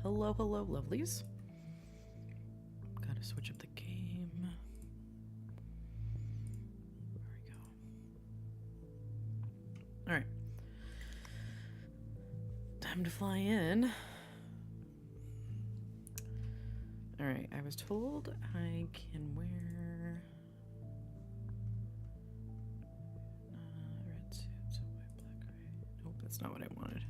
Hello, hello, lovelies. Gotta switch up the game. There we go. Alright. Time to fly in. Alright, I was told I can wear red suits, white, black, gray. Nope, that's not what I wanted.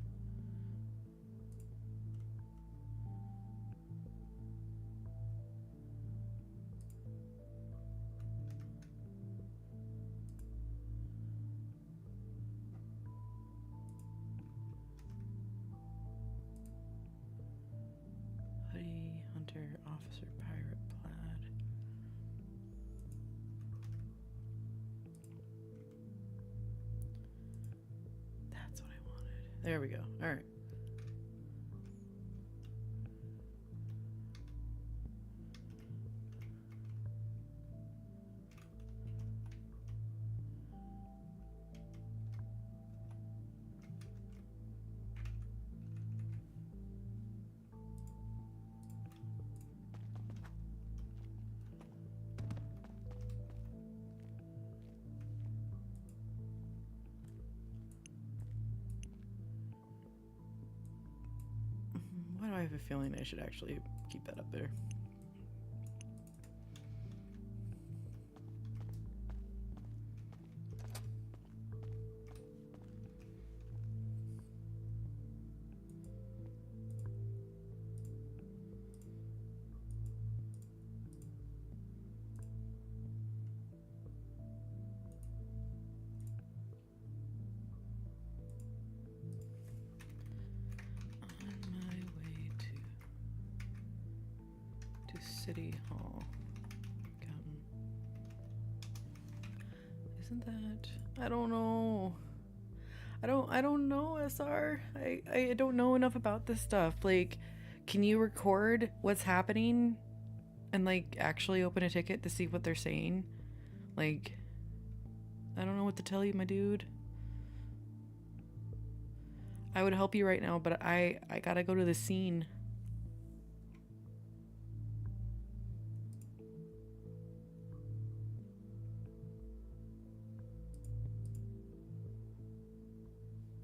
Hoodie, hunter, officer, pirate, plaid. That's what I wanted. There we go. All right. Why do I have a feeling I should actually keep that up there? City Hall. Isn't that? I don't know. I don't know, SR. I don't know enough about this stuff. Like, can you record what's happening and like actually open a ticket to see what they're saying? Like, I don't know what to tell you, my dude. I would help you right now, but I gotta go to the scene.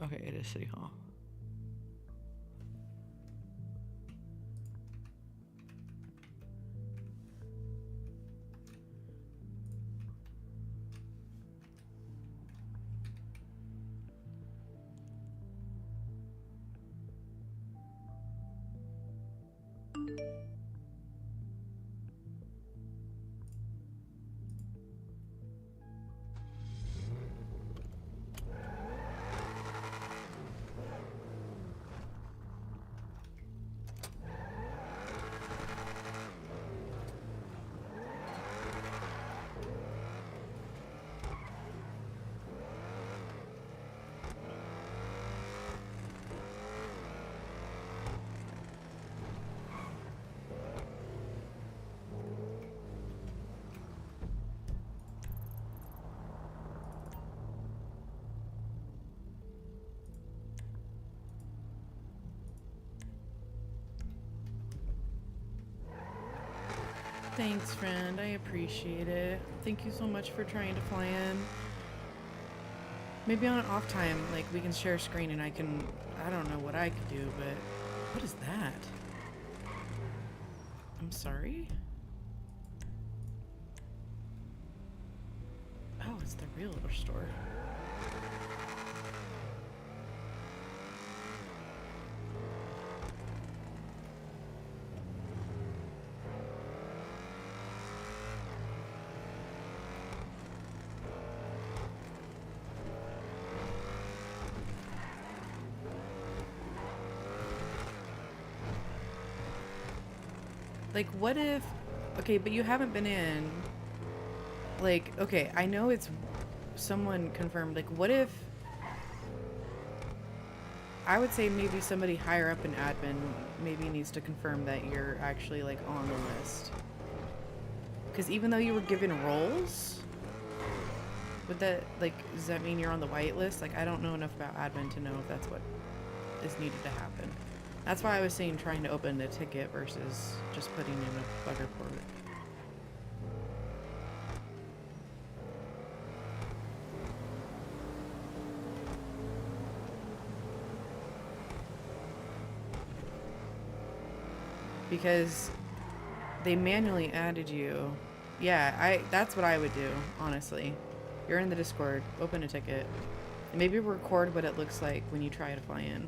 Okay, it is City Hall. Thanks, friend. I appreciate it. Thank you so much for trying to fly in. Maybe on an off time, like, we can share a screen and I don't know what I could do, but what is that? I'm sorry? Oh, it's the realtor store. Like, what if... Okay, but you haven't been in... Like, okay, I know it's... Someone confirmed. Like, what if... I would say maybe somebody higher up in admin maybe needs to confirm that you're actually, like, on the list. Because even though you were given roles... Would that... Like, does that mean you're on the white list? Like, I don't know enough about admin to know if that's what is needed to happen. That's why I was saying trying to open a ticket versus just putting in a bug report. Because they manually added you. Yeah, that's what I would do, honestly. You're in the Discord, open a ticket. And maybe record what it looks like when you try to fly in.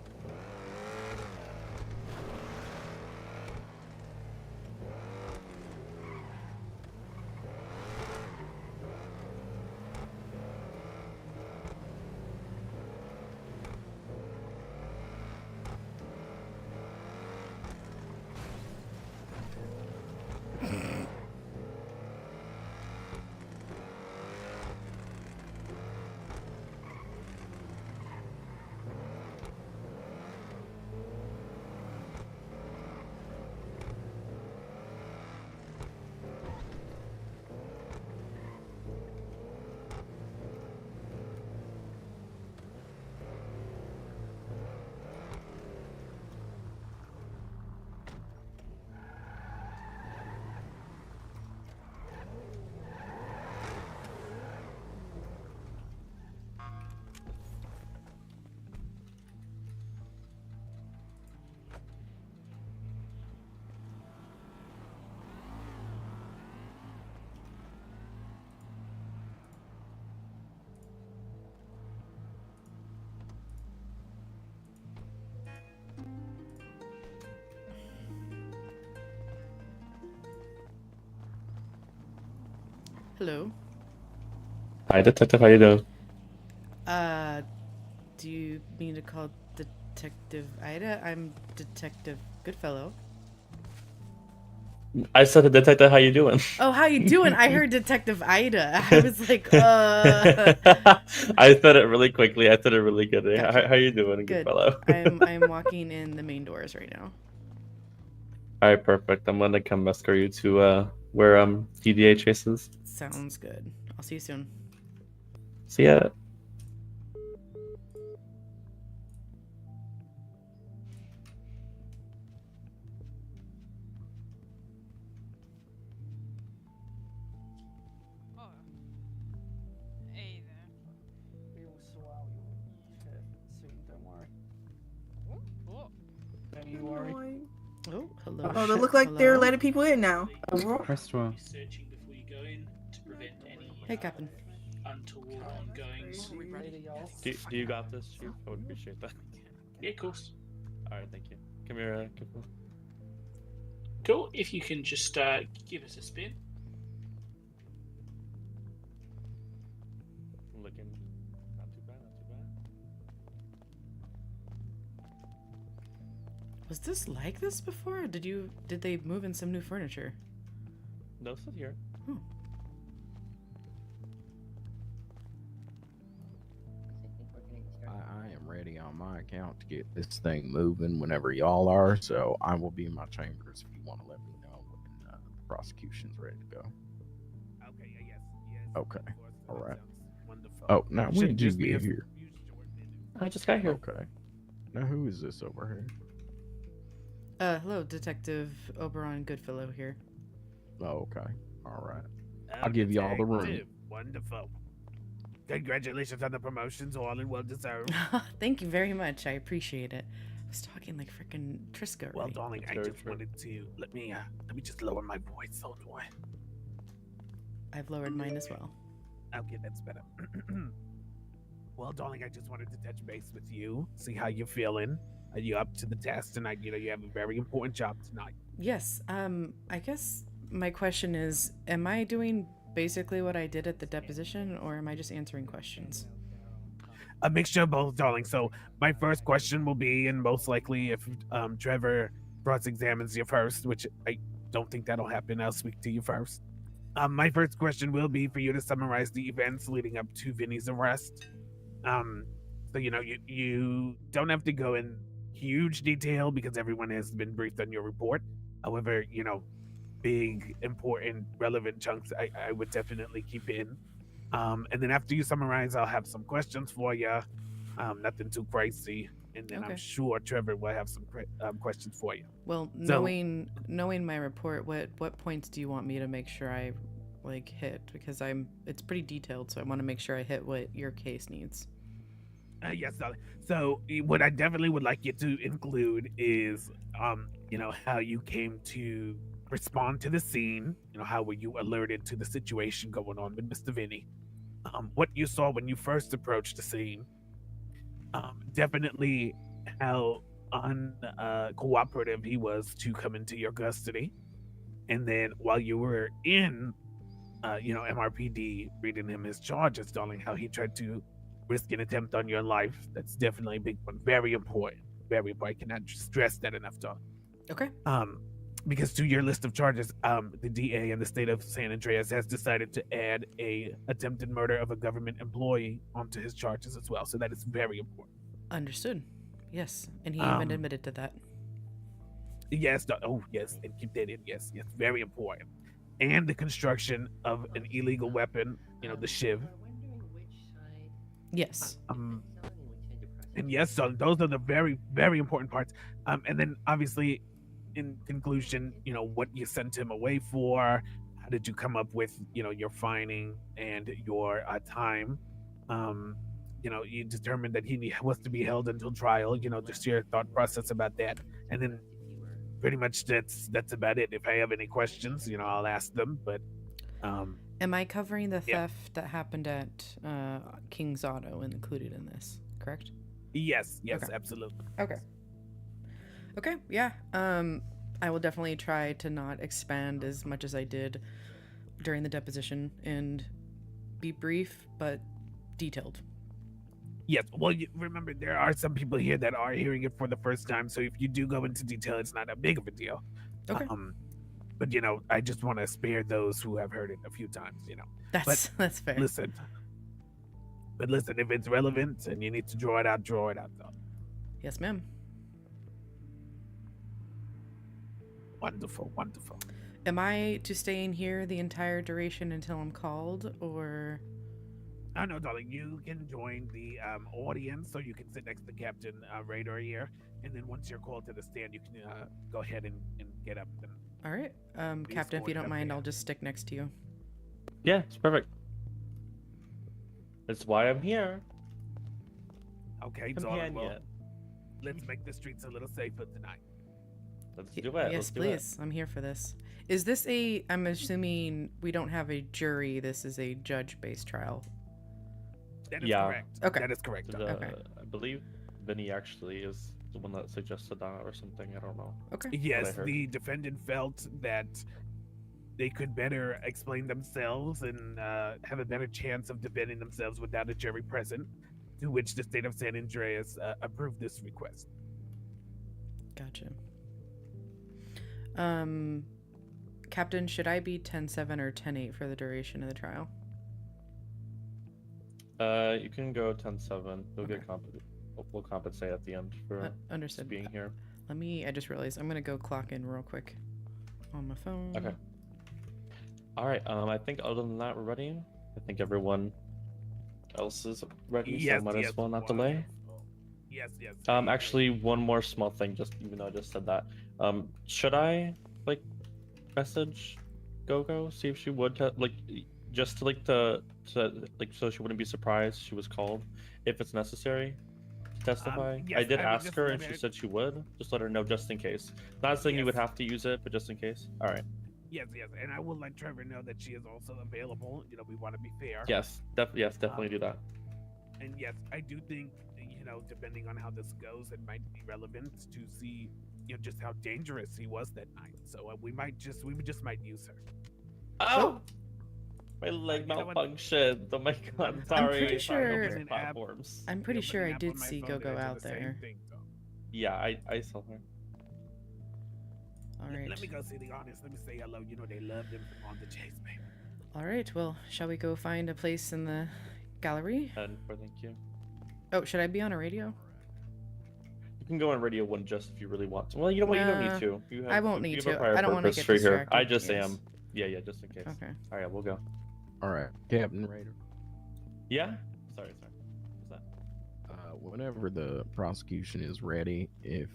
Hello. Hi, Detective. How you doing? Do you mean to call Detective Ida? I'm Detective Goodfellow. I said, Detective. How you doing? Oh, how you doing? I heard Detective Ida. I was like, I said it really quickly. I said it really good. Gotcha. How you doing, Good. Goodfellow? I'm walking in the main doors right now. All right, perfect. I'm gonna come escort you to where DDA chases. Sounds good. I'll see you soon. See ya. Hey there. We will sort out your shit soon, don't worry. Oh. Don't you worry. Oh, hello. Oh, they look like they're letting people in now. Press 12. Searching before you go in to prevent any Hey, Captain. untoward ongoings. Do you got this, Chief? I would appreciate that. Yeah, of course. All right, thank you. Come here, Goodfellow. Cool. If you can just give us a spin. Looking not too bad, not too bad. Was this like this before? Did they move in some new furniture? No, sit here. I am ready on my account to get this thing moving whenever y'all are, so I will be in my chambers if you want to let me know when the prosecution's ready to go. Okay, yes. Okay, all right. Wonderful. Oh, now when Should did you just be get a here? few short minutes. I just got here. Okay. Now who is this over here? Hello, Detective Oberon Goodfellow here. Oh, okay. All right. I'll give you all the room. Detective. Wonderful. Congratulations on the promotions, all and well deserved. Thank you very much. I appreciate it. I was talking like freaking Triska. Well, Right? darling, I Sure, just sure. wanted to let me just lower my voice. Hold on. I've lowered mine as well. Okay, that's better. Well, darling, I just wanted to touch base with you, see how you're feeling. Are you up to the test tonight? You know, you have a very important job tonight. Yes. I guess my question is, am I doing basically what I did at the deposition, or am I just answering questions? A mixture of both, darling. So my first question will be, and most likely if Trevor cross-examines you first, which I don't think that'll happen, I'll speak to you first. My first question will be for you to summarize the events leading up to Vinny's arrest. So you know, you don't have to go in huge detail because everyone has been briefed on your report. However, you know, big, important, relevant chunks I would definitely keep in. And then after you summarize, I'll have some questions for you. Nothing too crazy. and then I'm Okay. sure Trevor will have some questions for you. Well, So- knowing my report, what points do you want me to make sure I hit? Because it's pretty detailed, so I want to make sure I hit what your case needs. Yes, darling. So what I definitely would like you to include is, how you came to respond to the scene. How were you alerted to the situation going on with Mr. Vinny? What you saw when you first approached the scene. Definitely how uncooperative he was to come into your custody. And then while you were in, MRPD reading him his charges, darling, how he tried to risk an attempt on your life. That's definitely a big one. Very important. Very important. I cannot stress that enough, darling. Okay. Because to your list of charges, the DA in the state of San Andreas has decided to add a attempted murder of a government employee onto his charges as well. So that is very important. Understood. Yes, and he even admitted to that. Yes. Yes. And keep that in. Yes. Yes. Very important. And the construction of an illegal weapon. The shiv. Yes. And yes, so those are the very, very important parts. And then obviously, in conclusion, what you sent him away for. How did you come up with, your fining and your time? You determined that he was to be held until trial. Just your thought process about that, and then pretty much that's about it. If I have any questions, I'll ask them. But am I covering the yeah. theft that happened at King's Auto included in this? Correct. yes, Okay. absolutely. Okay. Yeah. I will definitely try to not expand as much as I did during the deposition and be brief but detailed. Yes. Well, remember there are some people here that are hearing it for the first time, so if you do go into detail, it's not that big of a deal. Okay. But I just want to spare those who have heard it a few times. That's fair. Listen, if it's relevant and you need to draw it out, though. Yes, ma'am. Wonderful. Am I to stay in here the entire duration until I'm called, or? Oh no, darling, you can join the audience, so you can sit next to Captain Radar here, and then once you're called to the stand, you can go ahead and get up. And All right. Be Captain, if you escorted don't up mind, there. I'll just stick next to you. Yeah, it's perfect. That's why I'm here. okay, darling, well, Companion. let's make the streets a little safer tonight. Let's do it. Yes, Let's do please. I'm here for this. Is this I'm assuming we don't have a jury. This is a judge-based trial. That is Yeah. correct. Okay. That is correct. it. darling. Okay. I believe Vinny actually is the one that suggested that or something. I don't know. Okay. Yes, heard. the defendant felt that they could better explain themselves and have a better chance of defending themselves without a jury present, to which the state of San Andreas approved this request. Gotcha. Captain, should I be 10-7 or 10-8 for the duration of the trial? You can go 10-7. You'll Okay. get we'll compensate at the end for just Understood. being here. I just realized I'm gonna go clock in real quick on my phone. Okay. All right. I think other than that, we're ready. I think everyone else is ready, so might as well not delay. Yes. Actually, one more small thing. Just even though I just said that, should I message Go see if she would just to so she wouldn't be surprised she was called if it's necessary to testify. Yes, I did I would ask just her let and she her- said she would. Just let her know just in case. Not saying you would Yes. have to use it, but just in case. All right. Yes, and I will let Trevor know that she is also available. We want to be fair. Yes. Definitely do that. And yes, I do think, depending on how this goes, it might be relevant to see, just how dangerous he was that night. So we just might use her. Oh. My leg You know what? malfunctioned. Oh my god, I'm sorry. pretty Sorry, sure- those An app- platforms. I'm pretty But sure the I app did on my see phone Go did the out same there. thing, though. Yeah, I saw her. All right. Let me go see the audience. Let me say hello. They love them on the chase, baby. All right. Well, shall we go find a place in the gallery? And thank you. Oh, should I be on a radio? You can go on Radio 1 just if you really want to. Well, you know what? You don't Nah, need to. You have, I won't you need have a to. prior I don't wanna purpose get for here. distracted, I just yes. am. Yeah, just in case. Okay. All right, we'll go. All right, Captain Raider. Yeah? Sorry. What's that? whenever the prosecution is ready, if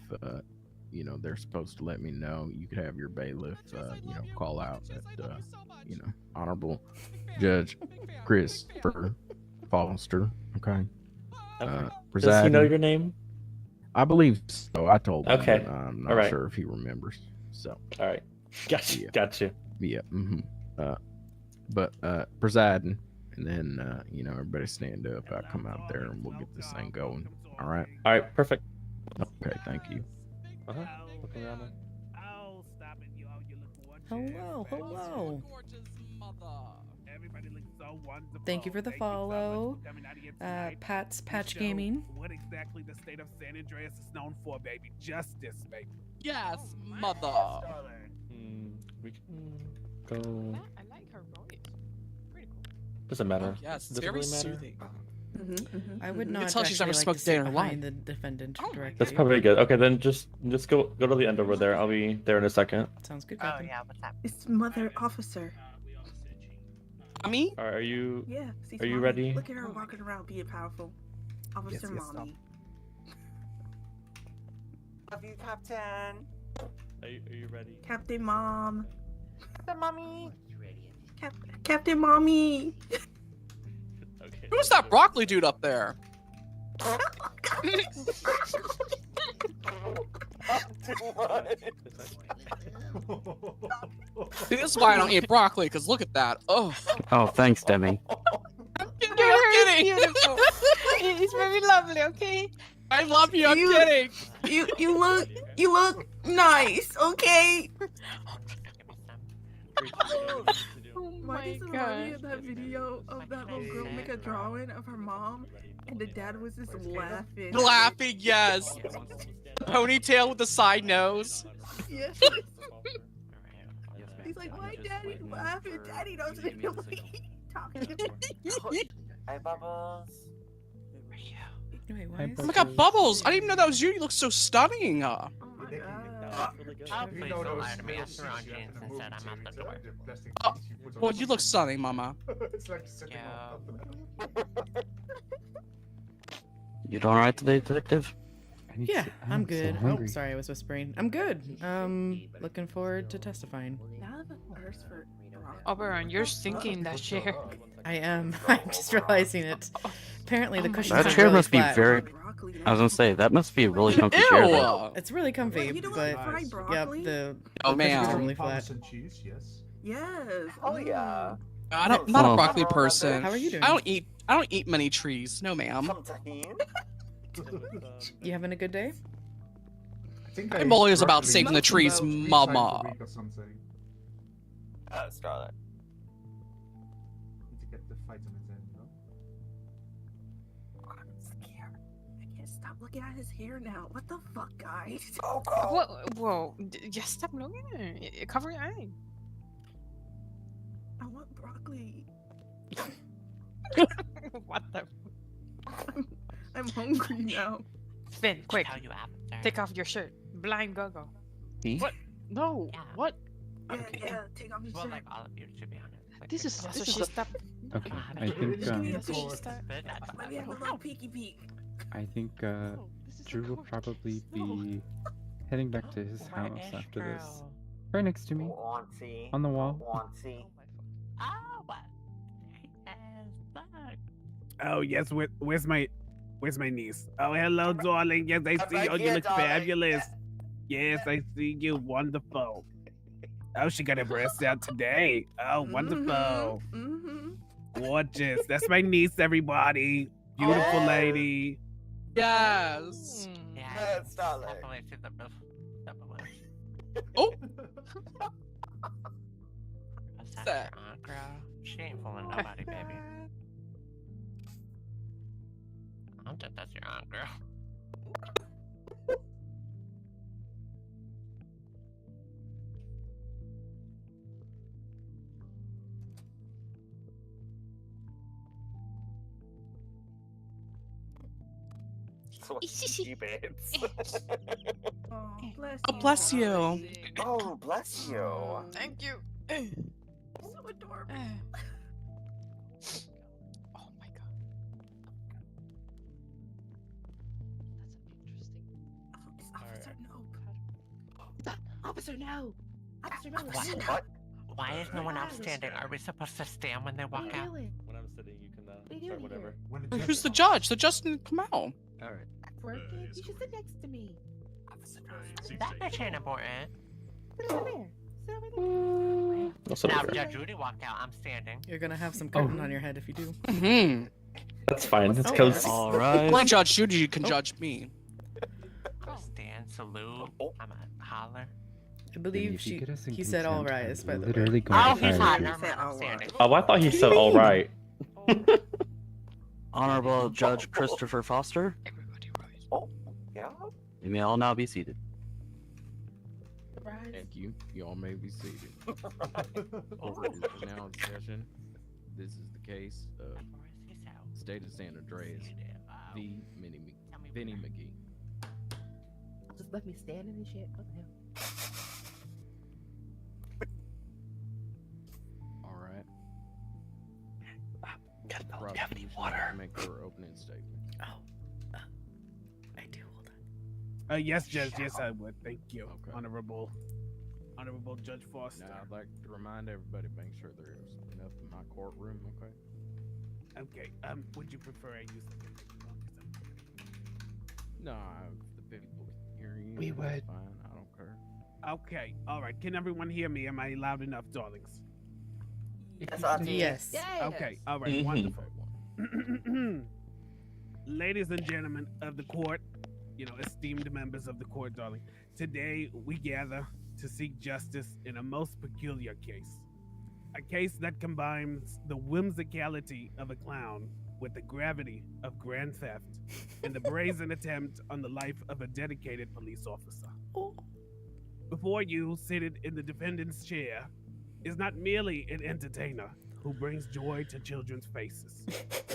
they're supposed to let me know, you could have your bailiff, call out that, Honorable Judge Christopher Foster. Okay. Okay. Does he know Presiding. your name? I believe so. I told him. Okay. But I'm not Alright. sure if he remembers. So. All right. Gotcha. Yeah. Gotcha. Yeah. But presiding, and then everybody stand up. I come out there, and we'll get this thing going. All right. All right. Perfect. Okay. Thank you. Uh-huh. Looking around there. Oh, stop it, you look gorgeous. Hello, hello. Everybody looks so wonderful. Thank you for the Thank you so much follow. for coming out here tonight. Pat's Patch Show Gaming. What exactly the state of San Andreas is known for, baby? Justice, baby. Yes, mother. We can go. I like her voice. Pretty cool. Doesn't matter. Yes, Does it very really matter? soothing. I would not tell she's never actually like smoked to a day sit in her behind life. the defendant Oh my directly. That's probably good. Okay, then just go to the end over there. I'll be there in a second. Sounds good, Oh Captain. yeah, what's up? It's Mother Officer. Mommy? All right, are you? Yeah. See, Are you mommy. ready? Look at her walking around being powerful. Officer yes, Mommy. Love you, Captain. Are you ready? Captain Mom. The mommy. Captain Mommy. Okay. Who's that broccoli dude up there? See, this is why I don't eat broccoli, because look at that. Oh. Oh, thanks, Demi. I'm kidding. Beautiful. It's very lovely. Okay. I love you. I'm You- kidding. You look nice. Okay. Oh Why my does it remind me god. of that video of that little girl make a drawing of her mom, and the dad was just laughing. Laughing, yes. Ponytail with the side nose. Yes. He's like, why daddy laughing? Daddy doesn't really talking. Hi, Bubbles. Wait, why is Oh my god, Bubbles! I didn't even know that was you. You look so stunning. Oh my god. Oh, please don't lie to me. I threw on jeans and said I'm out the door. Well, you look stunning, Mama. Yeah. You doing alright today, detective? Yeah, I'm good. Oh, sorry, I was whispering. I'm good. Looking forward to testifying. Now I have a thirst for broccoli. Oberon, you're sinking that chair. I am. I'm just realizing it. Apparently, the Oh my cushions That are chair really must be flat. very. Broccoli I was gonna say that must be a really comfy Ew! chair. Though. It's really comfy, Wait, you don't but like fried yep, broccoli? the Oh, cushions are man. really flat. Yes. Oh yeah. I'm not a Oh. broccoli person. How are you doing? I don't eat many trees. No, ma'am. Some tahini. You having a good day? I'm always about saving the trees, Mama. Scarlet. I'm scared. I can't stop looking at his hair now. What the fuck, guys? Oh god. Whoa, just stop looking at it. Cover your eye. I want broccoli. What the? I'm hungry now. Finn, quick, Tell you after. take off your shirt. Blind go-go. Me? What? No, Yeah. what? Yeah, Okay. yeah, take off your Well, shirt. like all of you, to be honest. Like, This is so so she stopped. Okay, God, I think Just give me a So she peek. stopped. Let me have a little peeky peek. I think No, this is Drew will gorgeous. probably No. be heading back to his Where house is after this. Drew? Right next to me, Wanty. on the wall. Wanty. Oh, what? Yes, look. Oh yes, where's my niece? Oh hello, darling. Yes, I see right you. Oh, you here, look darling. fabulous. Yes, I see you. Wonderful. Oh, she got her breasts out today. Oh, wonderful. Mm-hmm. Gorgeous. That's my niece, everybody. Beautiful Oh. lady. Yes. Yeah, Mm. darling. Definitely see the roof. Oh. What's that, that? your aunt, girl? She ain't fooling nobody, baby. I don't think that's your aunt, girl. Oh, bless Oh, you. bless you. darling. Oh, bless you. Thank you. So adorable. Oh my god. Officer, no! Officer, no! Why is no one else standing? Are we supposed to stand when they walk out? When I'm sitting, you can start whatever. Who's the judge? The judge didn't come out. Alright. That's working. You should sit next to me. That bitch ain't important. Sit over there. Sit over there. Now, if Judge Rudy walked out, I'm standing. You're gonna have some curtain on your head if you do. Mm-hmm. That's fine. It's Oh, cozy. Alright. Well, Judge Judy, you can judge me. Stand, salute. I'm a holler. I believe if you get us in he said all consent, rise, I'm by the way. literally Oh, going to he's fire hot. you. Never mind, I'm standing. Oh, I thought he said all right. Honorable Judge Christopher Foster, Yeah. you may all now be seated. Thank you. You all may be seated. Court is now in session. This is the case of State of San Andreas v. Vinny McGee. Just let me stand in this shit. What the hell? All right. Goodfellow, do you have any water? Make your opening statement. Oh, I do. Hold on. Yes, Judge. Yes, I would. Thank you, Okay. Honorable Judge Foster. Now, I'd like to remind everybody, make sure there's enough in my courtroom, okay? Okay. Would you prefer I use the No, the people hear you. We that's would. Fine, I don't care. Okay. All right. Can everyone hear me? Am I loud enough, darlings? Yes. Okay. All right. Mhm. Wonderful. Ladies and gentlemen of the court, esteemed members of the court, darling. Today we gather to seek justice in a most peculiar case. A case that combines the whimsicality of a clown with the gravity of grand theft and the brazen attempt on the life of a dedicated police officer. Before you, seated in the defendant's chair, is not merely an entertainer who brings joy to children's faces,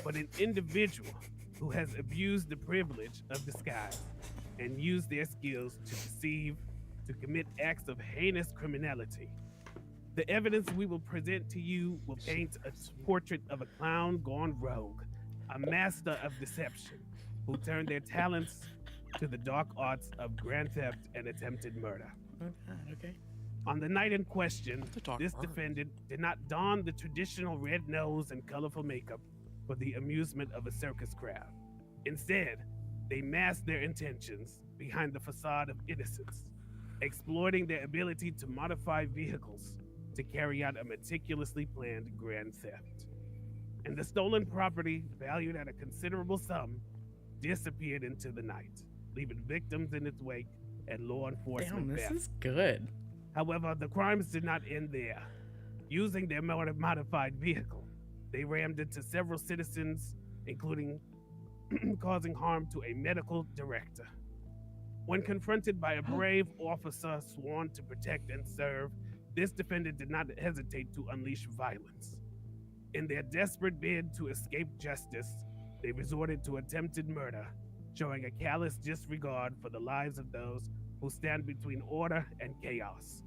but an individual who has abused the privilege of disguise and used their skills to deceive, to commit acts of heinous criminality. The evidence we will present to you will paint a portrait of a clown gone rogue, a master of deception, who turned their talents to the dark arts of grand theft and attempted murder. Okay. On the night in question, The dark this arts. defendant did not don the traditional red nose and colorful makeup for the amusement of a circus crowd. Instead, they masked their intentions behind the facade of innocence, exploiting their ability to modify vehicles to carry out a meticulously planned grand theft. And the stolen property, valued at a considerable sum, disappeared into the night, leaving victims in its wake and law enforcement Damn, this baffled. is good. However, the crimes did not end there. Using their modified vehicle, they rammed into several citizens, including causing harm to a medical director. When confronted by a brave officer sworn to protect and serve, this defendant did not hesitate to unleash violence. In their desperate bid to escape justice, they resorted to attempted murder, showing a callous disregard for the lives of those who stand between order and chaos.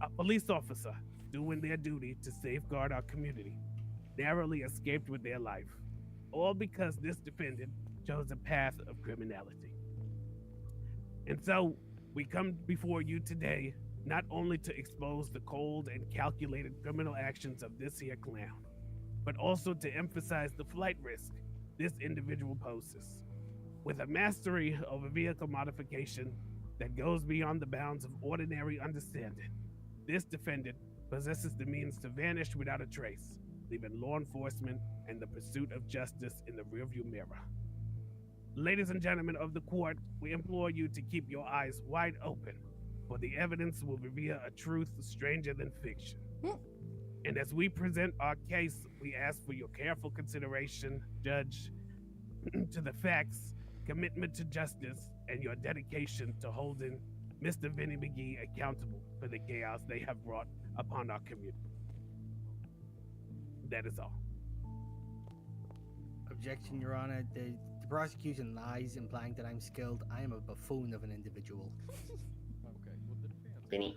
A police officer, doing their duty to safeguard our community, narrowly escaped with their life, all because this defendant chose a path of criminality. And so, we come before you today not only to expose the cold and calculated criminal actions of this here clown, but also to emphasize the flight risk this individual poses. With a mastery over vehicle modification that goes beyond the bounds of ordinary understanding, this defendant possesses the means to vanish without a trace, leaving law enforcement and the pursuit of justice in the rearview mirror. Ladies and gentlemen of the court, we implore you to keep your eyes wide open, for the evidence will reveal a truth stranger than fiction. And as we present our case, we ask for your careful consideration, Judge, to the facts, commitment to justice, and your dedication to holding Mr. Vinny McGee accountable for the chaos they have brought upon our community. That is all. Objection, Your Honor. The prosecution lies, implying that I'm skilled. I am a buffoon of an individual. Okay, well, the defense. Vinny.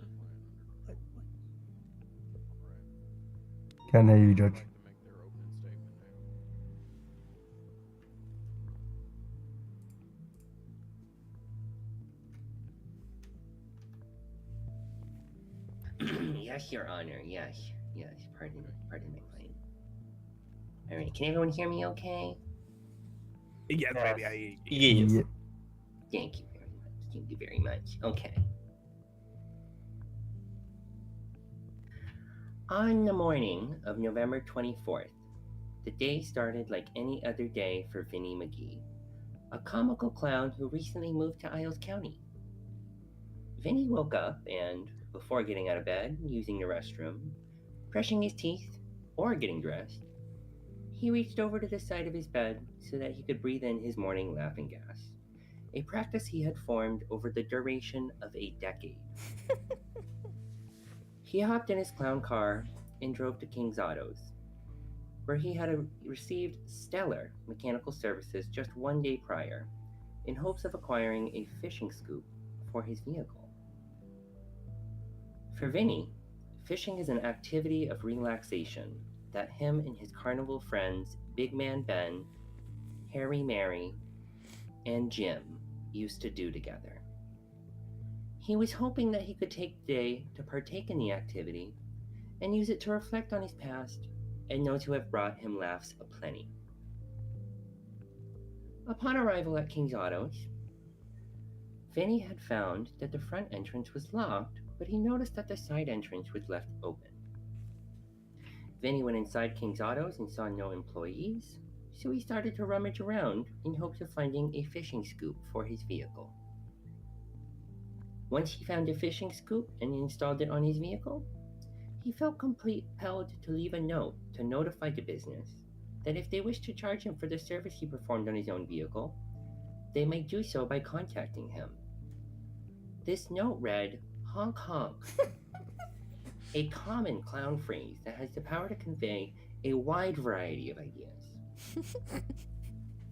Can I hear you, Judge? To make their opening statement now. Yes, Your Honor. Yes. Yes. Pardon my claim. Alright, can everyone hear me okay? Yes, Yes. baby, I hear you. Yes. Thank you very much. Thank you very much. Okay. On the morning of November 24th, the day started like any other day for Vinnie McGee, a comical clown who recently moved to Isles County. Vinnie woke up and, before getting out of bed, using the restroom, brushing his teeth, or getting dressed, he reached over to the side of his bed so that he could breathe in his morning laughing gas, a practice he had formed over the duration of a decade. He hopped in his clown car and drove to King's Autos, where he had received stellar mechanical services just one day prior, in hopes of acquiring a fishing scoop for his vehicle. For Vinny, fishing is an activity of relaxation that him and his carnival friends Big Man Ben, Harry Mary, and Jim used to do together. He was hoping that he could take the day to partake in the activity and use it to reflect on his past and those who have brought him laughs aplenty. Upon arrival at King's Autos, Vinny had found that the front entrance was locked, but he noticed that the side entrance was left open. Vinny went inside King's Autos and saw no employees, so he started to rummage around in hopes of finding a fishing scoop for his vehicle. Once he found a fishing scoop and installed it on his vehicle, he felt compelled to leave a note to notify the business that if they wished to charge him for the service he performed on his own vehicle, they might do so by contacting him. This note read, "Honk honk," a common clown phrase that has the power to convey a wide variety of ideas.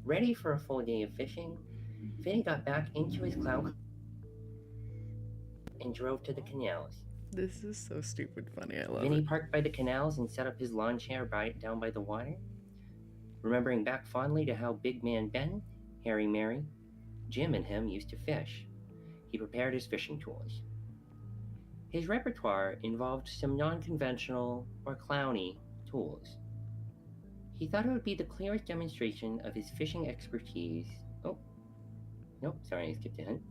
Ready for a full day of fishing, Vinny got back into his clown car and drove to the canals. This is so stupid funny. I love Vinny it. parked by the canals and set up his lawn chair down by the water, remembering back fondly to how Big Man Ben, Harry Mary, Jim and him used to fish. He prepared his fishing tools. His repertoire involved some non-conventional or clowny tools. He thought it would be the clearest demonstration of his fishing expertise. Oh, nope, sorry, I skipped a hint.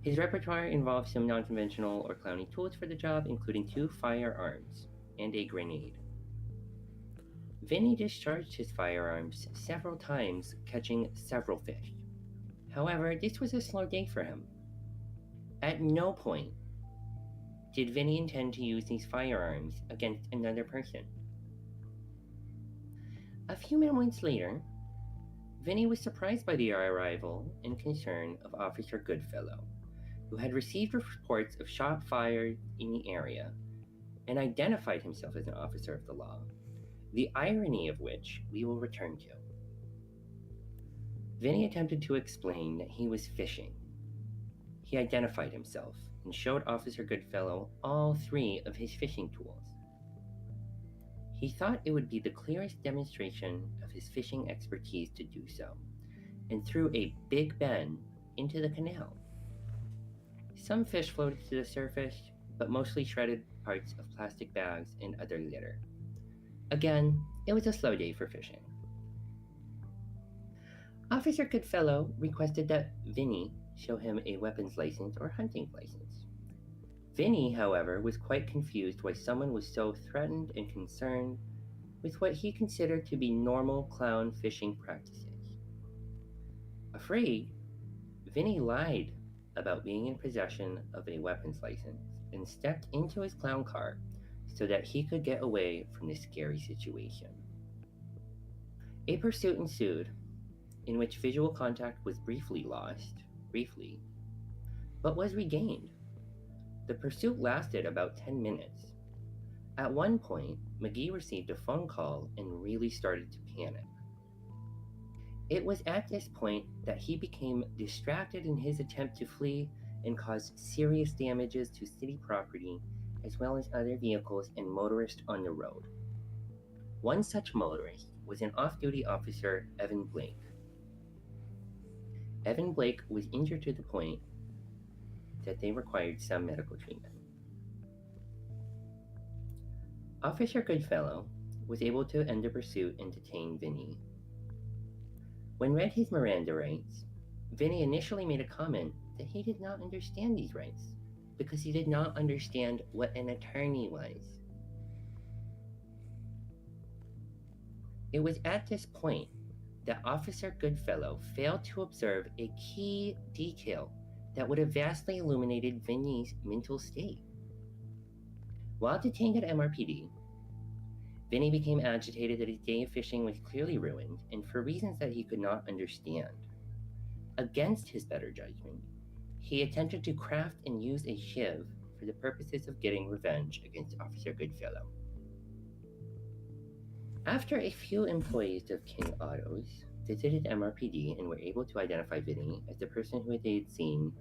His repertoire involved some non-conventional or clowny tools for the job, including 2 firearms and a grenade. Vinny discharged his firearms several times, catching several fish. However, this was a slow day for him. At no point did Vinny intend to use these firearms against another person. A few moments later, Vinny was surprised by the arrival and concern of Officer Goodfellow, who had received reports of shot fired in the area and identified himself as an officer of the law, the irony of which we will return to. Vinny attempted to explain that he was fishing. He identified himself and showed Officer Goodfellow all 3 of his fishing tools. He thought it would be the clearest demonstration of his fishing expertise to do so, and threw a big Ben into the canal. Some fish floated to the surface, but mostly shredded parts of plastic bags and other litter. Again, it was a slow day for fishing. Officer Goodfellow requested that Vinny show him a weapons license or hunting license. Vinny, however, was quite confused why someone was so threatened and concerned with what he considered to be normal clown fishing practices. Afraid, Vinny lied about being in possession of a weapons license and stepped into his clown car so that he could get away from this scary situation. A pursuit ensued, in which visual contact was briefly lost, but was regained. The pursuit lasted about 10 minutes. At one point, McGee received a phone call and really started to panic. It was at this point that he became distracted in his attempt to flee and caused serious damages to city property as well as other vehicles and motorists on the road. One such motorist was an off-duty officer, Evan Blake. Evan Blake was injured to the point that they required some medical treatment. Officer Goodfellow was able to end the pursuit and detain Vinny. When read his Miranda rights, Vinny initially made a comment that he did not understand these rights because he did not understand what an attorney was. It was at this point that Officer Goodfellow failed to observe a key detail that would have vastly illuminated Vinny's mental state. While detained at MRPD, Vinny became agitated that his day of fishing was clearly ruined and for reasons that he could not understand. Against his better judgment, he attempted to craft and use a shiv for the purposes of getting revenge against Officer Goodfellow. After a few employees of King Autos visited MRPD and were able to identify Vinny as the person who they had seen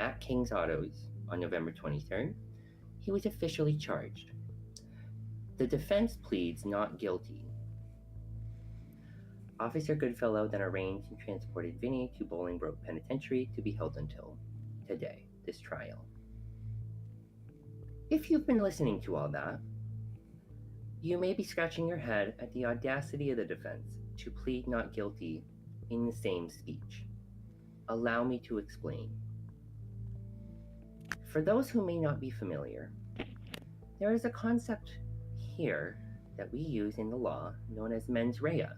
at King's Autos on November 23rd, he was officially charged. The defense pleads not guilty. Officer Goodfellow then arranged and transported Vinny to Bolingbroke Penitentiary to be held until today, this trial. If you've been listening to all that, you may be scratching your head at the audacity of the defense to plead not guilty in the same speech. Allow me to explain. For those who may not be familiar, there is a concept here that we use in the law known as mens rea.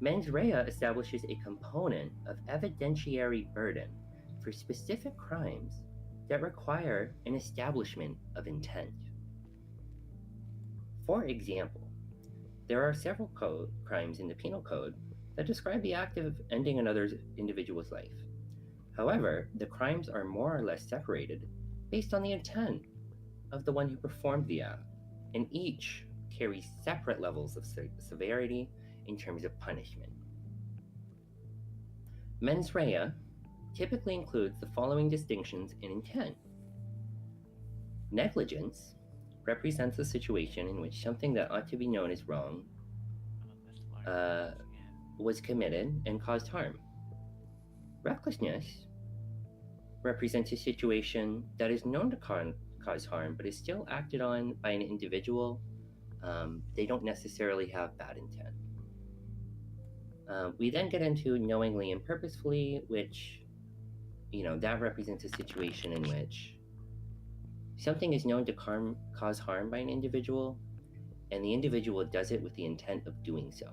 Mens rea establishes a component of evidentiary burden for specific crimes that require an establishment of intent. For example, there are several crimes in the penal code that describe the act of ending another individual's life. However, the crimes are more or less separated based on the intent of the one who performed the act, and each carries separate levels of severity in terms of punishment. Mens rea typically includes the following distinctions in intent. Negligence represents a situation in which something that ought to be known as wrong was committed and caused harm. Recklessness represents a situation that is known to cause harm but is still acted on by an individual. They don't necessarily have bad intent. We then get into knowingly and purposefully, which, that represents a situation in which something is known to cause harm by an individual, and the individual does it with the intent of doing so.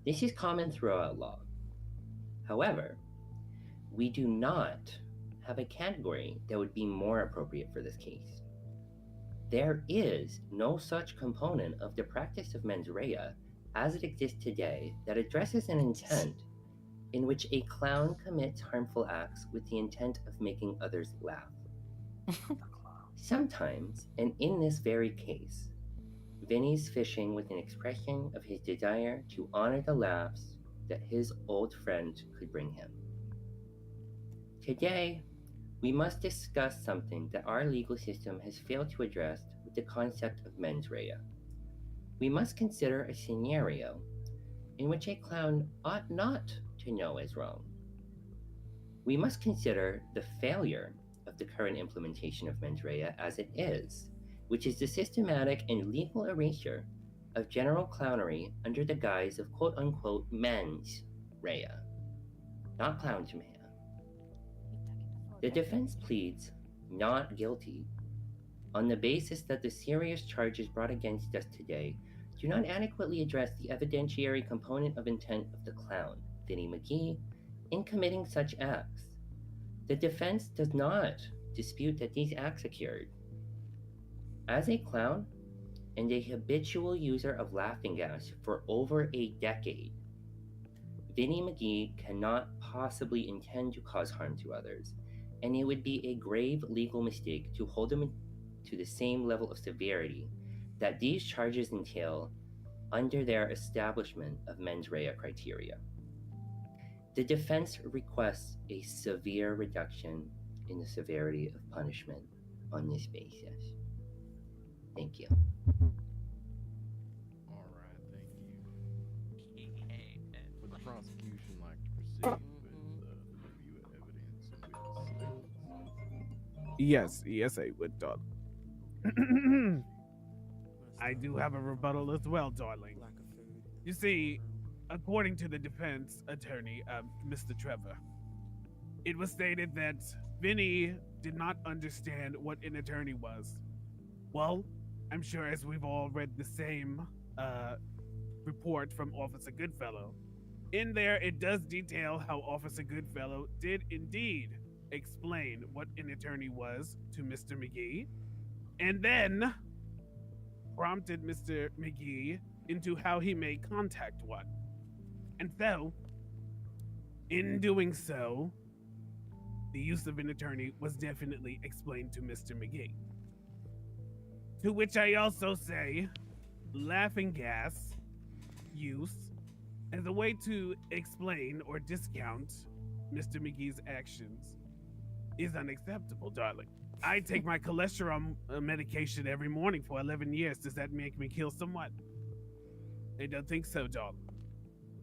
This is common throughout law. However, we do not have a category that would be more appropriate for this case. There is no such component of the practice of mens rea as it exists today that addresses an intent in which a clown commits harmful acts with the intent of making others laugh. Sometimes, and in this very case, Vinny's fishing with an expression of his desire to honor the laughs that his old friend could bring him. Today, we must discuss something that our legal system has failed to address with the concept of mens rea. We must consider a scenario in which a clown ought not to know is wrong. We must consider the failure of the current implementation of mens rea as it is, which is the systematic and legal erasure of general clownery under the guise of quote-unquote mens rea, not clown's rea. The defense pleads not guilty on the basis that the serious charges brought against us today do not adequately address the evidentiary component of intent of the clown, Vinny McGee, in committing such acts. The defense does not dispute that these acts occurred. As a clown and a habitual user of laughing gas for over a decade, Vinny McGee cannot possibly intend to cause harm to others, and it would be a grave legal mistake to hold him to the same level of severity that these charges entail under their establishment of mens rea criteria. The defense requests a severe reduction in the severity of punishment on this basis. Thank you. All right, thank you. Would the prosecution like to proceed with the review of evidence and witness statements? Yes, I would, Don. I do have a rebuttal as well, darling. You see, according to the defense attorney, Mr. Trevor, it was stated that Vinny did not understand what an attorney was. Well, I'm sure as we've all read the same report from Officer Goodfellow, in there it does detail how Officer Goodfellow did indeed explain what an attorney was to Mr. McGee, and then prompted Mr. McGee into how he may contact one. And so, in doing so, the use of an attorney was definitely explained to Mr. McGee. To which I also say, laughing gas use as a way to explain or discount Mr. McGee's actions is unacceptable, darling. I take my cholesterol medication every morning for 11 years. Does that make me kill someone? I don't think so, darling.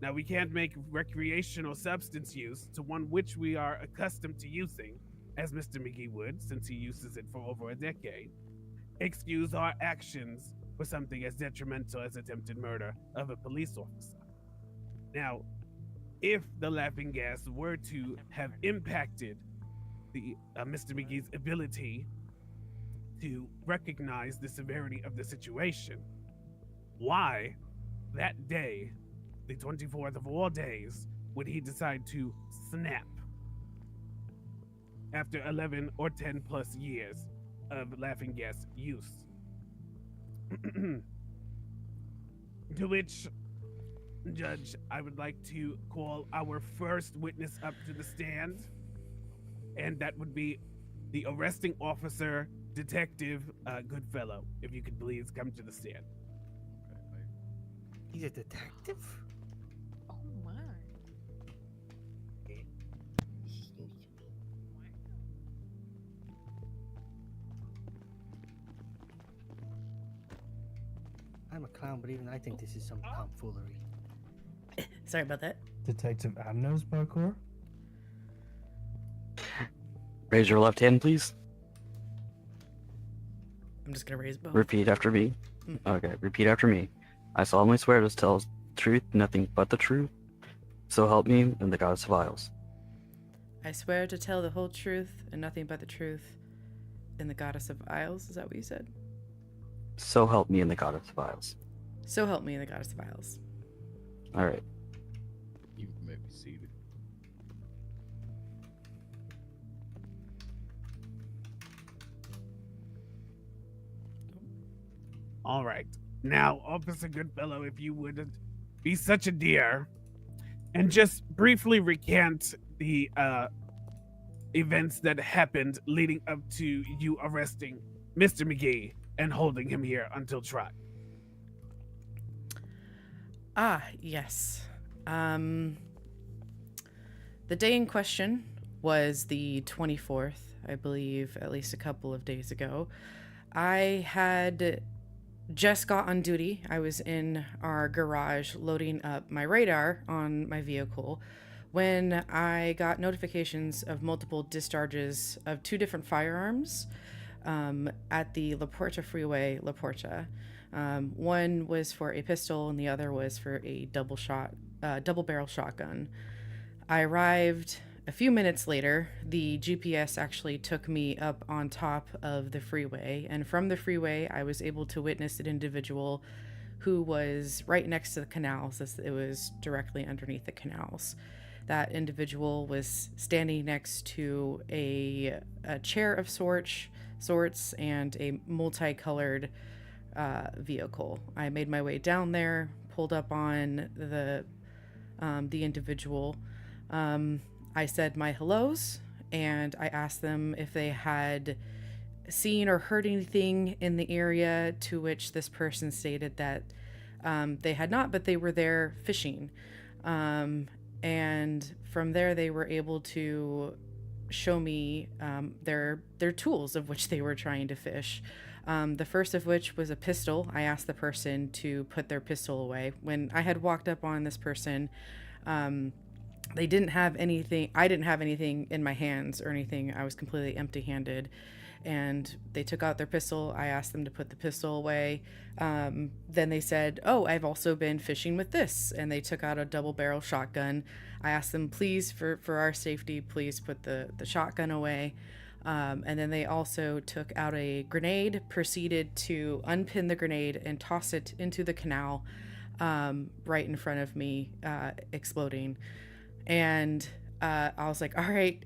Now, we can't make recreational substance use to one which we are accustomed to using, as Mr. McGee would, since he uses it for over a decade, excuse our actions for something as detrimental as attempted murder of a police officer. Now, if the laughing gas were to have impacted the Mr. McGee's ability to recognize the severity of the situation, why that day, the 24th of all days, would he decide to snap after 11 or 10 plus years of laughing gas use? To which, Judge, I would like to call our first witness up to the stand, and that would be the arresting officer, Detective Goodfellow. If you could please come to the stand. He's a detective? Oh my. I'm a clown, but even I think this is some tomfoolery. Sorry about that. Detective Abner's parkour? Raise your left hand, please. I'm just gonna raise both. Repeat after me. Okay, repeat after me. I solemnly swear to tell the truth, nothing but the truth. So help me in the goddess of Isles. I swear to tell the whole truth and nothing but the truth in the goddess of Isles. Is that what you said? So help me in the goddess of Isles. So help me in the goddess of Isles. All right. You may be seated. All right. Now, Officer Goodfellow, if you would be such a dear and just briefly recant the events that happened leading up to you arresting Mr. McGee and holding him here until trial. Ah, yes. The day in question was the 24th, I believe, at least a couple of days ago. I had just got on duty. I was in our garage loading up my radar on my vehicle when I got notifications of multiple discharges of two different firearms at the La Porta Freeway, La Porta. One was for a pistol and the other was for a double barrel shotgun. I arrived a few minutes later. The GPS actually took me up on top of the freeway, and from the freeway I was able to witness an individual who was right next to the canals. It was directly underneath the canals. That individual was standing next to a chair of sorts and a multicolored vehicle. I made my way down there, pulled up on the individual. I said my hellos, and I asked them if they had seen or heard anything in the area, to which this person stated that they had not, but they were there fishing. And from there they were able to show me their tools of which they were trying to fish. The first of which was a pistol. I asked the person to put their pistol away. When I had walked up on this person, they didn't have anything. I didn't have anything in my hands or anything. I was completely empty-handed. And they took out their pistol. I asked them to put the pistol away. Then they said, "Oh, I've also been fishing with this." And they took out a double-barrel shotgun. I asked them, please, for our safety, please put the shotgun away. And then they also took out a grenade, proceeded to unpin the grenade and toss it into the canal right in front of me, exploding. And I was like, all right,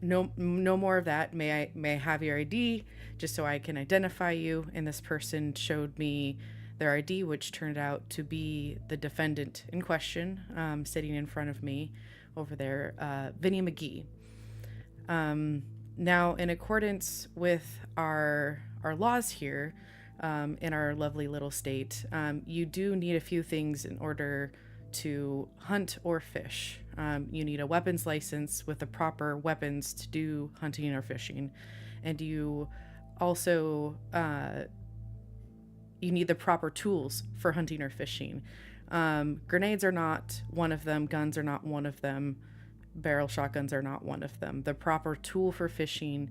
no more of that. May I have your ID just so I can identify you? And this person showed me their ID, which turned out to be the defendant in question, sitting in front of me over there, Vinnie McGee. Now, in accordance with our laws here, in our lovely little state, you do need a few things in order to hunt or fish. You need a weapons license with the proper weapons to do hunting or fishing, and you also you need the proper tools for hunting or fishing. Grenades are not one of them. Guns are not one of them. Barrel shotguns are not one of them. The proper tool for fishing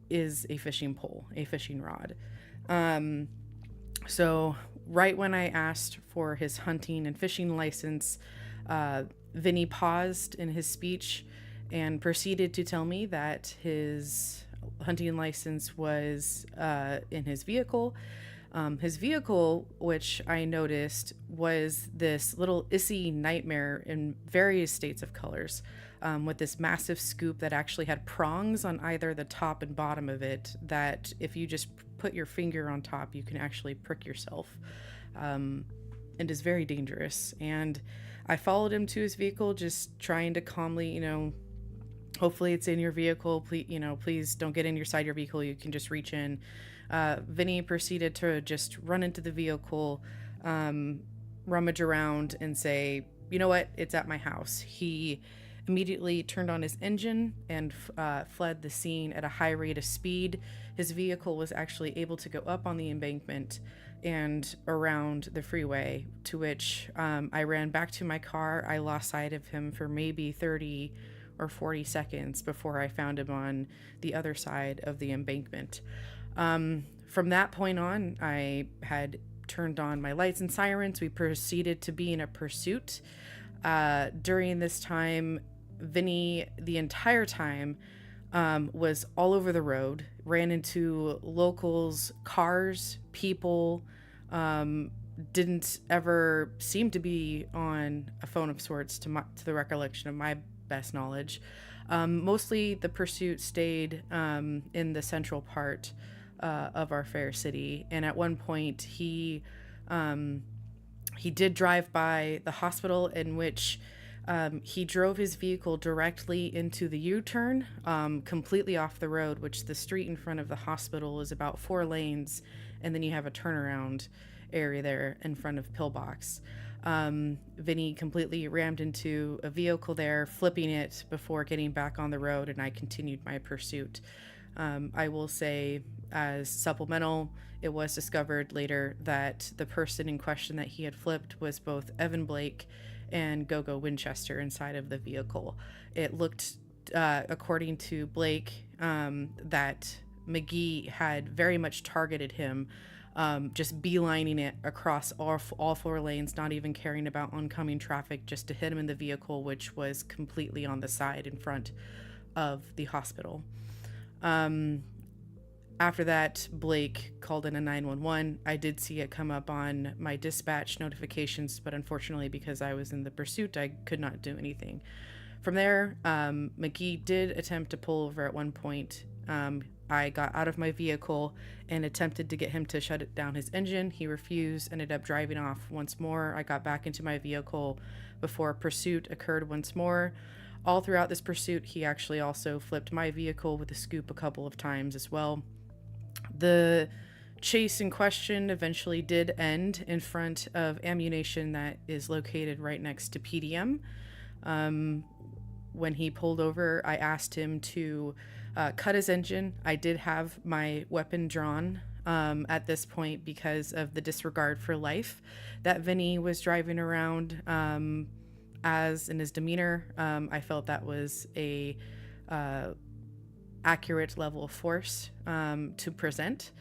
is a fishing pole, a fishing rod. So right when I asked for his hunting and fishing license, Vinny paused in his speech and proceeded to tell me that his hunting license was in his vehicle. His vehicle, which I noticed, was this little issy nightmare in various states of colors, with this massive scoop that actually had prongs on either the top and bottom of it, that if you just put your finger on top, you can actually prick yourself. And is very dangerous. And I followed him to his vehicle, just trying to calmly, hopefully it's in your vehicle. Please don't get inside your vehicle. You can just reach in. Vinny proceeded to just run into the vehicle, rummage around and say, "You know what? It's at my house." He immediately turned on his engine and fled the scene at a high rate of speed. His vehicle was actually able to go up on the embankment and around the freeway, to which I ran back to my car. I lost sight of him for maybe 30 or 40 seconds before I found him on the other side of the embankment. From that point on, I had turned on my lights and sirens. We proceeded to be in a pursuit. During this time, Vinny, the entire time, was all over the road, ran into locals, cars, people, didn't ever seem to be on a phone of sorts to the recollection of my best knowledge. Mostly the pursuit stayed in the central part of our fair city, and at one point he did drive by the hospital, in which he drove his vehicle directly into the U-turn, completely off the road, which the street in front of the hospital is about 4 lanes, and then you have a turnaround area there in front of Pillbox. Vinny completely rammed into a vehicle there, flipping it before getting back on the road, and I continued my pursuit. I will say, as supplemental, it was discovered later that the person in question that he had flipped was both Evan Blake and Gogo Winchester inside of the vehicle. It looked, according to Blake, that McGee had very much targeted him, just beelining it across all 4 lanes, not even caring about oncoming traffic, just to hit him in the vehicle, which was completely on the side in front of the hospital. After that, Blake called in a 911. I did see it come up on my dispatch notifications, but unfortunately, because I was in the pursuit, I could not do anything. From there, McGee did attempt to pull over at one point. I got out of my vehicle and attempted to get him to shut down his engine. He refused, ended up driving off once more. I got back into my vehicle before pursuit occurred once more. All throughout this pursuit, he actually also flipped my vehicle with a scoop a couple of times as well. The chase in question eventually did end in front of ammunition that is located right next to PDM. When he pulled over, I asked him to cut his engine. I did have my weapon drawn at this point because of the disregard for life that Vinny was driving around as in his demeanor, I felt that was a accurate level of force to present.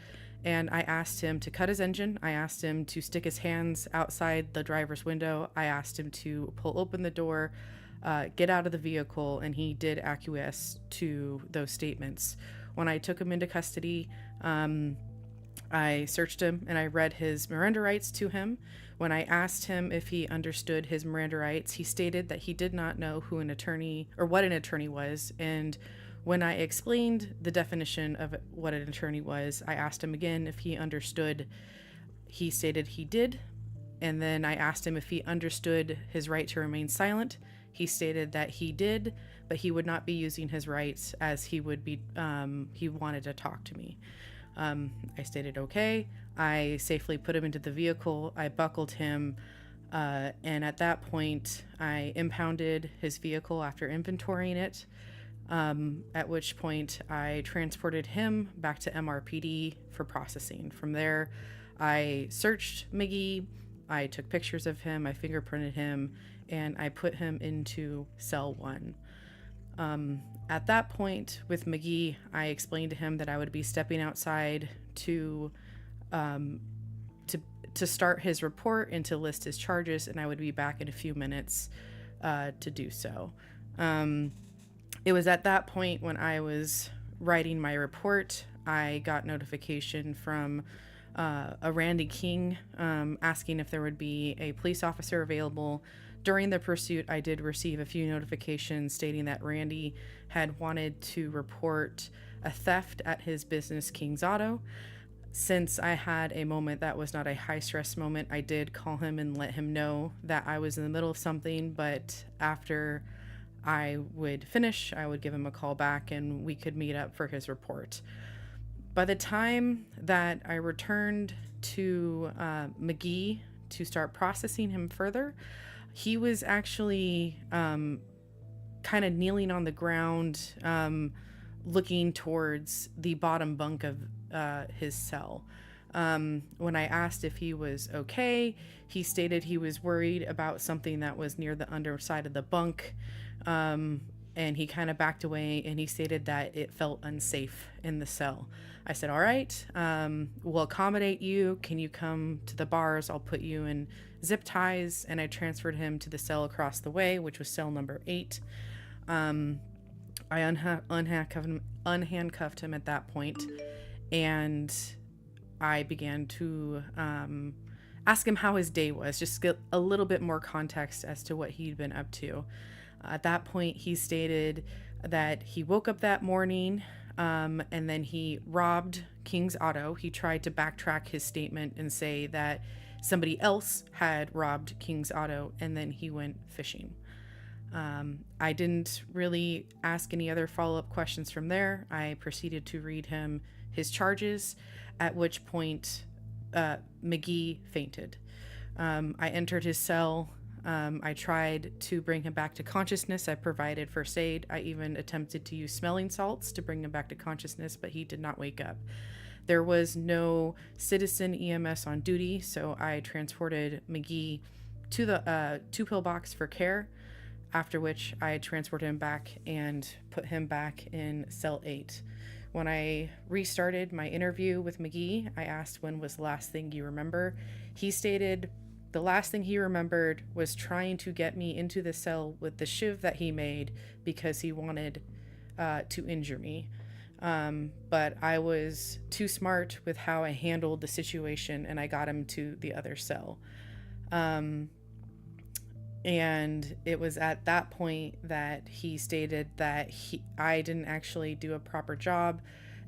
And I asked him to cut his engine. I asked him to stick his hands outside the driver's window. I asked him to pull open the door, get out of the vehicle, and he did acquiesce to those statements. When I took him into custody, I searched him and I read his Miranda rights to him. When I asked him if he understood his Miranda rights, he stated that he did not know who an attorney or what an attorney was. And when I explained the definition of what an attorney was, I asked him again if he understood. He stated he did. And then I asked him if he understood his right to remain silent. He stated that he did, but he would not be using his rights as he would be, he wanted to talk to me. I stated okay. I safely put him into the vehicle. I buckled him. And at that point, I impounded his vehicle after inventorying it. At which point I transported him back to MRPD for processing. From there, I searched McGee, I took pictures of him, I fingerprinted him, and I put him into cell 1. At that point with McGee, I explained to him that I would be stepping outside to start his report and to list his charges, and I would be back in a few minutes to do so. It was at that point when I was writing my report, I got notification from a Randy King asking if there would be a police officer available. During the pursuit, I did receive a few notifications stating that Randy had wanted to report a theft at his business, King's Auto. Since I had a moment that was not a high stress moment, I did call him and let him know that I was in the middle of something, but after I would finish, I would give him a call back and we could meet up for his report. By the time that I returned to McGee to start processing him further, he was actually kind of kneeling on the ground, looking towards the bottom bunk of his cell. When I asked if he was okay, he stated he was worried about something that was near the underside of the bunk. And he kind of backed away and he stated that it felt unsafe in the cell. I said, all right, we'll accommodate you. Can you come to the bars? I'll put you in zip ties. And I transferred him to the cell across the way, which was cell number 8. I unhandcuffed him at that point, and I began to ask him how his day was, just get a little bit more context as to what he'd been up to. At that point, he stated that he woke up that morning and then he robbed King's Auto. He tried to backtrack his statement and say that somebody else had robbed King's Auto, and then he went fishing. I didn't really ask any other follow-up questions from there. I proceeded to read him his charges, at which point McGee fainted. I entered his cell. I tried to bring him back to consciousness. I provided first aid. I even attempted to use smelling salts to bring him back to consciousness, but he did not wake up. There was no citizen EMS on duty, so I transported McGee to the 2-pillbox for care, after which I transported him back and put him back in cell 8. When I restarted my interview with McGee, I asked, when was the last thing you remember? He stated the last thing he remembered was trying to get me into the cell with the shiv that he made because he wanted to injure me. But I was too smart with how I handled the situation, and I got him to the other cell. And it was at that point that he stated that I didn't actually do a proper job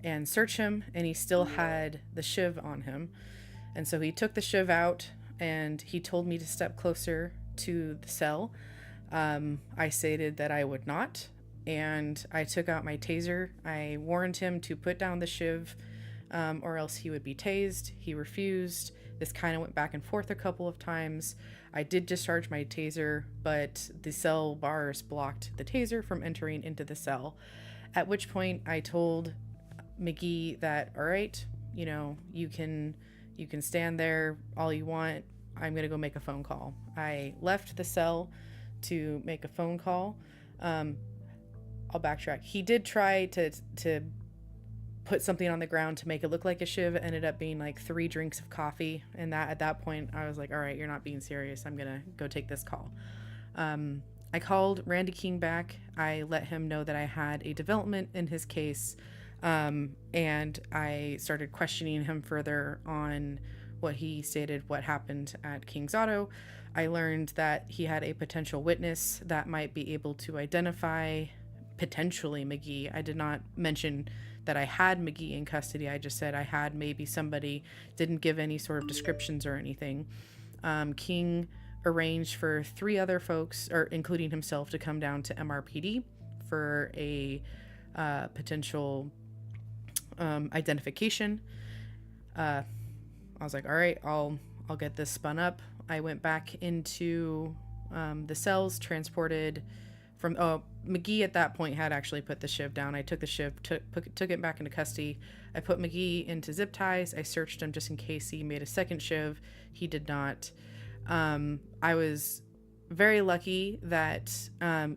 and search him, and he still had the shiv on him. And so he took the shiv out and he told me to step closer to the cell. I stated that I would not, and I took out my taser. I warned him to put down the shiv or else he would be tased. He refused. This kind of went back and forth a couple of times. I did discharge my taser, but the cell bars blocked the taser from entering into the cell. At which point I told McGee that, all right, you know, you can stand there all you want. I'm going to go make a phone call. I left the cell to make a phone call. I'll backtrack. He did try to put something on the ground to make it look like a shiv. It ended up being like 3 drinks of coffee, and that at that point I was like, all right, you're not being serious. I'm gonna go take this call. I called Randy King back. I let him know that I had a development in his case, and I started questioning him further on what he stated, what happened at King's Auto. I learned that he had a potential witness that might be able to identify potentially McGee. I did not mention that I had McGee in custody. I just said I had maybe somebody, didn't give any sort of descriptions or anything. King arranged for 3 other folks, or including himself, to come down to MRPD for a potential identification. I was like, all right, I'll get this spun up. I went back into the cells, transported from McGee at that point had actually put the shiv down. I took the shiv, took it back into custody. I put McGee into zip ties. I searched him just in case he made a second shiv. He did not. I was very lucky that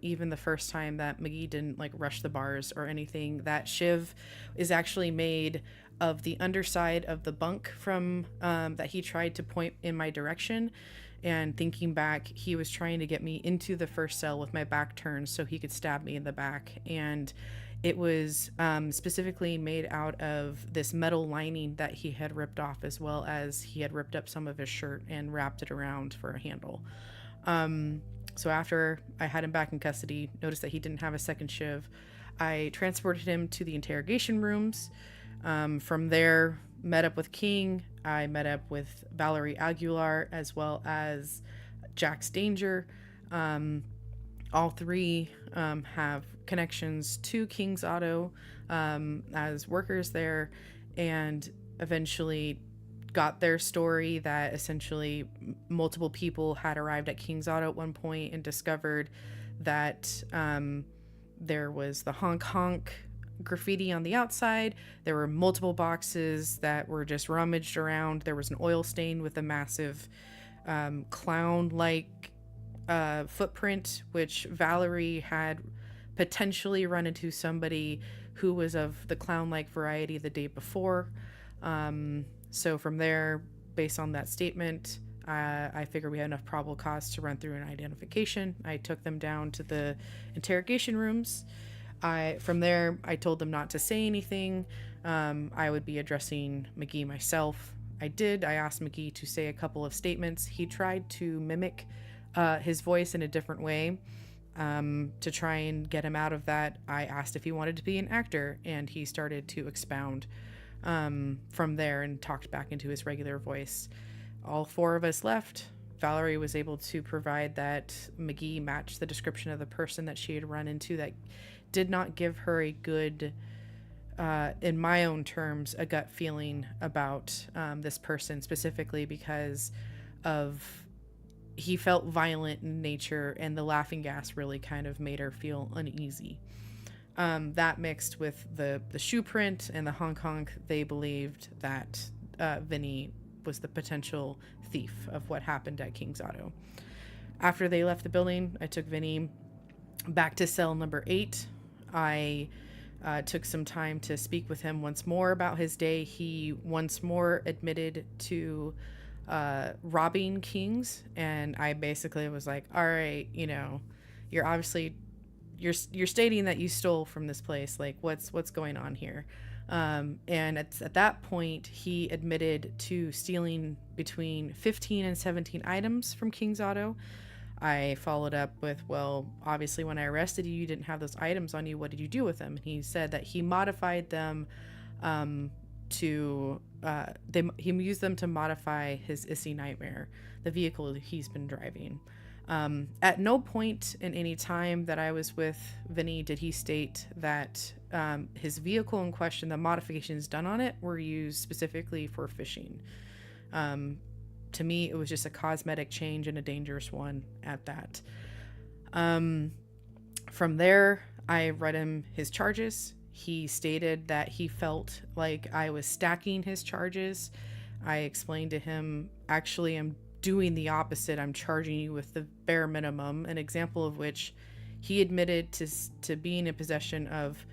even the first time that McGee didn't like rush the bars or anything. That shiv is actually made of the underside of the bunk from that he tried to point in my direction. And thinking back, he was trying to get me into the first cell with my back turned so he could stab me in the back. And it was specifically made out of this metal lining that he had ripped off, as well as he had ripped up some of his shirt and wrapped it around for a handle. So after I had him back in custody, noticed that he didn't have a second shiv, I transported him to the interrogation rooms. From there, met up with King. I met up with Valerie Aguilar, as well as Jax Danger. All 3 have connections to King's Auto as workers there, and eventually got their story that essentially multiple people had arrived at King's Auto at one point and discovered that there was the honk honk graffiti on the outside. There were multiple boxes that were just rummaged around. There was an oil stain with a massive clown-like footprint, which Valerie had potentially run into somebody who was of the clown-like variety the day before. So from there, based on that statement, I figured we had enough probable cause to run through an identification. I took them down to the interrogation rooms. From there, I told them not to say anything. I would be addressing McGee myself. I did. I asked McGee to say a couple of statements. He tried to mimic his voice in a different way. To try and get him out of that, I asked if he wanted to be an actor, and he started to expound from there and talked back into his regular voice. All 4 of us left. Valerie was able to provide that McGee matched the description of the person that she had run into. That did not give her a good, in my own terms, a gut feeling about this person, specifically because of he felt violent in nature, and the laughing gas really kind of made her feel uneasy. That mixed with the shoe print and the honk honk, they believed that Vinny was the potential thief of what happened at King's Auto. After they left the building, I took Vinny back to cell number 8. I took some time to speak with him once more about his day. He once more admitted to robbing King's, and I basically was like, all right, you know, you're obviously you're stating that you stole from this place. Like, what's going on here? And at that point, he admitted to stealing between 15 and 17 items from King's Auto. I followed up with, well, obviously when I arrested you, you didn't have those items on you. What did you do with them? And he said that he modified them he used them to modify his Issy Nightmare, the vehicle he's been driving. At no point in any time that I was with Vinny did he state that his vehicle in question, the modifications done on it, were used specifically for fishing. To me, it was just a cosmetic change and a dangerous one at that. From there, I read him his charges. He stated that he felt like I was stacking his charges. I explained to him, actually, I'm doing the opposite. I'm charging you with the bare minimum. An example of which, he admitted to being in possession of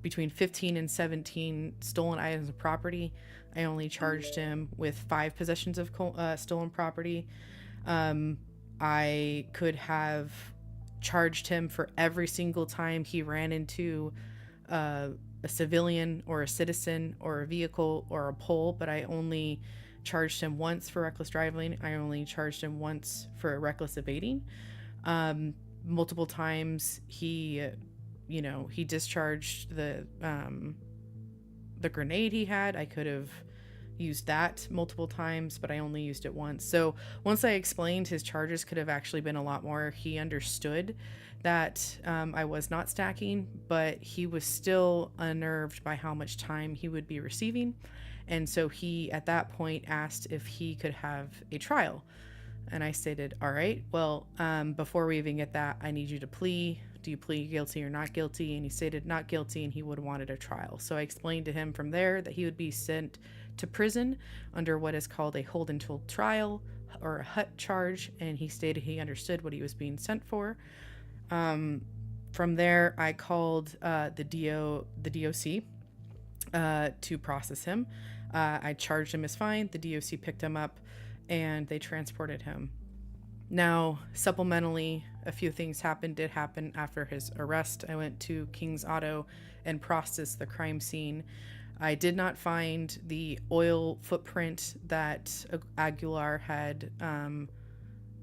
between 15 and 17 stolen items of property. I only charged him with 5 possessions of stolen property. I could have charged him for every single time he ran into a civilian or a citizen or a vehicle or a pole, but I only charged him once for reckless driving. I only charged him once for reckless evading. Multiple times he discharged the grenade he had. I could have used that multiple times, but I only used it once. So once I explained his charges could have actually been a lot more, he understood that I was not stacking, but he was still unnerved by how much time he would be receiving. And so he, at that point, asked if he could have a trial. And I stated, all right, well, before we even get that, I need you to plea. Do you plead guilty or not guilty? And he stated not guilty, and he would have wanted a trial. So I explained to him from there that he would be sent to prison under what is called a hold until trial or a HUT charge, and he stated he understood what he was being sent for. From there, I called the DOC to process him. I charged him as fine. The DOC picked him up, and they transported him. Now, supplementally, a few things did happen after his arrest. I went to King's Auto and processed the crime scene. I did not find the oil footprint that Aguilar had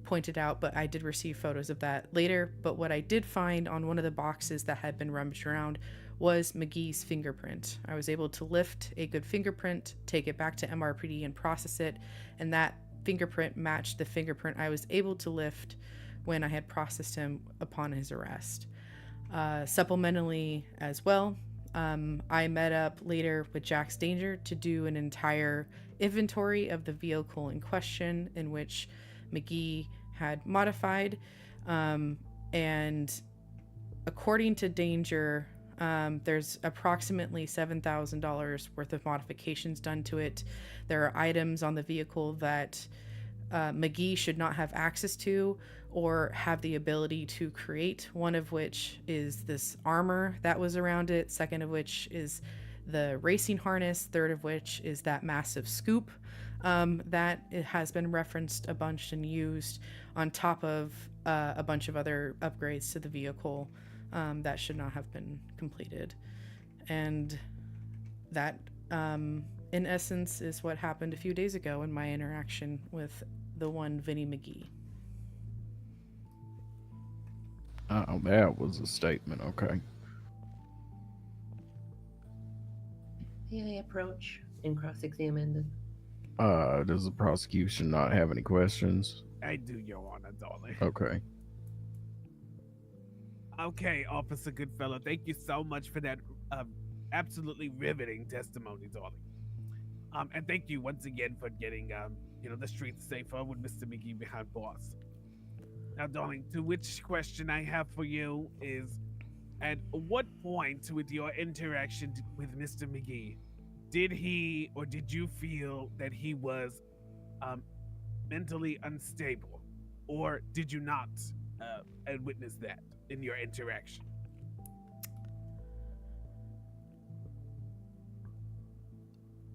pointed out, but I did receive photos of that later. But what I did find on one of the boxes that had been rummaged around was McGee's fingerprint. I was able to lift a good fingerprint, take it back to MRPD and process it, and that fingerprint matched the fingerprint I was able to lift when I had processed him upon his arrest. Supplementally as well, I met up later with Jack's Danger to do an entire inventory of the vehicle in question, in which McGee had modified, and according to Danger, there's approximately $7,000 worth of modifications done to it. There are items on the vehicle that McGee should not have access to or have the ability to create, one of which is this armor that was around it, second of which is the racing harness, third of which is that massive scoop that it has been referenced a bunch and used, on top of a bunch of other upgrades to the vehicle that should not have been completed. And that, in essence, is what happened a few days ago in my interaction with the one Vinny McGee. Oh, that was a statement. Okay. May I approach and cross-examine them? Does the prosecution not have any questions? I do, Your Honor, darling. Okay. Okay, Officer Goodfellow, thank you so much for that absolutely riveting testimony, darling. And thank you once again for getting, the streets safer with Mr. McGee behind bars. Now, darling, to which question I have for you is, at what point with your interaction with Mr. McGee, did he or did you feel that he was mentally unstable? Or did you not witness that in your interaction?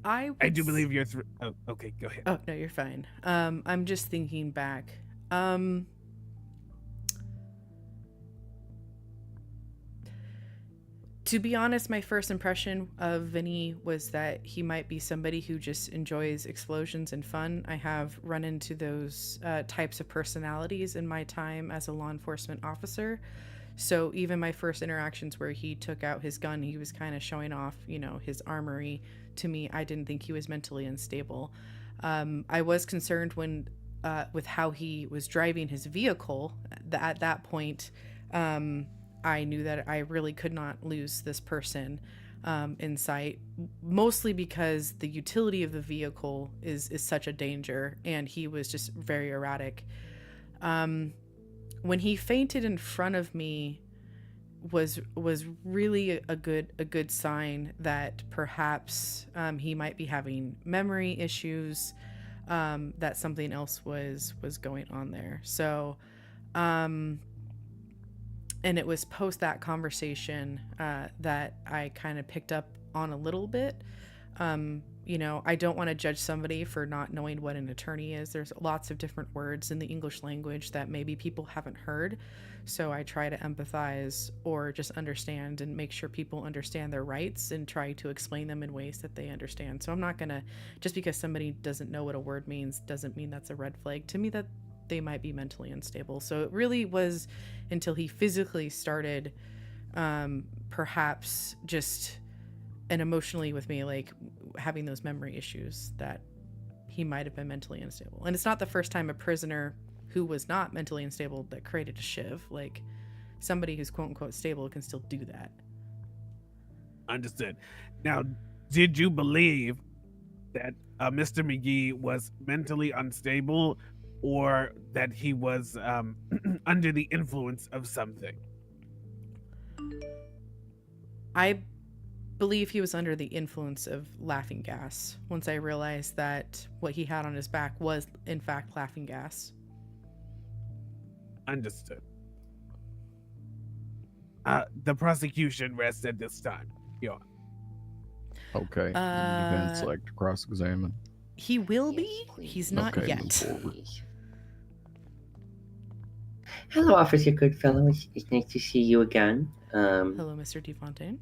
I do believe you're oh, okay, go ahead. Oh, no, you're fine. I'm just thinking back. To be honest, my first impression of Vinny was that he might be somebody who just enjoys explosions and fun. I have run into those types of personalities in my time as a law enforcement officer. So even my first interactions where he took out his gun, he was kind of showing off, his armory. To me, I didn't think he was mentally unstable. I was concerned with how he was driving his vehicle. At that point, I knew that I really could not lose this person in sight, mostly because the utility of the vehicle is such a danger, and he was just very erratic. When he fainted in front of me was really a good sign that perhaps he might be having memory issues. that something else was going on there. So, and it was post that conversation that I kind of picked up on a little bit. You know, I don't want to judge somebody for not knowing what an attorney is. There's lots of different words in the English language that maybe people haven't heard. So I try to empathize or just understand and make sure people understand their rights and try to explain them in ways that they understand. So I'm not going to, just because somebody doesn't know what a word means doesn't mean that's a red flag to me that they might be mentally unstable. So it really was until he physically started perhaps just and emotionally with me, like having those memory issues, that he might have been mentally unstable. And it's not the first time a prisoner who was not mentally unstable that created a shiv. Like somebody who's quote unquote stable can still do that. Understood. Now, did you believe that Mr. McGee was mentally unstable, or that he was under the influence of something? I believe he was under the influence of laughing gas once I realized that what he had on his back was in fact laughing gas. Understood. The prosecution rests at this time. Your Honor. Okay. Then select to cross-examine. He will be. He's not Okay, yet. move forward. Hello, Officer Goodfellow. It's nice to see you again. Hello, Mr. DeFontaine.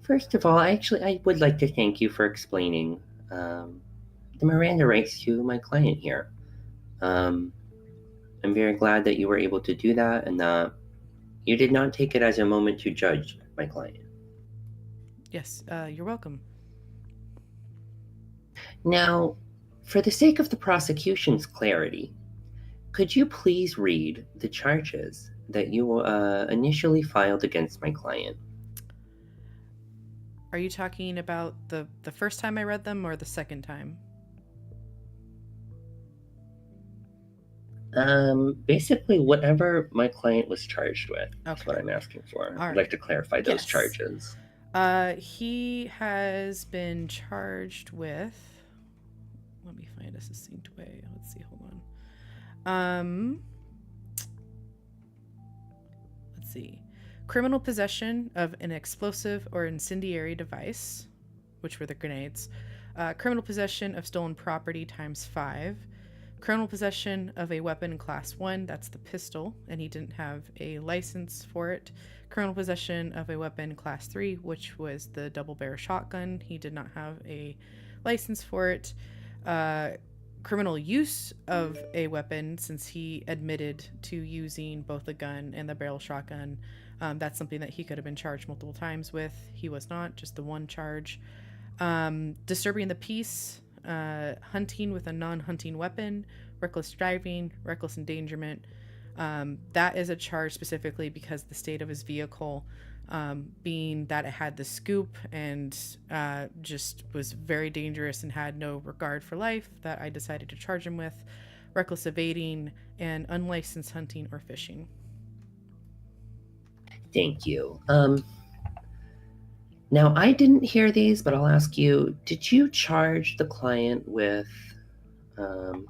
First of all, I would like to thank you for explaining the Miranda rights to my client here. I'm very glad that you were able to do that and that you did not take it as a moment to judge my client. Yes, you're welcome. Now, for the sake of the prosecution's clarity, could you please read the charges that you initially filed against my client? Are you talking about the first time I read them or the second time? Basically, whatever my client was charged with. That's Okay. what I'm asking for. All I'd like right. to clarify those Yes. charges. He has been charged with. Let me find a succinct way. Let's see. Hold on. Let's see. Criminal possession of an explosive or incendiary device, which were the grenades. Criminal possession of stolen property ×5. Criminal possession of a weapon class 1, that's the pistol, and he didn't have a license for it. Criminal possession of a weapon class 3, which was the double barrel shotgun. He did not have a license for it. Criminal use of a weapon, since he admitted to using both the gun and the barrel shotgun. That's something that he could have been charged multiple times with. He was not, just the one charge. Disturbing the peace, hunting with a non-hunting weapon, reckless driving, reckless endangerment. That is a charge specifically because the state of his vehicle, being that it had the scoop and just was very dangerous and had no regard for life, that I decided to charge him with reckless evading and unlicensed hunting or fishing. Thank you. Now, I didn't hear these, but I'll ask you, did you charge the client with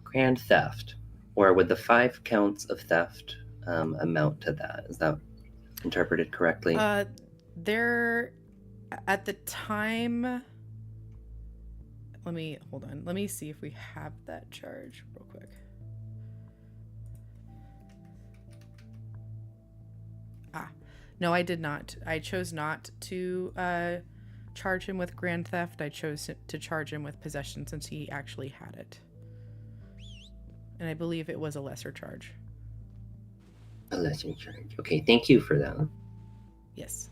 grand theft? Or would the 5 counts of theft amount to that? Is that interpreted correctly? There, at the time, hold on. Let me see if we have that charge real quick. No, I did not. I chose not to charge him with grand theft. I chose to charge him with possession since he actually had it. And I believe it was a lesser charge. A lesser charge. Okay, thank you for that. Yes.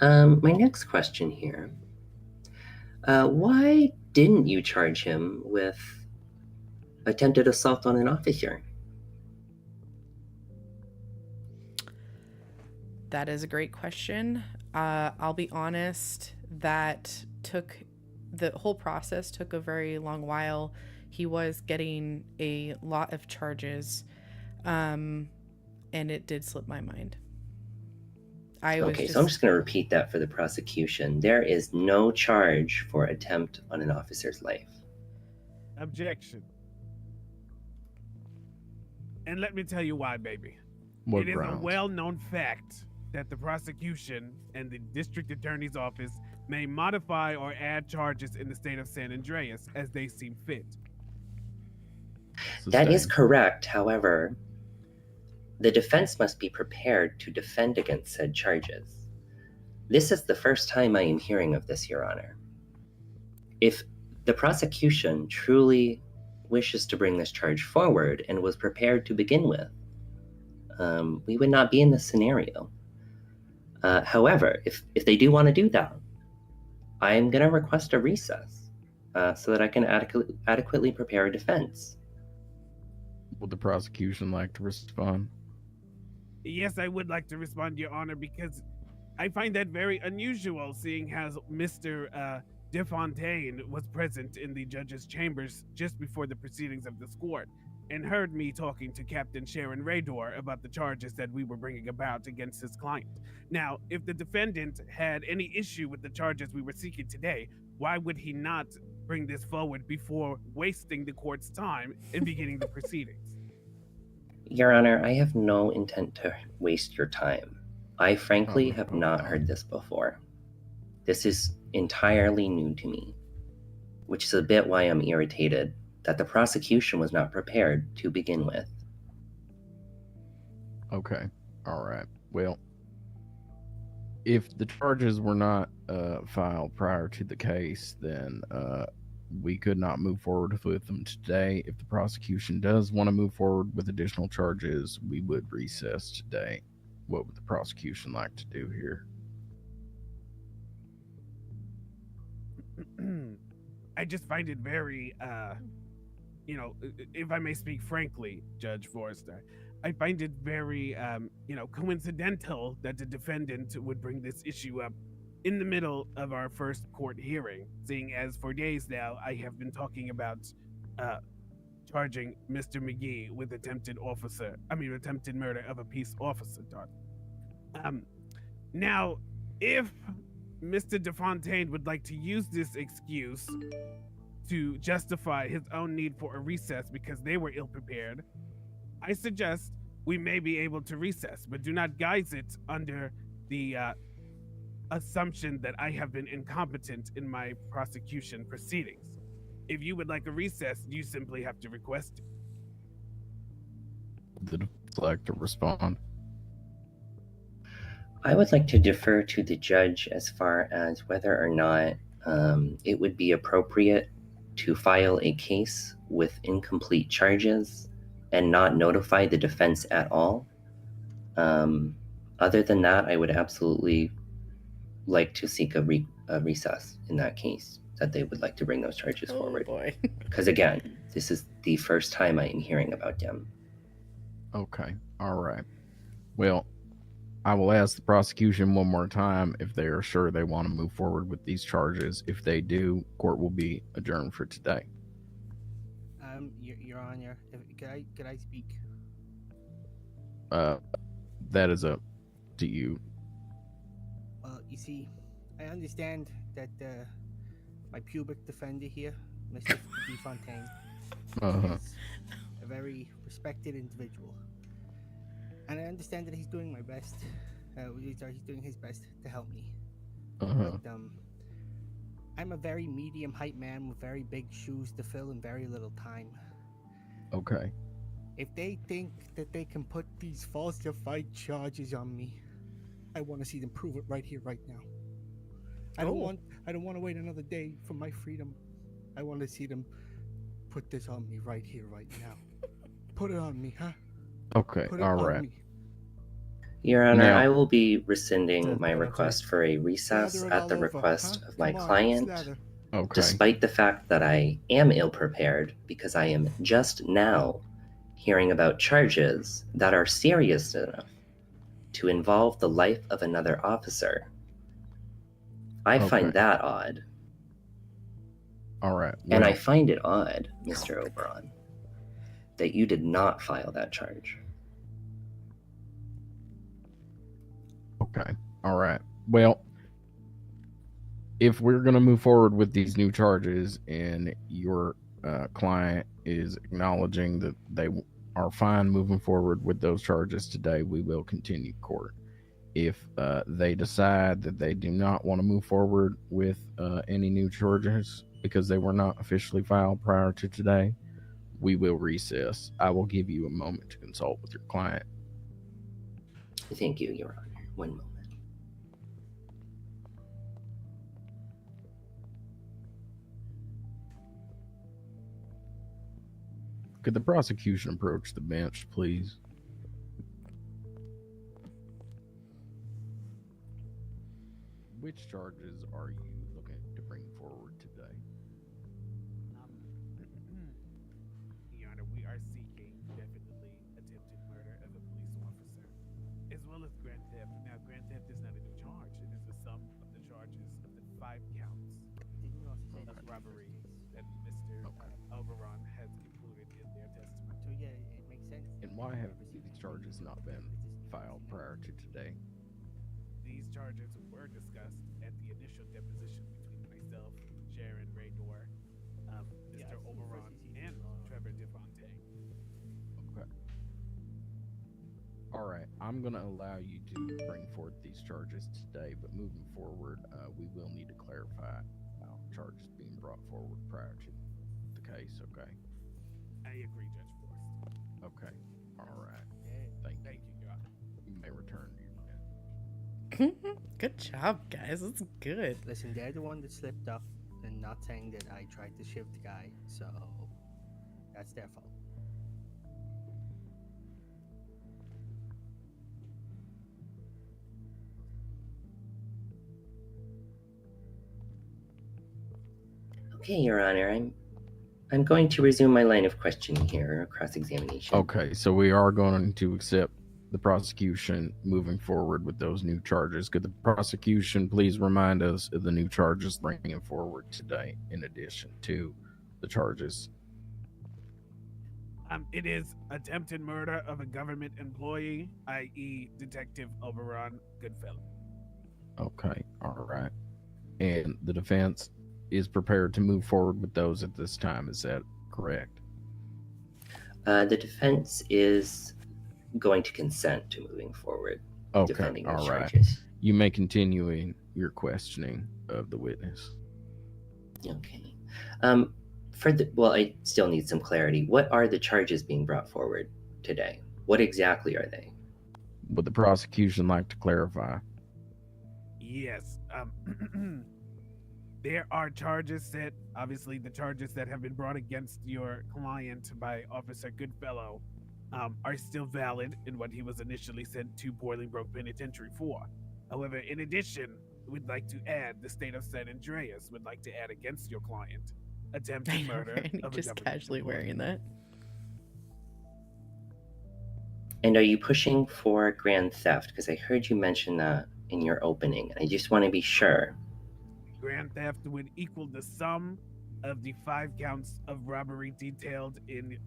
My next question here. Why didn't you charge him with attempted assault on an officer? That is a great question. I'll be honest, the whole process took a very long while. He was getting a lot of charges, and it did slip my mind. I was Okay, just... so I'm just going to repeat that for the prosecution. There is no charge for attempt on an officer's life. Objection. And let me tell you why, baby. What It is grounds? a well-known fact that the prosecution and the district attorney's office may modify or add charges in the state of San Andreas as they seem fit. That is Sustained. correct. However, the defense must be prepared to defend against said charges. This is the first time I am hearing of this, Your Honor. If the prosecution truly wishes to bring this charge forward and was prepared to begin with, we would not be in this scenario. However, if they do want to do that, I am going to request a recess so that I can adequately prepare a defense. Would the prosecution like to respond? Yes, I would like to respond, Your Honor, because I find that very unusual, seeing as Mr. DeFontaine was present in the judge's chambers just before the proceedings of this court and heard me talking to Captain Sharon Raydor about the charges that we were bringing about against his client. Now, if the defendant had any issue with the charges we were seeking today, why would he not bring this forward before wasting the court's time in beginning the proceedings? Your Honor, I have no intent to waste your time. I frankly have not heard this before. This is entirely new to me, which is a bit why I'm irritated that the prosecution was not prepared to begin with. Okay. All right. Well, if the charges were not filed prior to the case, then we could not move forward with them today. If the prosecution does want to move forward with additional charges, we would recess today. What would the prosecution like to do here? I just find it very, if I may speak frankly, Judge Forrester, I find it very, coincidental that the defendant would bring this issue up in the middle of our first court hearing, seeing as for days now I have been talking about charging Mr. McGee with attempted murder of a peace officer, Don. Now, if Mr. DeFontaine would like to use this excuse to justify his own need for a recess because they were ill-prepared, I suggest we may be able to recess, but do not guise it under the assumption that I have been incompetent in my prosecution proceedings. If you would like a recess, you simply have to request it. Would the defense like to respond? I would like to defer to the judge as far as whether or not it would be appropriate to file a case with incomplete charges and not notify the defense at all. Other than that, I would absolutely like to seek a recess in that case, that they would like to bring those charges forward. Boy. Because again, this is the first time I am hearing about them. Okay. All right. Well, I will ask the prosecution one more time if they are sure they want to move forward with these charges. If they do, court will be adjourned for today. Your Honor, could I speak? That is up to you. Well, you see, I understand that my pubic defender here, Mr. DeFontaine, is a very respected individual. And I understand that he's doing my best. He's doing his best to help me. But I'm a very medium height man with very big shoes to fill in very little time. Okay. If they think that they can put these falsified charges on me, I want to see them prove it right here, right now. I don't want to wait another day for my freedom. I want to see them put this on me right here, right now. Put it on me, huh? Okay, all right. Your Honor, Now, I will be rescinding my request for a recess at the request of my client, despite the fact that I am ill-prepared because I am just now hearing about charges that are serious enough to involve the life of another officer. I find that odd. All right. And I find it odd, Mr. Oberon, that you did not file that charge. Okay. All right. Well, if we're going to move forward with these new charges and your client is acknowledging that they are fine moving forward with those charges today, we will continue court. If they decide that they do not want to move forward with any new charges because they were not officially filed prior to today, we will recess. I will give you a moment to consult with your client. Thank you, Your Honor. 1 moment. Could the prosecution approach the bench, please? Which charges are you looking to bring forward today? Your Honor, we are seeking definitely attempted murder of a police officer, as well as grand theft. Now, grand theft is not a new charge. It is the sum of the charges of the 5 counts of robbery that Mr. Oberon has concluded in their testimony. So yeah, it makes sense. And why have these charges not been filed prior to today? These charges were discussed at the initial deposition between myself, Sharon Raynor, Mr. Oberon, and Trevor DeFontaine. Okay. All right. I'm going to allow you to bring forth these charges today, but moving forward, we will need to clarify charges being brought forward prior to the case, okay? I agree, Judge Forrest. Okay. All right. Thank you, Your Honor. You may return to your bench. Good job, guys. That's good. Listen, they're the one that slipped up, and not saying that I tried to shift the guy, so that's their fault. Okay, Your Honor, I'm going to resume my line of questioning here, cross-examination. Okay, so we are going to accept the prosecution moving forward with those new charges. Could the prosecution please remind us of the new charges bringing forward today in addition to the charges? It is attempted murder of a government employee, i.e. Detective Oberon Goodfellow. Okay, all right. And the defense is prepared to move forward with those at this time. Is that correct? The defense is going to consent to moving forward. Okay, defending those all right. charges. You may continue in your questioning of the witness. Okay. Well, I still need some clarity. What are the charges being brought forward today? What exactly are they? Would the prosecution like to clarify? Yes. There are charges that, obviously, the charges that have been brought against your client by Officer Goodfellow are still valid in what he was initially sent to Bolingbroke Penitentiary for. However, in addition, we'd like to add the state of San Andreas would like to add against your client attempted murder of a just government casually employee. wearing that. And are you pushing for grand theft? Because I heard you mention that in your opening, and I just want to be sure. Grand theft would equal the sum of the 5 counts of robbery detailed in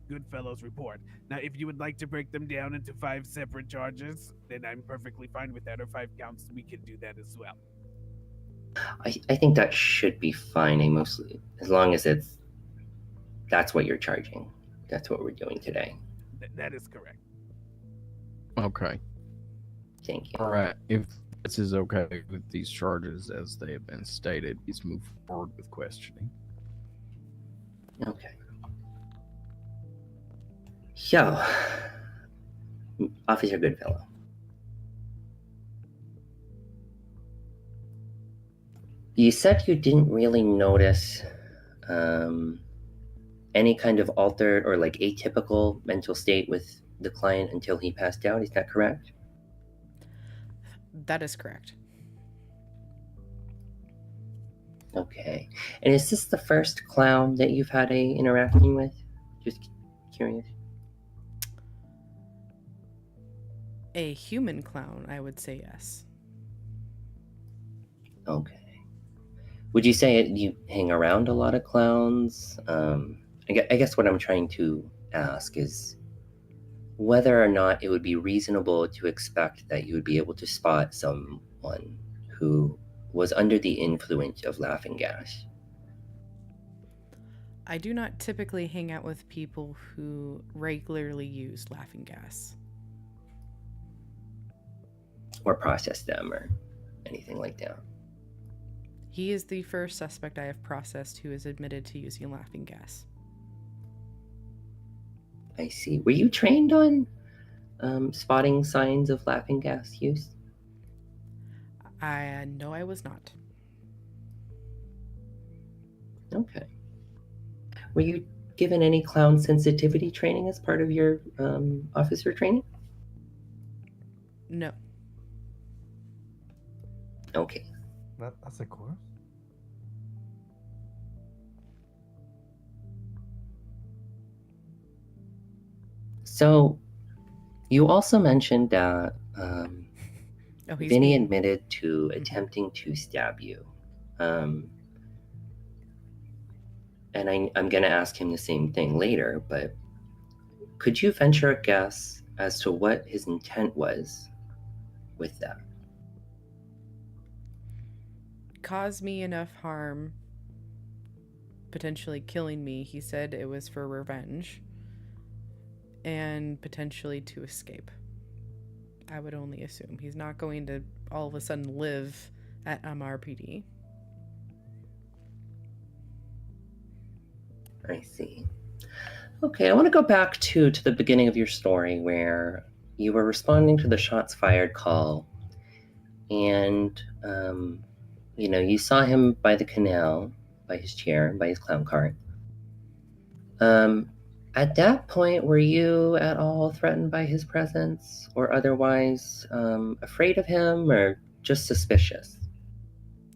Goodfellow's report. Now, if you would like to break them down into 5 separate charges, then I'm perfectly fine with that, or 5 counts, we can do that as well. I think that should be fine. As long as that's what you're charging. That's what we're doing today. That is correct. Okay. Thank you. All right. If this is okay with these charges as they have been stated, please move forward with questioning. Okay. So, Officer Goodfellow. You said you didn't really notice any kind of altered or like atypical mental state with the client until he passed out. Is that correct? That is correct. Okay. And is this the first clown that you've had a interaction with? Just curious. A human clown, I would say yes. Okay. Would you say you hang around a lot of clowns? I guess what I'm trying to ask is whether or not it would be reasonable to expect that you would be able to spot some one who was under the influence of laughing gas? I do not typically hang out with people who regularly use laughing gas. Or process them or anything like that? He is the first suspect I have processed who is admitted to using laughing gas. I see. Were you trained on spotting signs of laughing gas use? No, I was not. Okay. Were you given any clown sensitivity training as part of your officer training? No. Okay. That's a course? So, you also mentioned that Vinny being... admitted to attempting to stab you. And I'm going to ask him the same thing later, but could you venture a guess as to what his intent was with that? Cause me enough harm, potentially killing me. He said it was for revenge and potentially to escape. I would only assume he's not going to all of a sudden live at MRPD. I see. Okay, I want to go back to the beginning of your story where you were responding to the shots fired call, and you saw him by the canal, by his chair, by his clown cart. At that point, were you at all threatened by his presence, or otherwise afraid of him, or just suspicious?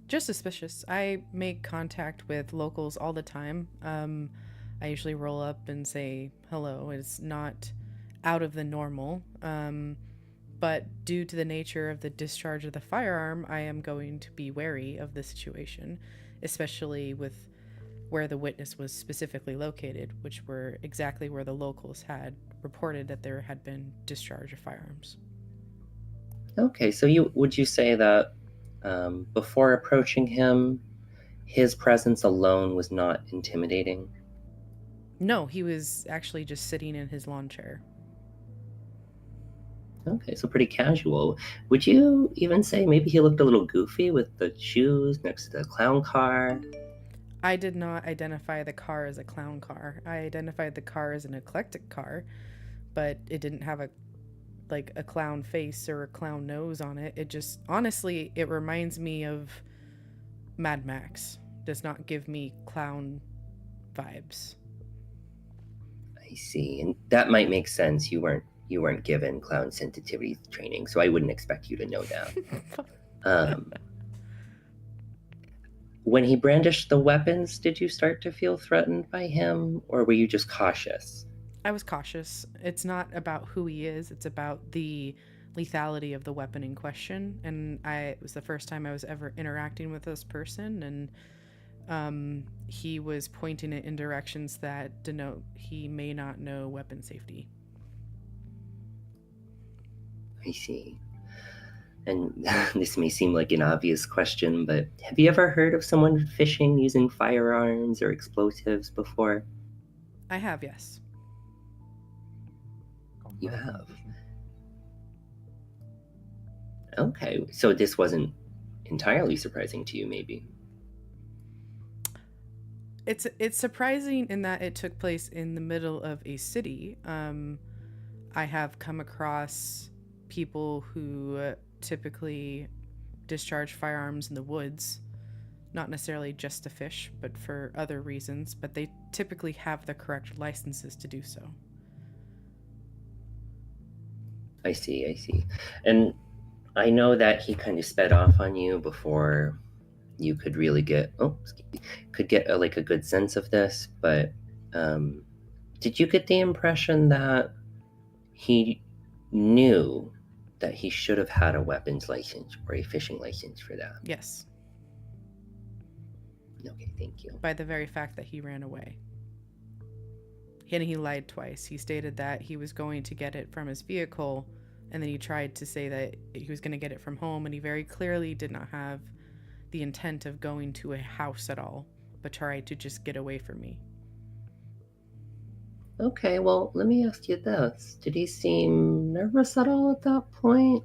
Just suspicious. I make contact with locals all the time. I usually roll up and say hello. It's not out of the normal. But due to the nature of the discharge of the firearm, I am going to be wary of the situation, especially with where the witness was specifically located, which were exactly where the locals had reported that there had been discharge of firearms. Okay, so would you say that before approaching him, his presence alone was not intimidating? No, he was actually just sitting in his lawn chair. Okay, so pretty casual. Would you even say maybe he looked a little goofy with the shoes next to the clown car? I did not identify the car as a clown car. I identified the car as an eclectic car, but it didn't have a clown face or a clown nose on it. It just, honestly, it reminds me of Mad Max. Does not give me clown vibes. I see, and that might make sense. You weren't given clown sensitivity training, so I wouldn't expect you to know that. When he brandished the weapons, did you start to feel threatened by him, or were you just cautious? I was cautious. It's not about who he is, it's about the lethality of the weapon in question. And it was the first time I was ever interacting with this person, and he was pointing it in directions that denote he may not know weapon safety. I see. And this may seem like an obvious question, but have you ever heard of someone fishing using firearms or explosives before? I have, yes. You have? Okay, so this wasn't entirely surprising to you, maybe? It's surprising in that it took place in the middle of a city. I have come across people who typically discharge firearms in the woods, not necessarily just to fish, but for other reasons, but they typically have the correct licenses to do so. I see. And I know that he kind of sped off on you before you could really get a good sense of this, but did you get the impression that he knew that he should have had a weapons license or a fishing license for that? Yes. Okay, thank you. By the very fact that he ran away. And he lied twice. He stated that he was going to get it from his vehicle And then he tried to say that he was going to get it from home, and he very clearly did not have the intent of going to a house at all, but tried to just get away from me. Okay, well, let me ask you this. Did he seem nervous at all at that point?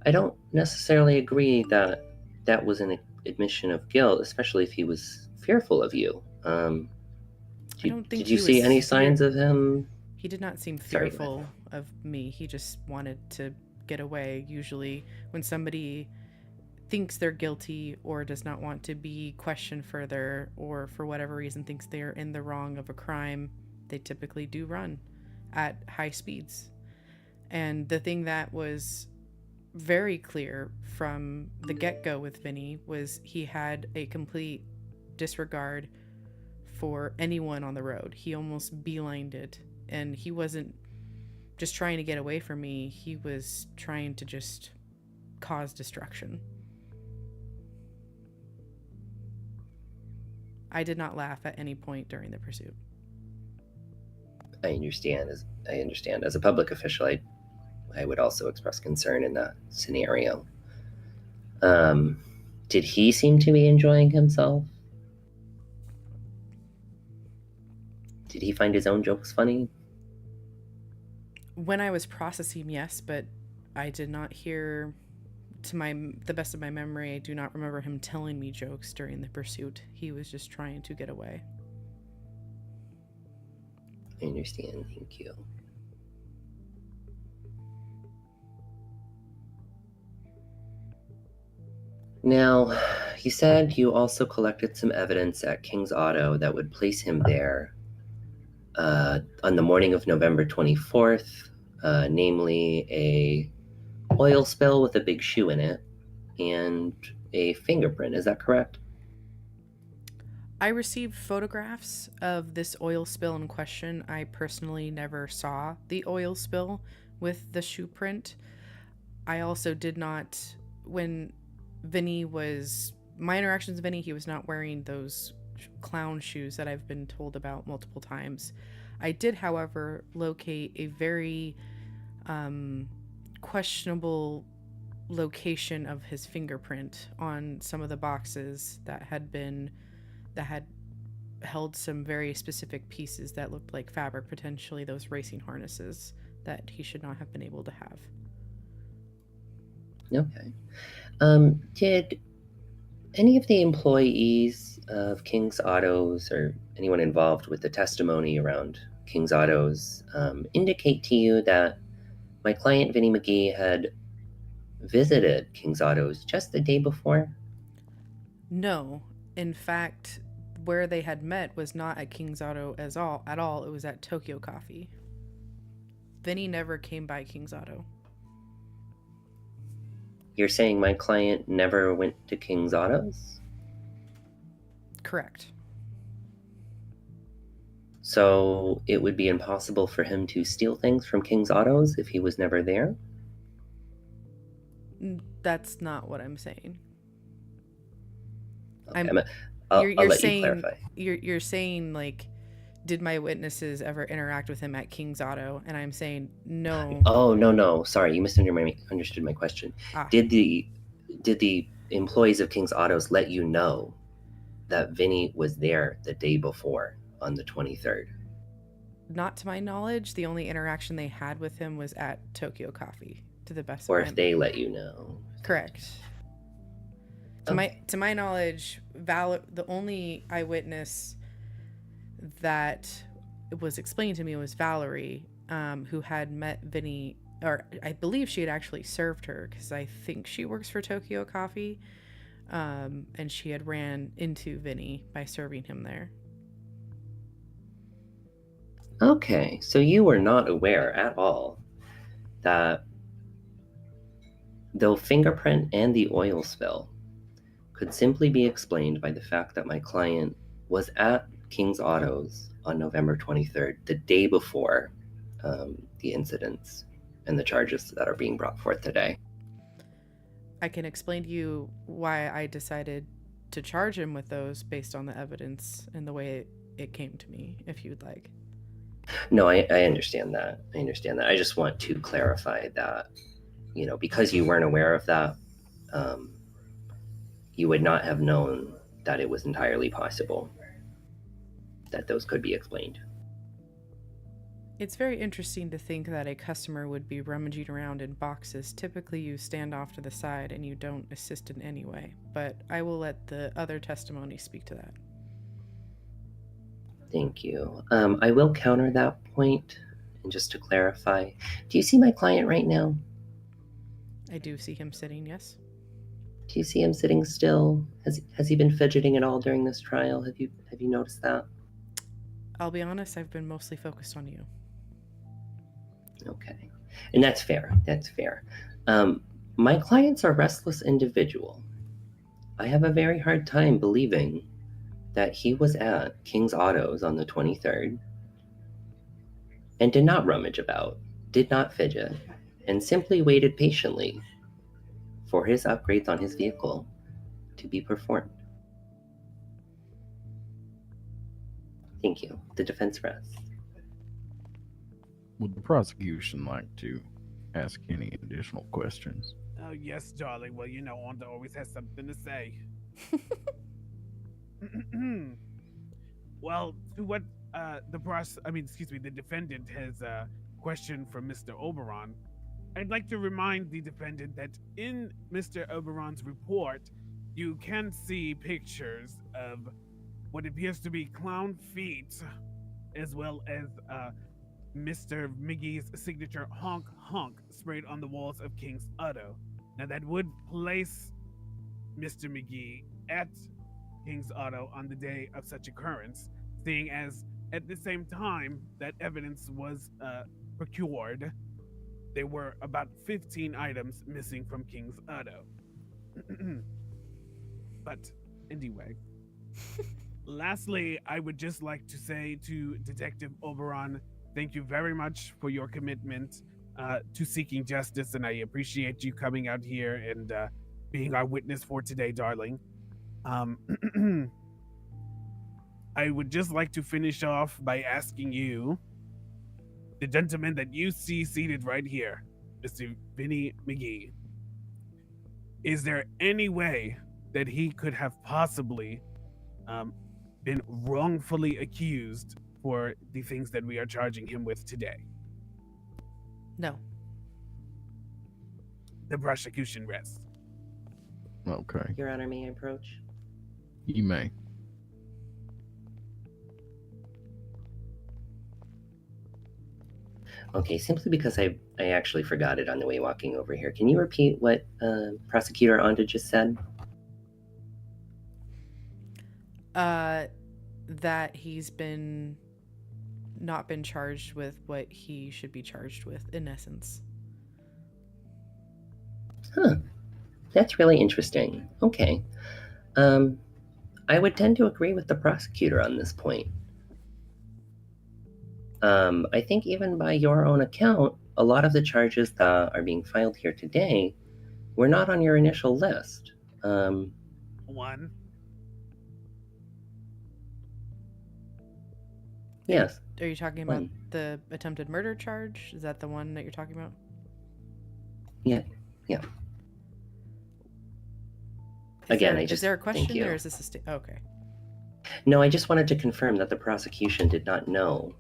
I don't necessarily agree that that was an admission of guilt, especially if he was fearful of you. Did you see any signs of him? He did not seem Sorry, fearful of me. He just wanted to get away. Usually when somebody thinks they're guilty or does not want to be questioned further, or for whatever reason thinks they're in the wrong of a crime, they typically do run at high speeds. And the thing that was very clear from the get-go with Vinny was he had a complete disregard for anyone on the road. He almost beelined it, and he wasn't just trying to get away from me. He was trying to just cause destruction. I did not laugh at any point during the pursuit. I understand. As a public official, I would also express concern in that scenario. Did he seem to be enjoying himself? Did he find his own jokes funny? When I was processing, yes, but I did not hear, to the best of my memory, I do not remember him telling me jokes during the pursuit. He was just trying to get away. I understand, thank you. Now, you said you also collected some evidence at King's Auto that would place him there on the morning of November 24th, namely a oil spill with a big shoe in it and a fingerprint. Is that correct? I received photographs of this oil spill in question. I personally never saw the oil spill with the shoe print. I also did not, when Vinny was, my interactions with Vinny, he was not wearing those clown shoes that I've been told about multiple times. I did, however, locate a very questionable location of his fingerprint on some of the boxes that had held some very specific pieces that looked like fabric, potentially those racing harnesses that he should not have been able to have. Okay. Did any of the employees of King's Autos or anyone involved with the testimony around King's Autos indicate to you that my client Vinny McGee had visited King's Autos just the day before? No. In fact, where they had met was not at King's Auto at all. It was at Tokyo Coffee. Vinny never came by King's Auto. You're saying my client never went to King's Autos? Correct. So it would be impossible for him to steal things from King's Autos if he was never there? That's not what I'm saying. Okay, I'll let you clarify. You're saying, like, did my witnesses ever interact with him at King's Auto? And I'm saying no. Oh, no. Sorry, you misunderstood my question. Did the employees of King's Autos let you know that Vinny was there the day before on the 23rd? Not to my knowledge. The only interaction they had with him was at Tokyo Coffee, to the best or of my if they let you know. Correct. To my knowledge, the only eyewitness that was explained to me was Valerie, who had met Vinny, or I believe she had actually served her, because I think she works for Tokyo Coffee, and she had ran into Vinny by serving him there. Okay, so you were not aware at all that the fingerprint and the oil spill could simply be explained by the fact that my client was at King's Autos on November 23rd, the day before the incidents and the charges that are being brought forth today. I can explain to you why I decided to charge him with those based on the evidence and the way it came to me, if you'd like. No, I understand that. I understand that. I just want to clarify that, you know, because you weren't aware of that, you would not have known that it was entirely possible that those could be explained. It's very interesting to think that a customer would be rummaging around in boxes. Typically, you stand off to the side and you don't assist in any way, but I will let the other testimony speak to that. Thank you. I will counter that point, and just to clarify, do you see my client right now? I do see him sitting, yes. Do you see him sitting still? Has he been fidgeting at all during this trial? Have you noticed that? I'll be honest, I've been mostly focused on you. Okay. And that's fair. That's fair. My client's a restless individual. I have a very hard time believing that he was at King's Autos on the 23rd and did not rummage about, did not fidget, and simply waited patiently for his upgrades on his vehicle to be performed. Thank you. The defense rests. Would the prosecution like to ask any additional questions? Oh, yes, darling. Well, you know, Onda always has something to say. Well, to what the defendant has a question from Mr. Oberon, I'd like to remind the defendant that in Mr. Oberon's report, you can see pictures of what appears to be clown feet, as well as Mr. McGee's signature honk honk sprayed on the walls of King's Auto. Now that would place Mr. McGee at King's Auto on the day of such occurrence, seeing as at the same time that evidence was procured, there were about 15 items missing from King's Auto. But anyway, lastly, I would just like to say to Detective Oberon, thank you very much for your commitment to seeking justice, and I appreciate you coming out here and being our witness for today, darling. I would just like to finish off by asking you, the gentleman that you see seated right here, Mr. Vinny McGee, is there any way that he could have possibly been wrongfully accused for the things that we are charging him with today? No. The prosecution rests. Okay. Your Honor, may I approach? You may. Okay, simply because I actually forgot it on the way walking over here. Can you repeat what Prosecutor Onda just said? That he's not been charged with what he should be charged with, in essence. Huh. That's really interesting. Okay. I would tend to agree with the prosecutor on this point. I think even by your own account, a lot of the charges that are being filed here today were not on your initial list. One. Yes. Are you talking about the attempted murder charge? Is that the one that you're talking about? Yeah. Again, is there a question thank you. or is this a okay. No, I just wanted to confirm that the prosecution did not know,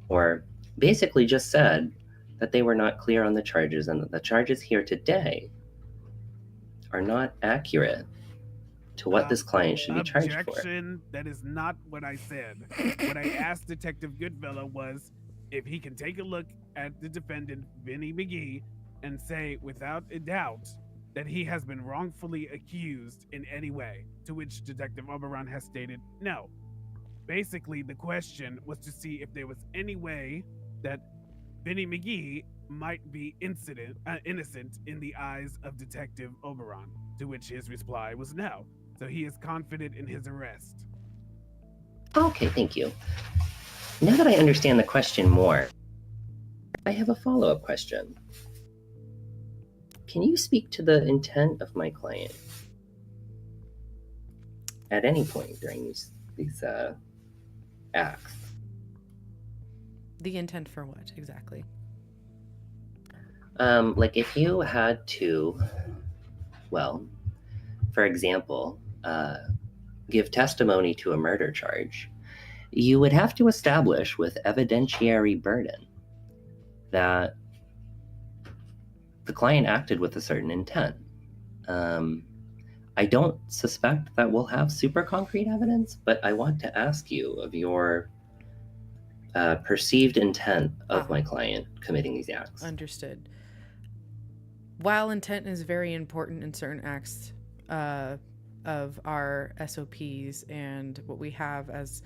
or basically just said that they were not clear on the charges and that the charges here today are not accurate to what this client should be charged for. Objection. That is not what I said. What I asked Detective Goodfellow was if he can take a look at the defendant, Vinny McGee, and say without a doubt that he has been wrongfully accused in any way, to which Detective Oberon has stated no. Basically, the question was to see if there was any way that Vinny McGee might be innocent in the eyes of Detective Oberon, to which his reply was no. So he is confident in his arrest. Okay, thank you. Now that I understand the question more, I have a follow-up question. Can you speak to the intent of my client at any point during these acts? The intent for what, exactly? Like if you had to, well, for example, give testimony to a murder charge, you would have to establish with evidentiary burden that the client acted with a certain intent. I don't suspect that we'll have super concrete evidence, but I want to ask you of your perceived intent of my client committing these acts. Understood. While intent is very important in certain acts of our SOPs and what we have as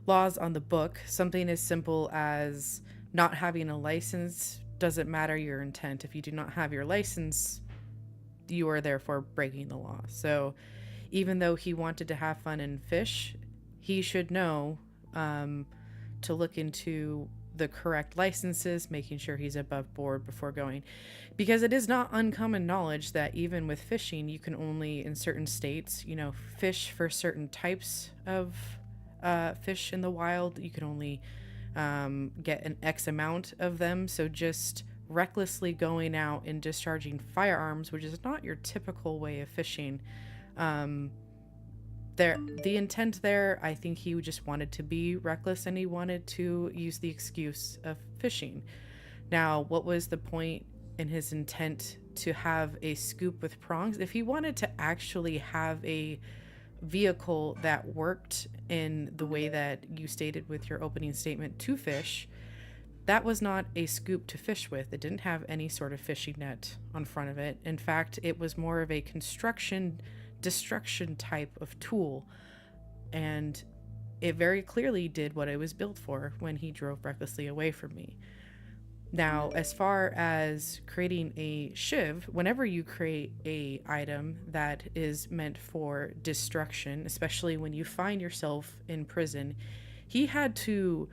laws on the book, something as simple as not having a license doesn't matter your intent. If you do not have your license, you are therefore breaking the law. So even though he wanted to have fun and fish, he should know to look into the correct licenses, making sure he's above board before going. Because it is not uncommon knowledge that even with fishing, you can only, in certain states, fish for certain types of fish in the wild. You can only get an X amount of them. So just recklessly going out and discharging firearms, which is not your typical way of fishing, the intent there, I think he just wanted to be reckless and he wanted to use the excuse of fishing. Now, what was the point in his intent to have a scoop with prongs? If he wanted to actually have a vehicle that worked in the way that you stated with your opening statement to fish, that was not a scoop to fish with. It didn't have any sort of fishing net on front of it. In fact, it was more of a destruction type of tool, and it very clearly did what it was built for when he drove recklessly away from me. Now, as far as creating a shiv, whenever you create a item that is meant for destruction, especially when you find yourself in prison, he had to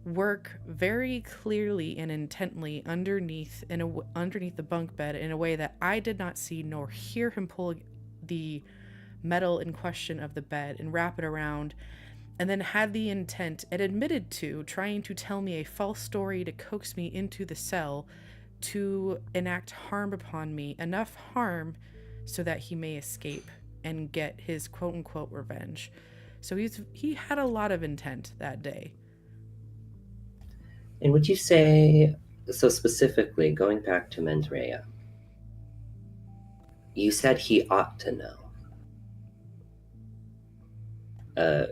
work very clearly and intently underneath the bunk bed in a way that I did not see nor hear him pull the metal in question of the bed and wrap it around, and then had the intent and admitted to trying to tell me a false story to coax me into the cell to enact harm upon me, enough harm so that he may escape and get his quote-unquote revenge. So he had a lot of intent that day. And would you say, so specifically, going back to mens rea, you said he ought to know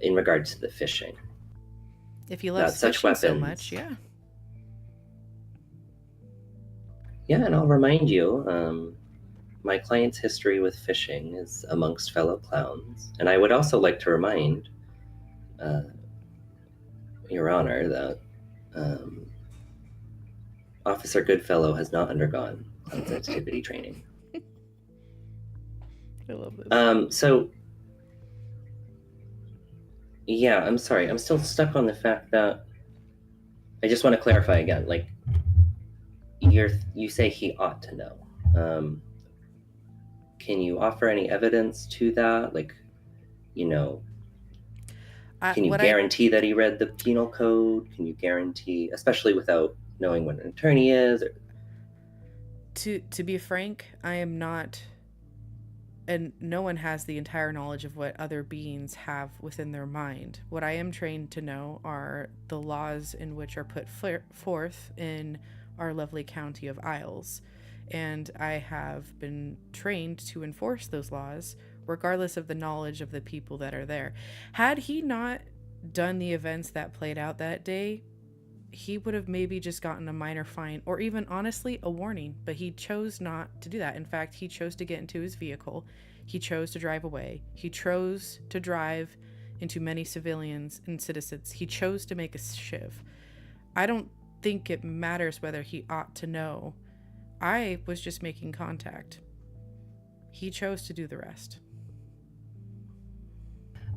in regards to the fishing. If he loves fishing so much, yeah. Yeah, and I'll remind you, my client's history with fishing is amongst fellow clowns. And I would also like to remind Your Honor that Officer Goodfellow has not undergone clown sensitivity training. I love this. So, yeah, I'm sorry. I'm still stuck on the fact that I just want to clarify again. Like, you say he ought to know. Can you offer any evidence to that? Like, can you guarantee that he read the penal code? Can you guarantee, especially without knowing what an attorney is? Or... To be frank, I am not, and no one has the entire knowledge of what other beings have within their mind. What I am trained to know are the laws in which are put forth in our lovely county of Isles. And I have been trained to enforce those laws regardless of the knowledge of the people that are there. Had he not done the events that played out that day, he would have maybe just gotten a minor fine or even honestly a warning, but he chose not to do that. In fact, he chose to get into his vehicle. He chose to drive away. He chose to drive into many civilians and citizens. He chose to make a shiv. I don't think it matters whether he ought to know. I was just making contact. He chose to do the rest.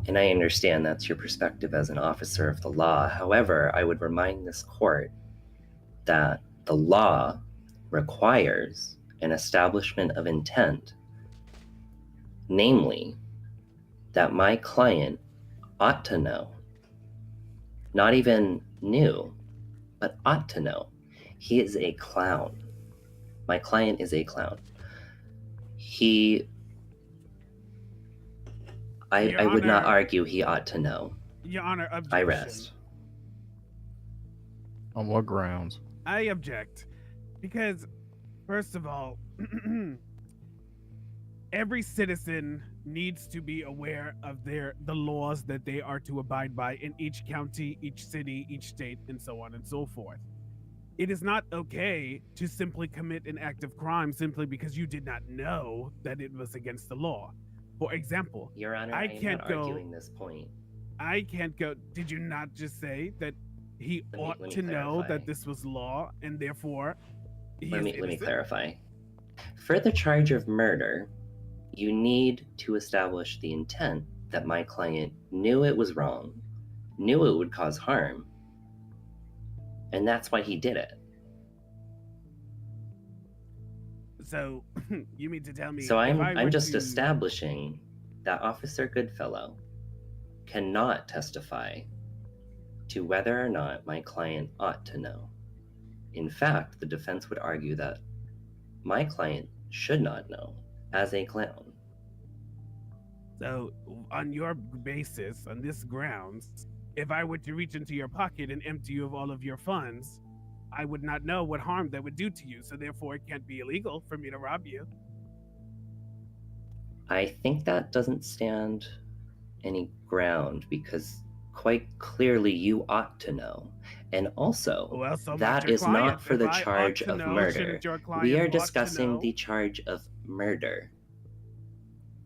And I understand that's your perspective as an officer of the law. However, I would remind this court that the law requires an establishment of intent, namely, that my client ought to know, not even knew, but ought to know. He is a clown. My client is a clown. I would not Honor- argue he ought to know. Your Honor, objection. I rest. On what grounds? I object because, first of all, every citizen needs to be aware of the laws that they are to abide by in each county, each city, each state, and so on and so forth. It is not okay to simply commit an act of crime simply because you did not know that it was against the law. For example, Your Honor, I am not arguing this point. I can't go. Did you not just say that he ought let me to know clarify. that this was law and therefore he Let is me innocent? clarify. For the charge of murder, you need to establish the intent that my client knew it was wrong, knew it would cause harm, and that's why he did it. So you mean to tell me? So if I were I'm just to- establishing that Officer Goodfellow cannot testify to whether or not my client ought to know. In fact, the defense would argue that my client should not know as a clown. So, on your basis, on this grounds, if I were to reach into your pocket and empty you of all of your funds, I would not know what harm that would do to you. So, therefore, it can't be illegal for me to rob you. I think that doesn't stand any ground because quite clearly you ought to know. And also, Well, so might that your is client. not for If the I ought charge to of know, murder. shouldn't your client We are ought to discussing know? the charge of murder.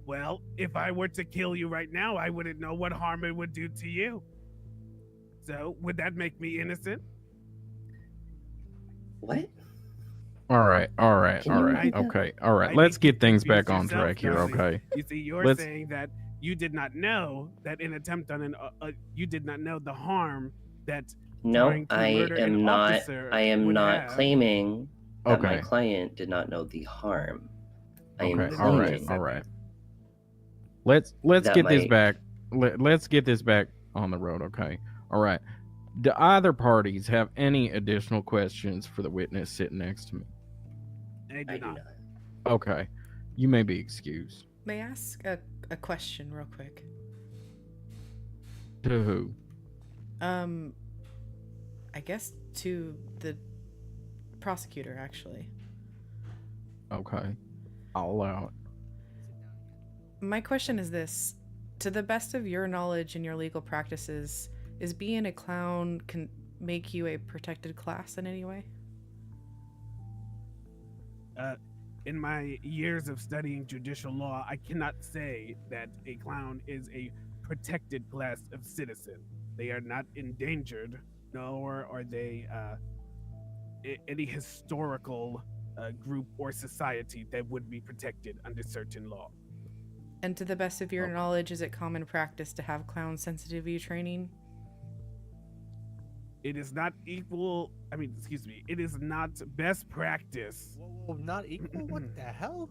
Well, if I were to kill you right now, I wouldn't know what harm it would do to you. So, would that make me innocent? What? All right. Can you repeat that? Okay. All right. I Let's think you get things confused back on yourself, track here. Darcy. Okay. You see, you're Let's- saying that you did not know that an attempt on you did not know the harm that No, trying to I murder an am not. officer I am would not have. claiming that my Okay. client did not know the harm. I am Okay. claiming All right. Let's that get this my- back. Let's get this back on the road. Okay. All right. Do either parties have any additional questions for the witness sitting next to me? I do not. Okay. You may be excused. May I ask a question real quick? To who? I guess to the prosecutor, actually. Okay. I'll allow it. My question is this: to the best of your knowledge and your legal practices, is being a clown can make you a protected class in any way? In my years of studying judicial law, I cannot say that a clown is a protected class of citizen. They are not endangered, nor are they any historical group or society that would be protected under certain law. And to the best of your knowledge, is it common practice to have clown sensitivity training? It is not equal. I mean, excuse me. It is not best practice. Whoa, not equal? What the hell?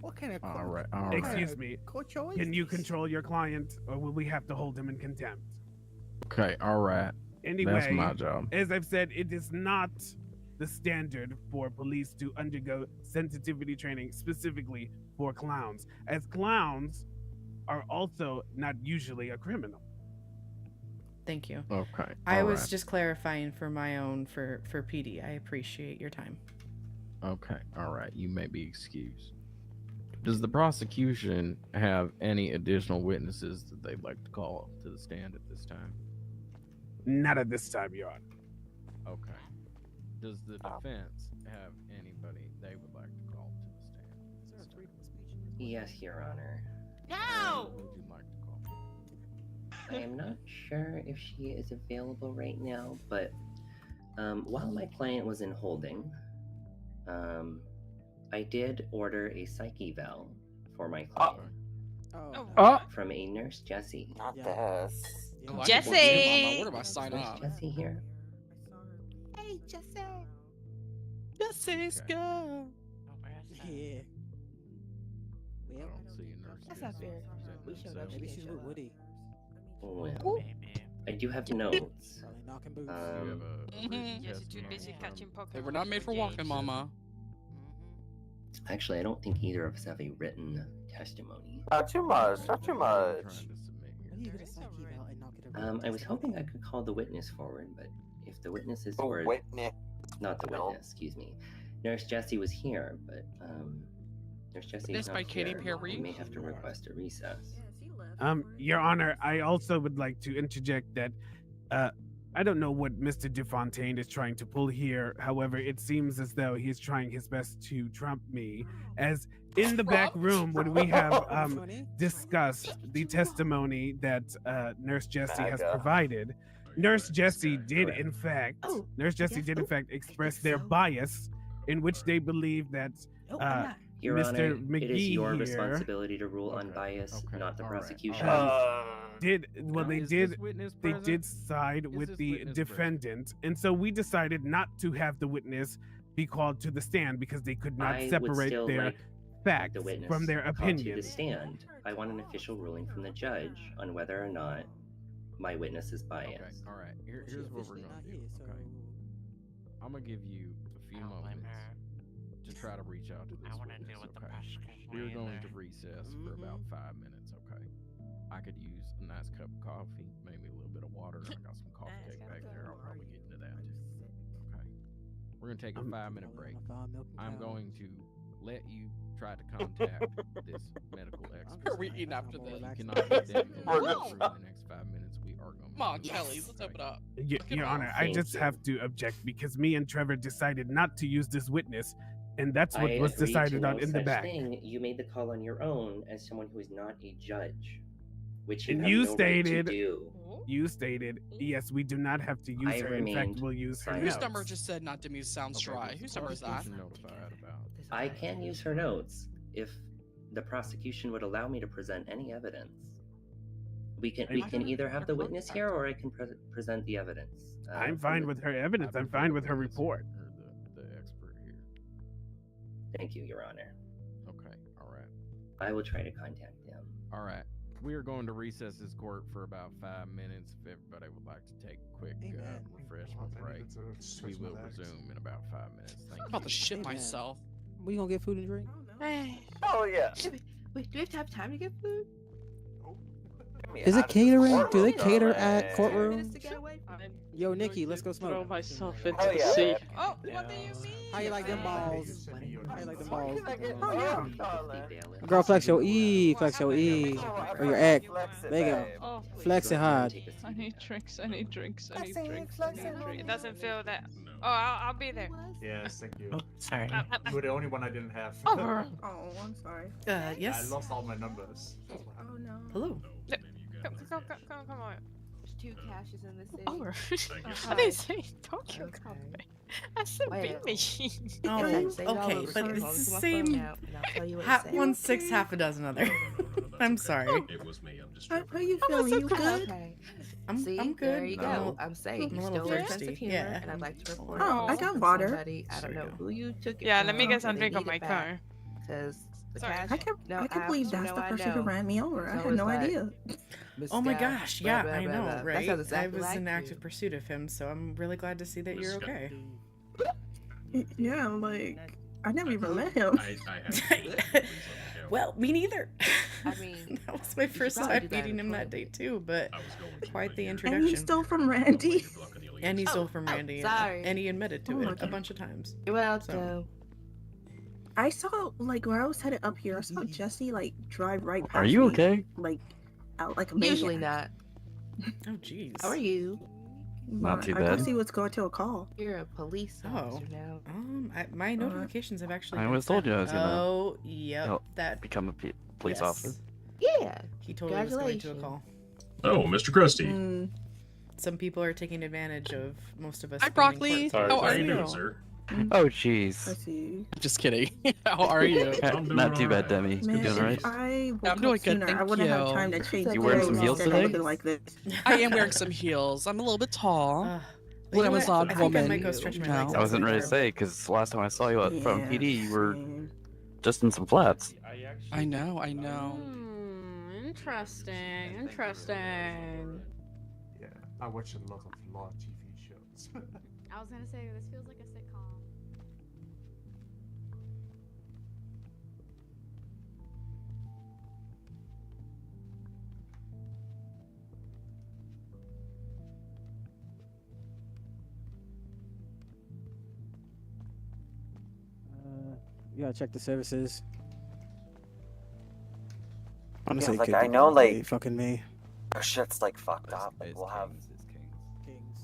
What kind of All right. All right. Excuse me. choice? Can you control your client, or will we have to hold him in contempt? Okay. All right. Anyway, That's my job. as I've said, it is not the standard for police to undergo sensitivity training specifically for clowns, as clowns are also not usually a criminal. Thank you. Okay. I all was right. just clarifying for my own for PD. I appreciate your time. Okay. All right. You may be excused. Does the prosecution have any additional witnesses that they'd like to call to the stand at this time? Not at this time, Your Honor. Okay. Does the defense have anybody they would like to call to the stand at this time? Yes, Your Honor. No! Who would you like to call? I am not sure if she is available right now, but while my client was in holding, I did order a psych eval for my client from a nurse, Jessie. Not this. Oh, Jesse! Where do I sign Is up? Jessie here? Hey, Jesse. Jesse's go. Yeah. I don't see a nurse. That's not fair. We showed up. Maybe she's with Woody. Well, I do have notes. Yes, you're too busy catching Pokemon. They were not made for walking, Mama. Actually, I don't think either of us have a written testimony. Not too much. Not too much. I was hoping I could call the witness forward, but if the witness is not the witness, excuse me. Nurse Jessie was here, but Nurse Jessie is Witness not by Katy here. Perry? We may have to request a recess. Your Honor, I also would like to interject that I don't know what Mr. DeFontaine is trying to pull here. However, it seems as though he's trying his best to trump me. As in the back room, when we have discussed the testimony that Nurse Jessie has provided, Nurse Jessie did in fact express their bias in which they believe that Your Mr. Honor, McGee it is your here responsibility to rule on bias, not the prosecution. They did side with the defendant, and so we decided not to have the witness be called to the stand because they could not I would separate still their like facts the witness from their called to the opinions. stand. I want an official ruling from the judge on whether or not my witness is biased. All right. Here's what we're gonna do. Okay. I'm gonna give you a few moments to try to reach out to this witness. Okay. We're going to recess for about 5 minutes. Okay. I could use a nice cup of coffee, maybe a little bit of water. I got some coffee cake back there. I'll probably get into that. Okay. We're gonna take a 5-minute break. I'm going to let you try to contact this medical expert. Are we eating after this? You cannot get them in the next 5 minutes. We are going. Come on, Kelly, let's open up. Your Honor, I just have to object because me and Trevor decided not to use this witness, and that's what I was agree decided to on no in the such back. thing. You made the call on your own as someone who is not a judge, which you And have you no stated, right to do. yes, we do not have to use I her. In fact, remained we'll use her silent. Whose notes. number just said not to use sounds dry? Whose number is that? I can use her notes if the prosecution would allow me to present any evidence. We can either have the witness here or I can present the evidence. I'm fine with her evidence. I'm fine with her report. The expert here. Thank you, Your Honor. Okay. All right. I will try to contact them. All right. We are going to recess this court for about 5 minutes. If everybody would like to take a quick refreshment break, we will resume in about 5 minutes. Thank I'm you. about to shit myself. We gonna get food and drink? Oh yeah. Wait, do we have to have time to get food? Is it catering? Do they cater at Minutes courtroom? to get away? Yo, Nikki, let's go Throw smoke. myself into Oh, the yeah. sea. Oh, what do you mean? How you like them balls? How you like them balls? Oh yeah. Girl, flex your E, flex your E, or your egg. There you go. Oh, Flex it hard. I need drinks. I need drinks. I need drinks. I need drinks. It doesn't feel that. Oh, I'll be there. Yes, thank you. Oh, sorry. You were the only one I didn't have. Oh, I'm sorry. Yes. I lost all my numbers. Oh no. Hello. Come on. There's 2 caches in the city. Over. Oh, I didn't say Tokyo Cafe. I said Wait. Beanie. Oh, okay, but it's the same. One six, half a dozen other. I'm sorry. It was me. I'm just. How you feeling? You good? Okay. I'm good. There you go. I'm safe. I'm a You little still have a thirsty. sense of humor, Yeah. and I'd like to report. Oh, I got water. Somebody, I There don't you know go. who you took it Yeah, from, let me get some and they drink on need my it back, car. Because the Sorry. cash. I can't believe that's the person who ran me over. I had no idea. Oh my gosh, yeah, I know, That right? sounds I exactly was like in you. active pursuit of him, so I'm really glad to see that you're okay. Yeah, like I never even met him. Well, me neither. I mean, that was my first probably time do that meeting him that day too, but quite the And introduction. he stole from Randy. And he stole from Randy. yeah. sorry. And he admitted to it Okay. a bunch of times. You're welcome. I saw, like, when I was headed up here, I saw Jesse, like, drive right past Are you me, okay? Like, out like a maniac. Usually not. Oh, jeez. How are you? Not too I bad. thought he was going to a call. You're a police Oh. officer now. My notifications have actually. I been always told sent. you I was gonna Oh, yep. help That. become a police Yes. officer. Yeah. He totally was going to a Congratulations. call. Oh, Mr. Krusty. Mm. Some people are taking advantage of most of us. Hi, being in Broccoli. court. How are you you? doing, sir? Oh, jeez. I see. Just kidding. How are you? Not too bad, Demi. You Man, doing right? if I woke I'm doing up good, sooner, I thank wouldn't have you. time to change You wearing clothes some heels instead of today? looking like this. I am wearing some heels. I'm a little bit tall. But Little you know what? Amazon I think I woman. might go stretch my No. legs I wasn't ready to outside. say because last time I saw you from Yeah, PD, you were just in some flats. I know, I know. Interesting. Interesting. I watch a lot of law TV shows. I was gonna say this feels like a sitcom. You gotta check the services. Yeah, Honestly, like could I be know, like fucking me. our shit's like fucked up. Like we'll have. Kings.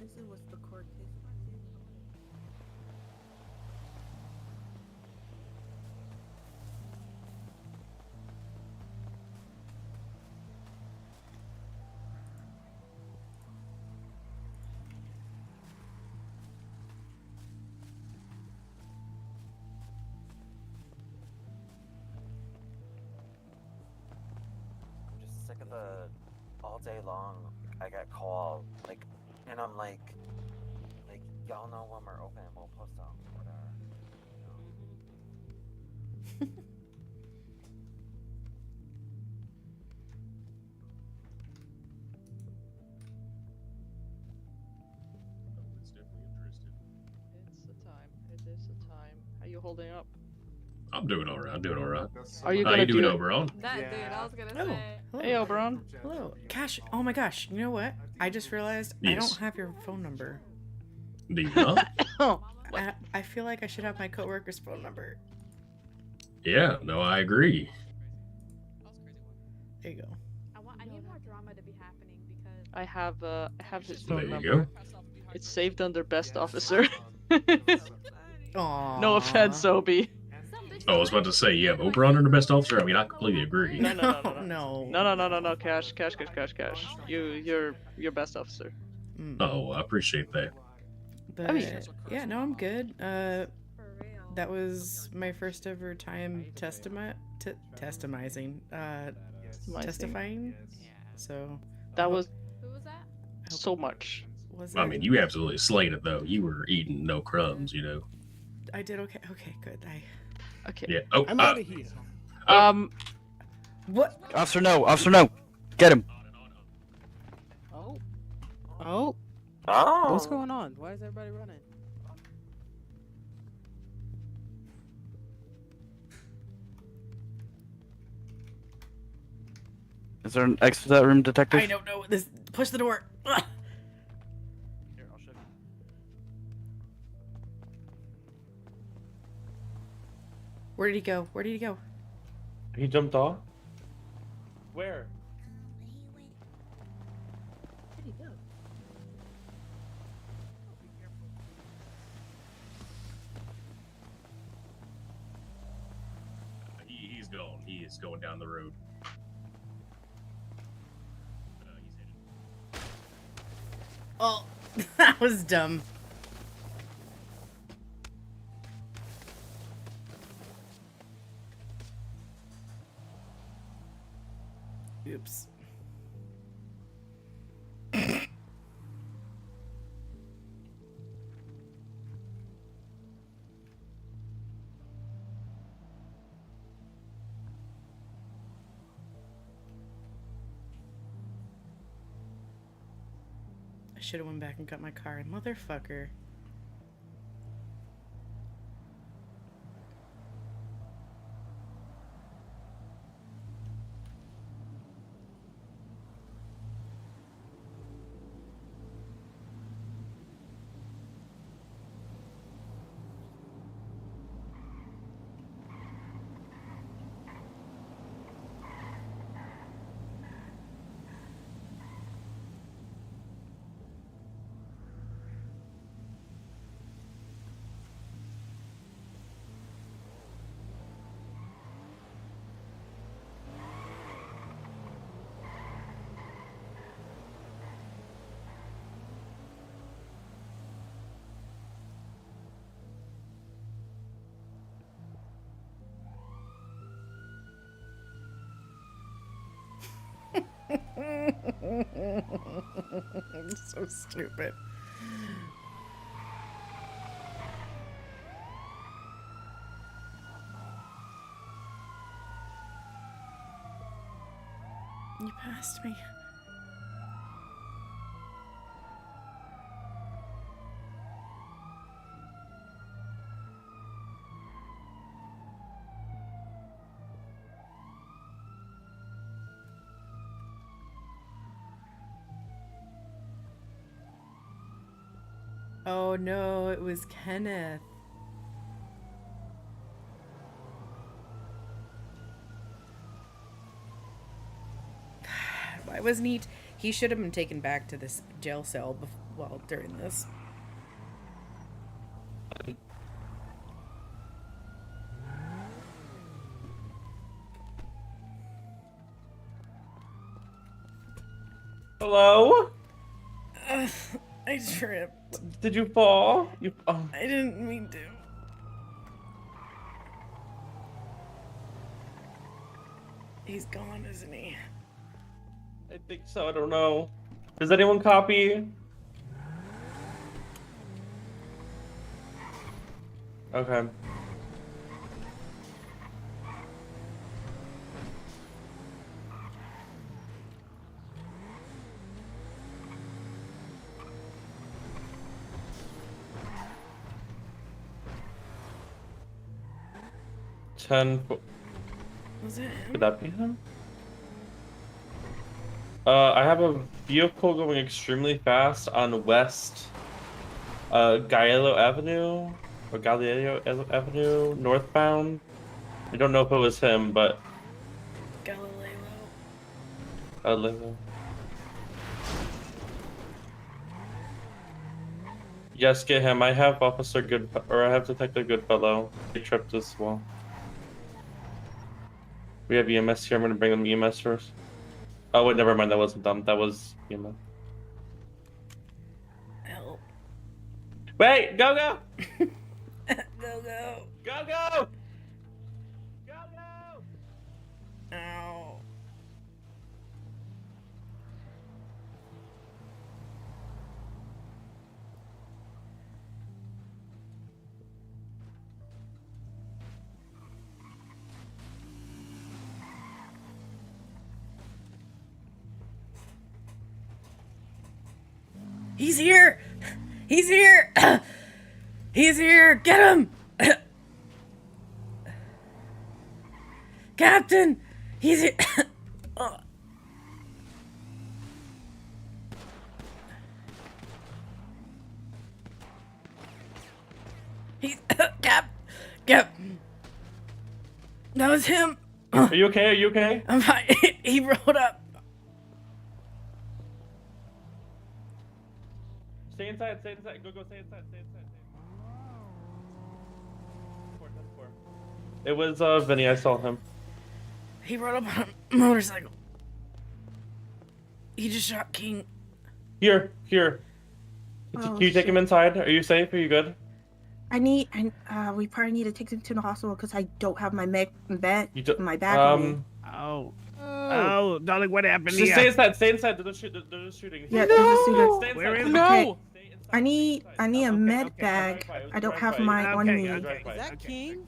This is what's the court case. I'm just sick of the all day long. I get called and I'm like y'all know when we're open. We'll post on whatever. You know? It's definitely interesting. It's a time. It is a time. How you holding up? I'm doing all right. I'm doing all right. Are you How gonna you doing, do Oberon? That dude, I was gonna Oh, say. hello. Hey, Oberon. Hello. Cash. Oh my gosh. You know what? I just realized I Yes. don't have your phone number. Do you not? I feel like I should have my coworker's phone number. Yeah, no, I agree. There you go. I need more drama to be happening because I have his phone There you number. go. It's saved under best officer. Aww. No offense, Obi. Oh, I was about to say, you have Oberon under best officer? I mean, I completely agree. No. No. Cash. You're best officer. Oh, I appreciate that. But yeah, no, I'm good. That was my first ever time testifying. So That was who was that? so much. Was I it? mean, you absolutely slayed it, though. You were eating no crumbs, you know. I did okay. Okay, good. Okay. Yeah. Oh, I'm out of here. What? Officer, no. Get him. Oh. Oh. What's going on? Why is everybody running? Is there an exit to that room, detective? I don't know. This. Push the door. Ugh. Here, I'll show you. Where did he go? Where did he go? He jumped off? Where? Where'd he go? He's gone. He is going down the road. Oh, that was dumb. Oops. I should have went back and got my car, motherfucker. So stupid. You passed me. Oh no, it was Kenneth. Why wasn't he? He should have been taken back to this jail cell well, during this. Hello? I tripped. Did you fall? You. Oh. I didn't mean to. He's gone, isn't he? I think so. I don't know. Does anyone copy? Okay. Was it him? Could that be him? I have a vehicle going extremely fast on West Galileo Avenue or Galileo Avenue northbound. I don't know if it was him, but Galileo. Yes, get him. I have Officer I have Detective Goodfellow. He tripped as well. We have EMS here. I'm gonna bring them EMS first. Oh wait, never mind. That wasn't them. That was EMS. Help! Wait, go! Go! Go! Ow! He's here! He's here! He's here! Get him! Captain! He's here! He's... Cap! That was him! Are you okay? Are you okay? I'm fine. He rolled up. Stay inside. Stay inside. Go. Stay inside. Stay inside. It was Vinny. I saw him. He rode up on a motorcycle. He just shot King. Here. Oh, Can you take him inside? Are you safe? Are you good? We probably need to take him to the hospital because I don't have my my bag on me. Oh, darling, what happened Just here? stay inside. Stay inside. They're just shooting. Yeah, there's a shooter. Stay inside. Where is Okay. I need a med bag. I don't have mine on me. Is that King?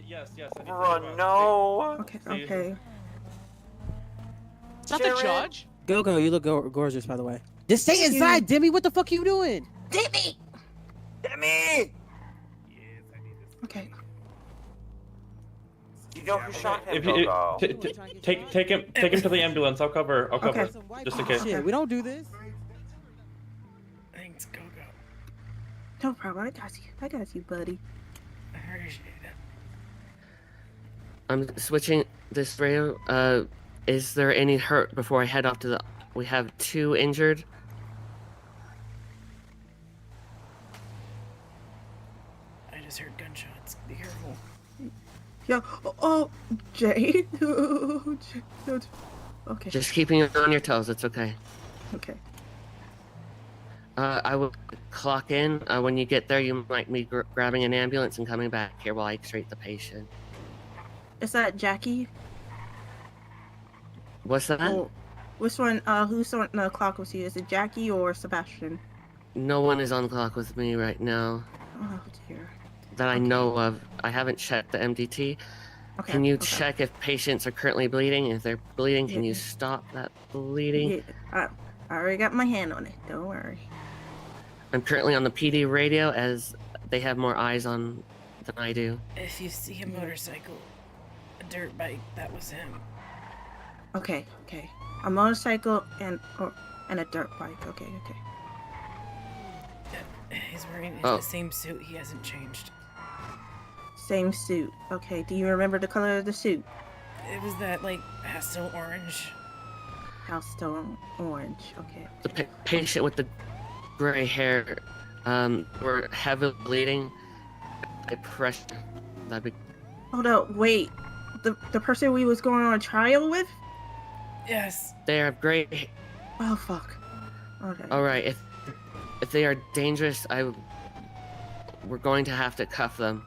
Yes. Bro, no. Okay. Is that the judge? Go, you look gorgeous, by the way. Just stay inside, Demi. What the fuck are you doing? Demi! Okay. You know who shot him, If you Gogo. take him to the ambulance. I'll cover. Just in case. Shit, we don't do this. Thanks, Gogo. No problem. I got you, buddy. I appreciate it. I'm switching this radio. Is there any hurt before I head off to the... We have 2 injured. I just heard gunshots. Be careful. Yeah. Oh, Jay. Okay. Just keeping you on your toes. It's okay. Okay. I will clock in. When you get there, you might be grabbing an ambulance and coming back here while I x-ray the patient. Is that Jackie? What's that? Oh, Which one? Who's on the clock with you? Is it Jackie or Sebastian? No one is on the clock with me right now. Oh dear. That I know of. I haven't checked the MDT. Okay. Can you okay. check if patients are currently bleeding? If they're bleeding, can you Yeah. stop that bleeding? Yeah. I already got my hand on it. Don't worry. I'm currently on the PD radio as they have more eyes on than I do. If you see a motorcycle, a dirt bike, that was him. Okay. A motorcycle and a dirt bike. Okay. He's wearing Oh. the same suit. He hasn't changed. Same suit. Okay. Do you remember the color of the suit? It was that like pastel orange. Pastel orange. Okay. The patient with the gray hair were heavily bleeding. I pressure. That'd be. Hold up. Wait. The person we was going on a trial with? Yes. They have gray. Oh fuck. Okay. All right. If they are dangerous, we're going to have to cuff them.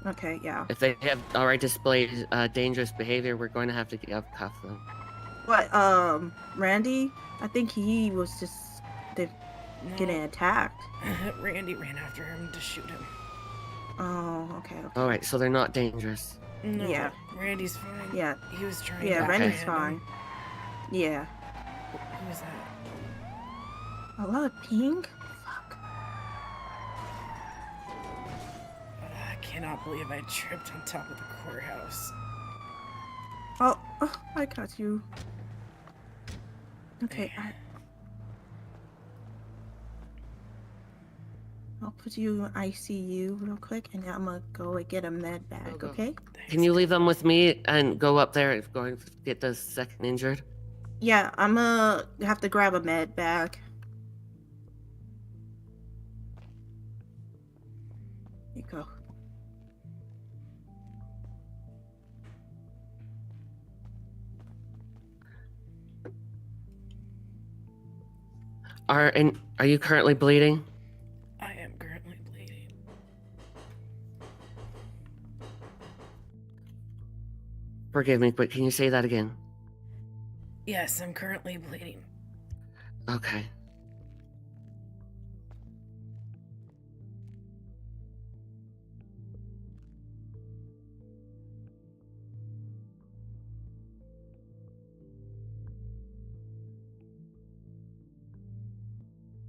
Okay. Yeah. If they have already displayed dangerous behavior, we're going to have to cuff them. What? Randy? I think he was just getting attacked. Randy ran after him to shoot him. Oh, okay. All right, so they're not dangerous. No, Yeah. Randy's fine. Yeah. He was trying. Yeah, to Randy's apprehend fine. him. Yeah. Who was that? A lot of pink? I cannot believe I tripped on top of the courthouse. Oh, I got you. Okay, I'll put you in ICU real quick, and I'm gonna go and get a med bag, okay? Can you leave them with me and go up there and go and get the second injured? Yeah, I'm gonna have to grab a med bag. Here you go. Are you currently bleeding? I am currently bleeding. Forgive me, but can you say that again? Yes, I'm currently bleeding. Okay.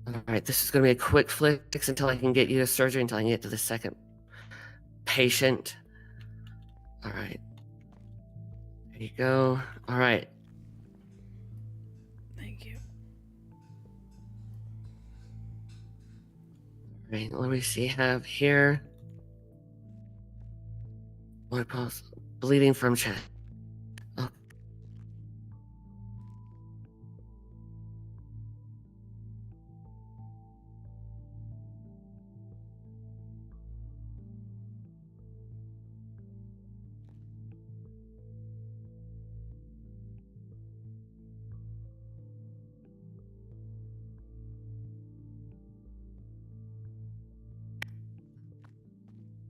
Alright, this is going to be a quick fix until I can get you to surgery, until I can get to the second patient. Alright. There you go. Alright. Thank you. Alright, let me see. Have here. Blood pulse. Bleeding from chest. Oh.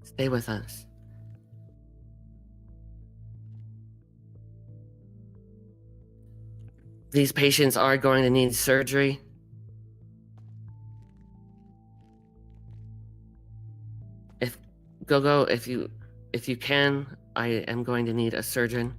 Stay with us. These patients are going to need surgery. If you can, I am going to need a surgeon.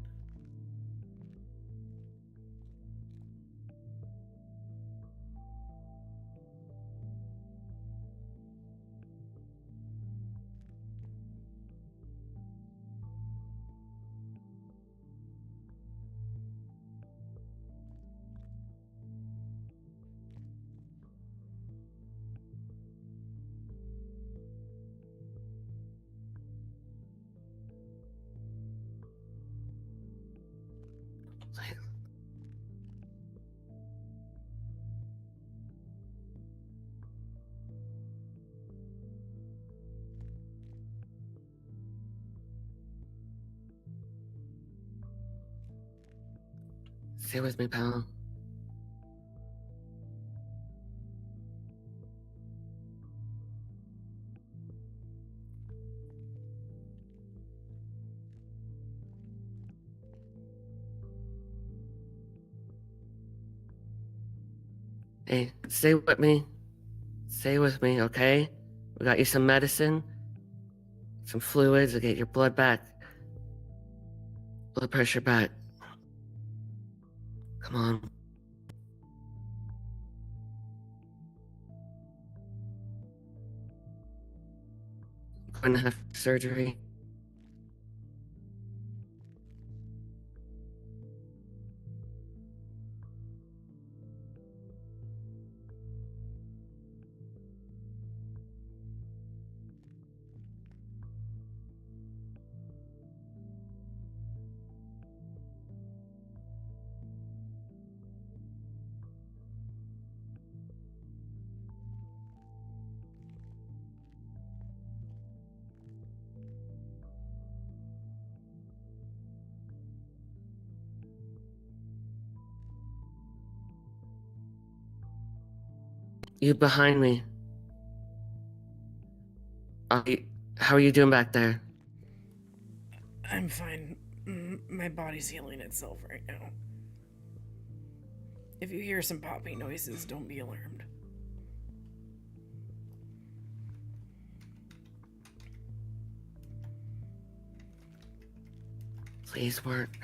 Stay with me, pal. Hey, stay with me. Stay with me, okay? We got you some medicine, some fluids to get your blood back. Blood pressure back. Come on. I'm going to have surgery. You behind me. How are you doing back there? I'm fine. My body's healing itself right now. If you hear some popping noises, don't be alarmed. Please work.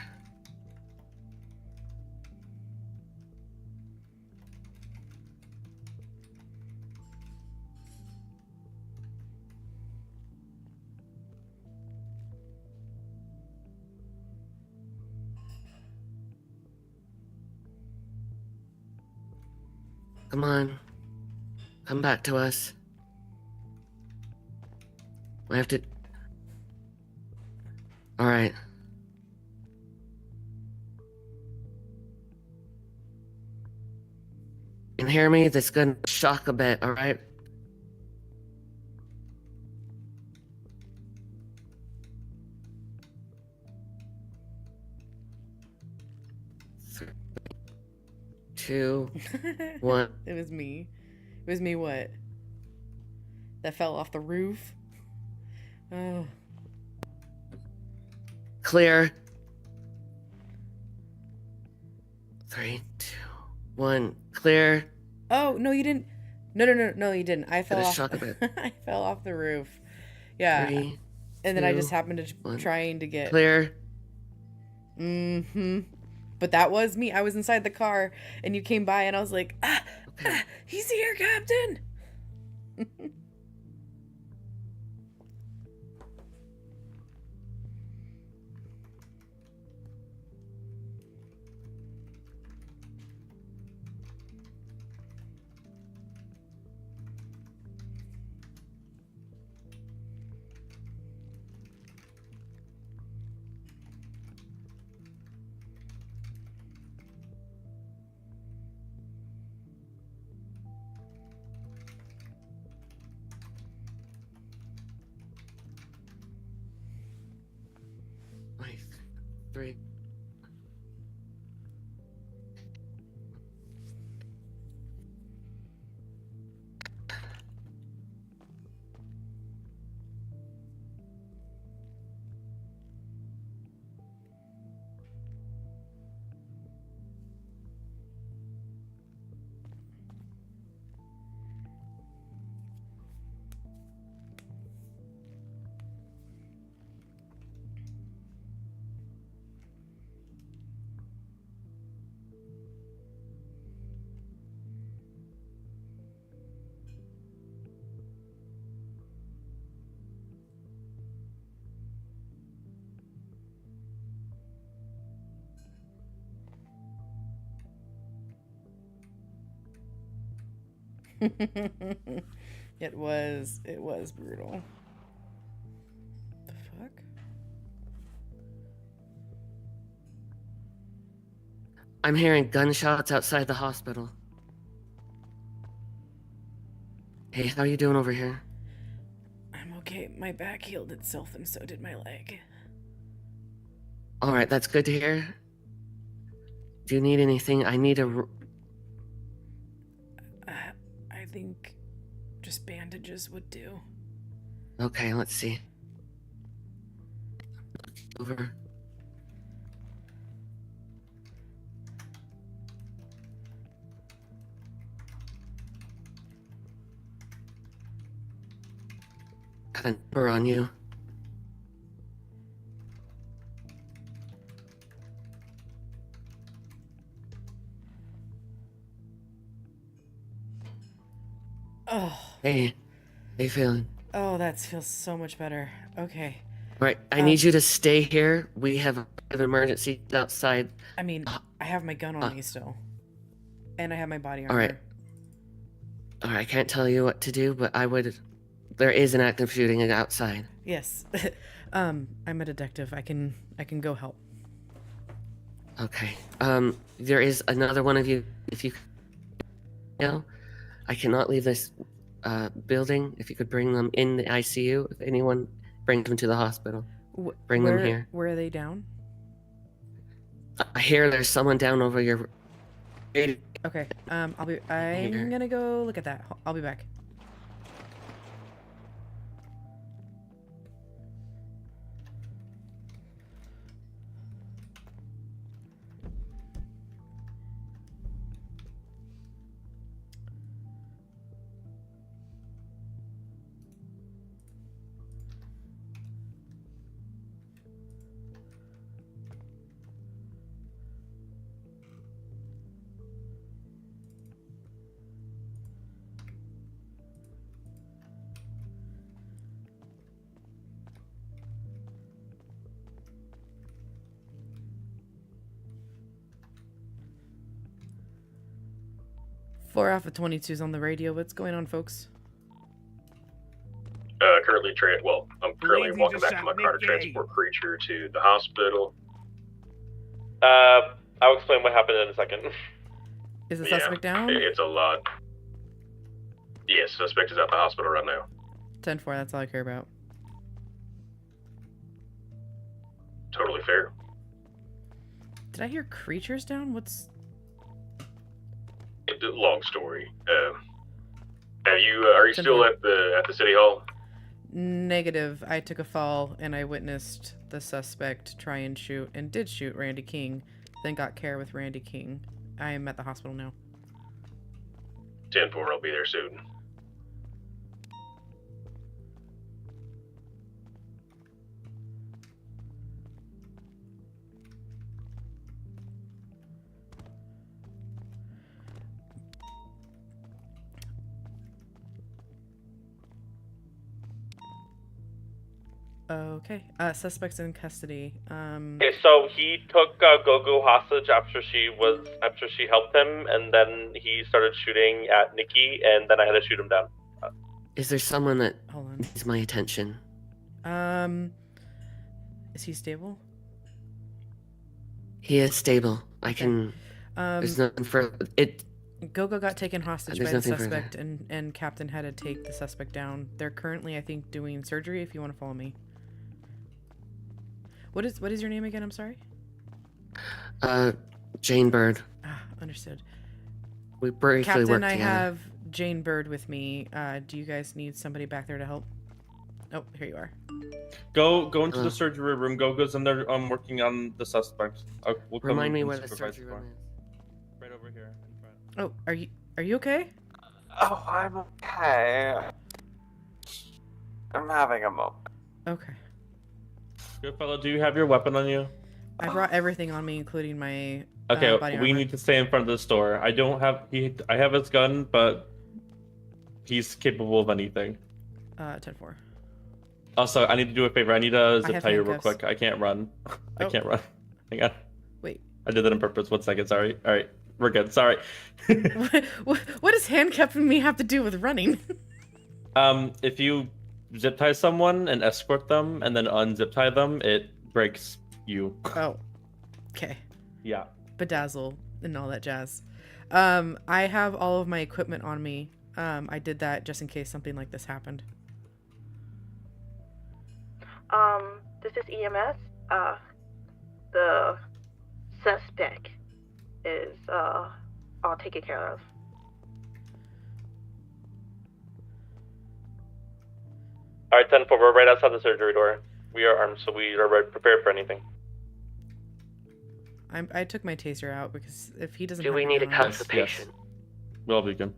Come on. Come back to us. We have to... Alright. You can hear me? That's gonna shock a bit, alright? Three, 2, 1. It was me. It was me what? That fell off the roof? Oh. Clear. 3, 2, 1. Clear. Oh, no, you didn't. No, you didn't. I fell Gotta off. shock a bit. I fell off the roof. Yeah. 3, and then I 2, just happened to 1. trying to get Clear. Mm-hmm. But that was me. I was inside the car and you came by and I was like, he's here, Captain. Nice. 3. It was brutal. The fuck? I'm hearing gunshots outside the hospital. Hey, how you doing over here? I'm okay. My back healed itself and so did my leg. Alright, that's good to hear. Do you need anything? I need a... I think just bandages would do. Okay, let's see. Over. got a number on you. Oh. Hey, how you feeling? Oh, that feels so much better. Okay. Right, I need you to stay here. We have an emergency outside. I mean, I have my gun on me still. And I have my body armor. Alright. Alright, I can't tell you what to do, but I would... There is an active shooting outside. Yes. I'm a detective. I can go help. Okay. There is another one of you, if you... No, I cannot leave this building. If you could bring them in the ICU, if anyone, bring them to the hospital. Bring them here. Where are they down? I hear there's someone down over your... Okay, I'm gonna go look at that. I'll be back. Four Alpha 22's on the radio. What's going on, folks? I'm currently walking back from my car to transport Creature to the hospital. I'll explain what happened in a second. Is the suspect down? It's a lot. Yes, suspect is at the hospital right now. 10-4, that's all I care about. Totally fair. Did I hear Creatures down? What's... Long story. Are you still at the city hall? Negative. I took a fall and I witnessed the suspect try and shoot, and did shoot Randy King, then got care with Randy King. I am at the hospital now. 10-4, I'll be there soon. Okay. Suspect's in custody. Okay, so he took Gogo hostage after she helped him, and then he started shooting at Nikki, and then I had to shoot him down. Is there someone that Hold on. needs my attention? Is he stable? He is stable. I can... there's nothing for... Gogo got taken hostage There's by the nothing further. suspect, and Captain had to take the suspect down. They're currently, I think, doing surgery, if you want to follow me. What is your name again? I'm sorry? Jane Bird. Ah, understood. We briefly Captain, worked I together. have Jane Bird with me. Do you guys need somebody back there to help? Oh, here you are. Go into the surgery room. Gogo's in there working on the suspect. We'll come Remind me and where the supervise surgery for room him. is. Right over here in front. Oh, are you okay? Oh, I'm okay. I'm having a moment. Okay. Goodfellow, do you have your weapon on you? I brought everything on me, including my Okay, body we armor. need to stay in front of the store. I don't have I have his gun, but he's capable of anything. 10-4. Also, I need to do a favor. I need to I zip have tie you real handcuffs. quick. I can't run. I Oh. can't run. Hang on. Wait. I did that on purpose. 1 second. Sorry. All right. We're good. Sorry. What does handcuffing me have to do with running? If you zip tie someone and escort them and then unzip tie them, it breaks you. Oh. Okay. Yeah. Bedazzle and all that jazz. I have all of my equipment on me. I did that just in case something like this happened. This is EMS. The suspect is all taken care of. All right, 10-4. We're right outside the surgery door. We are armed, so we are prepared for anything. I took my taser out because if he doesn't. Do have we a need to gun on cut us- the patient? We'll be good.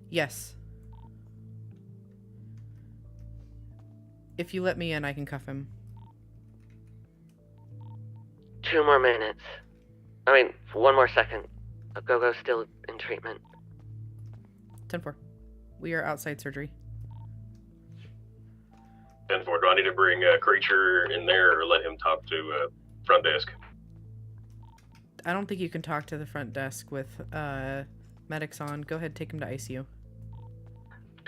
Yes. If you let me in, I can cuff him. 2 more minutes. I mean, 1 more second. Gogo's still in treatment. 10-4. We are outside surgery. 10-4. Do I need to bring a creature in there or let him talk to front desk? I don't think you can talk to the front desk with medics on. Go ahead, take him to ICU.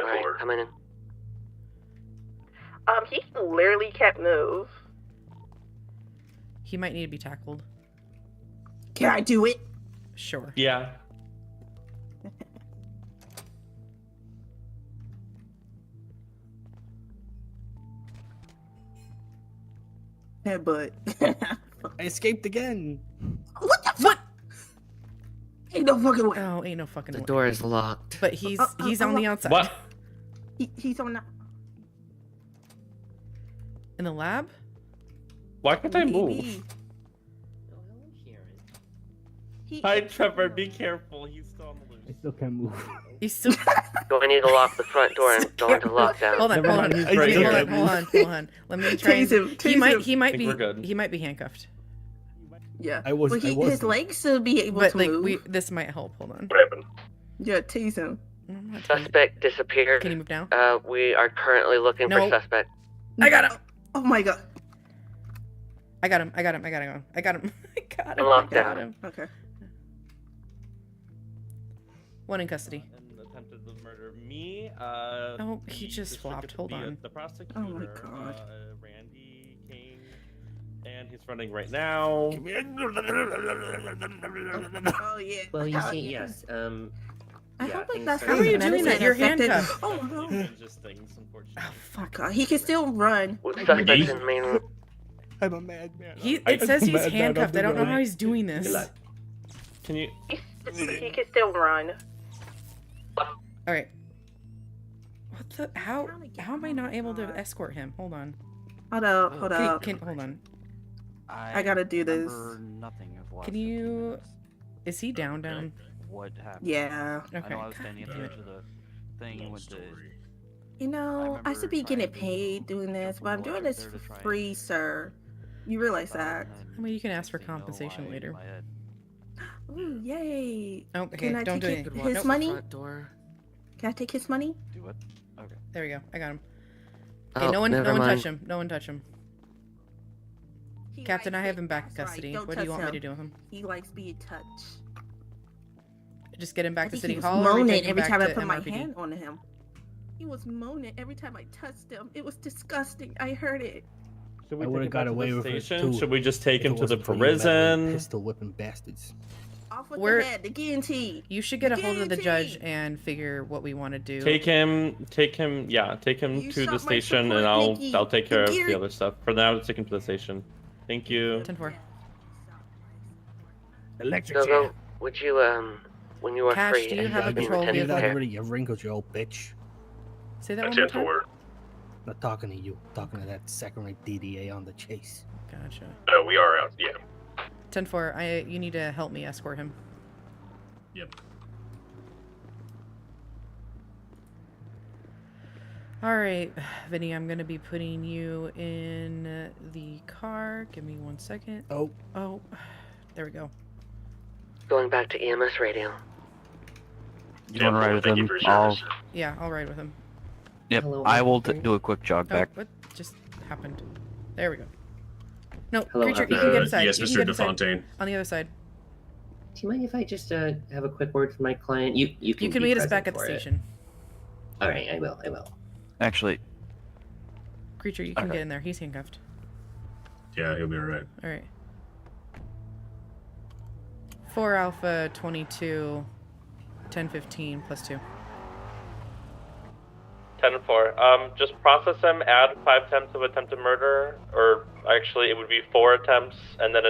Alright, coming in. He literally can't move. He might need to be tackled. Can I do it? Sure. Yeah. Headbutt. I escaped again. What the fuck? Ain't no fucking way. Oh, ain't no fucking way. The door is locked. But he's on the outside. What? He's on the... In the lab? Why can't I move? Hi, Trevor. Be careful. He's still on the loose. I still can't move. He's still... Do I need to lock the front door and go into lockdown? Hold on. Hold on. Let me try. Tase him, He might we're good. be handcuffed. Yeah. I was. His legs should be able to move. This might help. Hold on. What happened? Yeah, tease him. Suspect disappeared. Can you move now? We are currently looking for suspect. I got him. Oh my god. I got him. Lockdown. Okay. 1 in custody. And attempted murder. Me. Oh, he just flopped. Hold on. The prosecutor. Oh my god. Randy King, and he's running right now. Oh yeah. Well, you see, yes. I yeah, hope like things that's are- How are you doing that? You're affected- handcuffed. Oh no. Just things, unfortunately. Oh fuck. God. He can still run. Suspect in main room. I'm a madman. It says he's handcuffed. I don't know how he's doing this. Can you? He can still run. All right. What the? How am I not able to escort him? Hold on. Hold up. Hold up. Hold on. I gotta do this. Nothing of what. Can you? Is he down? What happened? Yeah. I know Okay. I was standing at the edge of the thing with the. You know, I should be getting paid doing this, but I'm doing this for free, sir. You realize that? I mean, you can ask for compensation later. Ooh, yay! Oh, okay. Can I Don't do take anything. his Nope. money? Front door. Can I take his money? Do what? Okay. There we go. I got him. Okay, Oh, no one never mind. touch him. No one touch him. Captain, I have him back in custody. Don't What do you touch want me to him. do with him? He likes being touched. Just get him back to City He was Hall. Or we moaning take him every back time I to put my MRPD? hand on him. He was moaning every time I touched him. It was disgusting. I heard it. Should we I take would've him got back to away the with it, station? too, Should we just take if him it to the wasn't for you meddling prison? Pistol whipping bastards. Off with We're- the head, the guillotine. You should get a hold of the judge Guillotine. and figure what we want to do. Take him You to shot the my station, support, and Nikki. I'll take care of Gear- the other stuff. For now, let's take him to the station. Thank you. 10-4. Electric Go, chair. go. Would you, when you are Cash, free, do you if have a could be patrol attended vehicle? there. Get rid of your wrinkles, you old bitch. Say that one more time. 10-4. Not talking to you. Talking to that second-rate DDA on the chase. Gotcha. We are out. Yeah. 10-4. You need to help me escort him. Yep. All right, Vinny, I'm gonna be putting you in the car. Give me 1 second. Oh. There we go. Going back to EMS radio. You want to ride with Thank you him? for your I'll. service. Yeah, I'll ride with him. Yep. Hello, I will officer. do a quick jog Oh, back. what just happened? There we go. No, Hello, creature, you officer. can get inside. Yes, You can Mr. get inside. DeFontaine. On the other side. Do you mind if I just have a quick word with my client? You can You can be meet us present back at the for it. station. All right, I will. Actually, Creature, you can Okay. get in there. He's handcuffed. Yeah, he'll be alright. All right. 4 Alpha 22 1015 +2. 10-4. Just process him. Add 5 attempts of attempted murder, or actually, it would be 4 attempts, and then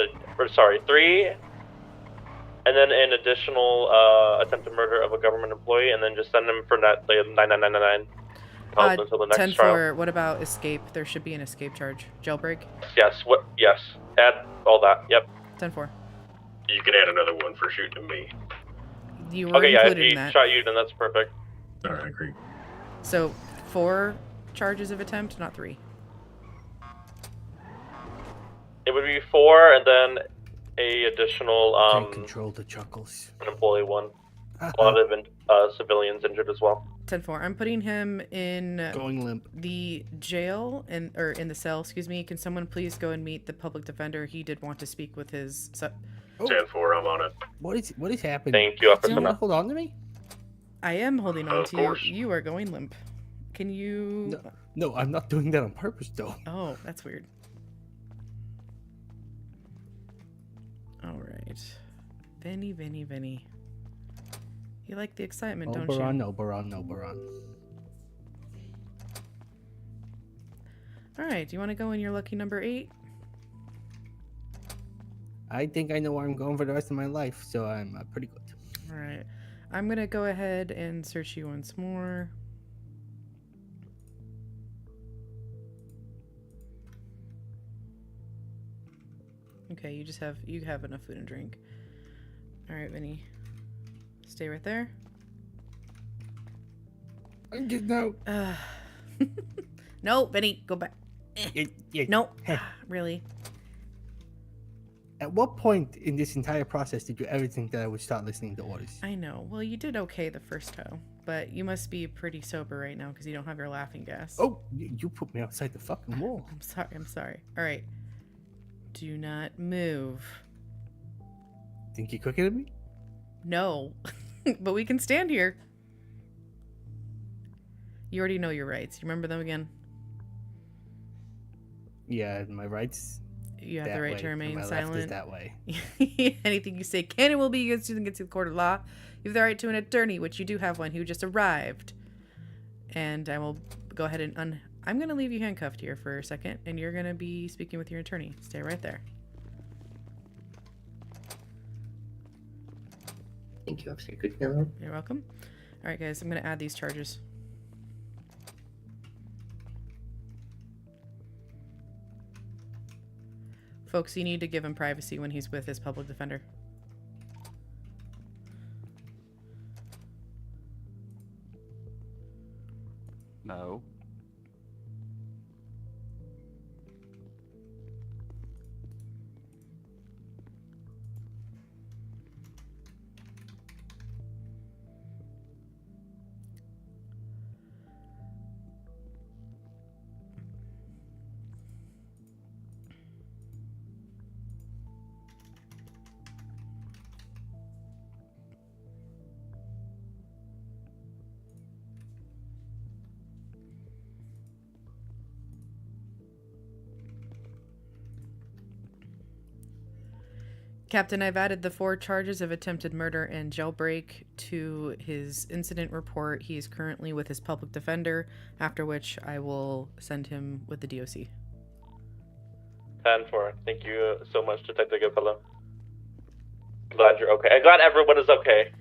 3, and then an additional attempted murder of a government employee, and then just send him for that 9999. Until the next 10-4. trial. What about escape? There should be an escape charge. Jailbreak. Yes. What? Yes. Add all that. Yep. 10-4. You can add another one for shooting me. You were Okay. Yeah. If included in he that. shot you, then that's perfect. Alright, great. So 4 charges of attempt, not 3. It would be 4 and then a additional Can't control the chuckles. an employee 1. A lot of civilians injured as well. 10-4. I'm putting him in Going limp. the jail or in the cell. Excuse me. Can someone please go and meet the public defender? He did want to speak with his. 10-4, I'm on it. What is happening? Thank you, Officer. Do you want to hold on to me? I am holding on Of to course. you. You are going limp. Can you? No, I'm not doing that on purpose, though. Oh, that's weird. All right, Vinny. You like the excitement, don't you? Oberon. All right, do you want to go in your lucky number 8? I think I know where I'm going for the rest of my life, so I'm pretty good. All right, I'm gonna go ahead and search you once more. Okay, you have enough food and drink. All right, Vinny, stay right there. I'm getting out. No, Vinny, go back. No, really. At what point in this entire process did you ever think that I would start listening to orders? I know. Well, you did okay the first time, but you must be pretty sober right now because you don't have your laughing gas. Oh, you put me outside the fucking wall. I'm sorry. All right. Do not move. Think you're quicker than me? No, but we can stand here. You already know your rights. You remember them again? Yeah, my rights. You have the right to remain my silent. Left is that way. Anything you say can and will be used against the court of law. You have the right to an attorney, which you do have one who just arrived. And I will go ahead and I'm going to leave you handcuffed here for a second, and you're going to be speaking with your attorney. Stay right there. Thank you, Officer Goodfellow. You're welcome. All right, guys, I'm going to add these charges. Folks, you need to give him privacy when he's with his public defender. No. Captain, I've added the 4 charges of attempted murder and jailbreak to his incident report. He is currently with his public defender, after which I will send him with the DOC. 10-4. Thank you so much, Detective Goodfellow. Glad you're okay. I'm glad everyone is okay.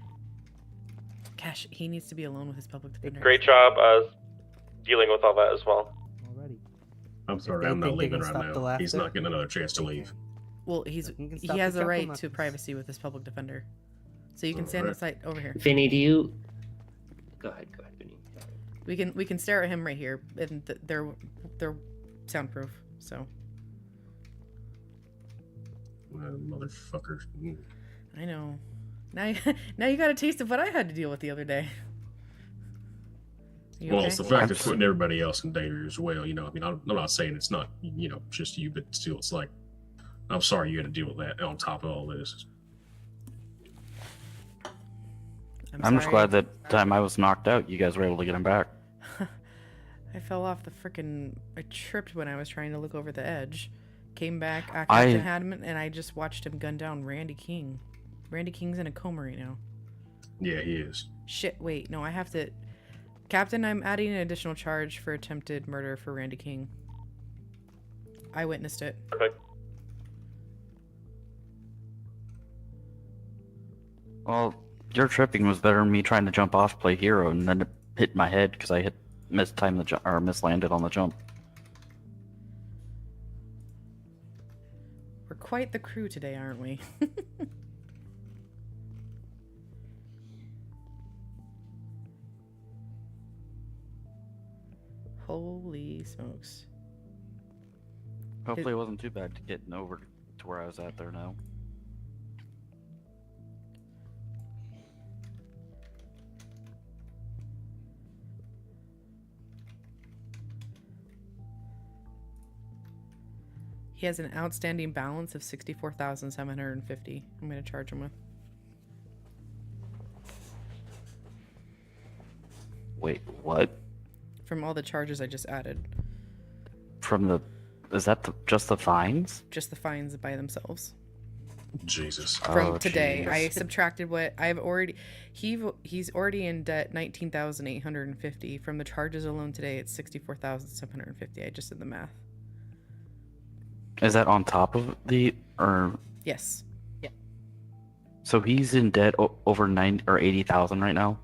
Gosh, he needs to be alone with his public defender. Great job dealing with all that as well. Already. I'm sorry, I'm not leaving right now. He's not getting another chance to leave. Well, he has a right to privacy with his public defender. So you can stand outside over here. Vinny, do you... Go ahead, Vinny. We can stare at him right here, and they're soundproof, so. Motherfucker. I know. Now you got a taste of what I had to deal with the other day. Well, okay? it's the fact it's putting everybody else in danger as well. You know, I mean, I'm not saying it's not, just you, but still, it's like, I'm sorry you had to deal with that on top of all this. I'm just glad that time I was knocked out, you guys were able to get him back. I fell off the frickin'... I tripped when I was trying to look over the edge. Came back, Captain Hadman, and I just watched him gun down Randy King. Randy King's in a coma right now. Yeah, he is. Shit, wait, no, I have to... Captain, I'm adding an additional charge for attempted murder for Randy King. I witnessed it. Perfect. Well, your tripping was better than me trying to jump off, play hero, and then it hit my head because I mistimed the jump or mislanded on the jump. We're quite the crew today, aren't we? Holy smokes. Hopefully, it wasn't too bad to getting over to where I was at there now. He has an outstanding balance of 64,750. I'm going to charge him with. Wait, what? From all the charges I just added. From the... Is that just the fines? Just the fines by themselves. Jesus. From today, I subtracted what I've already. He's already in debt 19,850. From the charges alone today, it's 64,750. I just did the math. Is that on top of the... or... Yes. Yeah. So he's in debt over 90 or 80,000 right now?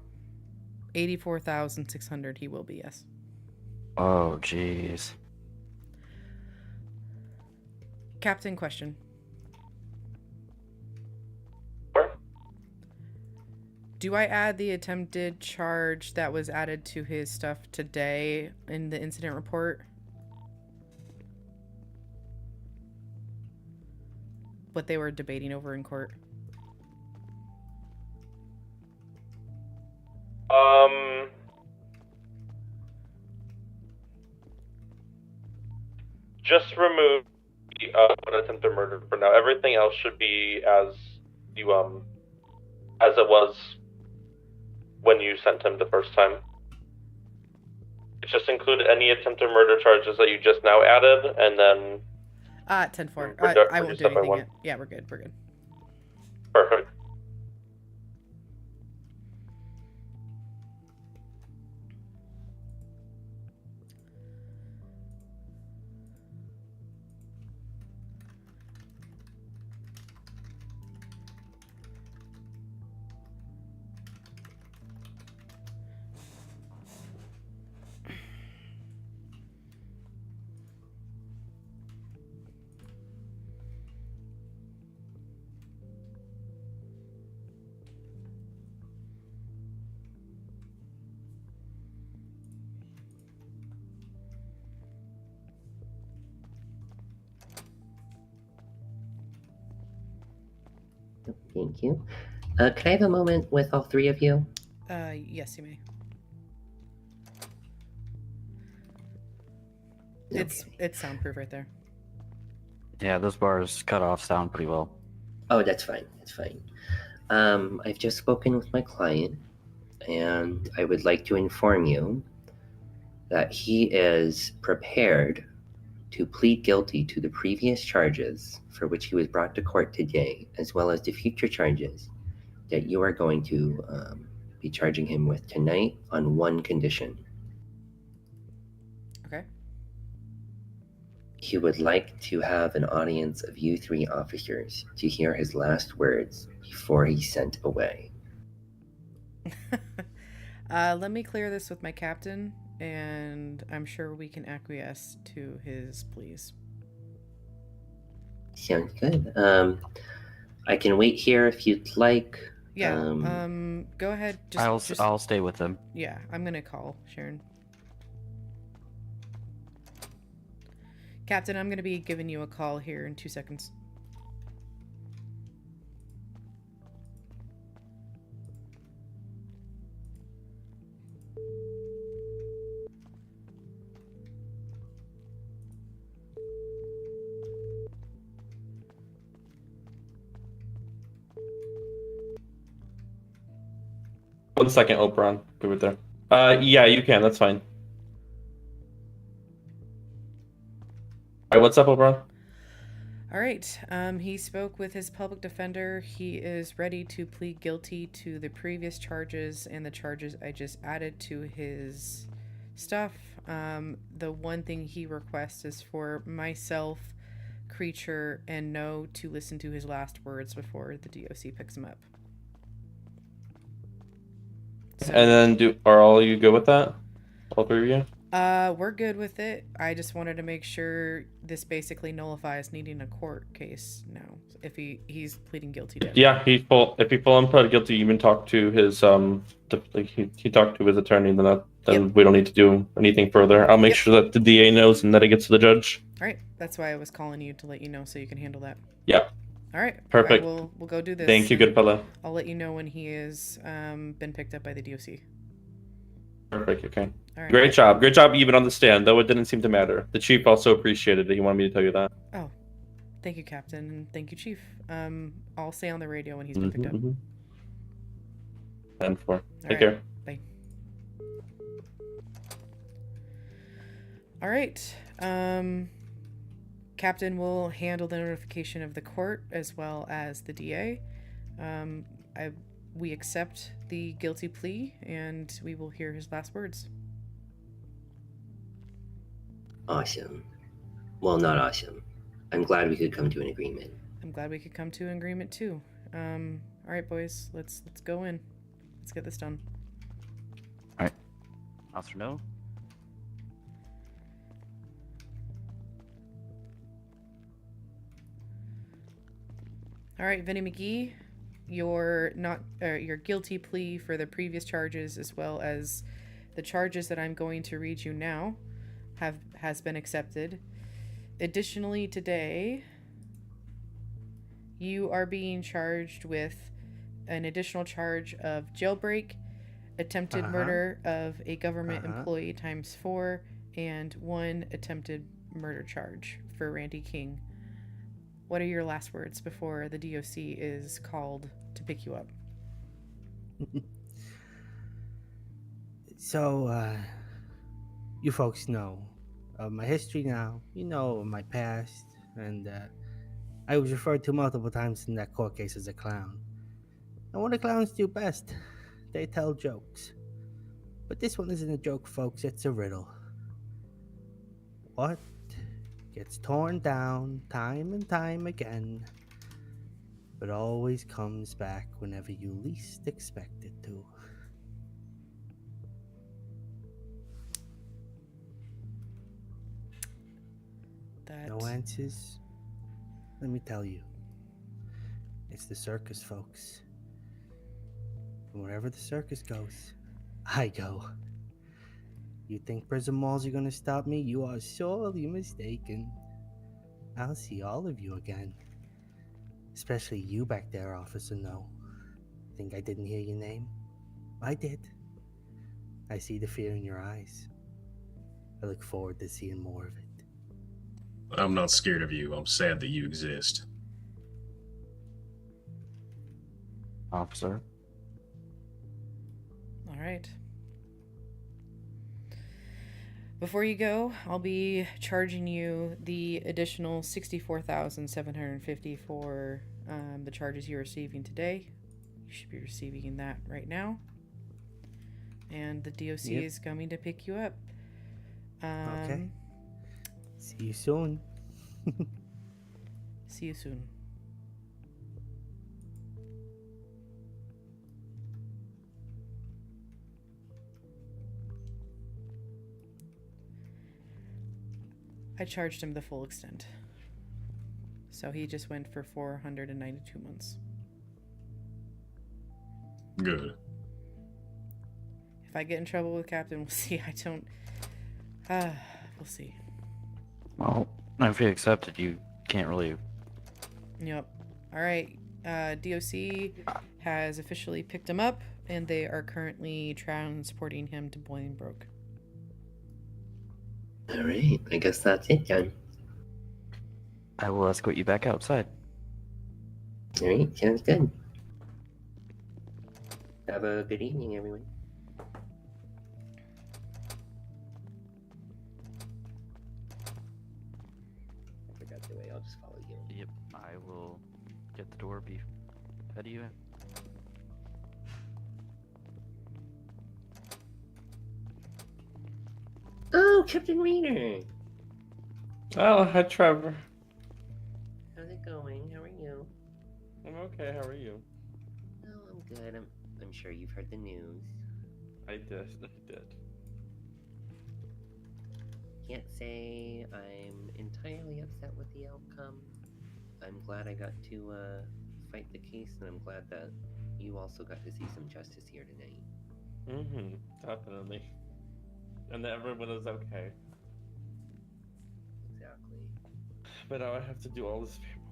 84,600 he will be, yes. Oh, jeez. Captain, question. Do I add the attempted charge that was added to his stuff today in the incident report? What they were debating over in court? Just remove an attempted murder for now. Everything else should be as you as it was when you sent him the first time. Just include any attempted murder charges that you just now added, and then 10-4. I won't do anything yet. Yeah, we're good. We're good. Perfect. Thank you. Can I have a moment with all three of you? Yes, you may. It's soundproof right there. Yeah, those bars cut off sound pretty well. Oh, that's fine. That's fine. I've just spoken with my client, and I would like to inform you that he is prepared to plead guilty to the previous charges for which he was brought to court today, as well as the future charges that you are going to be charging him with tonight on one condition. Okay. He would like to have an audience of you three officers to hear his last words before he's sent away. Let me clear this with my captain, and I'm sure we can acquiesce to his pleas. Sounds good. I can wait here if you'd like. Yeah. Go ahead. I'll stay with them. Yeah, I'm gonna call Sharon. Captain, I'm gonna be giving you a call here in 2 seconds. One second, Oberon. Be right there. Yeah, you can. That's fine. All right, what's up, Oberon? All right. He spoke with his public defender. He is ready to plead guilty to the previous charges and the charges I just added to his stuff. The one thing he requests is for myself, Creature, and No to listen to his last words before the DOC picks him up. So, And then are all you good with that? All three of you? we're good with it. I just wanted to make sure this basically nullifies needing a court case now. If he's pleading guilty to it. Yeah, if he full on pled guilty, even talk to his he talked to his attorney, then we don't need to do anything further. I'll make sure that the DA knows and that it gets to the judge. All right, that's why I was calling you to let you know so you can handle that. Yep. All right. Perfect. We'll go do this. Thank you, and Goodfellow. I'll let you know when he is been picked up by the DOC. Perfect. Okay. All right. Great job. Great job even on the stand, though it didn't seem to matter. The chief also appreciated it. He wanted me to tell you that. Oh, thank you, Captain, and thank you, Chief. I'll say on the radio when he's been picked up. 10-4. Take right. care. Bye. All right. Captain will handle the notification of the court as well as the DA. We accept the guilty plea, and we will hear his last words. Awesome. Well, not awesome. I'm glad we could come to an agreement. I'm glad we could come to an agreement too. All right, boys, let's go in. Let's get this done. All right. Officer No. All right, Vinny McGee, your guilty plea for the previous charges, as well as the charges that I'm going to read you now, has been accepted. Additionally, today, you are being charged with an additional charge of jailbreak, attempted murder of a government employee ×4, and 1 attempted murder charge for Randy King. What are your last words before the DOC is called to pick you up? So, you folks know my history now. You know my past, and I was referred to multiple times in that court case as a clown. And what do clowns do best? They tell jokes. But this one isn't a joke, folks. It's a riddle. What gets torn down time and time again, but always comes back whenever you least expect it to? No answers? Let me tell you. It's the circus, folks. And wherever the circus goes, I go. You think prison walls are gonna stop me? You are sorely mistaken. I'll see all of you again. Especially you back there, Officer No. Think I didn't hear your name? I did. I see the fear in your eyes. I look forward to seeing more of it. I'm not scared of you. I'm sad that you exist. Officer. All right. Before you go, I'll be charging you the additional $64,750 for the charges you're receiving today. You should be receiving that right now. And the DOC is coming to pick you up. Okay. See you soon. See you soon. I charged him the full extent. So he just went for 492 months. Good. If I get in trouble with Captain, we'll see. I don't... we'll see. Well, if you accept it, you can't really... Yep. Alright. DOC has officially picked him up, and they are currently transporting him to Bolingbroke. Alright, I guess that's it then. I will escort you back outside. Alright, sounds good. Have a good evening, everyone. I forgot the way, I'll just follow you. Yep, I will get the door ahead of you. Oh, Captain Rainer! Oh, hi, Trevor. How's it going? How are you? I'm okay. How are you? Oh, I'm good. I'm sure you've heard the news. I did. Can't say I'm entirely upset with the outcome. I'm glad I got to fight the case, and I'm glad that you also got to see some justice here tonight. Mm-hmm. Definitely. And that everyone is okay. Exactly. But now I have to do all this paperwork.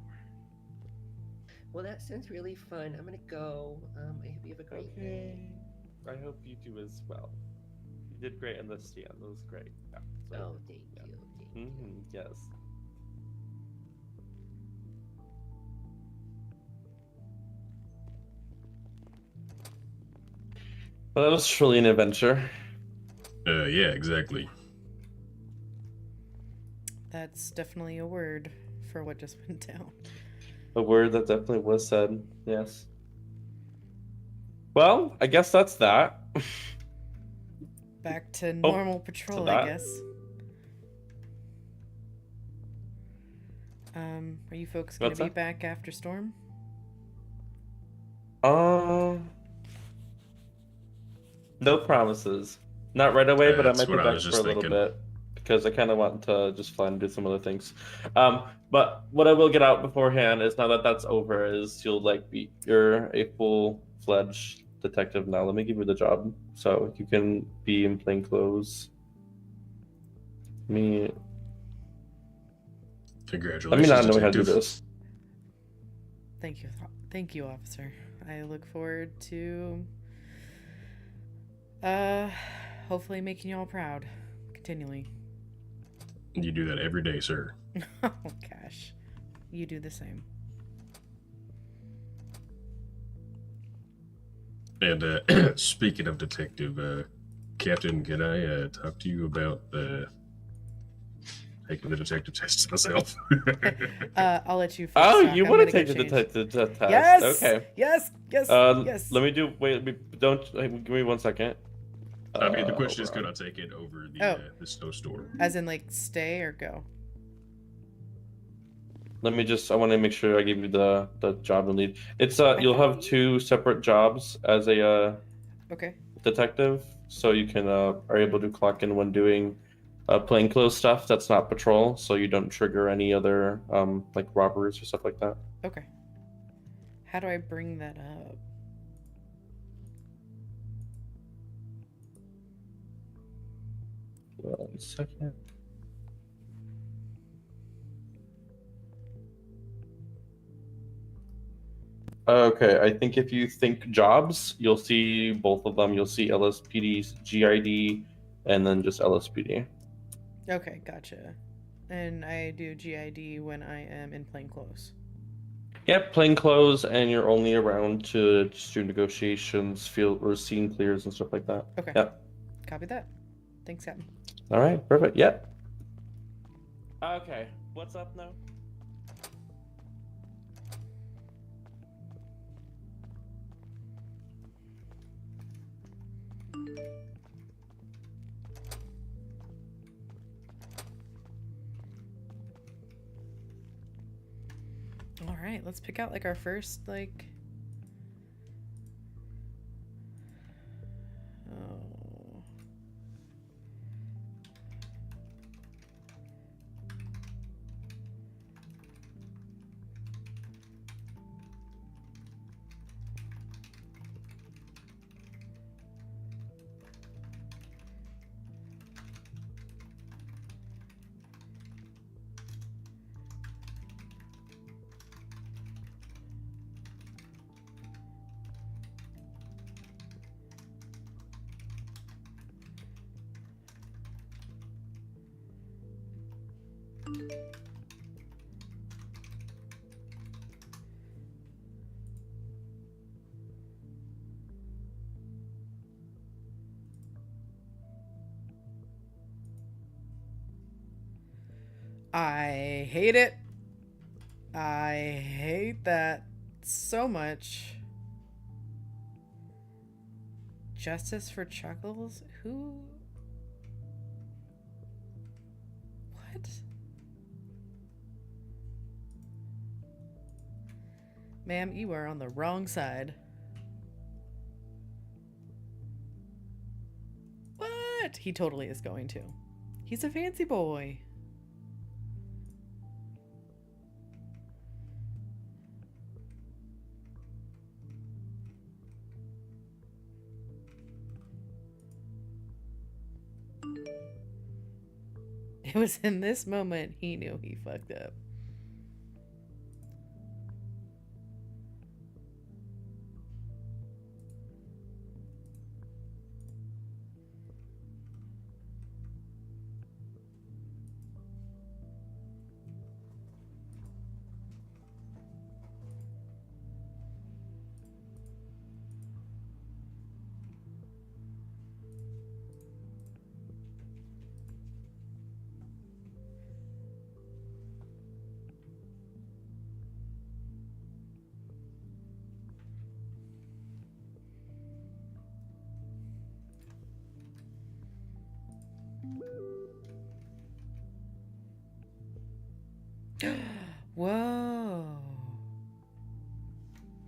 Well, that sounds really fun. I'm gonna go. I hope you have a great day. I hope you do as well. You did great in the stand. That was great. Yeah. So, Oh, thank you. Thank you. Yes. Well, that was truly an adventure. Yeah, exactly. That's definitely a word for what just went down. A word that definitely was said. Yes. Well, I guess that's that. Back to normal patrol, I guess. Are you folks gonna be back after storm? No promises. Not right away, but I That's might be what I back was for a just little thinking. bit because I kind of want to just fly and do some other things. But what I will get out beforehand is now that that's over, is you're a full-fledged detective now. Let me give you the job so you can be in plain clothes. Congratulations, Let me not know how to do detective. this. Thank you, officer. I look forward to hopefully making you all proud continually. You do that every day, sir. Oh gosh, you do the same. And speaking of detective, Captain, can I talk to you about taking the detective test myself? I'll let you. Oh, talk. you I'm want to gonna take go the change. detective test? Yes. Okay. Yes. Yes. Yes. Let me do. Don't give me 1 second. I mean, the question is, could I take it over the snowstorm? As in, like, stay or go? Let me just. I want to make sure I give you the job and lead. It's you'll have 2 separate jobs as a Okay. detective, so you can are able to clock in when doing plainclothes stuff that's not patrol, so you don't trigger any other like robberies or stuff like that. Okay. How do I bring that up? One second. Okay, I think if you think jobs, you'll see both of them. You'll see LSPD's GID and then just LSPD. Okay, gotcha. And I do GID when I am in plain clothes. Yep, plainclothes, and you're only around to just do negotiations, field or scene clears and stuff like that. Okay. Yep. Copy that. Thanks, Captain. All right, perfect. Yep. Okay, what's up now? All right, let's pick out like our first like. Oh. I hate it. I hate that so much. Justice for Chuckles? Who? What? Ma'am, you are on the wrong side. What? He totally is going to. He's a fancy boy. It was in this moment he knew he fucked up.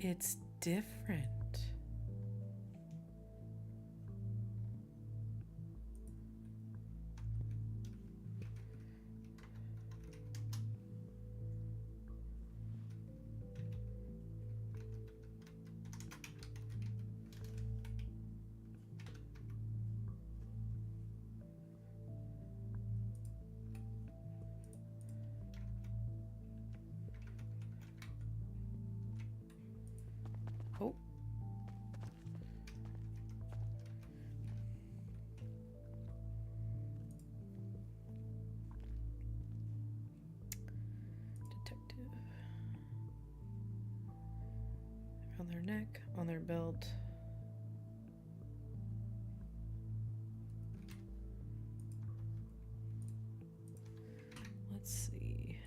it's different. Oh. Detective. Around their neck, on their belt. Let's see.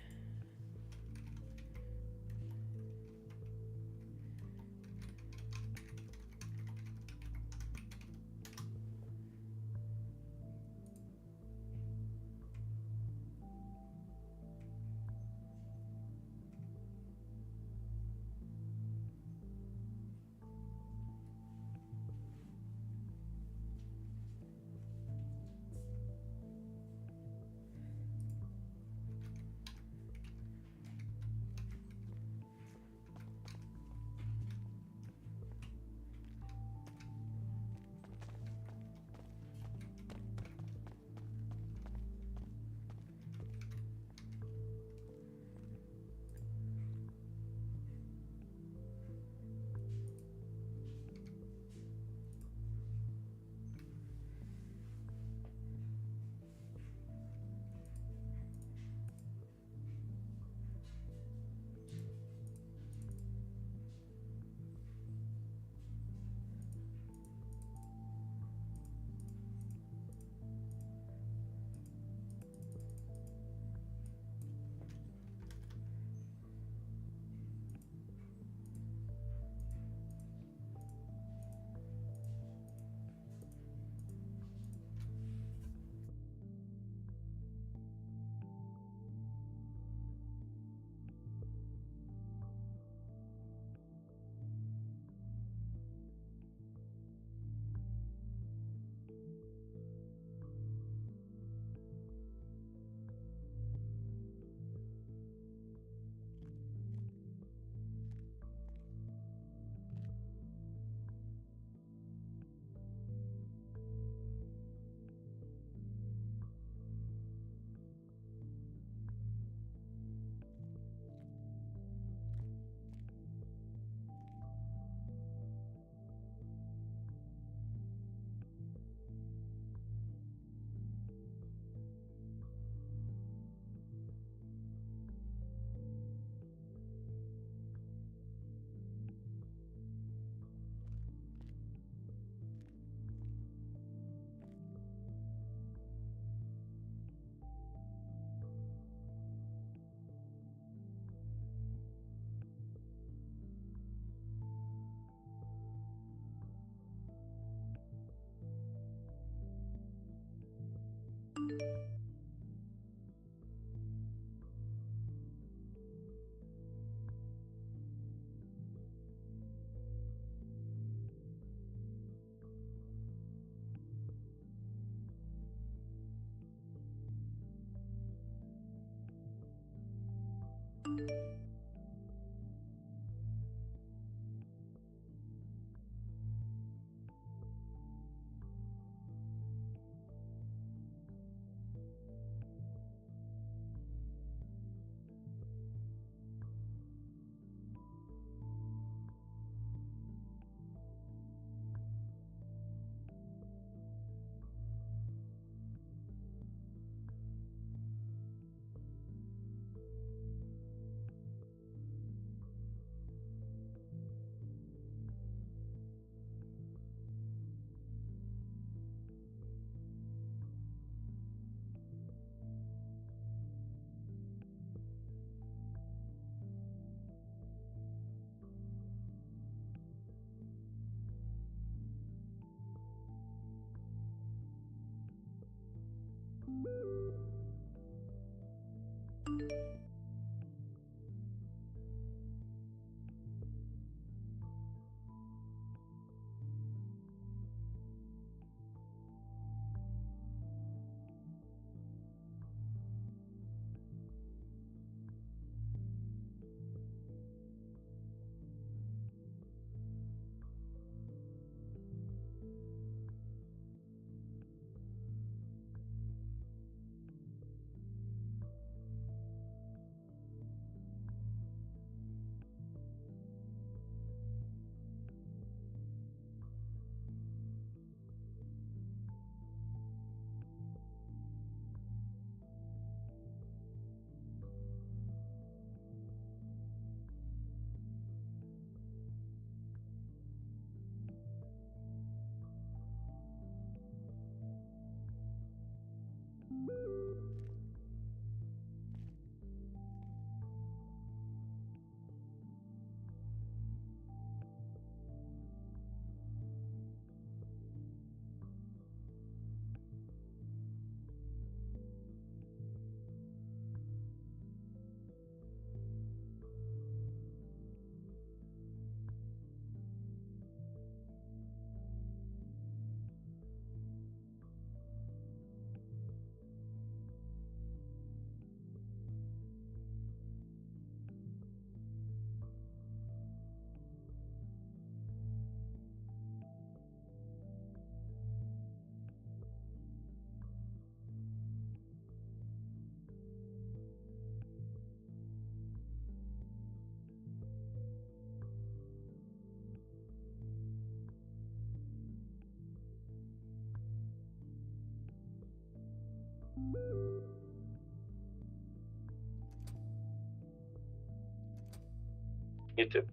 You too.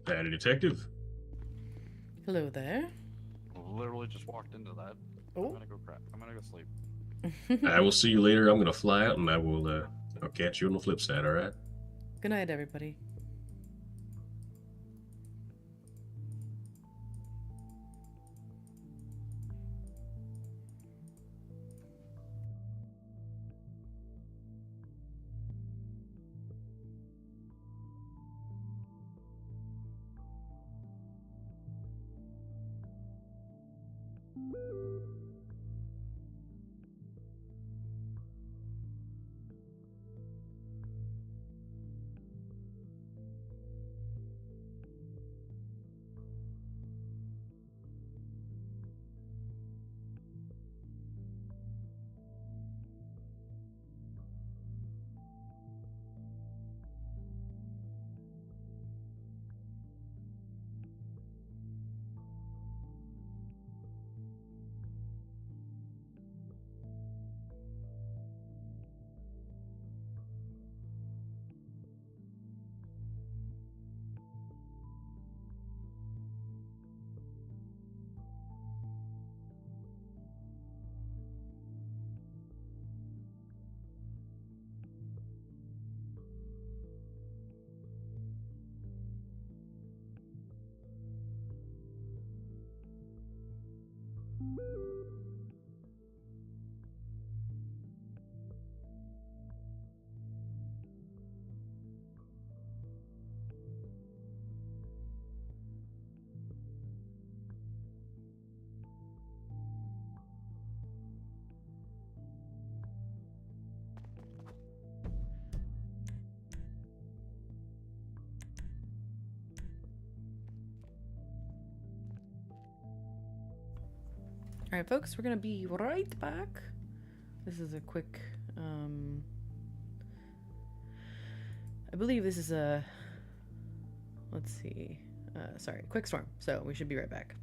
Patty Detective. Hello there. Literally just walked into that. Oh. I'm gonna go crack. I'm gonna go sleep. I will see you later. I'm gonna fly out, and I will. I'll catch you on the flip side. All right. Good night, everybody. All right, folks, we're gonna be right back. This is a quick, I believe this is a, let's see, sorry, quick storm. So we should be right back.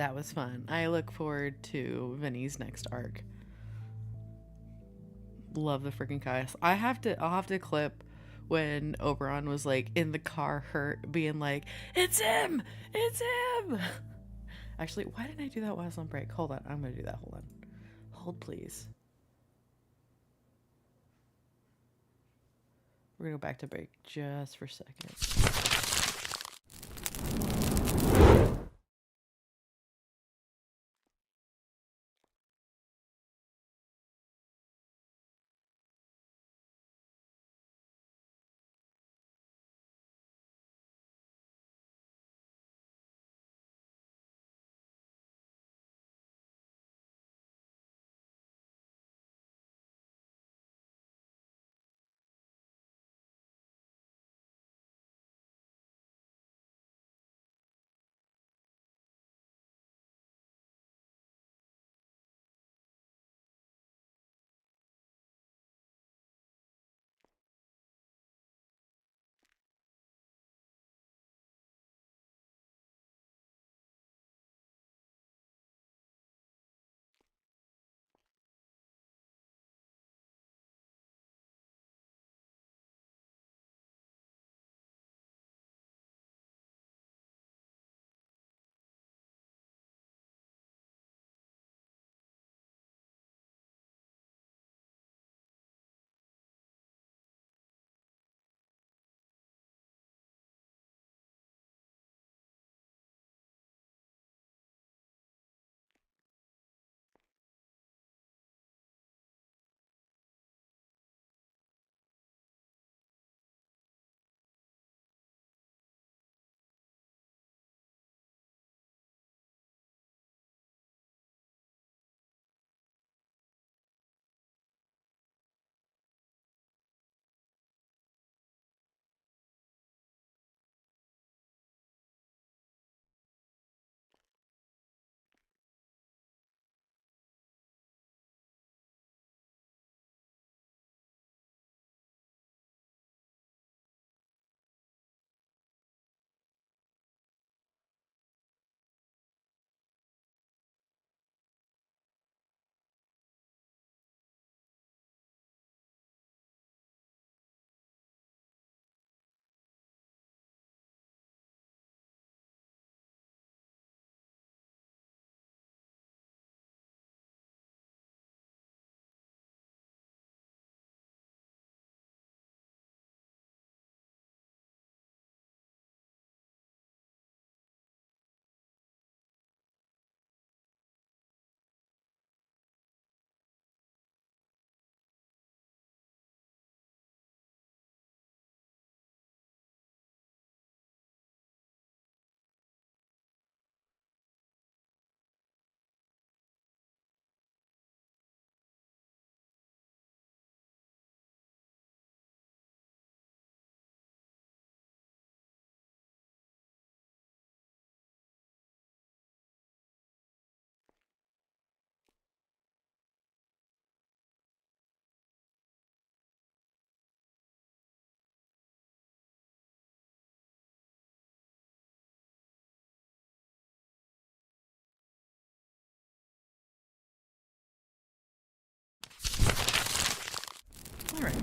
That was fun. I look forward to Vinny's next arc. Love the freaking chaos. I'll have to clip when Oberon was like in the car hurt, being like, "It's him! It's him!" Actually, why didn't I do that while I was on break? Hold on, I'm gonna do that. Hold on. Hold, please. We're gonna go back to break just for a second. All right.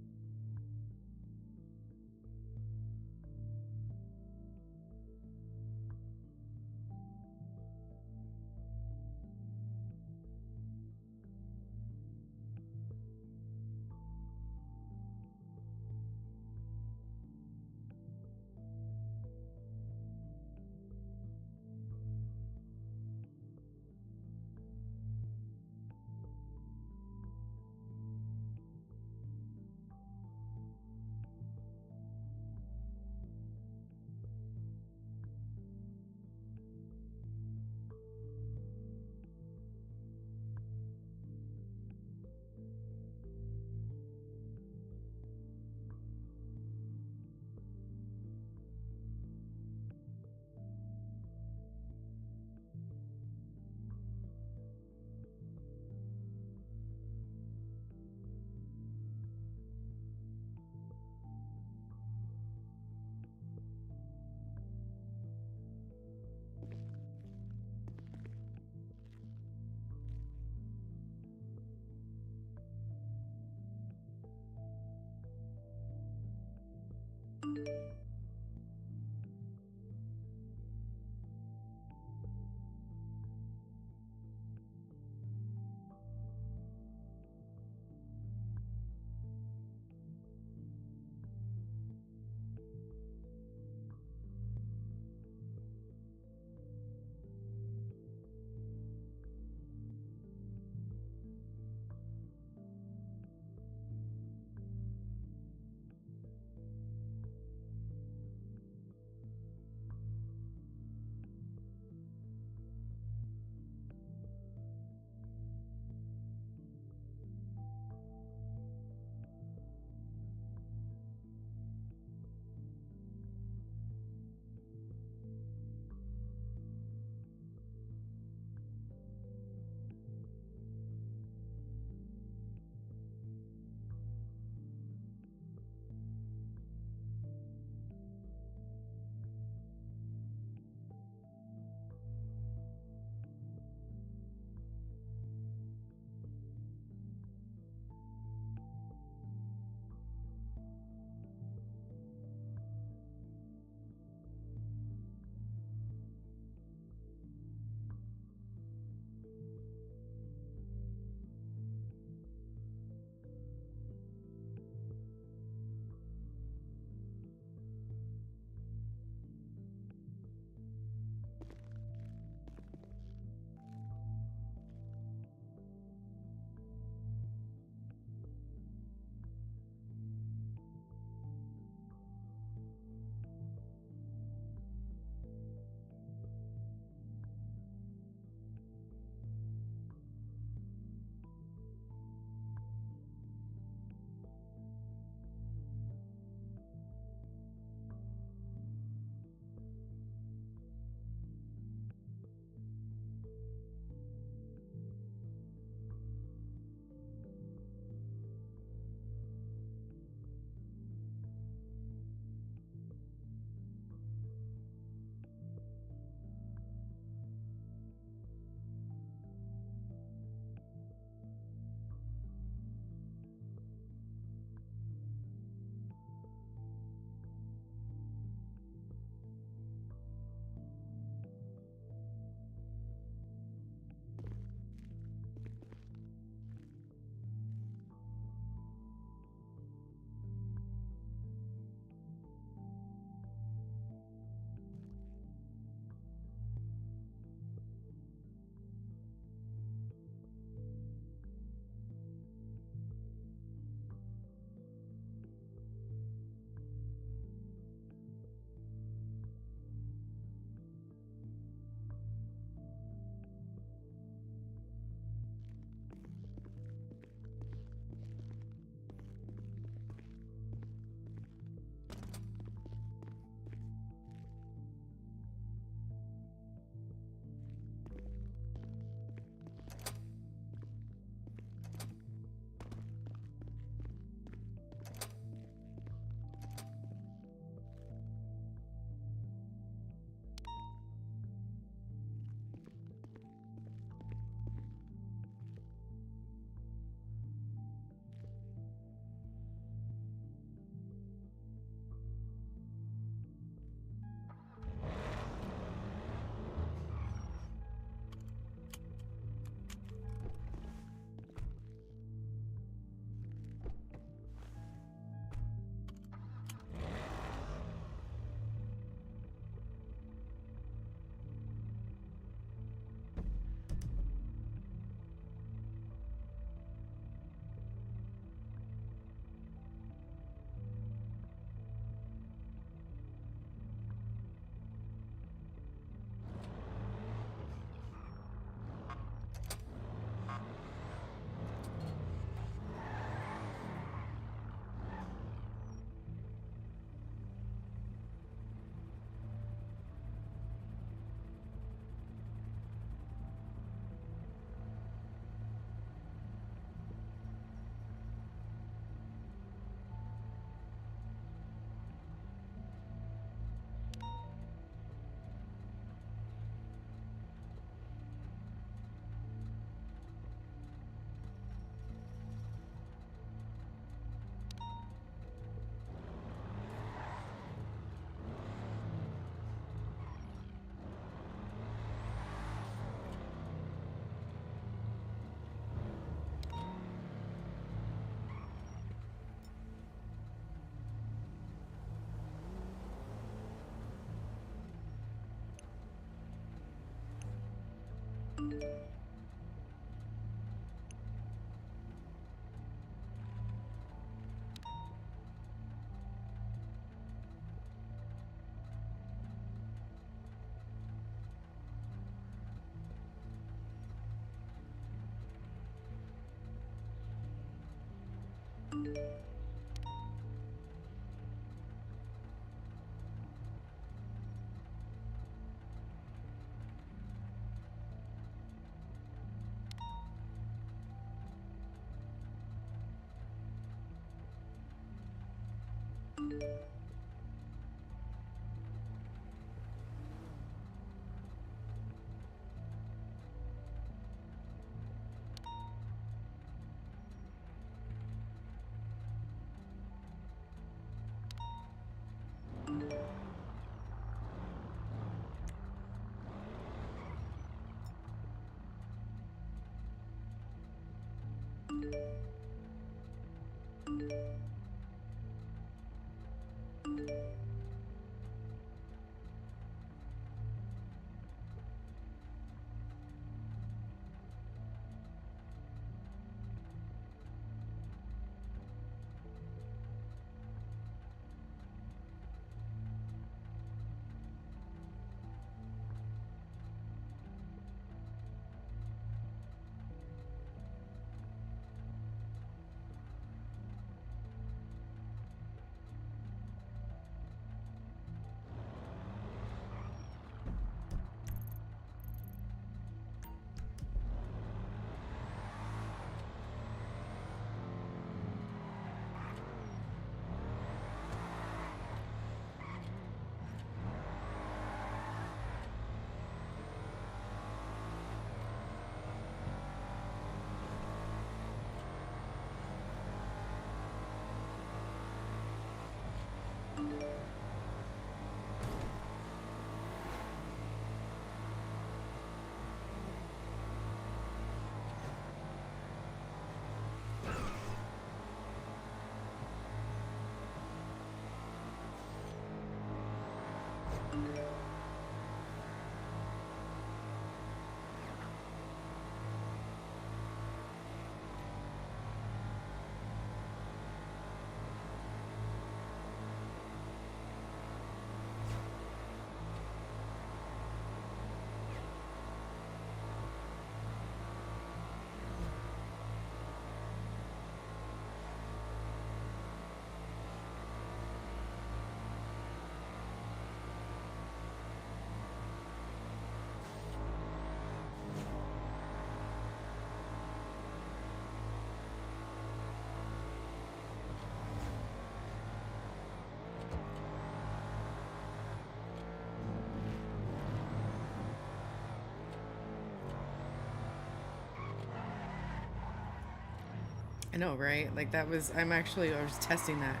I know, right? Like that was, I was testing that.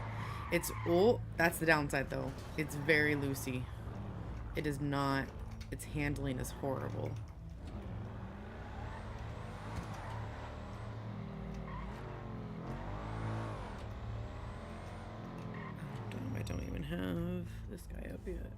It's, oh, that's the downside though. It's very loosey. It is not, its handling is horrible. I don't even have this guy up yet.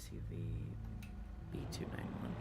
SUV B291.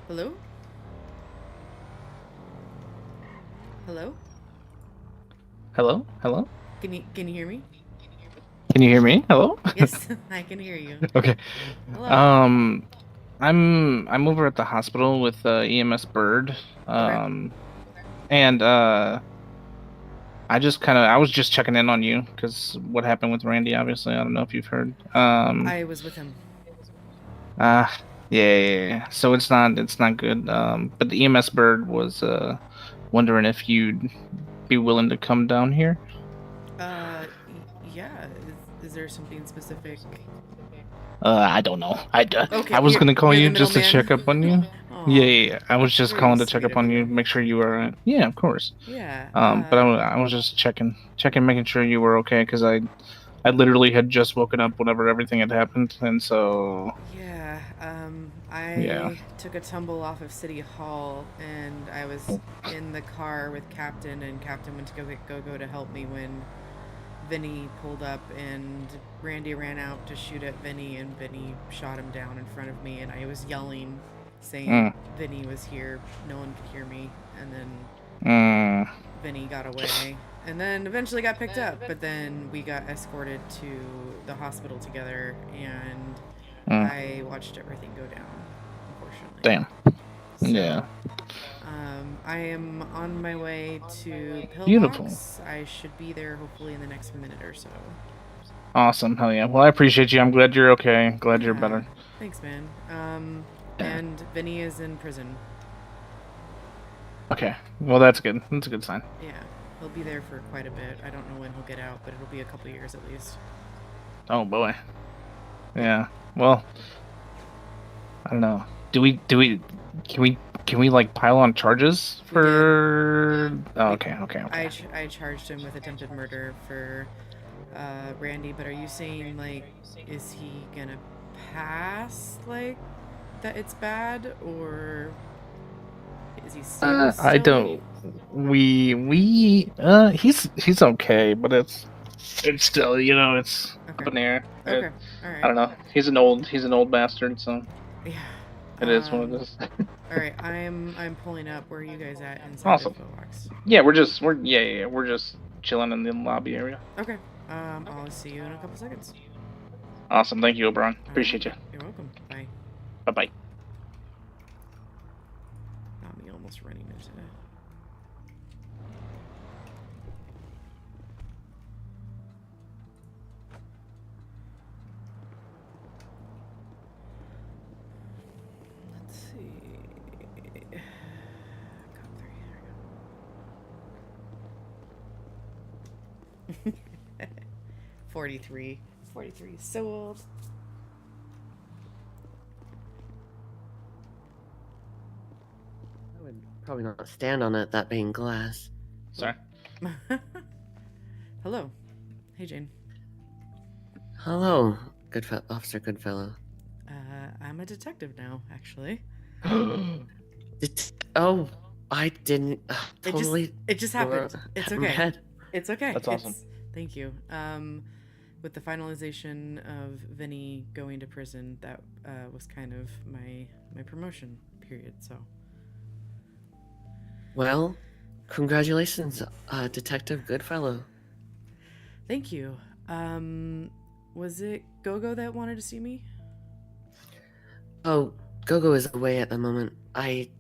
Hello? Hello? Hello? Hello? Can you hear me? Can you hear me? Hello? Yes, I can hear you. Okay. Hello. I'm over at the hospital with EMS Bird. And I was just checking in on you because what happened with Randy, obviously. I don't know if you've heard. I was with him. Yeah. So it's not good. But the EMS Bird was wondering if you'd be willing to come down here. Yeah. Is there something specific? I don't know. Okay, I was gonna call you're you the just to middleman? check up on you. Yeah. I was just Very calling to check sweet up on of you, you. make sure you were alright. Yeah, of course. Yeah. But I was just checking, making sure you were okay, because I literally had just woken up whenever everything had happened, and so. Yeah. Yeah. I took a tumble off of City Hall, and I was in the car with Captain, and Captain went to go get Go-Go to help me when Vinny pulled up, and Randy ran out to shoot at Vinny, and Vinny shot him down in front of me, and I was yelling, saying Vinny was here. No one could hear me, and then Vinny got away, and then eventually got picked up, but then we got escorted to the hospital together, and I watched everything go down, unfortunately. Damn. So, Yeah. I am on my way to Pillbox. Beautiful. I should be there hopefully in the next minute or so. Awesome. Hell yeah. Well, I appreciate you. I'm glad you're okay. Glad you're Yeah. better. Thanks, man. And Vinny is in prison. Okay. Well, that's good. That's a good sign. Yeah, he'll be there for quite a bit. I don't know when he'll get out, but it'll be a couple years at least. Oh boy. Yeah. Well, I don't know. Can we like pile on charges for? Oh, okay. I charged him with attempted murder for Randy, but are you saying like, is he gonna pass like that it's bad, or is he still? I don't. He's okay, but it's still, it's up in the air. Okay. All right. I don't know. He's an old bastard, so. Yeah. It is what it is. All right, I'm pulling up. Where are you guys at inside Awesome. the Pillbox? Yeah, we're just chilling in the lobby area. Okay. I'll see you in a couple seconds. Awesome. Thank you, Oberon. Appreciate you. You're welcome. Bye. Bye-bye. Not me almost running into that. Let's see. Cop 3. 43. 43 is so old. I would probably not stand on it, that being glass. Sorry. Hello. Hey, Jane. Hello, Officer Goodfellow. I'm a detective now, actually. Oh, I didn't. Totally. It just happened. It's okay. It's okay. That's awesome. Thank you. With the finalization of Vinny going to prison, that was kind of my promotion period. So. Well, congratulations, Detective Goodfellow. Thank you. Was it Gogo that wanted to see me? Oh, Gogo is away at the moment. I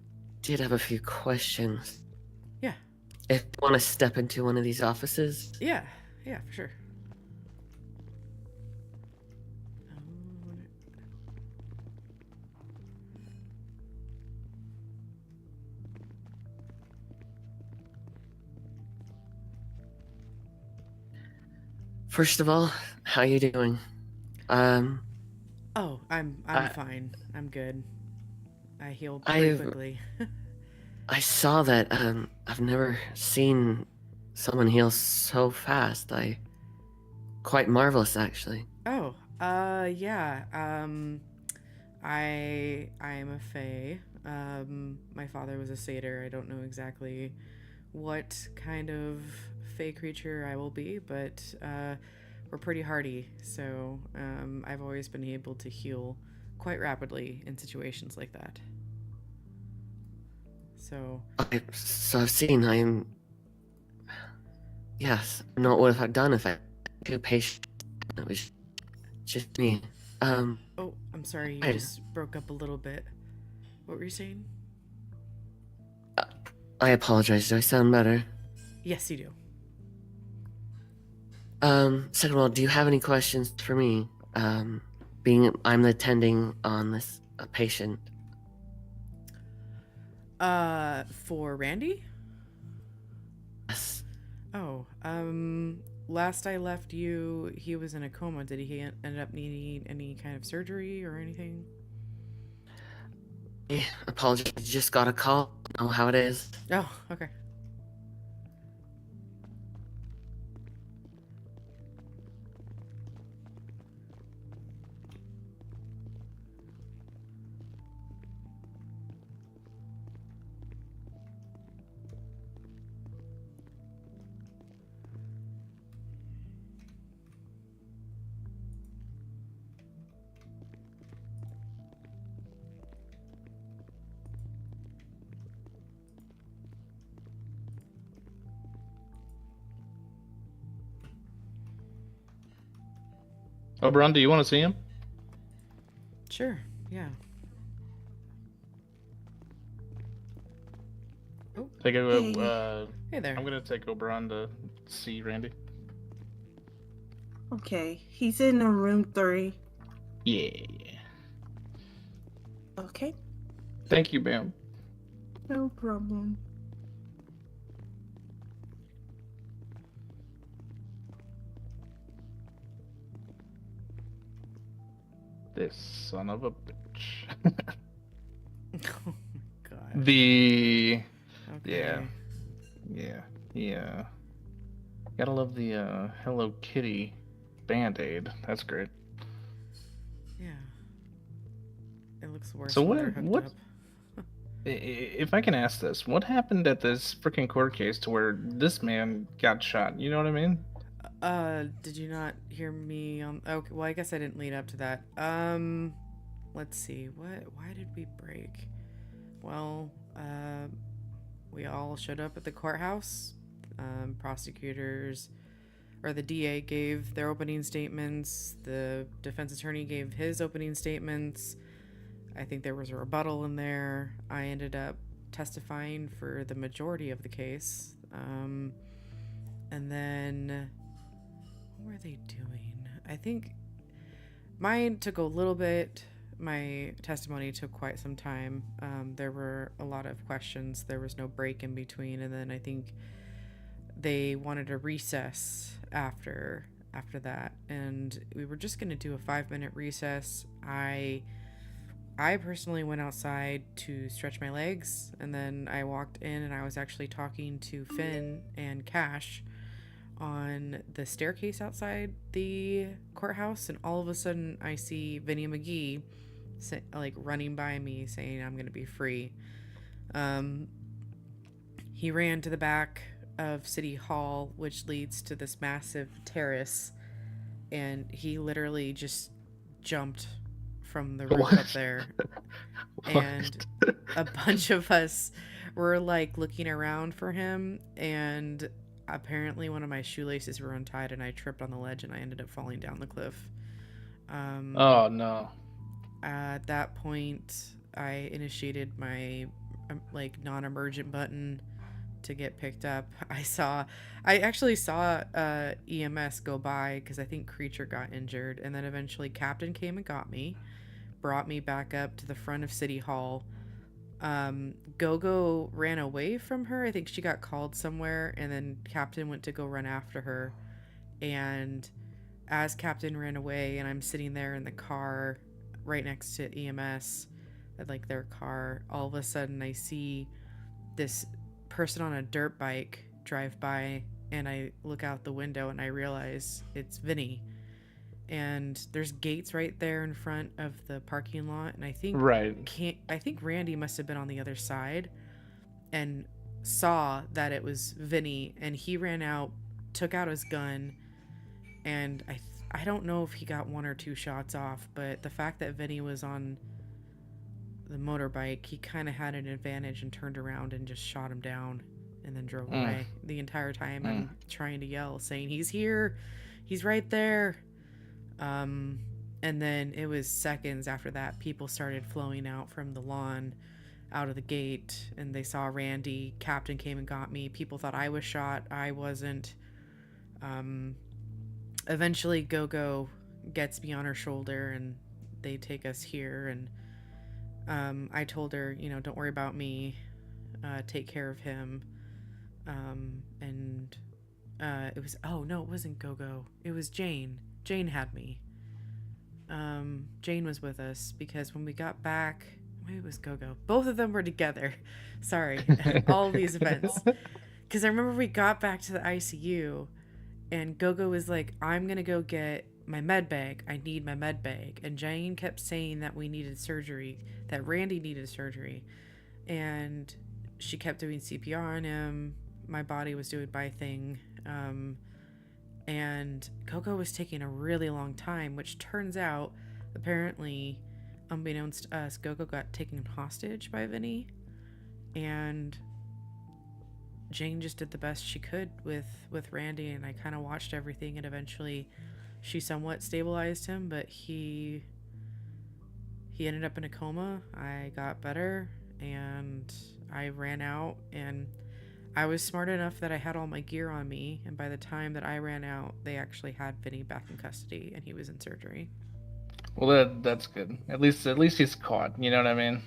did have a few questions. Yeah. If you want to step into one of these offices? Yeah, for sure. First of all, how you doing? Oh, I'm fine. I'm good. I healed pretty quickly. I saw that. I've never seen someone heal so fast. Quite marvelous, actually. Oh, yeah. I am a fae. My father was a satyr. I don't know exactly what kind of fae creature I will be, but we're pretty hardy. So I've always been able to heal quite rapidly in situations like that. So. Okay, so I've seen. Yes, I know what I've done if I too patient. It was just me. Oh, I'm sorry. You I- just broke up a little bit. What were you saying? I apologize. Do I sound better? Yes, you do. Second of all, do you have any questions for me? Being I'm attending on this patient. For Randy? Yes. Oh, last I left you, he was in a coma. Did he end up needing any kind of surgery or anything? Apologize. Just got a call. Know how it is. Oh, okay. Oberon, do you want to see him? Sure, yeah. Oh, Take a, hey there. I'm gonna take Oberon to see Randy. Okay, he's in room 3. Yeah. Okay, Thank you, ma'am. no problem. This son of a bitch. Oh my god. The Okay. yeah. Gotta love the Hello Kitty Band-Aid. That's great. Yeah. It looks worse. So when they're hooked what? up. If I can ask this, what happened at this freaking court case to where this man got shot? You know what I mean? Did you not hear me on? Okay, well, I guess I didn't lead up to that. Let's see. Why did we break? Well, we all showed up at the courthouse. Prosecutors, or the DA gave their opening statements. The defense attorney gave his opening statements. I think there was a rebuttal in there. I ended up testifying for the majority of the case. And then what were they doing? I think mine took a little bit. My testimony took quite some time. There were a lot of questions. There was no break in between, and then I think they wanted a recess after that, and we were just going to do a 5-minute recess. I personally went outside to stretch my legs, and then I walked in and I was actually talking to Finn and Cash on the staircase outside the courthouse, and all of a sudden I see Vinny McGee running by me saying I'm gonna be free. He ran to the back of City Hall, which leads to this massive terrace, and he literally just jumped from the roof up there. And a bunch of us were looking around for him, and apparently one of my shoelaces were untied and I tripped on the ledge and I ended up falling down the cliff. Oh no. At that point I initiated my non-emergent button to get picked up. I actually saw EMS go by because I think Creature got injured, and then eventually Captain came and got me, brought me back up to the front of City Hall. Gogo ran away from her. I think she got called somewhere, and then Captain went to go run after her. And as Captain ran away and I'm sitting there in the car right next to EMS at their car, all of a sudden I see this person on a dirt bike drive by, and I look out the window and I realize it's Vinny. And there's gates right there in front of the parking lot, and I think Randy must have been on the other side and saw that it was Vinny, and he ran out, took out his gun, and I don't know if he got 1 or 2 shots off, but the fact that Vinny was on motorbike, he kind of had an advantage and turned around and just shot him down and then drove away. The entire time I'm trying to yell, saying, he's here, he's right there. And then it was seconds after that, people started flowing out from the lawn, out of the gate, and they saw Randy. Captain came and got me. People thought I was shot. I wasn't. Eventually Go-Go gets me on her shoulder and they take us here, and I told her, you know, don't worry about me, take care of him. And it was, oh no, it wasn't Go-Go, it was Jane. Jane had me. Jane was with us because when we got back, maybe it was Go-Go, both of them were together. Sorry. All of these events, because I remember we got back to the ICU and Go-Go was like, I'm gonna go get my med bag. I need my med bag. And Jane kept saying that we needed surgery, that Randy needed surgery. And she kept doing CPR on him. My body was doing my thing. And Go-Go was taking a really long time, which turns out, apparently, unbeknownst to us, Go-Go got taken hostage by Vinny. And Jane just did the best she could with Randy, and I kind of watched everything, and eventually she somewhat stabilized him, but he ended up in a coma. I got better, and I ran out, and I was smart enough that I had all my gear on me, and by the time that I ran out, they actually had Vinny back in custody, and he was in surgery. Well, that's good. At least he's caught. You know what I mean?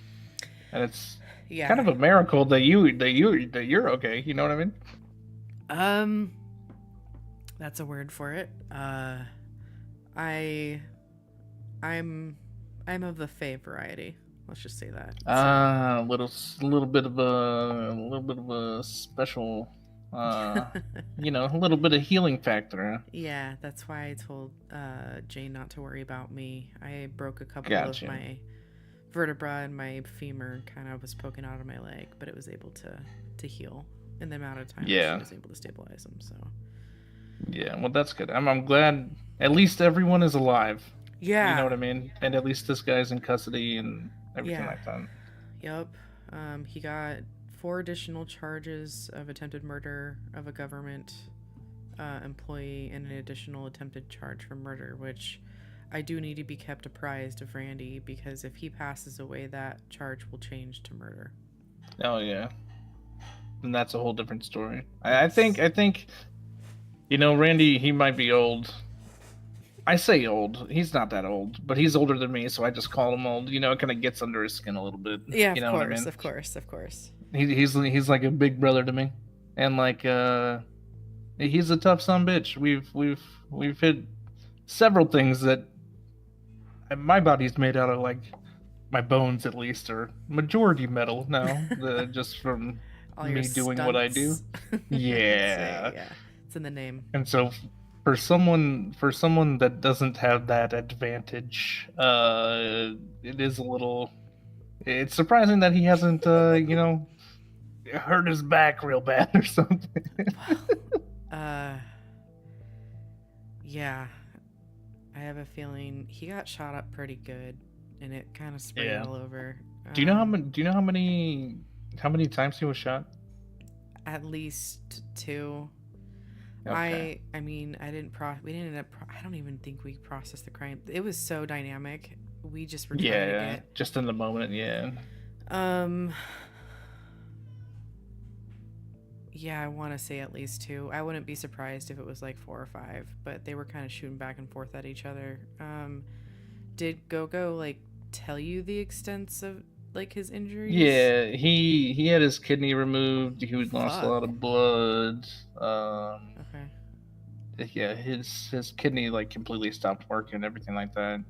And it's Yeah. kind of a miracle that you're okay. You know what I mean? That's a word for it. I'm of the Fae variety. Let's just say that. A little bit of a special, you know, a little bit of healing factor. Yeah, that's why I told Jane not to worry about me. I broke a couple Gotcha. of my vertebra, and my femur kind of was poking out of my leg, but it was able to heal in the amount of time Yeah. she was able to stabilize them. So Yeah, well, that's good. I'm glad at least everyone is alive. Yeah. You know what I mean? And at least this guy's in custody and everything Yeah. like that. Yep. He got 4 additional charges of attempted murder of a government employee and an additional attempted charge for murder, which I do need to be kept apprised of Randy, because if he passes away, that charge will change to murder. Oh yeah. And that's a whole different story. I think you know, Randy, he might be old. I say old. He's not that old, but he's older than me, so I just call him old. You know, it kind of gets under his skin a little bit. Yeah, you know of what I course, mean? of course. He's like a big brother to me, and like he's a tough son of a bitch. We've hit several things that my body's made out of, like my bones at least are majority metal now, just from All me your doing what I do. stunts. Yeah. Yeah, it's in the name. And so for someone that doesn't have that advantage, it is a little. It's surprising that he hasn't, you know, hurt his back real bad or something. Yeah, I have a feeling he got shot up pretty good, and it kind of sprayed Yeah. all over. Do you know how many? Do you know how many times he was shot? At least 2. Okay. I mean, we didn't end up. I don't even think we processed the crime. It was so dynamic. We just were trying to Yeah, get. just in the moment. Yeah. Yeah, I want to say at least 2. I wouldn't be surprised if it was like 4 or 5, but they were kind of shooting back and forth at each other. Did Go-Go like tell you the extents of like his injuries? Yeah, he had his kidney removed. He lost a Fuck. lot of blood. Okay. Yeah, his kidney like completely stopped working and everything like that.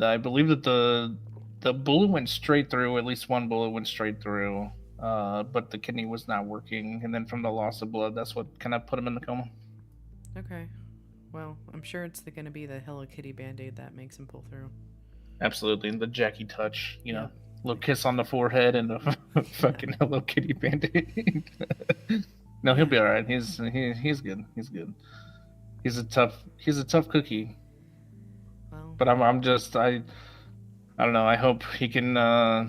I believe that the bullet went straight through. At least one bullet went straight through. But the kidney was not working, and then from the loss of blood, that's what kind of put him in the coma. Okay. Well, I'm sure it's going to be the Hello Kitty Band-Aid that makes him pull through. Absolutely, and the Jackie touch, you know, little kiss on the forehead and a fucking Hello Kitty Band-Aid. No, he'll be all right. He's good. He's good. He's a tough cookie. Well, but I'm I don't know. I hope he can. I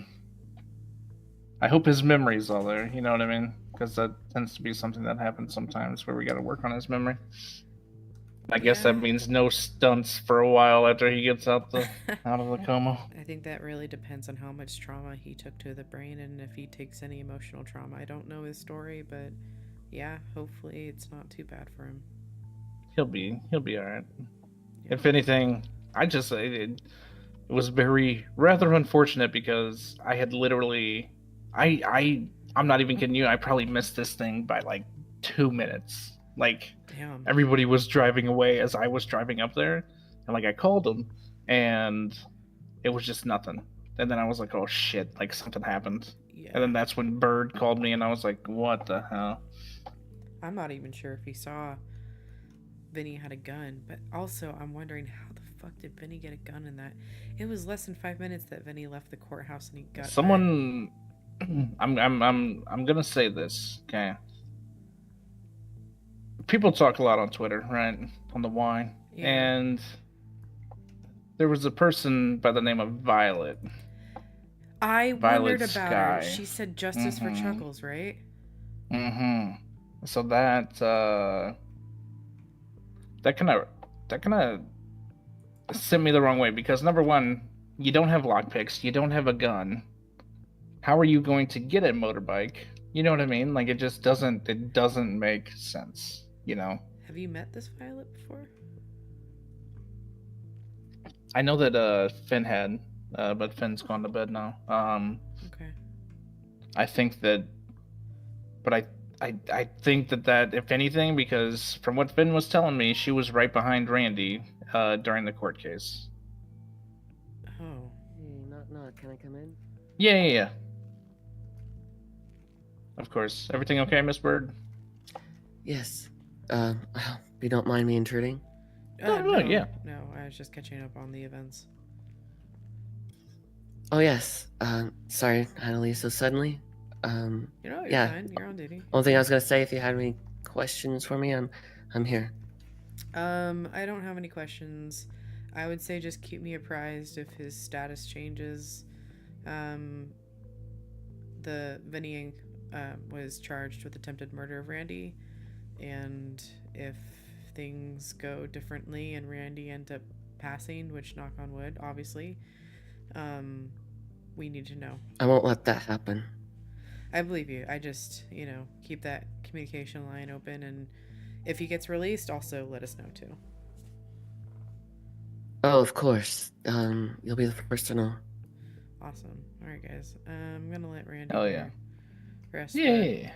hope his memory's all there. You know what I mean? Because that tends to be something that happens sometimes where we got to work on his memory. I guess that means no stunts for a while after he gets out of the coma. I think that really depends on how much trauma he took to the brain and if he takes any emotional trauma. I don't know his story, but yeah, hopefully it's not too bad for him. He'll be all right. Yeah. If anything, it was rather unfortunate because I had literally, I'm not even kidding you. I probably missed this thing by like 2 minutes. Like, damn. Everybody was driving away as I was driving up there, and like I called them, and it was just nothing. And then I was like, oh shit, like something happened. Yeah. And then that's when Bird called me, and I was like, what the hell? I'm not even sure if he saw Vinny had a gun, but also I'm wondering how the fuck did Vinny get a gun in that? It was less than 5 minutes that Vinny left the courthouse and he got someone. I'm gonna say this, okay? People talk a lot on Twitter, right? On the wine. Yeah. And there was a person by the name of Violet. I wondered about her. She said justice for Chuckles, right? Mm-hmm. So that kind of sent me the wrong way because number one, you don't have lockpicks, you don't have a gun. How are you going to get a motorbike? You know what I mean? Like it doesn't make sense. You know. Have you met this Violet before? I know that Finn had, but Finn's gone to bed now. Okay. I think that, but I think that if anything, because from what Finn was telling me, she was right behind Randy during the court case. Oh. Hey, knock. Can I come in? Yeah. Of course. Everything okay, Miss Bird? Yes. If you don't mind me intruding? No, yeah. No, I was just catching up on the events. Oh, yes. Sorry I had to leave so suddenly. You're fine. You're on duty. One thing I was going to say, if you had any questions for me, I'm here. I don't have any questions. I would say just keep me apprised if his status changes. Vinny was charged with attempted murder of Randy. And if things go differently and Randy ends up passing, which knock on wood, obviously, we need to know. I won't let that happen. I believe you. I just, keep that communication line open. And if he gets released, also let us know too. Oh, of course. You'll be the first to know. Awesome. All right, guys. I'm going to let Randy rest. Yeah.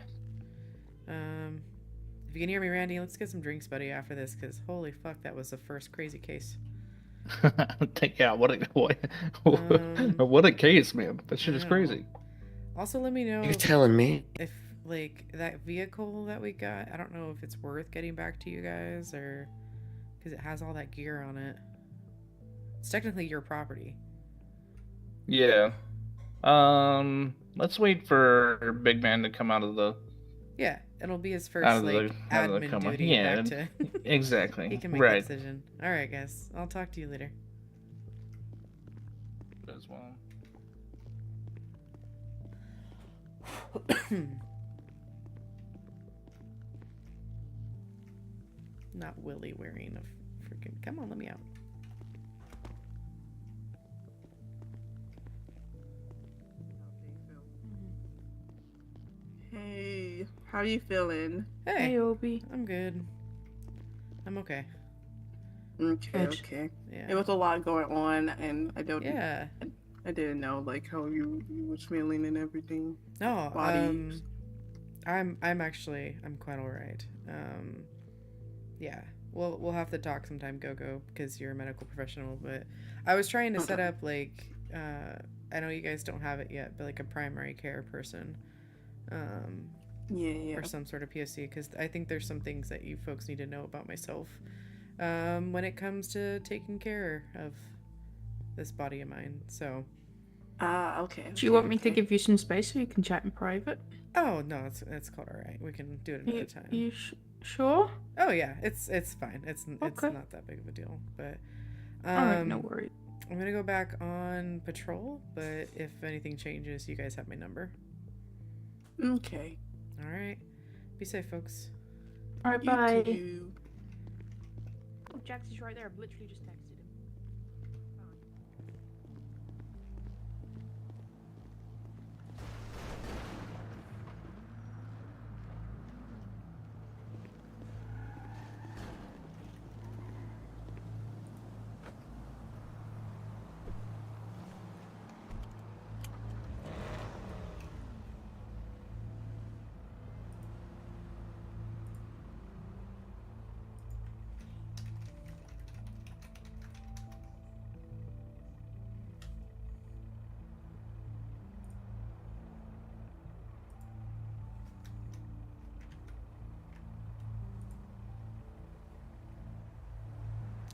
If you can hear me, Randy, let's get some drinks, buddy, after this, because holy fuck, that was the first crazy case. Yeah, what a case, man. That shit is crazy. Also, let me know. You're telling me? If, that vehicle that we got, I don't know if it's worth getting back to you guys, or... Because it has all that gear on it. It's technically your property. Yeah. Let's wait for Big Man to come out of the... Yeah, it'll be his first admin duty. Yeah, back to... exactly. He can make that decision. All right, guys. I'll talk to you later. As well. Not Willie wearing a freaking... Come on, let me out. Hey, how are you feeling? Hey, Obi. I'm good. I'm okay. Okay. Yeah. It was a lot going on, and I don't. Yeah. I didn't know how you was feeling and everything. No. Body. I'm quite all right. Yeah. We'll have to talk sometime, Go, because you're a medical professional. But I was trying to set up I know you guys don't have it yet, but a primary care person. Yeah. Or some sort of POC, because I think there's some things that you folks need to know about myself when it comes to taking care of this body of mine. So okay. Do you want me to give you some space so you can chat in private? Oh no, it's quite all right. We can do it another time. You sure? Oh yeah, it's fine. It's not that big of a deal. But alright, no worries. I'm gonna go back on patrol, but if anything changes, you guys have my number. Okay. All right. Be safe, folks. All right, You bye. too. Oh, Jax is right there. I've literally just texted him.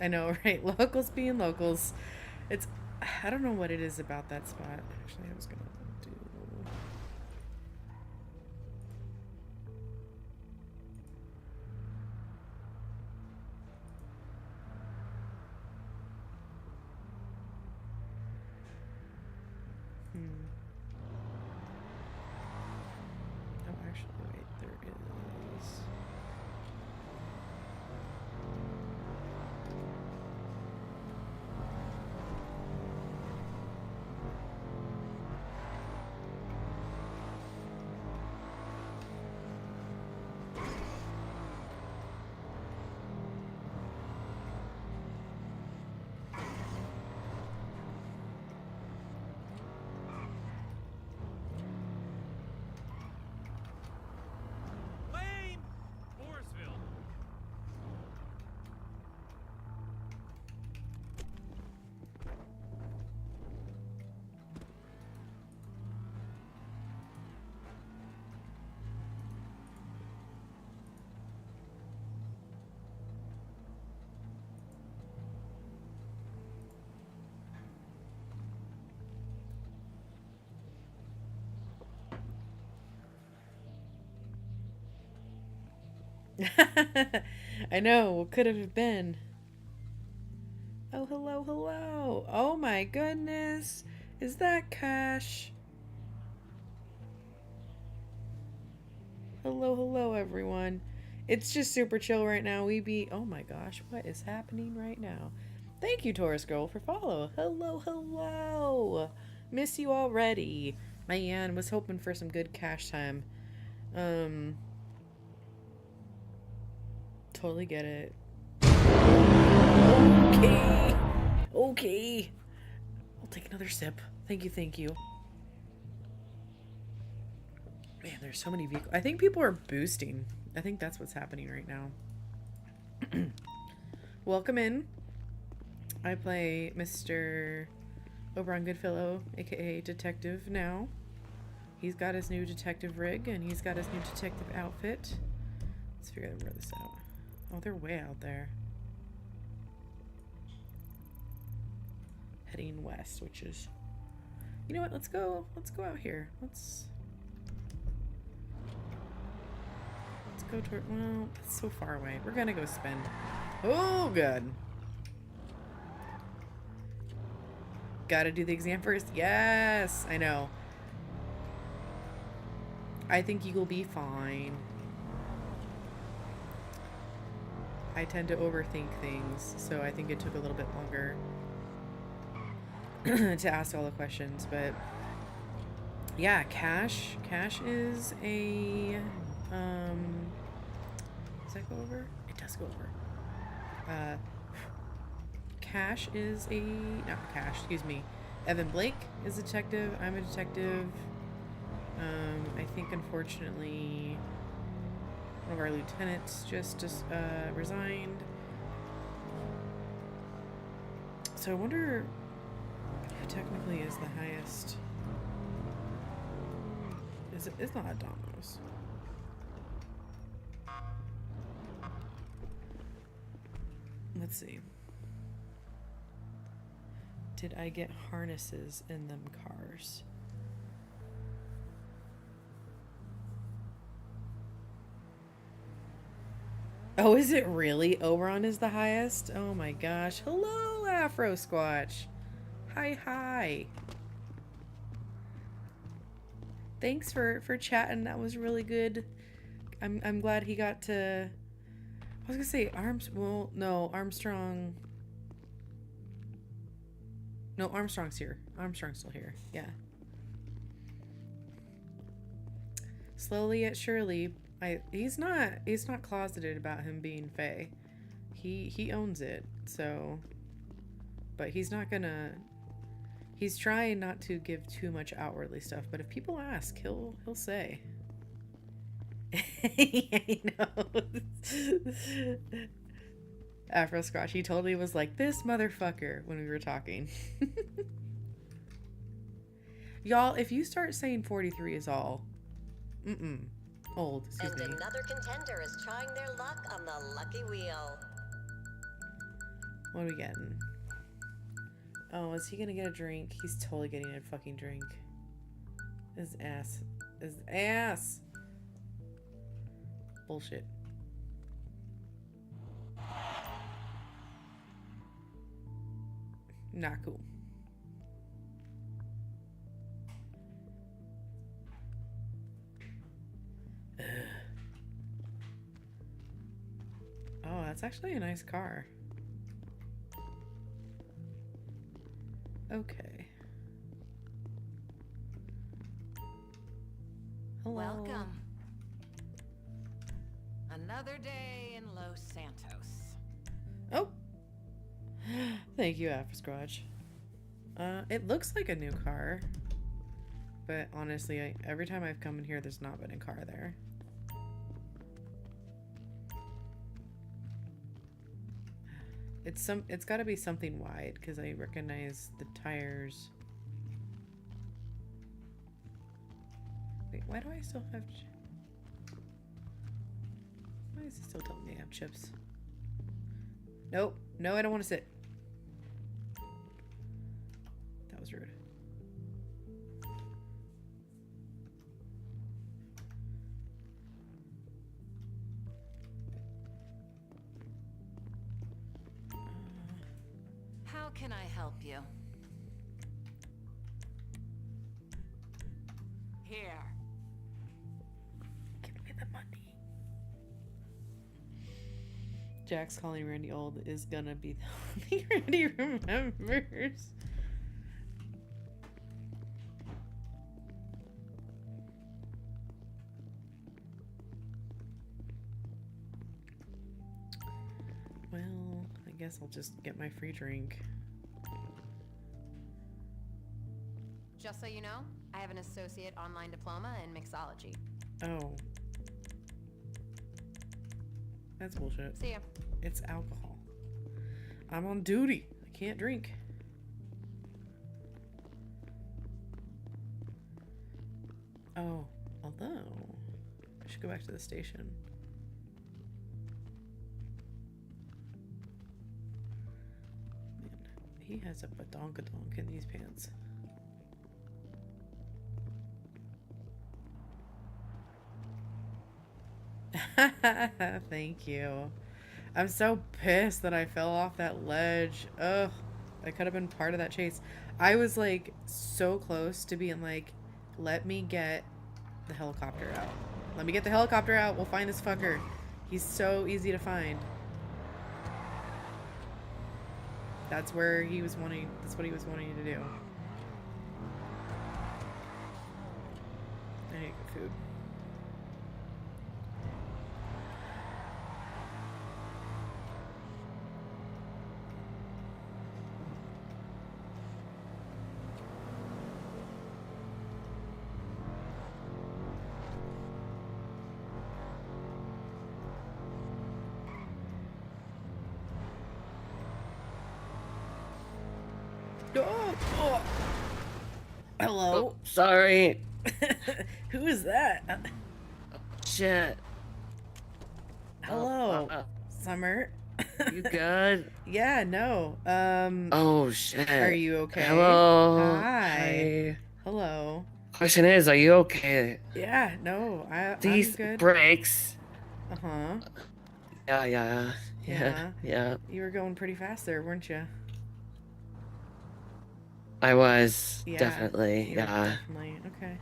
I know, right? Locals being locals. It's, I don't know what it is about that spot. Actually, I was gonna do. Oh, actually, wait, there is. I know, what could have been? Oh, hello, hello. Oh my goodness. Is that Cash? Hello, hello, everyone. It's just super chill right now. Oh my gosh, what is happening right now? Thank you, Taurus Girl, for follow. Hello, hello. Miss you already. Man, was hoping for some good cash time. Totally get it. Okay. Okay. I'll take another sip. Thank you, thank you. Man, there's so many vehicles. I think people are boosting. I think that's what's happening right now. Welcome in. I play Mr. Oberon Goodfellow, aka Detective now. He's got his new detective rig and he's got his new detective outfit. Let's figure out where this out. Oh, they're way out there. Heading west, which is... You know what? Let's go out here. Let's go toward... Well, it's so far away. We're gonna go spin. Oh, good. Gotta do the exam first. Yes! I know. I think you'll be fine. I tend to overthink things, so I think it took a little bit longer to ask all the questions, but yeah, Cash is a does that go over? It does go over. Cash is a, not Cash, excuse me. Evan Blake is a detective. I'm a detective. I think unfortunately one of our lieutenants just resigned. So I wonder who technically is the highest. It's not Domino's. Let's see. Did I get harnesses in them cars? Oh, is it really? Oberon is the highest? Oh my gosh. Hello, Afro Squatch. Hi. Thanks for chatting. That was really good. I'm glad he got to. I was gonna say Armstrong. No, Armstrong's here. Armstrong's still here. Yeah. Slowly yet surely, he's not closeted about him being Fae. He owns it. So, but he's not gonna. He's trying not to give too much outwardly stuff. But if people ask, he'll say. I know. Afro Scotch, he totally was like, this motherfucker when we were talking. Y'all, if you start saying 43 is all, old, excuse me. Another contender is trying their luck on the lucky wheel. What are we getting? Oh, is he gonna get a drink? He's totally getting a fucking drink. His ass. Bullshit. Not cool. Ugh. Oh, that's actually a nice car. Okay. Hello. Welcome. Another day in Los Santos. Oh. Thank you, Afro Scratch. It looks like a new car. But honestly, every time I've come in here, there's not been a car there. It's got to be something wide because I recognize the tires. Wait, why do I still have? Why is it still telling me I have chips? Nope. No, I don't want to sit. That was rude. How can I help you? Here. Give me the money. Jack's calling Randy old is gonna be the only Randy remembers. Well, I guess I'll just get my free drink. Just so you know, I have an associate online diploma in mixology. Oh. That's bullshit. See ya. It's alcohol. I'm on duty. I can't drink. Oh, although I should go back to the station. Man, he has a badonkadonk in these pants. Thank you. I'm so pissed that I fell off that ledge. Ugh. I could have been part of that chase. I was like so close to being like, let me get the helicopter out. Let me get the helicopter out. We'll find this fucker. He's so easy to find. That's where he was wanting, that's what he was wanting to do. I need good food. Oh. Hello. Oh, sorry. Who is that? Shit. Hello, Summer. You good? Yeah, no. Oh shit. Are you okay? Hello. Hi. Hello. Question is, are you okay? Yeah, no, These I'm good. brakes. Uh-huh. Yeah. You were going pretty fast there, weren't you? I was Yeah, definitely, you were yeah. Definitely. Okay.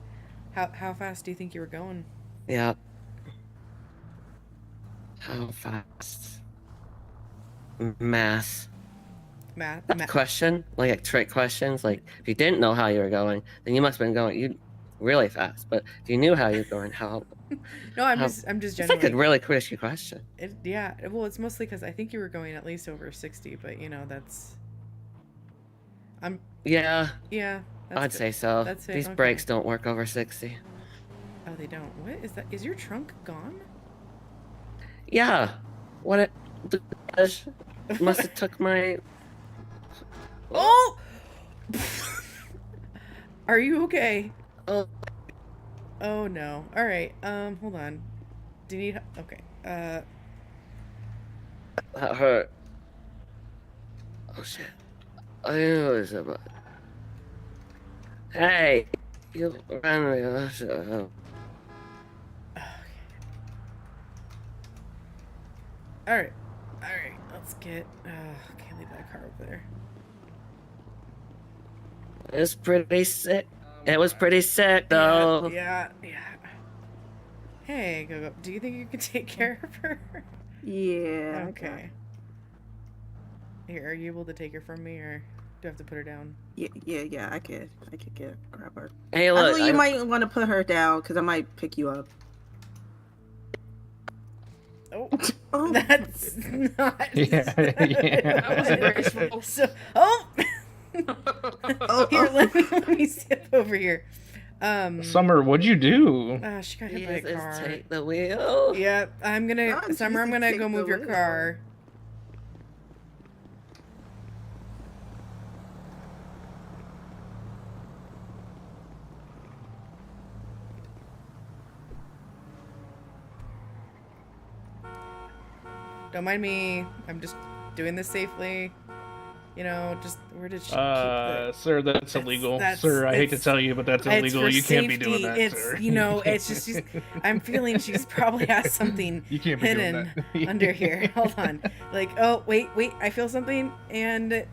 How fast do you think you were going? Yep. How fast? Math. Math. Question? Like trick questions? Like, if you didn't know how you were going, then you must have been going really fast. But if you knew how you were going, how? No, I'm how- just It's generally. like a really tricky question. Yeah. Well, it's mostly because I think you were going at least over 60, but that's. Yeah. Yeah. I'd say so. That's it. These Okay. brakes don't work over 60. Oh, they don't. What is that? Is your trunk gone? Yeah. What the gosh, must have took my. Oh! Are you okay? Oh. Oh no. All right. Hold on. Do you need? Okay. That hurt. Oh shit. I knew it was about. Hey, you ran me. All right. All right. Let's get. Can't leave that car over there. It was pretty sick. It was pretty sick though. Yeah. Hey, Go. Do you think you can take care of her? Yeah. Okay. Here, are you able to take her from me, or do I have to put her down? Yeah. I could grab her. Hey, look. I know you might want to put her down because I might pick you up. Oh, that's not. Yeah. That was graceful. Here, let me step over here. Summer, what'd you do? She got hit by a Jesus, car. take the wheel. Yeah, I'm gonna. Oh, Summer, I'm Jesus, gonna take go the move your wheel. car. Don't mind me. I'm just doing this safely. Just where did she keep the... Sir, that's illegal. that's- Sir, I hate to it's- tell you, but that's it's illegal. for You can't be doing safety. that, It's sir. it's just she's, I'm feeling she's probably has something You can't be doing hidden that. under here. Hold on. Like, oh wait, I feel something and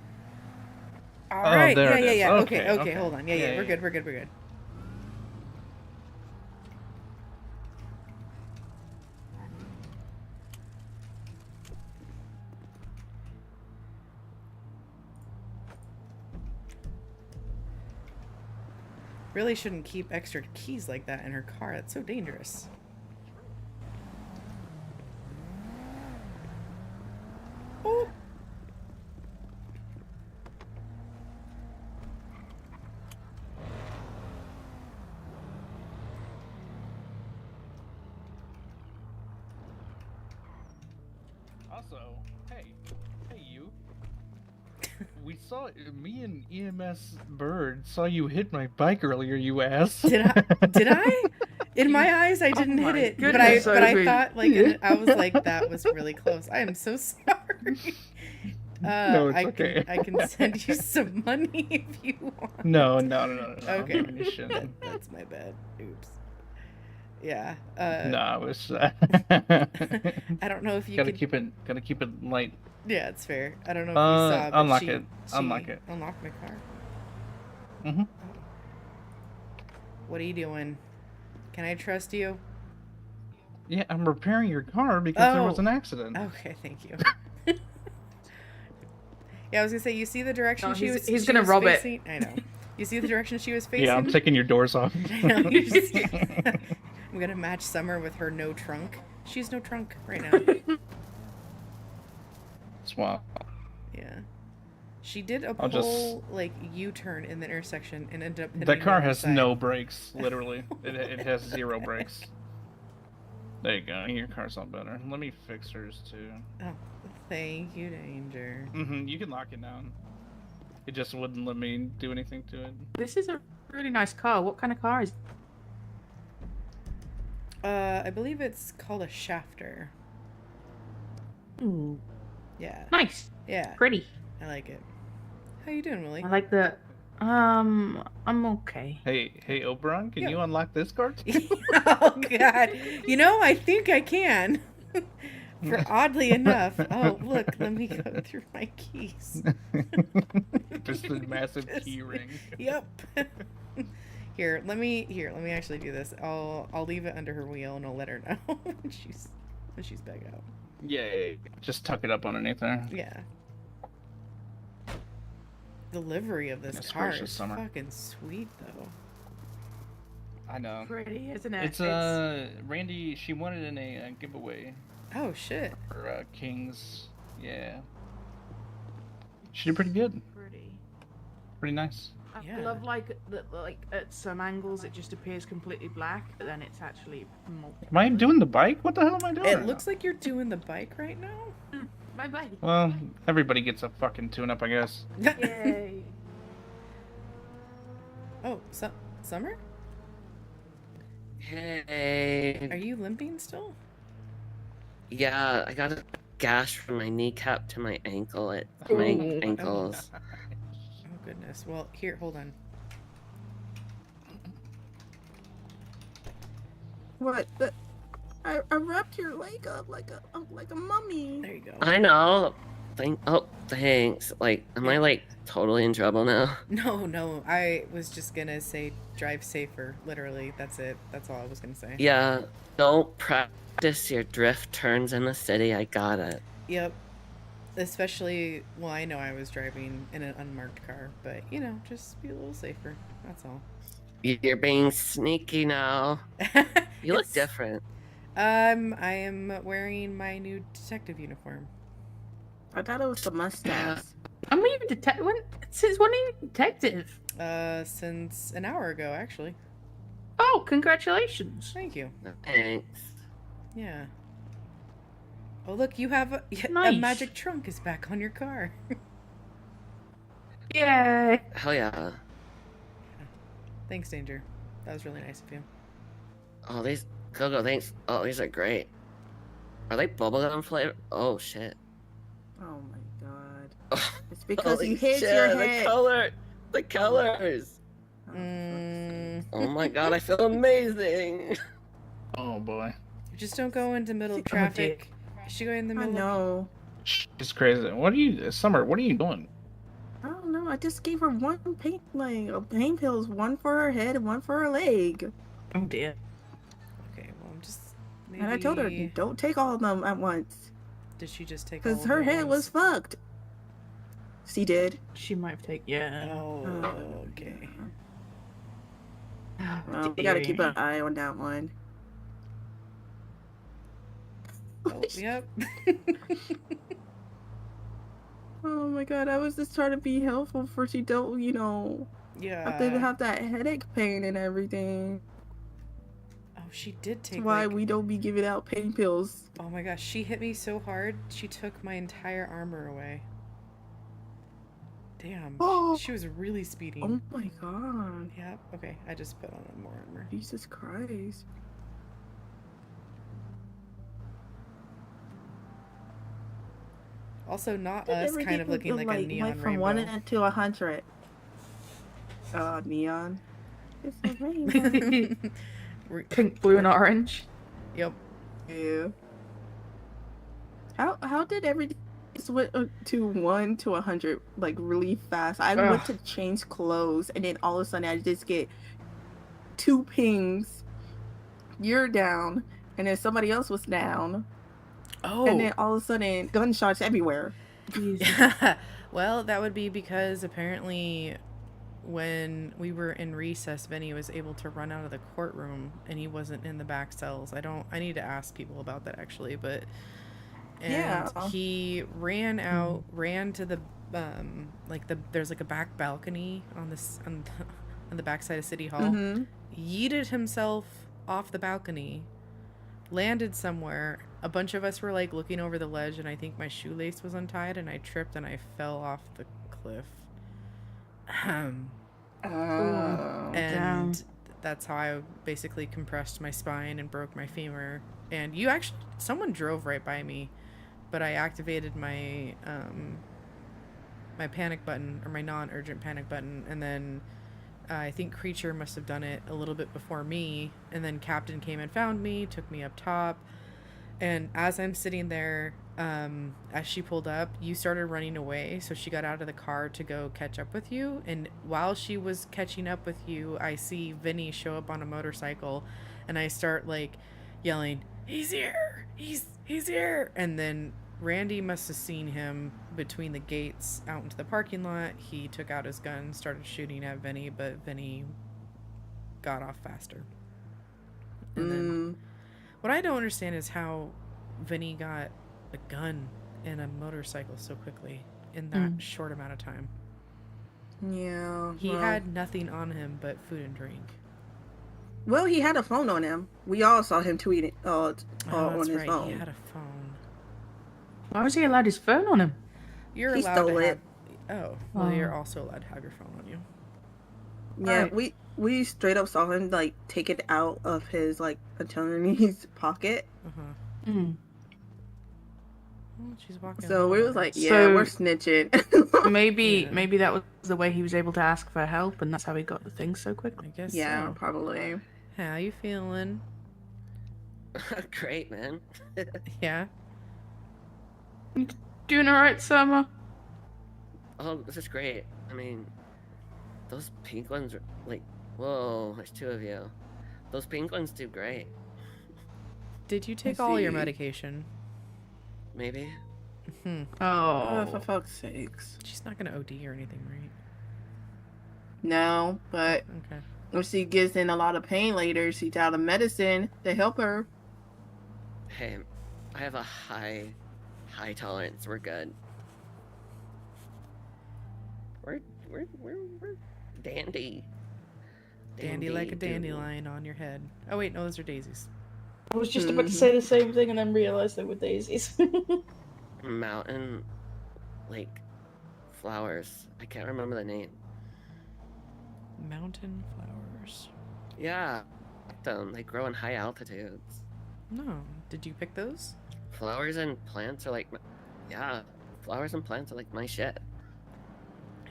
all right. there it is. Yeah. Okay, Okay, okay. hold on. Yeah, we're good. We're good. Really shouldn't keep extra keys like that in her car. That's so dangerous. Oh. Also, hey you. We saw me and EMS Bird saw you hit my bike earlier, you ass. Did I? In my eyes, I didn't hit it, but I thought I was like that was really close. I am so sorry. No, it's okay. I can send you some money if you want. No. Okay, I'm giving you shit. that's my bad. Oops. Yeah. No, it was. I don't know if you gotta could... keep it light. Yeah, it's fair. I don't know if you saw, but unlock she it. Unlock it. Unlocked my car. Mm-hmm. What are you doing? Can I trust you? Yeah, I'm repairing your car because there was an accident. Okay, thank you. Yeah, I was gonna say, you see the direction No, she was. he's she gonna was rob it. facing? I know. You see the direction she was facing? Yeah, I'm taking your doors off. I know, you're just- I'm gonna match Summer with her no trunk. She's no trunk right now. Swap. Yeah. She did a I'll just- whole U-turn in the intersection and ended up hitting That me car on the has side. no brakes, literally. it has 0 brakes. There you go. Your car's all better. Let me fix hers too. Oh, thank you, Danger. You can lock it down. It just wouldn't let me do anything to it. This is a really nice car. What kind of car is I believe it's called a shafter. Ooh, Yeah. nice. Yeah. Pretty. I like it. How you doing, Willie? I like the. I'm okay. Hey, Oberon, can you unlock this car? Oh God! I think I can. For oddly enough, oh look, let me go through my keys. Just a massive key ring. Yep. Here, let me actually do this. I'll leave it under her wheel and I'll let her know when she's back out. Yeah. Just tuck it up underneath there. Yeah. The livery of this Yes, car gracious is summer. fucking sweet though. I know. Pretty, isn't it? It's Randy. She won it in a giveaway. Oh shit. For Kings. Yeah. She did pretty good. Pretty nice. I love like at some angles it just appears completely black, but then it's actually multi. Am I doing the bike? What the hell am I doing? It looks like you're doing the bike right now. My bike. Well, everybody gets a fucking tune-up, I guess. Yay. Oh, Summer? Hey. Are you limping still? Yeah, I got a gash from my kneecap to my ankle at my Ooh. ankles. Oh goodness. Well, here, hold on. What? I wrapped your leg up like a mummy. There you go. I know. Thanks. Like, am I like totally in trouble now? No. I was just gonna say drive safer. Literally, that's it. That's all I was gonna say. Yeah. Don't practice your drift turns in the city. I got it. Yep. Especially, well, I know I was driving in an unmarked car, but you know, just be a little safer. That's all. You're being sneaky now. You look different. I am wearing my new detective uniform. I thought it was the mustache. I'm even detective. Since when are you detective? Since an hour ago, actually. Oh, congratulations! Thank you. Thanks. Yeah. Oh, look, you have a Nice. magic trunk is back on your car. Yay! Hell yeah. Thanks, Danger. That was really nice of you. Oh, these Coco, thanks. Oh, these are great. Are they bubblegum flavor? Oh shit. Oh my god. It's because Holy you hit shit, your the head. the colors. Oh my god, I feel amazing. Oh boy. Just don't go into middle of traffic. You should go in the I middle. know. It's crazy. What are you, Summer? What are you doing? I don't know. I just gave her one pain pills, one for her head and one for her leg. Oh dear. Okay, well, I'm just. And I told her, maybe- don't take all of them at once. Did she just take all Because of her them at head once? was fucked. She did. She might have taken. Yeah. Oh, okay. Well, we gotta keep an eye on that one. Oh, yep. Oh my god, I was just trying to be helpful for she don't, Yeah. have to have that headache pain and everything. Oh, she did take. That's why like- we don't be giving out pain pills. Oh my gosh, she hit me so hard, she took my entire armor away. Damn. Oh. She was really speeding. Oh my god. Yep. Okay, I just put on more armor. Jesus Christ. Also, not Did us everything kind of looking like a went neon from rainbow. 1 to 100. Neon. It's a rainbow. Pink, blue, and orange. Yep. Yeah. How did everything switch to 1 to 100 like really fast? I went to change clothes and then all of a sudden I just get 2 pings. You're down, and then somebody else was down. Oh. And then all of a sudden gunshots everywhere. Well, that would be because apparently when we were in recess, Vinny was able to run out of the courtroom and he wasn't in the back cells. I need to ask people about that actually, but Yeah. he ran out, ran to the there's like a back balcony on the back side of City Hall. Mhm. Yeeted himself off the balcony, landed somewhere. A bunch of us were like looking over the ledge, and I think my shoelace was untied, and I tripped and I fell off the cliff. damn. And that's how I basically compressed my spine and broke my femur. And someone drove right by me, but I activated my my panic button, or my non-urgent panic button, and then I think Creature must have done it a little bit before me, and then Captain came and found me, took me up top, And as I'm sitting there, as she pulled up, you started running away. So she got out of the car to go catch up with you. And while she was catching up with you, I see Vinny show up on a motorcycle, and I start like yelling, "He's here! He's here!" And then Randy must have seen him between the gates out into the parking lot. He took out his gun, started shooting at Vinny, but Vinny got off faster. And then what I don't understand is how Vinny got a gun and a motorcycle so quickly in that short amount of time. Yeah. He had nothing on him but food and drink. Well, he had a phone on him. We all saw him tweeting on that's his right. phone. He had a phone. Why was he allowed his phone on him? You're He allowed stole to it. have... well, you're also allowed to have your phone on you. Yeah, Alright. we straight up saw him like take it out of his like attorney's pocket. She's walking. So we was like, yeah, So- we're snitching. Maybe that was the way he was able to ask for help, and that's how he got the thing so quickly. I guess Yeah, so. probably. How you feeling? Great, man. Yeah. Doing all right, Summer? Oh, this is great. I mean, those pink ones are like, whoa, there's two of you. Those pink ones do great. Did you take all your see. medication? Maybe. Oh, for fuck's sakes. She's not gonna OD or anything, right? No, but Okay. if she gets in a lot of pain later, she's out of medicine to help her. Hey, I have a high tolerance. We're good. We're dandy. Dandy like a dandelion on your head. Oh wait, no, those are daisies. I was just about to say the same thing and then realised they were daisies. Mountain, like, flowers. I can't remember the name. Mountain flowers. Yeah, they grow in high altitudes. No, did you pick those? Flowers and plants are like, yeah, flowers and plants are like my shit.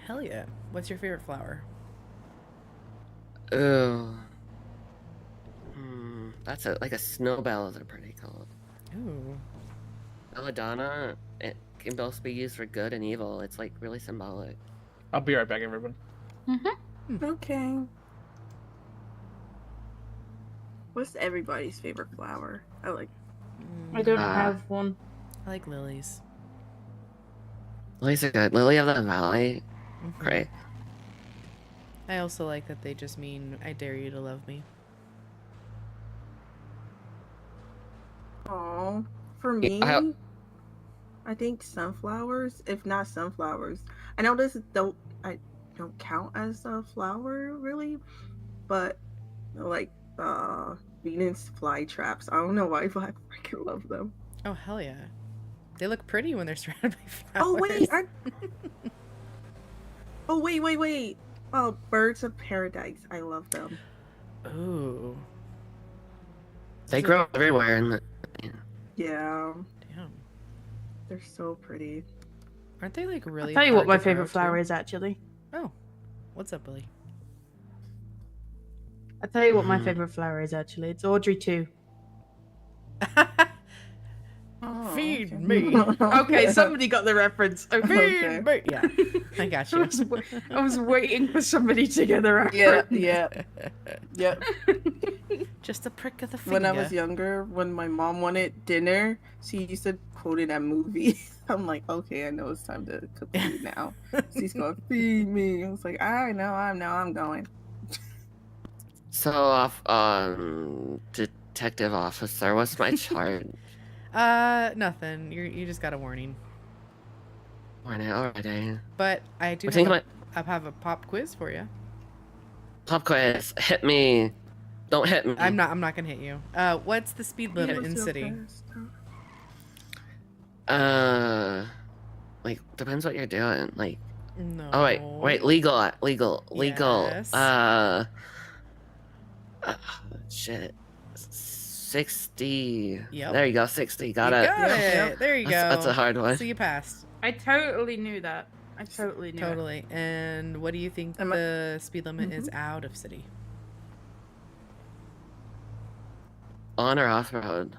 Hell yeah. What's your favorite flower? Ooh. That's like a snowbells are pretty cool. Ooh. Belladonna, it can both be used for good and evil. It's like really symbolic. I'll be right back, everyone. Okay. What's everybody's favorite flower? I like. I don't have one. I like lilies. Lilies are good. Lily of the Valley, great. I also like that they just mean I dare you to love me. Oh, for me, I think sunflowers. If not sunflowers, I know this don't count as a flower really, but like Venus flytraps. I don't know why, but I freaking love them. Oh hell yeah. They look pretty when they're surrounded by flowers. Oh wait, wait. Oh, birds of paradise. I love them. Ooh. They grow everywhere in the. Yeah. Damn. They're so pretty. Aren't they like really? I'll tell you what hard my to grow, favorite flower too? is actually. Oh, what's up, Billy? I'll tell you what my favorite flower is actually. It's Audrey 2. Feed me. Okay, somebody got the reference. Okay. Feed me. Yeah, I got you. I was waiting for somebody to get the reference. Yeah. Just a prick of the finger. When I was younger, when my mom wanted dinner, she used to quote in that movie. I'm like, okay, I know it's time to cook food now. She's going, feed me. I was like, I know, I'm going. So, detective officer, what's my charge? Nothing. You just got a warning. Warning already. But I do I think I have a pop quiz for you. Pop quiz. Hit me. Don't hit me. I'm not gonna hit you. What's the speed limit in city? Like depends what you're doing. Like. No. Oh wait. Legal. Yes. Shit. 60. Yep. There you go. 60. Got You it. got it. There you go. That's a hard one. So you passed. I totally knew that. I totally knew it. Totally. And what do you think the speed limit is out of city? On or off road?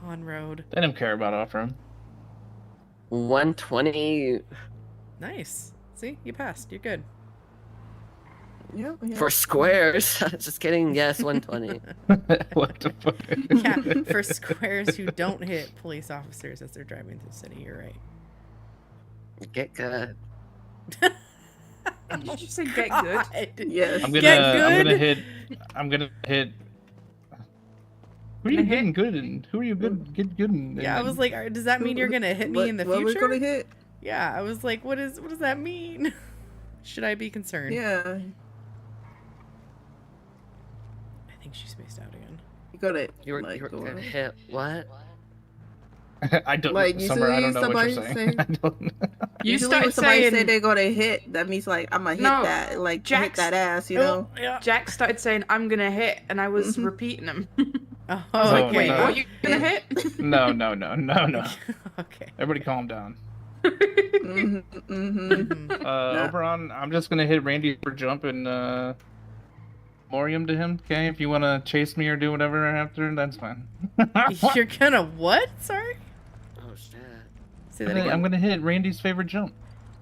on, road. They don't care about off-road. 120 Nice. See, you passed. You're good. Yeah. for squares. Just kidding. Yes, 120. What the fuck? Yeah, for squares who don't hit police officers as they're driving through the city. You're right. Get good. Did you just say get good? Yes. I'm gonna hit. Who are you getting good in? Who are you get good in? Yeah, I was like, does that mean you're gonna hit me in the what future? we're gonna hit? Yeah, I was like, what does that mean? Should I be concerned? Yeah. I think she spaced out again. You got it. You were gonna hit what? I don't. Like Summer, I usually don't know what you're somebody saying. say. I don't. You Usually started when somebody saying say they're gonna hit, that means like I'm gonna hit that, like hit that ass, you know. Jack started saying I'm gonna hit, and I was repeating him. Oh, I was like, okay. wait, no. what? You gonna hit? No. Okay. Everybody, calm down. Mm-hmm. Oberon, I'm just gonna hit Randy for jump and Morium to him. Okay, if you wanna chase me or do whatever after, that's fine. You're gonna what? Sorry. Oh shit. Say that again. I'm gonna hit Randy's favorite jump.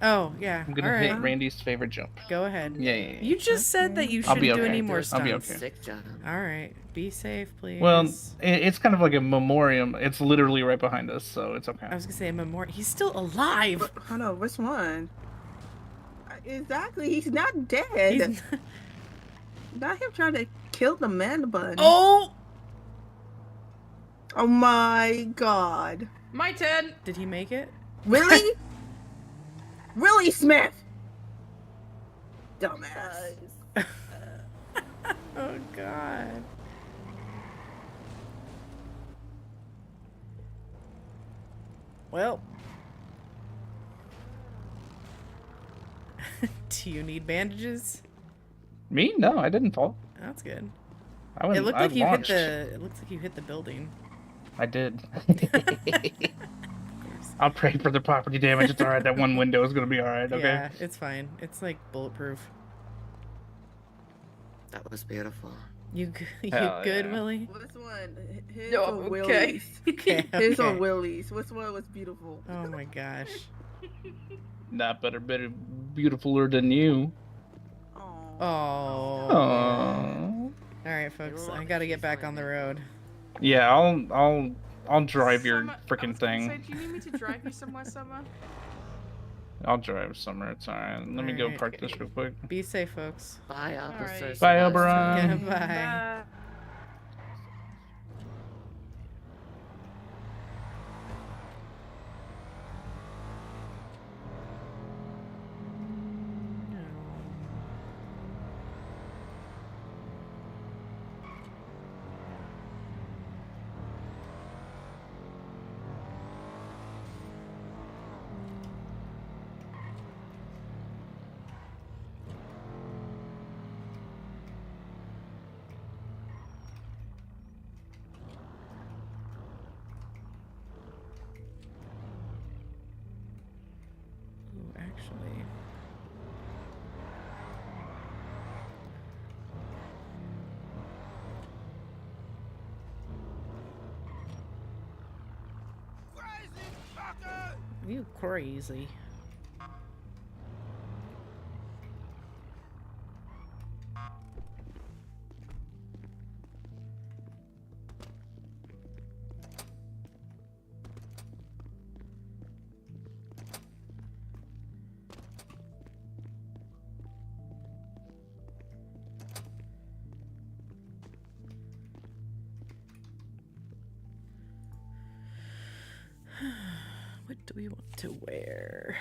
Oh yeah. I'm gonna All hit right. Randy's favorite jump. Go ahead. Yeah. You just said that you I'll shouldn't be do okay. any more I'll be stunts. okay. Sick job. All right. Be safe, please. Well, it's kind of like a memoriam. It's literally right behind us, so it's okay. I was gonna say a memorial. He's still alive. Hold on, which one? Exactly, he's not dead. Not him trying to kill the man bun. Oh! Oh my god. My turn. Did he make it? Really? Really, Smith? Dumbass. Oh god. Well. Do you need bandages? Me? No, I didn't fall. That's good. I went. It looked I like you launched. It looks like you hit the building. I did. I'll pray for the property damage. It's all right. That one window is gonna be all right. Okay. Yeah, it's fine. It's like bulletproof. That was beautiful. You Hell good, yeah. Willie? Which one? His No, or I'm okay. Willie's? Okay. His or Okay. Willie's? Which one was beautiful? Oh my gosh. Not better, beautifuler than you. Oh. Aww. All right, folks. I gotta get back on the road. Yeah, I'll drive your Summer, I freaking was gonna thing. say, do you need me to drive you somewhere, Summer? I'll drive Summer. It's alright. Let me go Alright. park this real quick. Be safe, folks. Bye, officers. Bye, Oberon. Yeah, bye. Ooh, actually. You crazy. What do we want to wear?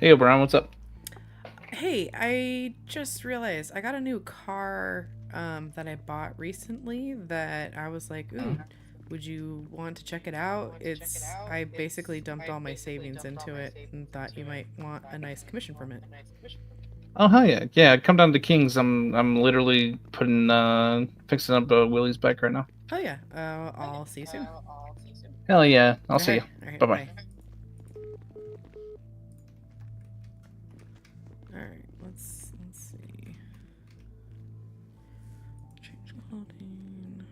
Hey, Oberon, what's up? Hey, I just realized I got a new car that I bought recently that I was like, ooh, would you want to check it out? I basically dumped all my savings into it and thought you might want a nice commission from it. Oh hell yeah, yeah. Come down to King's. I'm literally fixing up Willie's bike right now. Oh yeah, I'll see you soon. Hell yeah, I'll see you. All right, Bye bye. All right, let's see. Change clothing.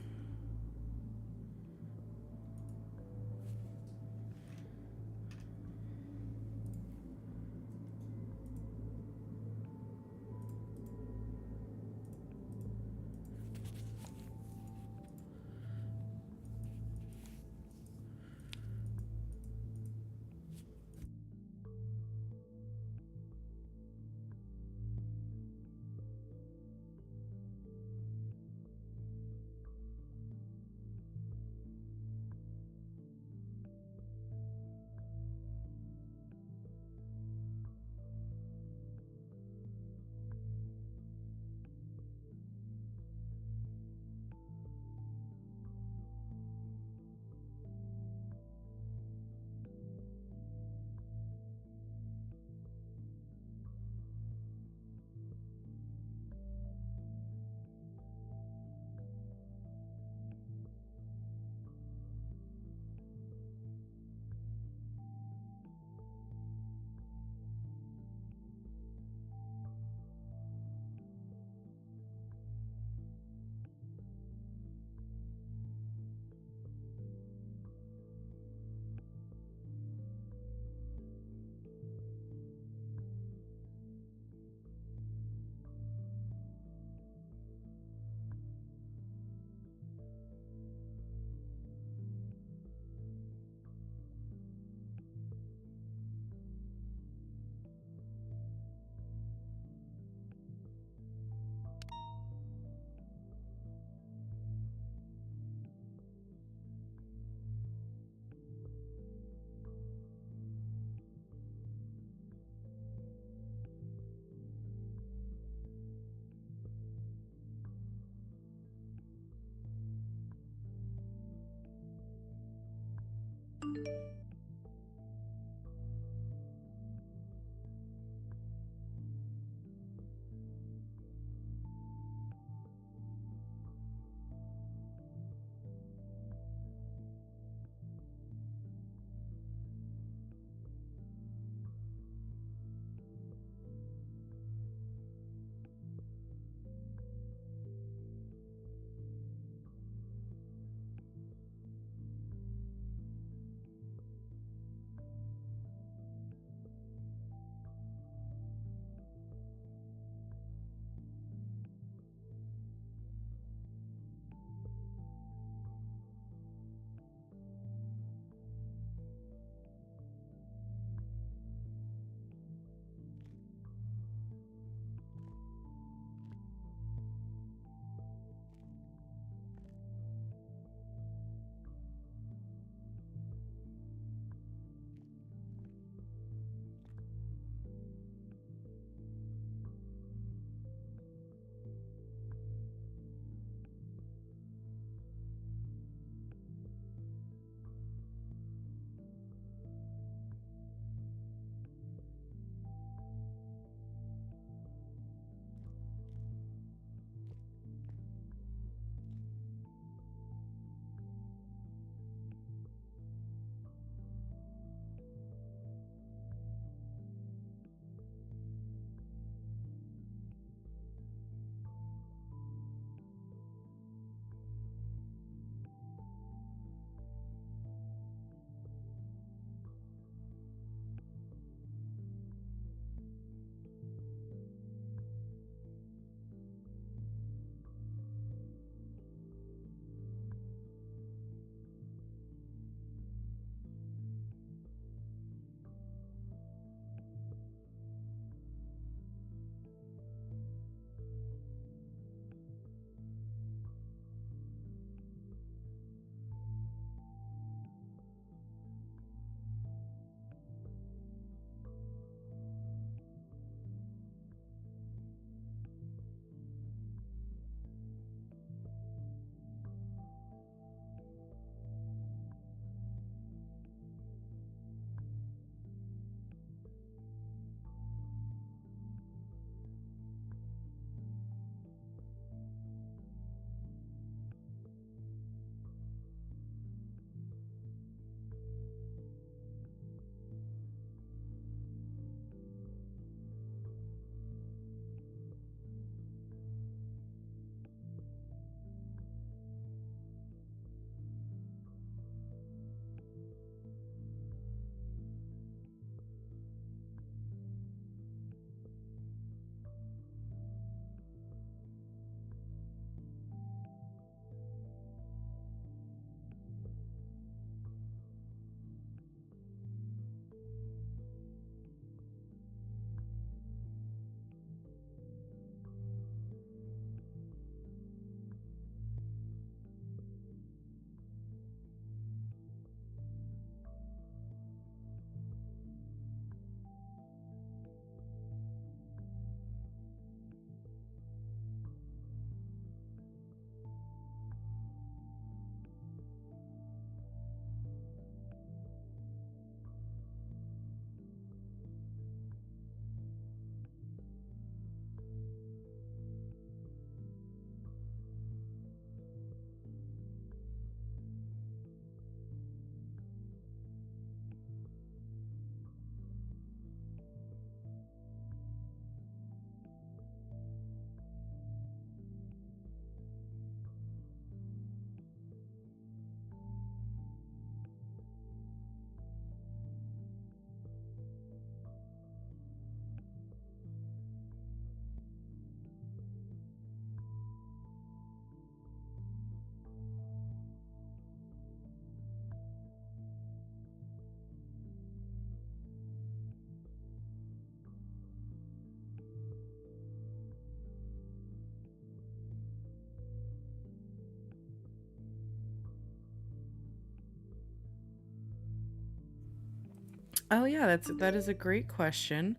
Oh yeah, that is a great question.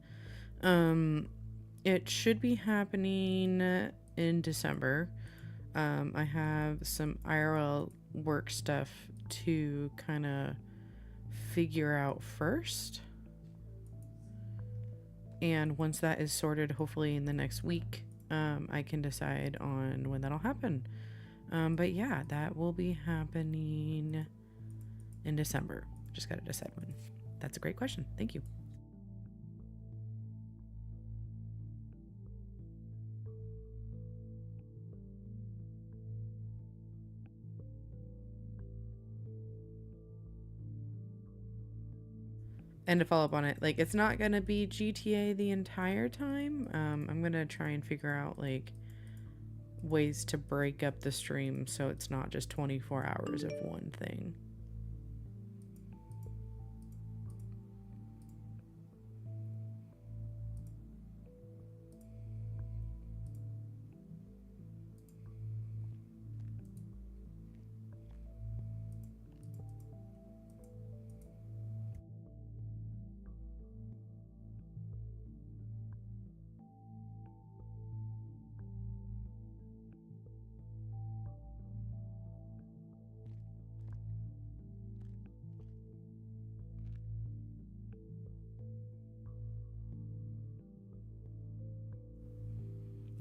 It should be happening in December. I have some IRL work stuff to kind of figure out first. And once that is sorted, hopefully in the next week, I can decide on when that'll happen. But yeah, that will be happening in December. Just got to decide when. That's a great question. Thank you. And to follow up on it, like, it's not going to be GTA the entire time. I'm going to try and figure out, like, ways to break up the stream so it's not just 24 hours of one thing.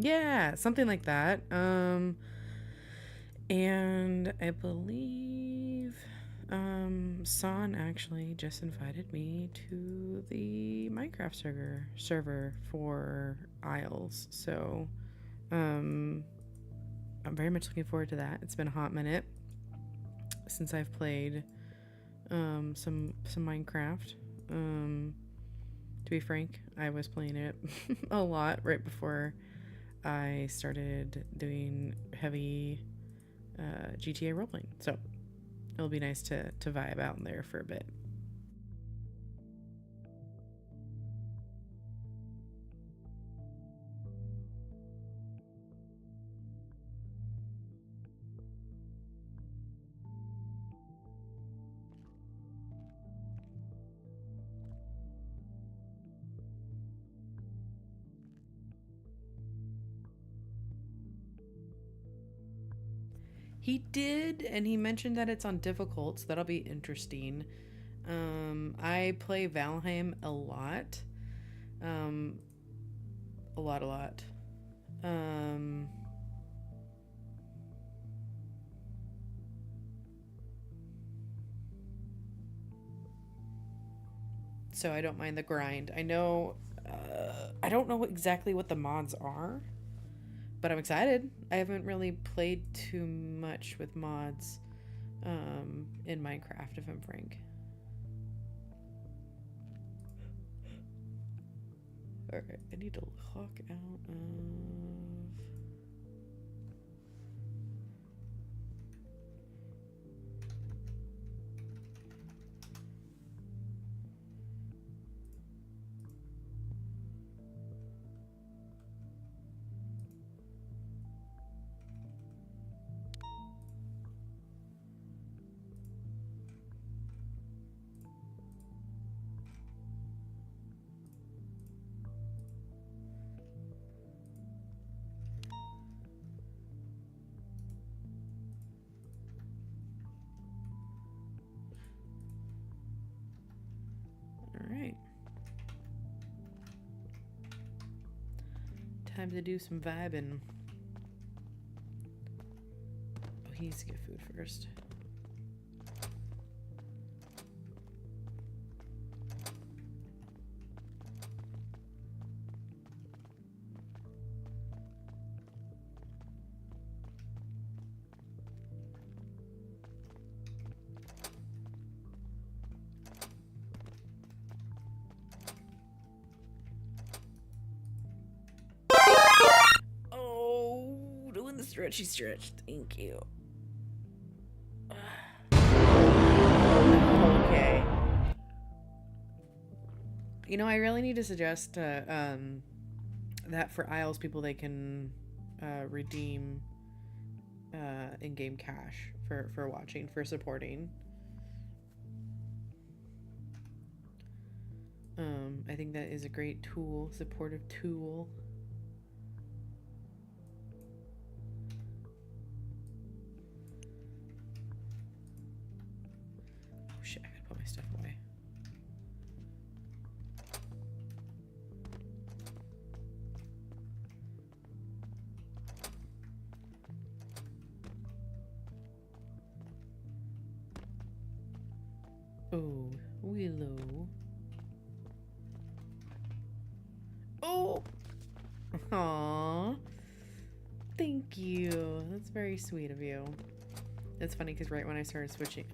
Yeah, something like that. And I believe San actually just invited me to the Minecraft server for Isles. So I'm very much looking forward to that. It's been a hot minute since I've played some Minecraft. To be frank, I was playing it a lot right before I started doing heavy GTA roleplaying, so it'll be nice to vibe out in there for a bit. He did, and he mentioned that it's on difficult, so that'll be interesting. I play Valheim a lot. A lot. So I don't mind the grind. I know, I don't know exactly what the mods are, but I'm excited. I haven't really played too much with mods in Minecraft, if I'm frank. Alright, I need to clock out of... Alright. Time to do some vibing. Oh, he needs to get food first. Oh, doing the stretchy stretch. Thank you. Okay. You know, I really need to suggest that for Isles people, they can redeem in-game cash for watching, for supporting. I think that is a great tool, supportive tool. Oh shit, I gotta put my stuff away. Oh, Willow. Oh! Aww. Thank you. That's very sweet of you. It's funny because right when I started stretching,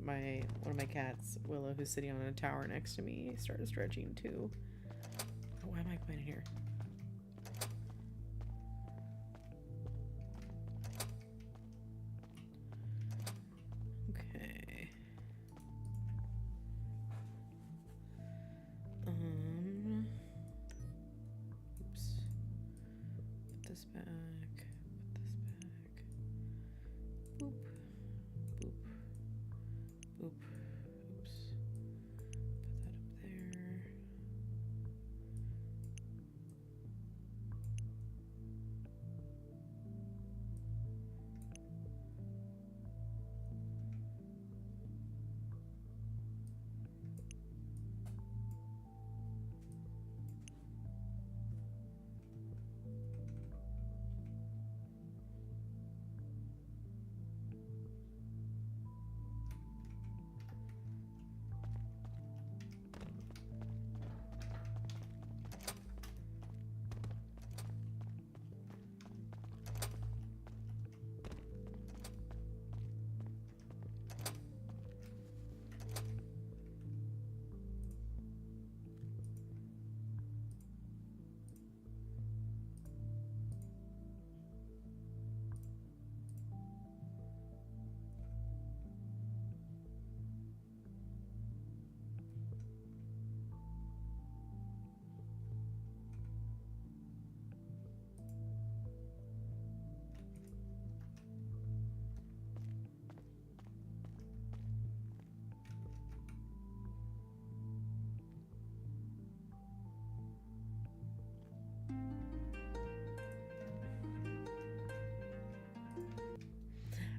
one of my cats, Willow, who's sitting on a tower next to me, started stretching too. Oh, why am I going in here? Okay. Oops. Put this back. Boop. Boop. Boop. Oops. Put that up there.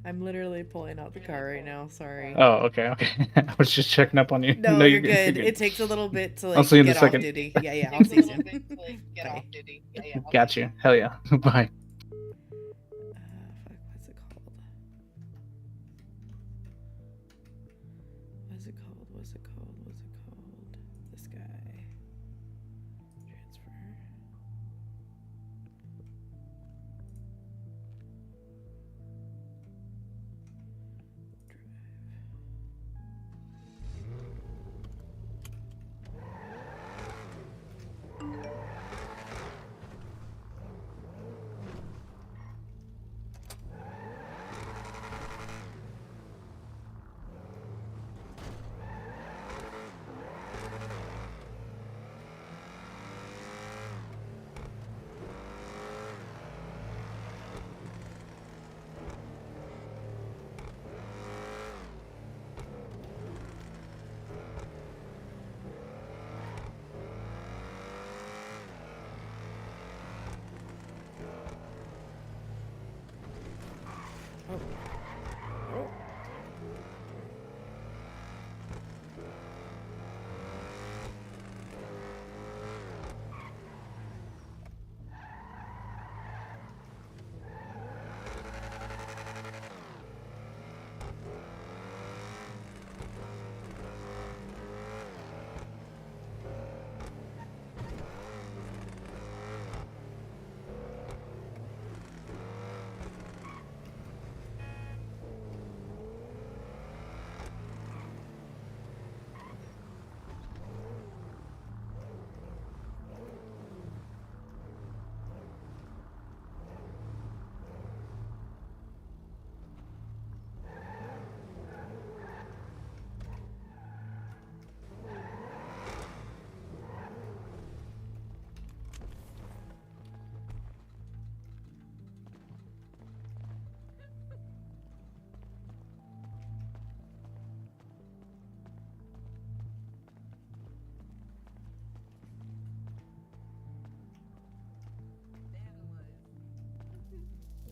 I'm literally pulling out the car right now. Sorry. Oh, okay. I was just checking up on you. No, you're good. It takes a little bit to I'll see you in get a off second. duty. Yeah, I'll see you soon. Bye. Got you. Hell yeah. Bye. What's it called? What's it called? What's it called? What's it called? This guy. Transfer.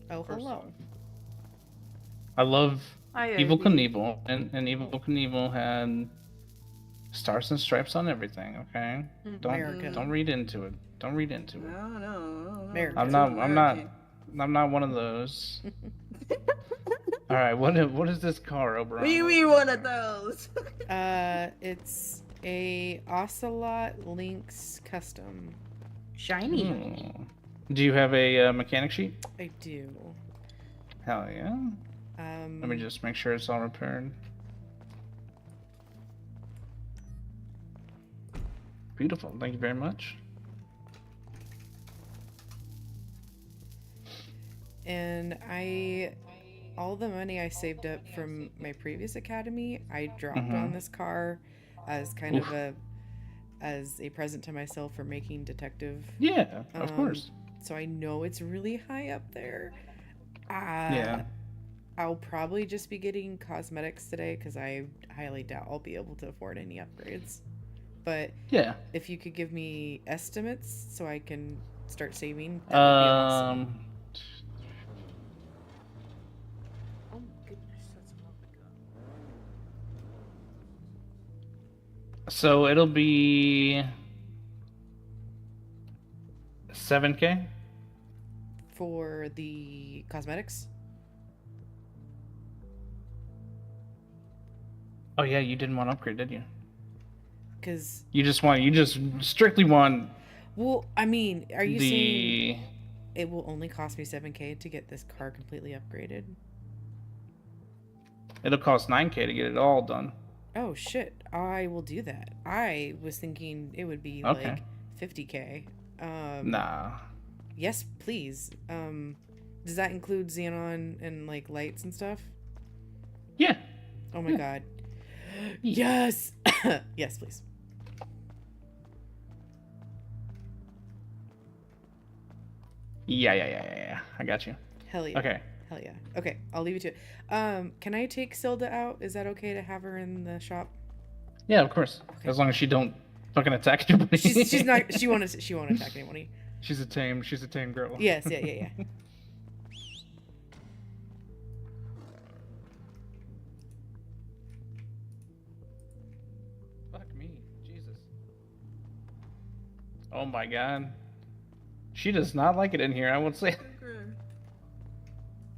Oh, First hello. off. I love Hi, Evil Obi. Knievel, and Evil Knievel had stars and stripes on everything. Okay, America. don't read into it. Don't read into it. No. America. I'm not one of those. All right, what is this car, Oberon? What do you mean one of those? It's a Ocelot Lynx custom. Shiny. Do you have a mechanic sheet? I do. Hell yeah. Let me just make sure it's all repaired. Beautiful. Thank you very much. And all the money I saved up from my previous academy, I dropped on this car as kind of as a present to myself for making detective. Yeah, of course. So I know it's really high up there. Yeah. I'll probably just be getting cosmetics today because I highly doubt I'll be able to afford any upgrades. But yeah, if you could give me estimates so I can start saving, that would be awesome. Oh my goodness, that's a lot bigger. So it'll be 7K for the cosmetics. Oh yeah, you didn't want to upgrade, did you? Because you just strictly want. Well, I mean, are you saying it will only cost me 7K to get this car completely upgraded? It'll cost 9K to get it all done. Oh shit, I will do that. I was thinking it would be like 50K. Nah. Yes, please. Does that include xenon and like lights and stuff? Yeah. Oh my god. Yes. Yes, please. Yeah. I got you. Hell yeah. Okay. Hell yeah. Okay, I'll leave you to it. Can I take Silda out? Is that okay to have her in the shop? Yeah, of course. Okay. As long as she don't fucking attack anybody. She's not. She won't attack anybody. She's a tame girl. Yes. Yeah. Fuck me, Jesus. Oh my god. She does not like it in here, I would say.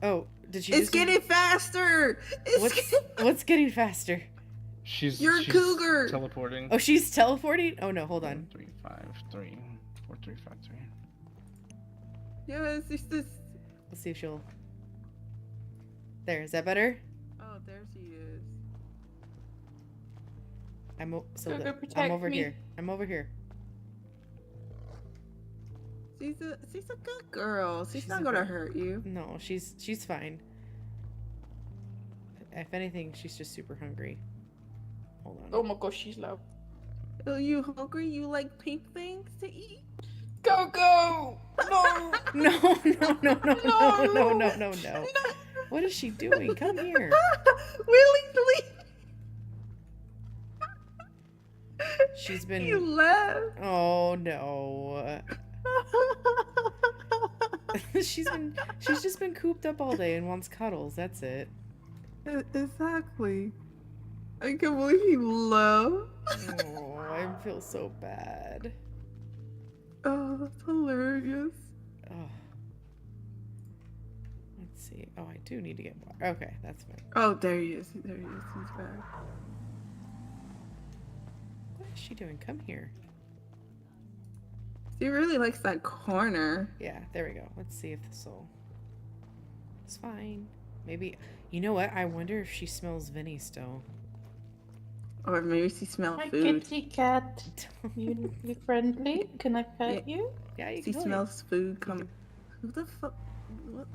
Oh, did she? It's getting faster. What's getting faster? She's cougar. Teleporting. Oh, she's teleporting. Oh no, hold on. 3, 5, 3, 4, 3, 5, 3. Yes, it's this. Let's see if she'll. There, is that better? Oh, there she is. I'm protect over me. here. I'm over here. She's a good girl. She's not gonna hurt you. No, she's fine. If anything, she's just super hungry. Hold on. Oh my gosh, she's loud. Are you hungry? You like pink things to eat? Go! No! No. What is she doing? Come here. Willingly. She's been. You left. Oh no. She's just been cooped up all day and wants cuddles. That's it. Exactly. I can't believe he left. Oh, I feel so bad. Oh, that's hilarious. Oh. Let's see. Oh, I do need to get water. Okay, that's fine. Oh, there he is. There he is. He's back. What is she doing? Come here. She really likes that corner. Yeah, there we go. Let's see if this will. It's fine. Maybe. You know what? I wonder if she smells Vinny still. Or maybe she smells My food. kitty cat. You friendly? Can I pet you? Yeah, you She can. smells food coming. Who the fuck? What?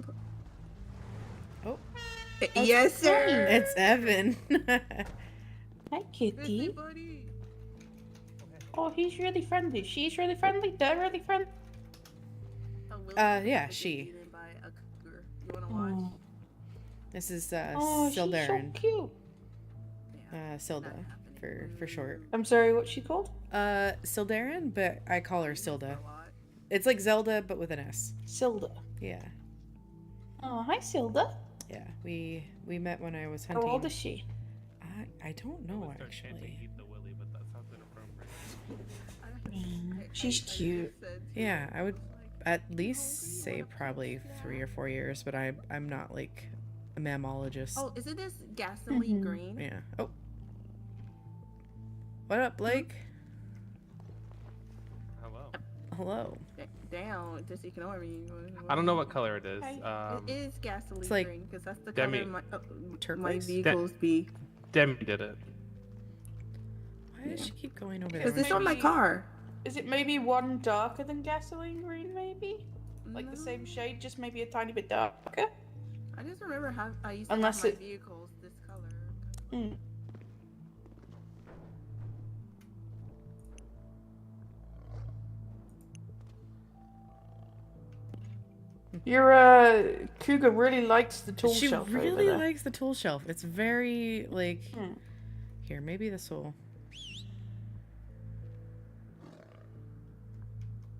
Oh. Yes, sir. It's Evan. Hi, kitty. Oh, he's really friendly. She's really friendly. They're really friendly. Yeah, she. You wanna watch? This is Oh, she's so Sildarin. cute. Silda for short. I'm sorry, what's she called? Sildarin, but I call her Silda. It's like Zelda but with an S. Silda. Yeah. Oh, hi, Silda. Yeah, we met when I was How hunting. old is she? I don't know actually. She's cute. Yeah, I would at least say probably 3 or 4 years, but I'm not like a mammologist. Oh, isn't this gasoline green? Yeah. Oh. What up, Blake? Hello. Hello. Down, just ignore me. I don't know what color it is. It is gasoline It's like green because that's the Demi. color my turquoise? vehicles be. Demi did it. Why does she keep going over there? Because it's on my car. Is it maybe one darker than gasoline green, maybe? Like the same shade, just maybe a tiny bit darker? I just remember how I used to Unless have my it- vehicles this color. Mm. Your cougar really likes the tool She shelf over really there. likes the tool shelf. It's very like Hmm. here, maybe this will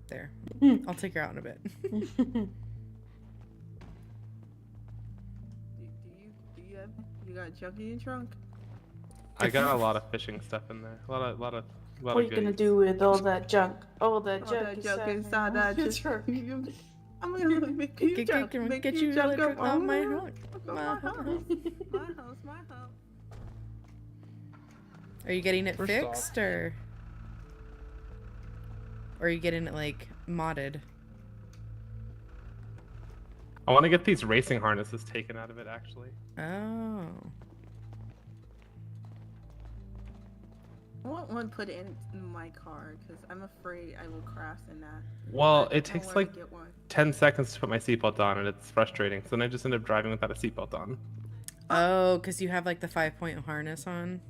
there. I'll take her out in a bit. You got junk in your trunk? I got a lot of fishing stuff in there. A lot of What are you gonna goodies. do with all that junk? All that All junk, that junk inside that That's trunk. right. I'm gonna make you junk. Make Get you you junk electric up on on my my house. My house, my house. Are you getting it First fixed or are you getting it like modded? I want to get these racing harnesses taken out of it, actually. Oh. I want one put in my car because I'm afraid I will crash in that. Well, I it don't takes wanna like get one. 10 seconds to put my seatbelt on, and it's frustrating. So then I just end up driving without a seatbelt on. Oh, because you have like the 5-point harness on.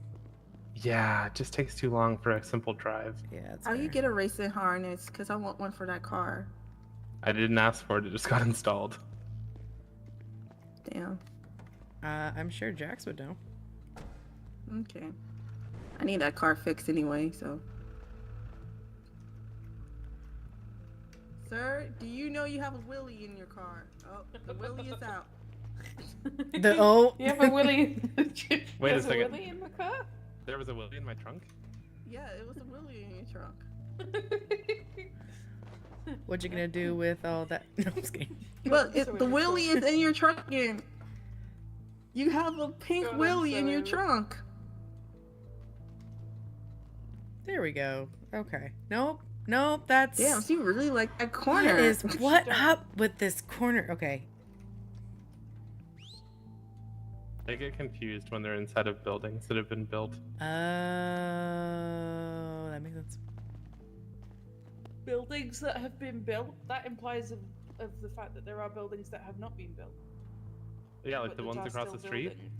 Yeah, it just takes too long for a simple drive. Yeah, it's How you get a racing harness? Because I want one for that car. I didn't ask for it; it just got installed. Damn. I'm sure Jax would know. Okay. I need that car fixed anyway, so. Sir, do you know you have a Willy in your car? Oh, the Willy is out. The oh. You have a Willy. Wait a There's second. Willy in the car? There was a Willy in my trunk. Yeah, it was a Willy in your trunk. What you gonna do with all that? No, I'm just kidding. But the Willy is in your trunk again. You have a pink God, Willy I'm in your sorry. trunk. There we go. Okay. Nope. Nope. That's. Damn, she really like that corner. What is what up with this corner? Okay. They get confused when they're inside of buildings that have been built. Oh, that makes sense. Buildings that have been built, that implies of the fact that there are buildings that have not been built. Yeah, like But the that ones are across the still street building.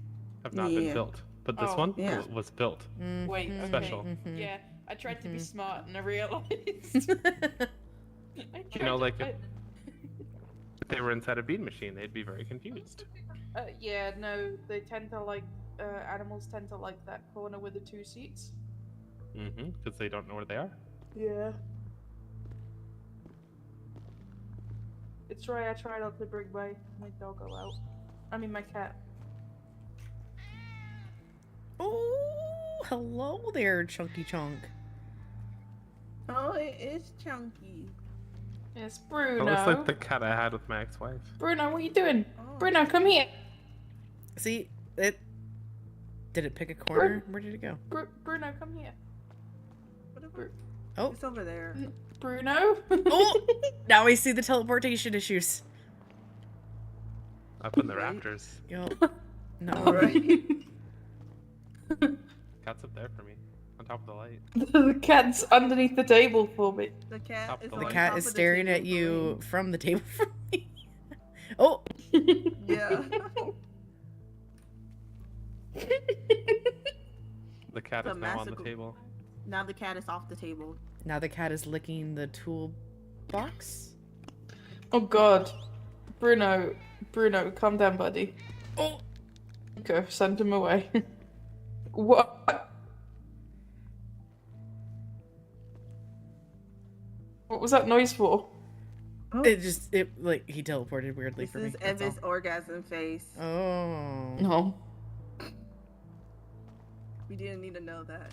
have not Yeah. been built, but this Oh, one yeah. was built. Wait, okay. Special. Yeah, I tried to be smart and I realized. You know, like if they were inside a bean machine, they'd be very confused. Yeah, no, they tend to like, animals tend to like that corner with the 2 seats. Mm-hmm. Because they don't know where they are. Yeah. It's right, I try not to bring my doggo out. I mean, my cat. Oh, hello there, Chunky Chunk. Oh, it is chunky. Yes, That Bruno. looks like the cat I had with my ex-wife. Bruno, what are you doing? Bruno, come here. See, it. Did it pick a corner? Where did it go? Bruno, come here. Oh. It's over there. Bruno? Oh! Now we see the teleportation issues. Up in the rafters. Yo. No. Cat's up there for me, on top of the light. The cat's underneath the table for me. The cat Top is of The the cat top is of the staring table at for you from the table from me. Oh! Yeah. The cat The is now on the massive- table. Now the cat is off the table. Now the cat is licking the toolbox. Oh god. Bruno, calm down, buddy. Oh! Okay, send him away. What? What was that noise for? It like he teleported weirdly This for me. is that's Eva's all. orgasm face. Oh. No. We didn't need to know that.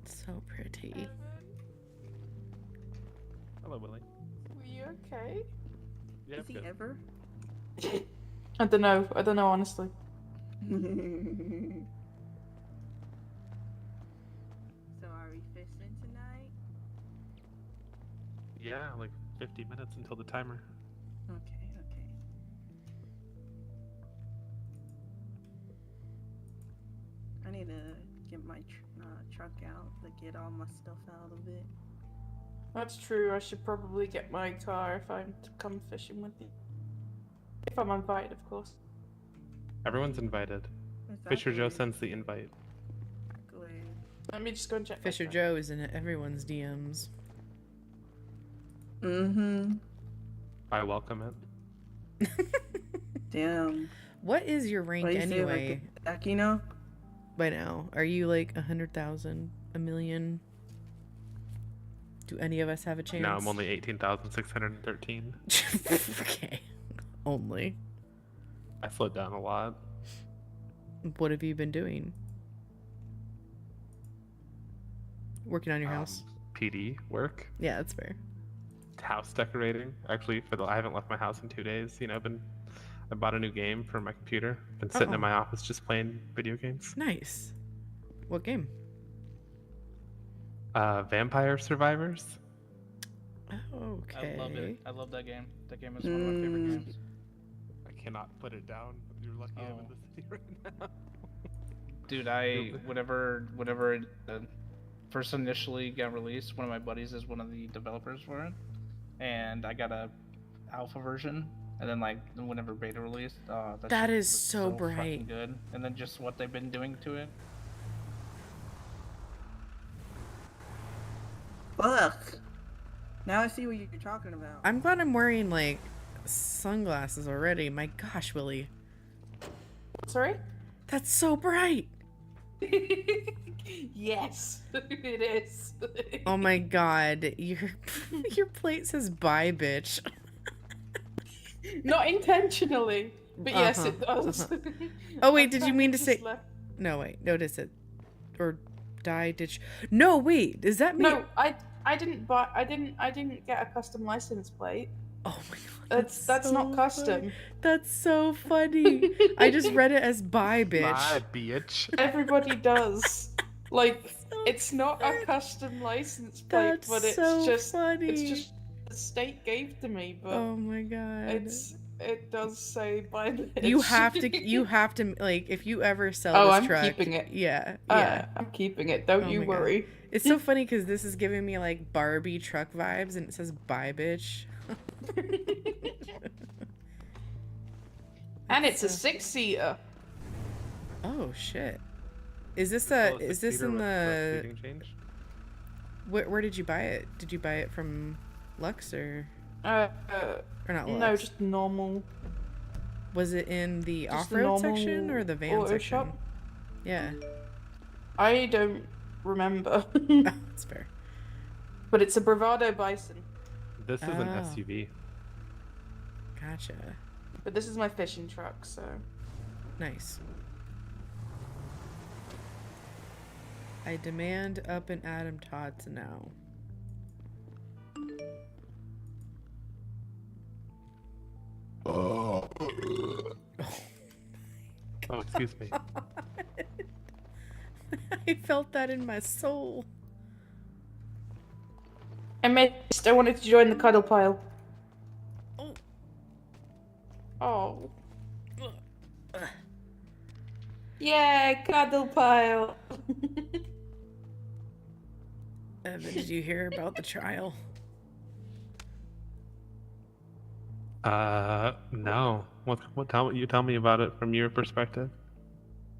So pretty. Hello, Willie. Were you okay? Yeah, Is he good. ever? I don't know. I don't know, honestly. So are we fishing tonight? Yeah, like 50 minutes until the timer. Okay, okay. I need to get my truck out to get all my stuff out of it. That's true. I should probably get my car if I'm to come fishing with you. If I'm invited, of course. Everyone's invited. Fisher Joe Exactly. sends the invite. Exactly. Let me just go and check. Fisher Joe is in everyone's DMs. Mm-hmm. I welcome it. Damn. What is your rank What do you say, anyway? like, you know? By now, are you like 100,000, a million? Do any of us have a chance? No, I'm only 18,613. Okay, only. I slowed down a lot. What have you been doing? Working on your house? PD work. Yeah, that's fair. House decorating. Actually, I haven't left my house in 2 days. You know, I bought a new game for my computer. Been sitting in my office just playing video games. Nice. What game? Vampire Survivors. Okay. I love it. I love that game. That game is one of my favorite games. I cannot put it down. You're lucky I'm in the city right now. Dude, whenever it first initially got released, one of my buddies is one of the developers for it, and I got a alpha version, and then like whenever beta released, that is shit so fucking bright. good, and then just what they've been doing to it. Fuck. Now I see what you're talking about. I'm glad I'm wearing like sunglasses already. My gosh, Willie. Sorry? That's so bright. Yes, it is. Oh my god, your plate says bye, bitch. Not intentionally, but yes, it does. Oh wait, did you mean to Just say? left- No wait, notice it, or die ditch. No wait, does that mean? No, I didn't buy. I didn't get a custom license plate. Oh my god, That's so not custom. funny. That's so funny. I just read it as bye, bitch. Bye, bitch. Everybody does. Like, it's not a custom license plate, That's but it's so just funny. it's just the state gave to me. But Oh my god. it does say by the You have to like if you ever sell Oh, this I'm truck. keeping it. Yeah, yeah. I'm keeping it. Don't Oh you my God. worry. It's so funny because this is giving me like Barbie truck vibes, and it says "bye, bitch." And it's a 6-seater. Oh shit! Is this the? Oh, Is this six-seater in with the? seating change? Where did you buy it? Did you buy it from Lux or? Or not No, Lux? just normal. Was it in the Just the off-road section normal or the van auto section? shop. Yeah. I don't remember. That's fair. But it's a Bravado Bison. This is an Oh. SUV. Gotcha. But this is my fishing truck, so. Nice. I demand up and Adam Tots now. Oh. Oh, excuse me. I felt that in my soul. I missed. I wanted to join the cuddle pile. Oh. Yeah, cuddle pile. Evan, did you hear about the trial? No. What? Tell me about it from your perspective.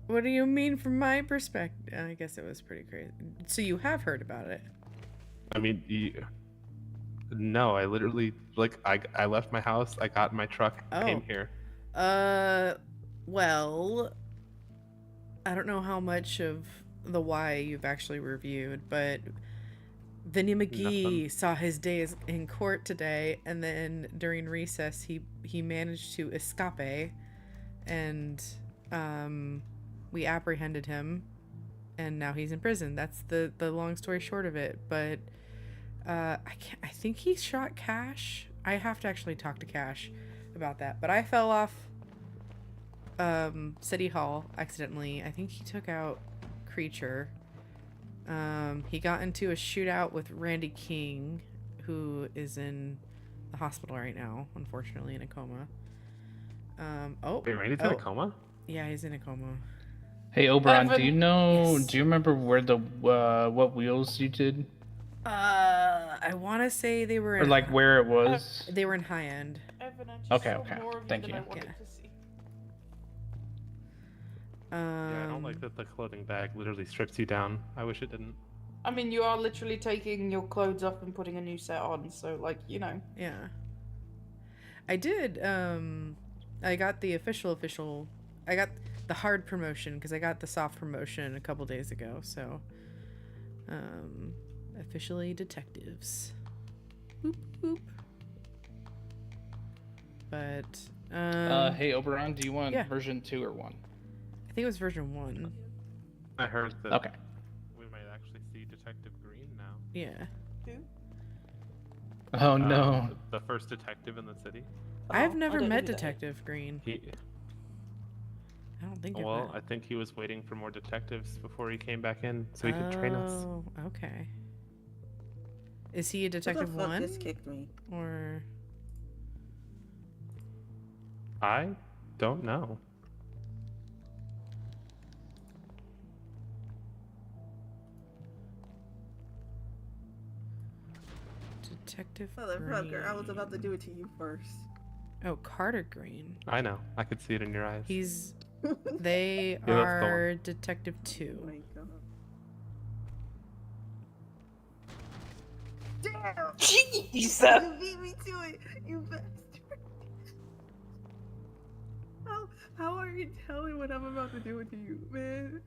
What do you mean from my perspective? I guess it was pretty crazy. So you have heard about it? I mean, no. I literally I left my house. I got in my truck. Came here. Well, I don't know how much of the why you've actually reviewed, but Vinny McGee saw his days in court today, and then during recess he managed to escape, and we apprehended him, and now he's in prison. That's the long story short of it. But I think he shot Cash. I have to actually talk to Cash about that. But I fell off City Hall accidentally. I think he took out Creature. He got into a shootout with Randy King, who is in the hospital right now, unfortunately in a coma. Wait, Randy's in a coma? Yeah, he's in a coma. Hey Oberon, do Evan- you know? Yes. Do you remember where the what wheels you did, I want to say they were or in like where it was? They were in high end. Evan, I just Okay, saw okay. more of Thank than you. I wanted to see. Yeah, I don't like that the clothing bag literally strips you down. I wish it didn't. I mean, you are literally taking your clothes off and putting a new set on, so like, you know. Yeah. I did. I got the official. I got the hard promotion because I got the soft promotion a couple days ago. So, officially detectives. Boop boop. But Hey Oberon, do you want yeah. version 2 or 1? I think it was version 1. I heard that. Okay. We might actually see Detective Green now. Yeah. Who? Oh no. The first detective in the city. I've I never don't know met who that is. Detective Green. I don't think. Well, I think he was waiting for more detectives before he came back in, so he could train us. Oh, okay. Is he a Detective Who the fuck 1? just kicked me? Or I don't know. Detective Motherfucker, I was Green. about to do it to you first. Oh, Carter Green. I know. I could see it in your eyes. He's. They Yeah, that's the are Detective 2. Oh my god. Damn! Jesus! You beat me to it, you bastard. How are you telling what I'm about to do it to you, man?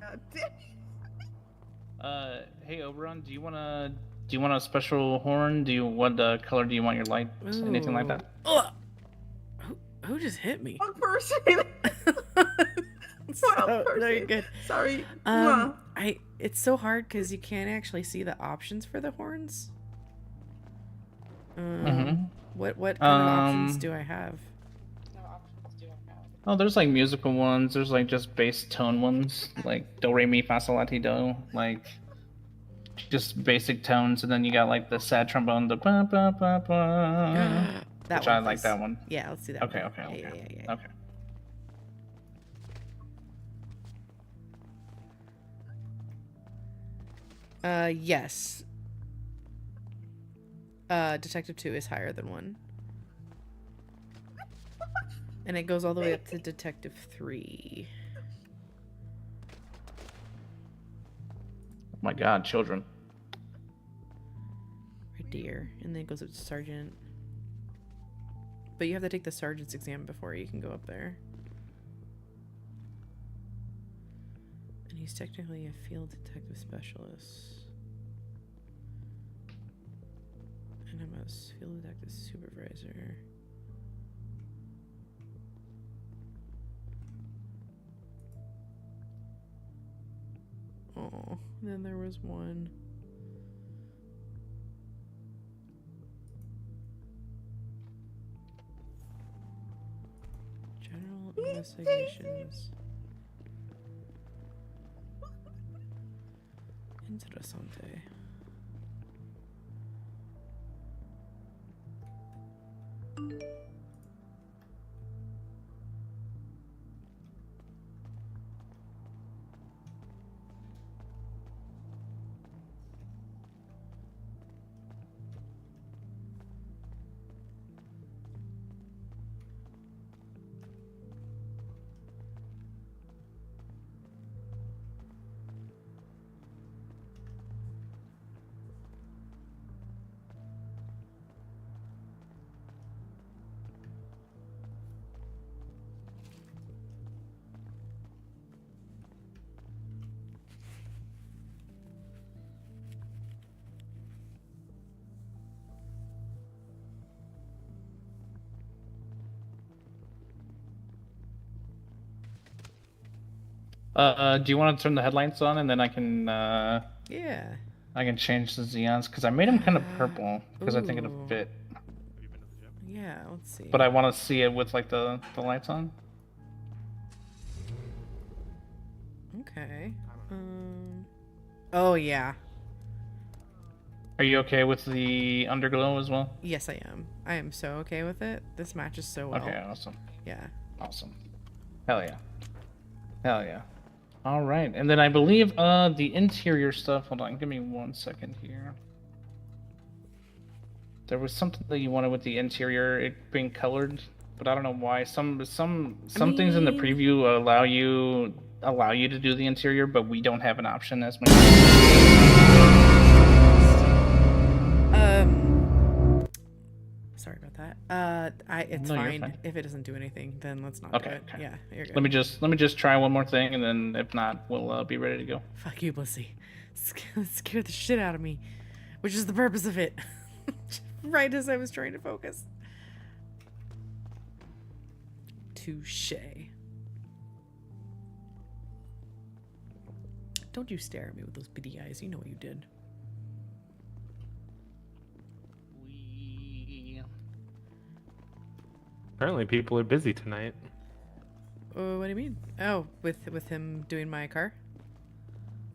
God damn it. Hey Oberon, do you want a special horn? What color do you want your light? Anything like that? Ugh. Who just hit me? Wrong person. So, no, you're good. Sorry. Mwah. It's so hard because you can't actually see the options for the horns. What kind of options do I have? Oh, there's like musical ones. There's like just bass tone ones, like do re mi fa sol la ti do, like just basic tones, and then you got like the sad trombone, the ba ba ba ba. That which one, I like please. that one. Yeah, let's do that. Okay, one. okay, Yeah, okay, yeah. okay. Yes. Detective 2 is higher than 1. And it goes all the way up to Detective 3. Oh my God, children. Right dear. And then it goes up to Sergeant. But you have to take the Sergeant's exam before you can go up there. And he's technically a field detective specialist. And I'm a field detective supervisor. Oh, then there was one. General investigations. Interessante. Do you want to turn the headlights on and then I can Yeah. I can change the Xeons because I made them kind of purple because I think it'll Ooh. fit. Yeah, let's see. But I want to see it with like the lights on. Okay. Oh yeah. Are you okay with the underglow as well? Yes, I am. I am so okay with it. This matches so well. Okay, awesome. Yeah. Awesome. Hell yeah. Hell yeah. All right, and then I believe the interior stuff. Hold on, give me 1 second here. There was something that you wanted with the interior, it being colored, but I don't know why. Some things in the preview allow you to do the interior, but we don't have an option as much. Sorry about that. It's No, you're fine. fine. If it doesn't do anything, then let's not do it. Okay. Yeah, you're good. Let me just try one more thing, and then if not, we'll be ready to go. Fuck you, Blissey. Scare the shit out of me, which is the purpose of it. Right as I was trying to focus. Touche. Don't you stare at me with those beady eyes. You know what you did. Apparently, people are busy tonight. Oh, what do you mean? Oh, with him doing my car?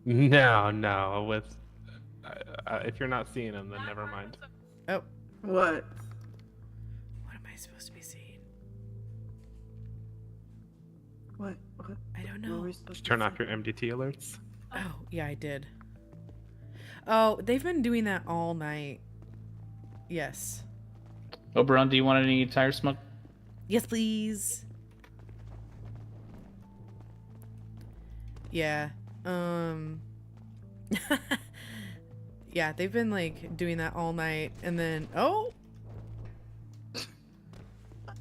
No. With if you're not seeing them, then never mind. Oh. What? What am I supposed to be seeing? What? I don't know. Did you turn off your MDT alerts? Oh, yeah, I did. Oh, they've been doing that all night. Yes. Oberon, do you want any tire smoke? Yes, please. Yeah. Yeah, they've been like doing that all night, and then oh,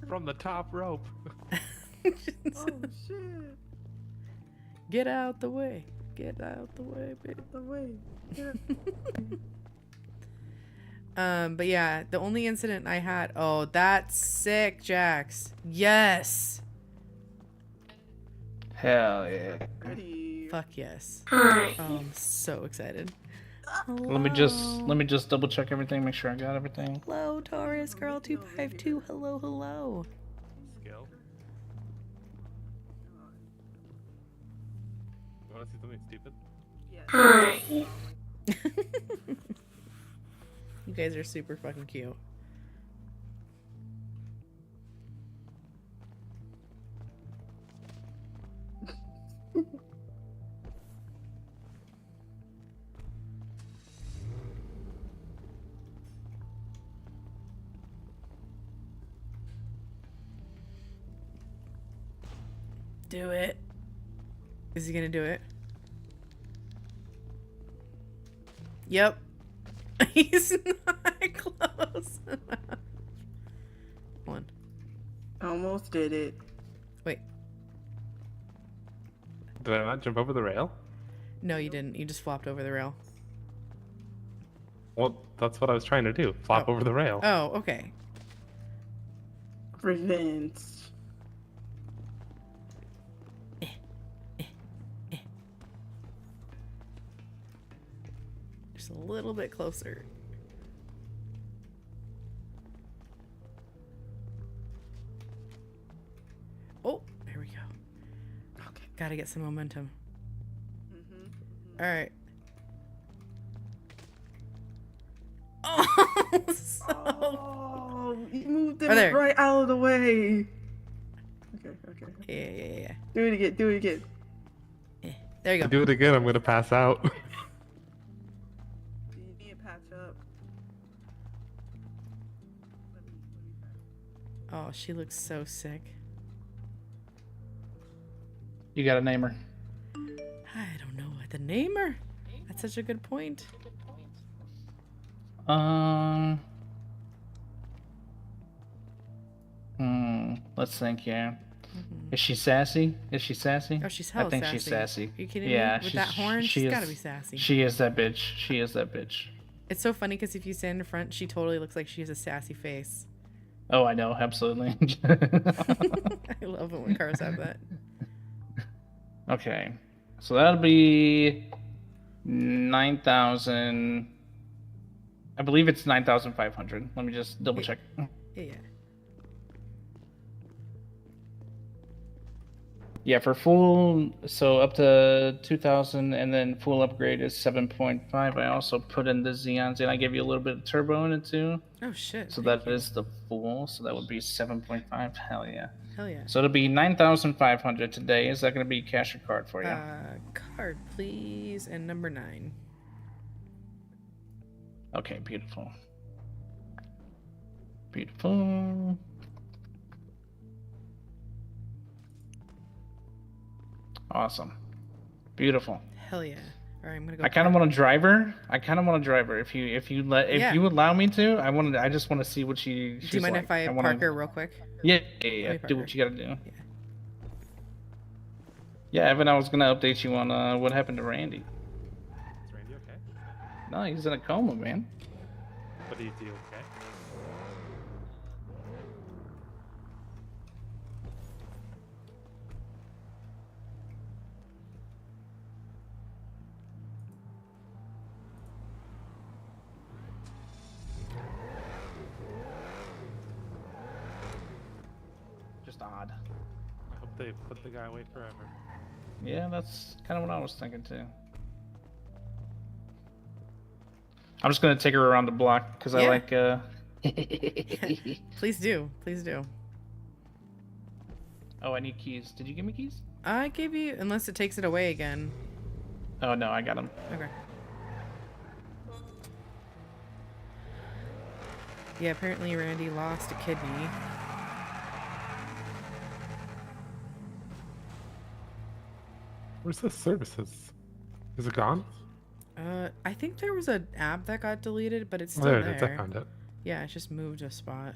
From the top rope. Oh shit! Get out the way. Get out the way, baby. The way. Yeah. But yeah, the only incident I had. Oh, that's sick, Jax. Yes. Hell yeah. Fuck yes. Hi. Oh, I'm so excited. Let me just double check everything, make sure I got everything. Hello, Taurus Girl 252. Hello, hello. Skill. You want to see something stupid? Hi. You guys are super fucking cute. Do it. Is he gonna do it? Yep. He's not close enough. One. Almost did it. Wait. Did I not jump over the rail? No, you didn't. You just flopped over the rail. Well, that's what I was trying to do. Flop over the rail. Oh, okay. Revenge. Just a little bit closer. Oh, there we go. Okay. Gotta get some momentum. All right. Oh, Oh, you moved it Right there. right out of the way. Okay. Yeah. Do it again. There you go. Do it again, I'm gonna pass out. Do you need to patch up? Oh, she looks so sick. You gotta name her. I don't know what to name her. That's such a good point. Let's think here. Is she sassy? Oh, she's hella I think sassy. she's sassy. Are you kidding Yeah, me? With that horn, she's gotta be sassy. She is that bitch. It's so funny because if you stand in front, she totally looks like she has a sassy face. Oh, I know, absolutely. I love it when cars have that. Okay. So that'll be 9,000. I believe it's 9,500. Let me just double check. Yeah. Yeah, for full, so up to 2,000, and then full upgrade is 7.5. I also put in the Xeons, and I gave you a little bit of turbo in it too. Oh shit. So thank that you. is the full, so that would be 7.5. Hell yeah. Hell yeah. So it'll be 9,500 today. Is that going to be cash or card for you? Card, please, and number 9. Okay, beautiful. Beautiful. Awesome. Beautiful. Hell yeah. All right, I'm gonna go. I kind of want to drive her. If you allow me to, I just want to see what she's Do you mind like. if I wanna- park her real quick? Yeah. Let me Do park what you gotta do. Yeah, Evan, I was gonna update you on what happened to Randy. Is Randy okay? No, he's in a coma, man. But is he okay? Just odd. I hope they put the guy away forever. Yeah, that's kind of what I was thinking too. I'm just gonna take her around the block because I Yeah. like. Please do. Please do. Oh, I need keys. Did you give me keys? I gave you, unless it takes it away again. Oh no, I got them. Okay. Yeah, apparently Randy lost a kidney. Where's the services? Is it gone? I think there was an app that got deleted, but it's Oh, still there there. it is. I found it. Yeah, it just moved a spot.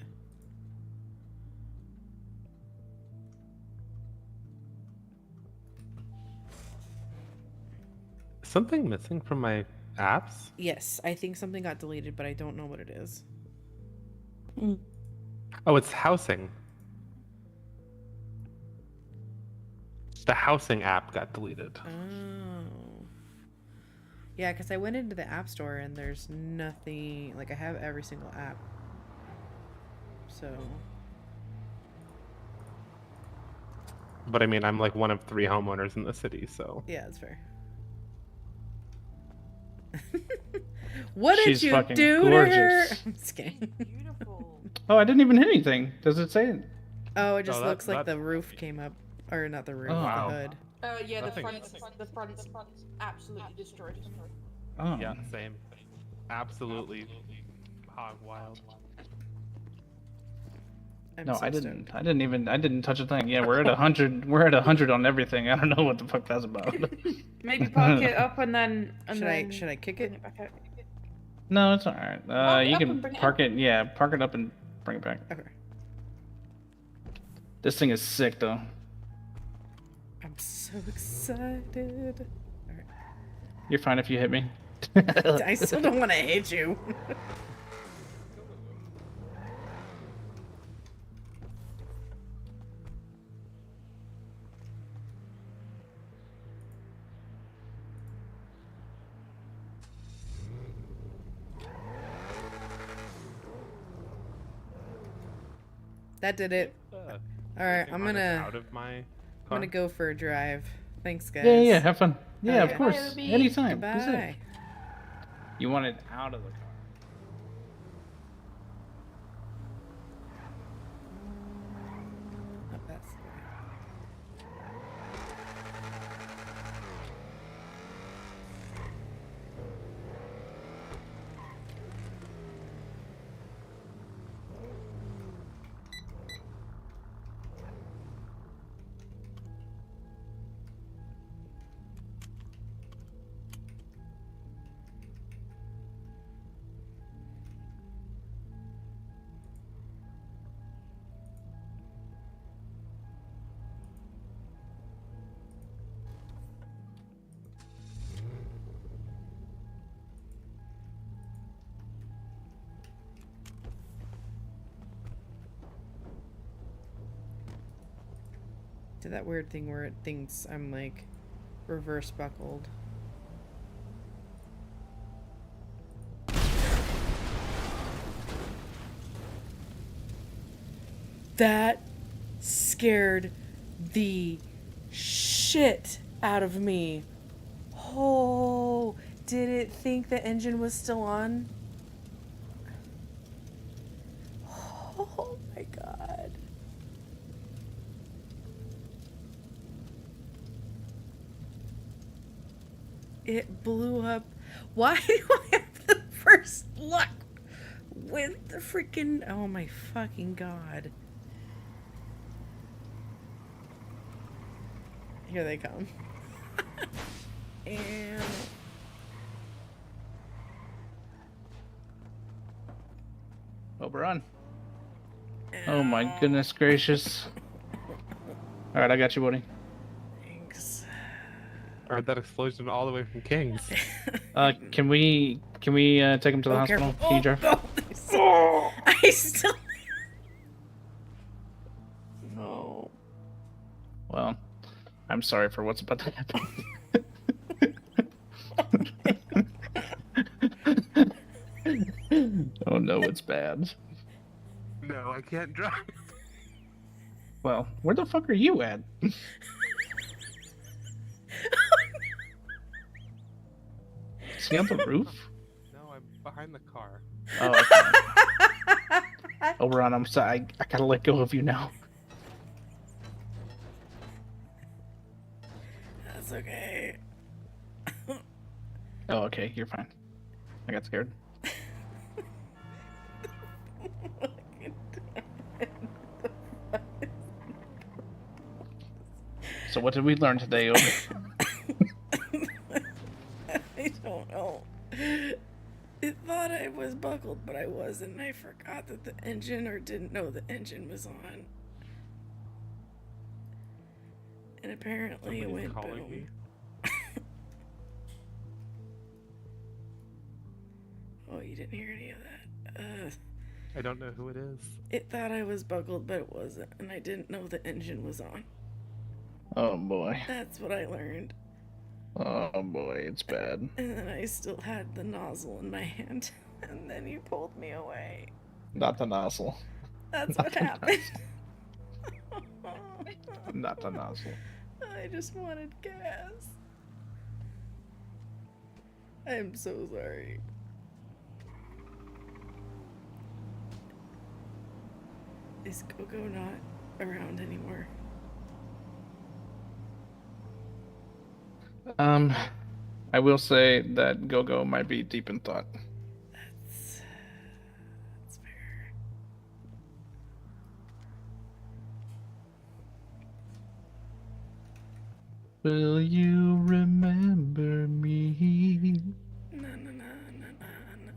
Is something missing from my apps? Yes, I think something got deleted, but I don't know what it is. Oh, it's housing. The housing app got deleted. Oh. Yeah, because I went into the App Store and there's nothing. Like, I have every single app. So. But I mean, I'm like one of 3 homeowners in the city, so. Yeah, that's fair. What did She's you fucking do to her? gorgeous. I'm just kidding. Oh, I didn't even hit anything. Does it say it? Oh, it just that- looks like that- the roof came up. Or not the roof, Oh. the Wow. hood. Yeah, Nothing. the front's absolutely destroyed. Oh. Yeah, same. Absolutely hog wild. I'm No, so I didn't. I didn't touch a thing. Yeah, we're at 100. We're at 100 on everything. I don't know what the fuck that's about. Maybe park it up and then. Should I kick it? Bring it back out. No, it's all right. Park it You up can and bring it park it. Yeah, park it up and bring it back. Okay. This thing is sick, though. I'm so excited. Alright. You're fine if you hit me. I still don't want to hit you. That did it. Alright, I'm gonna Out of my. I'm gonna go for a drive. Thanks, guys. Yeah, yeah, have fun. Yeah, Okay. of course. Bye, Ruby. Anytime. Be safe. Bye. You want it out of the car. Oh, that's the way. Did that weird thing where it thinks I'm like reverse buckled. That scared the shit out of me. Oh, did it think the engine was still on? Oh my god. It blew up. Why do I have the first luck with the freaking... Oh my fucking god. Here they come. And... Oberon. Oh my goodness gracious. Alright, I got you, buddy. Thanks. I heard that explosion all the way from Kings. Can we take him to the hospital? Can you drive? I still... No. Well, I'm sorry for what's about to happen. Oh no, it's bad. No, I can't drive. Well, where the fuck are you at? Is he on the roof? No, I'm behind the car. Oh, okay. Oberon, I'm sorry. I gotta let go of you now. That's okay. Oh, okay. You're fine. I got scared. So what did we learn today, Obi? I don't know. It thought I was buckled, but I wasn't. I forgot that the engine, or didn't know the engine was on. And apparently it went boom. Me? Oh, you didn't hear any of that? I don't know who it is. It thought I was buckled, but it wasn't. And I didn't know the engine was on. Oh boy. That's what I learned. Oh boy, it's bad. And then I still had the nozzle in my hand. And then you pulled me away. Not the nozzle. That's Not what the happened. Not the nozzle. I just wanted gas. I'm so sorry. Is Coco not around anymore? I will say that Gogo might be deep in thought. That's fair. Will you remember me? No, no, no, no, no, no.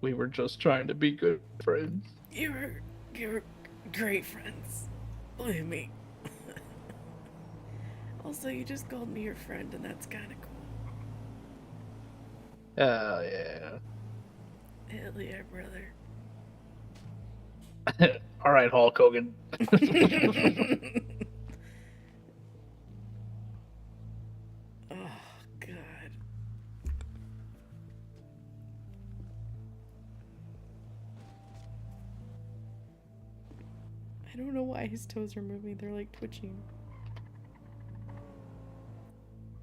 We were just trying to be good friends. You're great friends. Believe me. Also, you just called me your friend, and that's kind of cool. Oh, yeah. Hell yeah, brother. All right, Hulk Hogan. Oh, God. I don't know why his toes are moving. They're like twitching.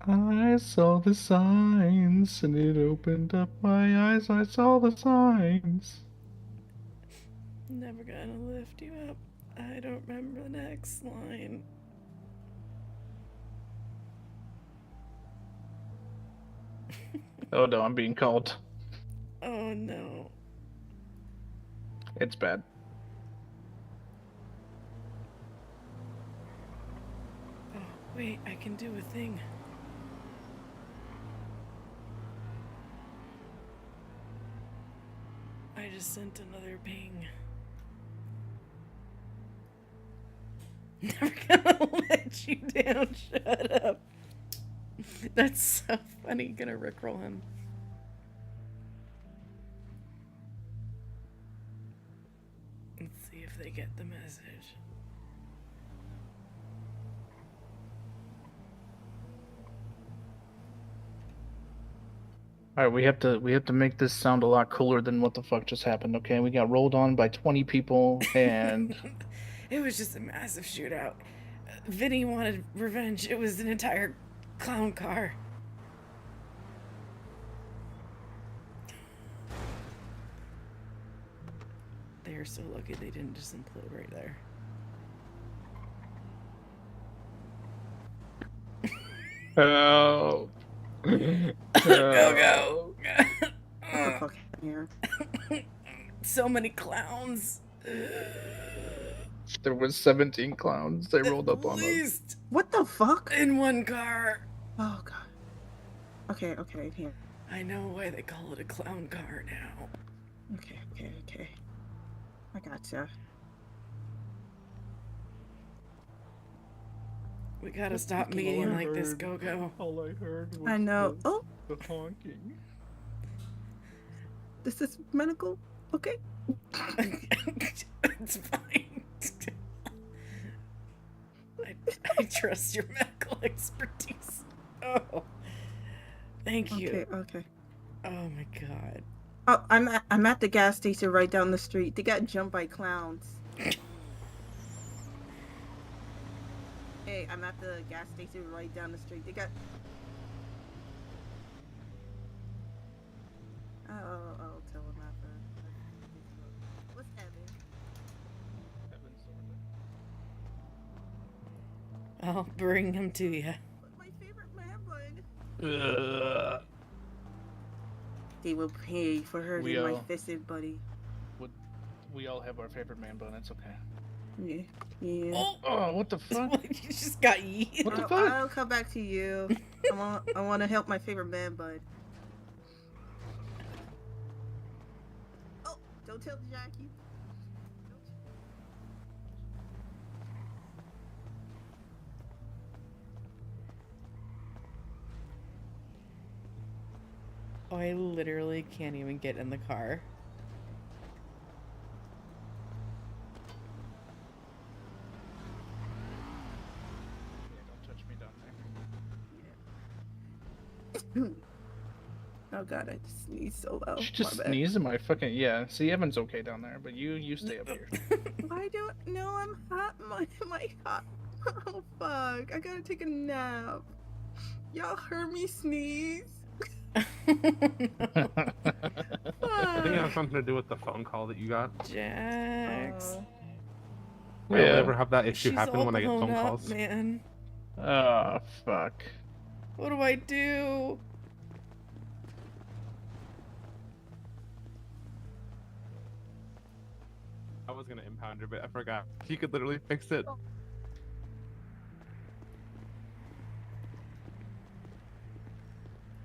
I saw the signs and it opened up my eyes. I saw the signs. Never gonna lift you up. I don't remember the next line. Oh no, I'm being called. Oh no. It's bad. Oh, wait, I can do a thing. just sent another ping. Never gonna let you down. Shut up. That's so funny. Gonna rickroll him. Let's see if they get the message. All right, we have to make this sound a lot cooler than what the fuck just happened. Okay, we got rolled on by 20 people, and It was just a massive shootout. Vinny wanted revenge. It was an entire clown car. They are so lucky they didn't just implode right there. help. Go. What the fuck here? So many clowns. There was 17 clowns. They rolled up on us. What the fuck? In one car. Oh god. Okay, here. I know why they call it a clown car now. Okay. I gotcha. We gotta stop meeting like this, Go-Go. All I heard was I know. Oh, the honking. this is medical. Okay. It's fine. I trust your medical expertise. Oh, thank you. Okay. Oh my god. Oh, I'm at the gas station right down the street. They got jumped by clowns. Hey, I'm at the gas station right down the street. They got. I'll tell him after. What's Evan? I'll bring him to you. My favorite man bud. They will pay for hurting my fisted buddy. We all have our favorite man bun. It's okay. Yeah. Oh, what the fuck? You just got yeeted. What the fuck? I'll come back to you. I want to help my favorite man bud. Oh, don't tell Jackie. Oh, I literally can't even get in the car. Don't touch me down there. Oh god, I just sneezed so loud. She just My bad. sneezed in my fucking See, Evan's okay down there, but you stay up here. Why do no? I'm hot. My hot. Oh fuck! I gotta take a nap. Y'all heard me sneeze. I think it has something to do with the phone call that you got. Jax. I don't ever have that issue happen when I get phone up, calls. Man. Oh fuck. What do I do? I was gonna impound her, but I forgot. You could literally fix it.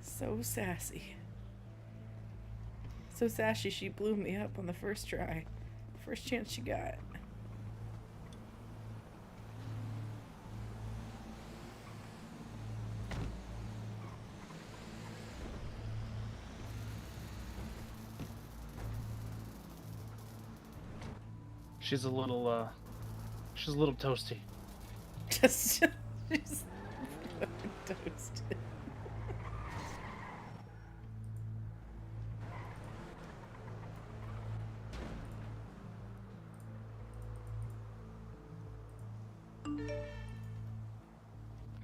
So sassy. So sassy she blew me up on the first try. First chance she got. She's a little toasty. She's toasted.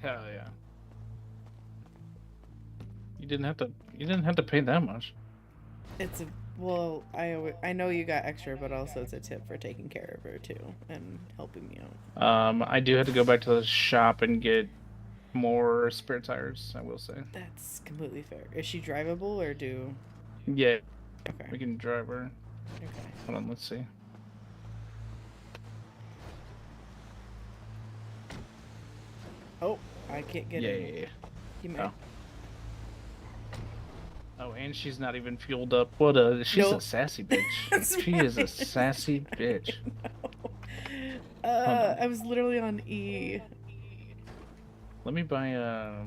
Hell yeah. You didn't have to pay that much. It's a well, I know you got extra, but also it's a tip for taking care of her too and helping me out. I do have to go back to the shop and get more spare tires, I will say. That's completely fair. Is she drivable or do? Yeah. Okay. We can drive her. Okay. Hold on, let's see. Oh, I can't get in. Yeah. You may. Oh. Oh, and she's not even fueled up. What a she's a Nope. sassy bitch. That's She is a right. sassy bitch. I was literally on E. Let me buy all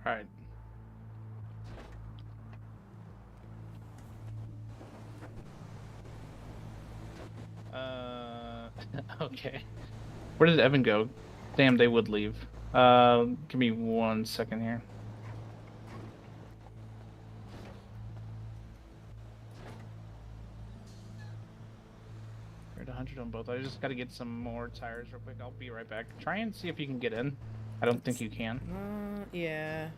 right. Okay. Where did Evan go? Damn, they would leave. Give me 1 second here. We're at 100 on both. I just gotta get some more tires real quick. I'll be right back. Try and see if you can get in. I don't think you can. Yeah.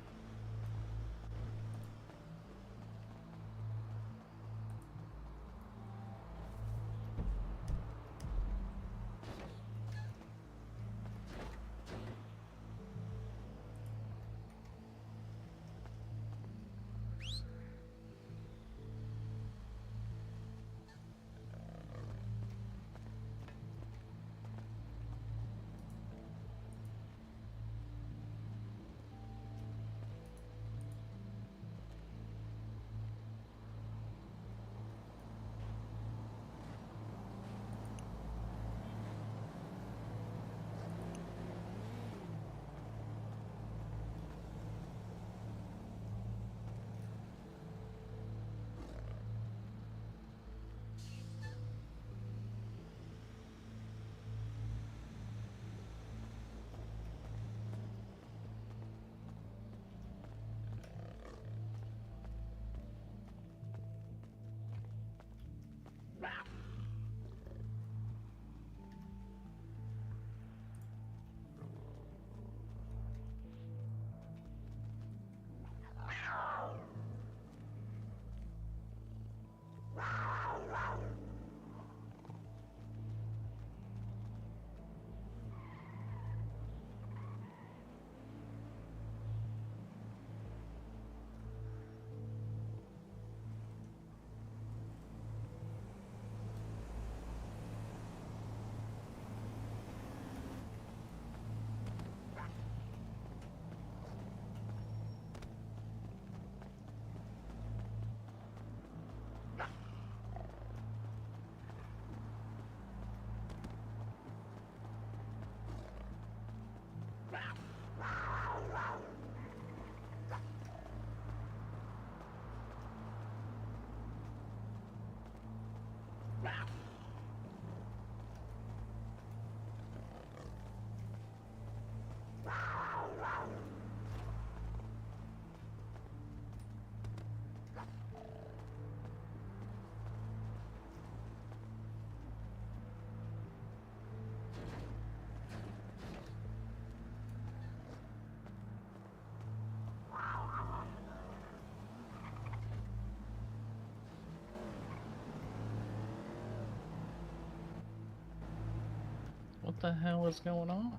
What the hell is going on?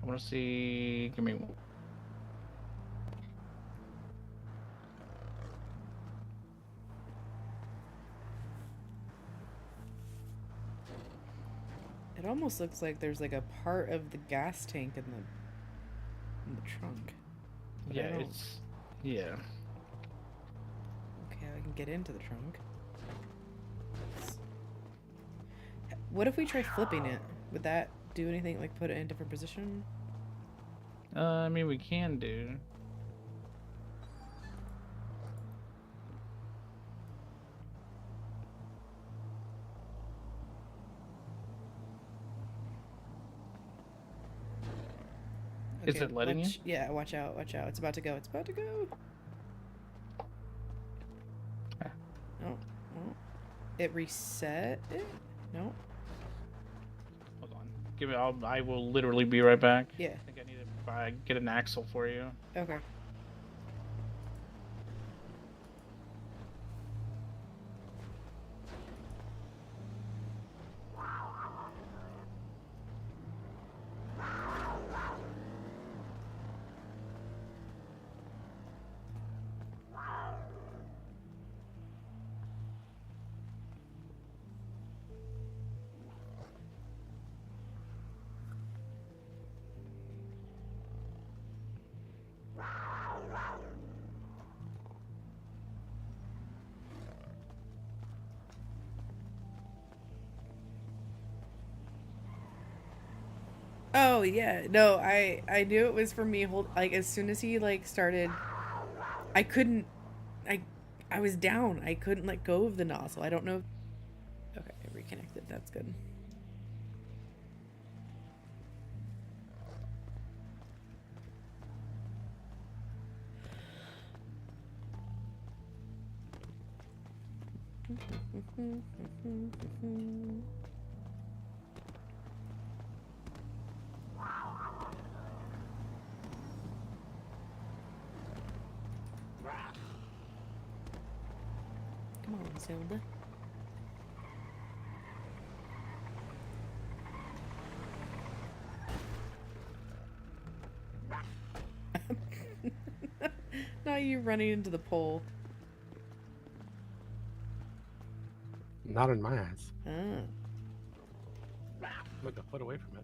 I want to see. Give me one. It almost looks like there's like a part of the gas tank in the trunk. But I Yeah, don't- it's yeah. Okay, I can get into the trunk. What if we try flipping it? Would that do anything? Like put it in a different position? I mean, we can do. Is it letting you? Yeah, watch out, watch out. It's about to go. It's about to go. No, no. It reset it? No. Hold on. Give it. I will literally be right back. Yeah. I think I need to get an axle for you. Okay. Oh yeah, no, I knew it was for me. Like as soon as he like started, I couldn't, I was down. I couldn't let go of the nozzle. I don't know. Okay, I reconnected. That's good. Come on, Zelda. Now you running into the pole. Not in my eyes. Ah. Look a foot away from it.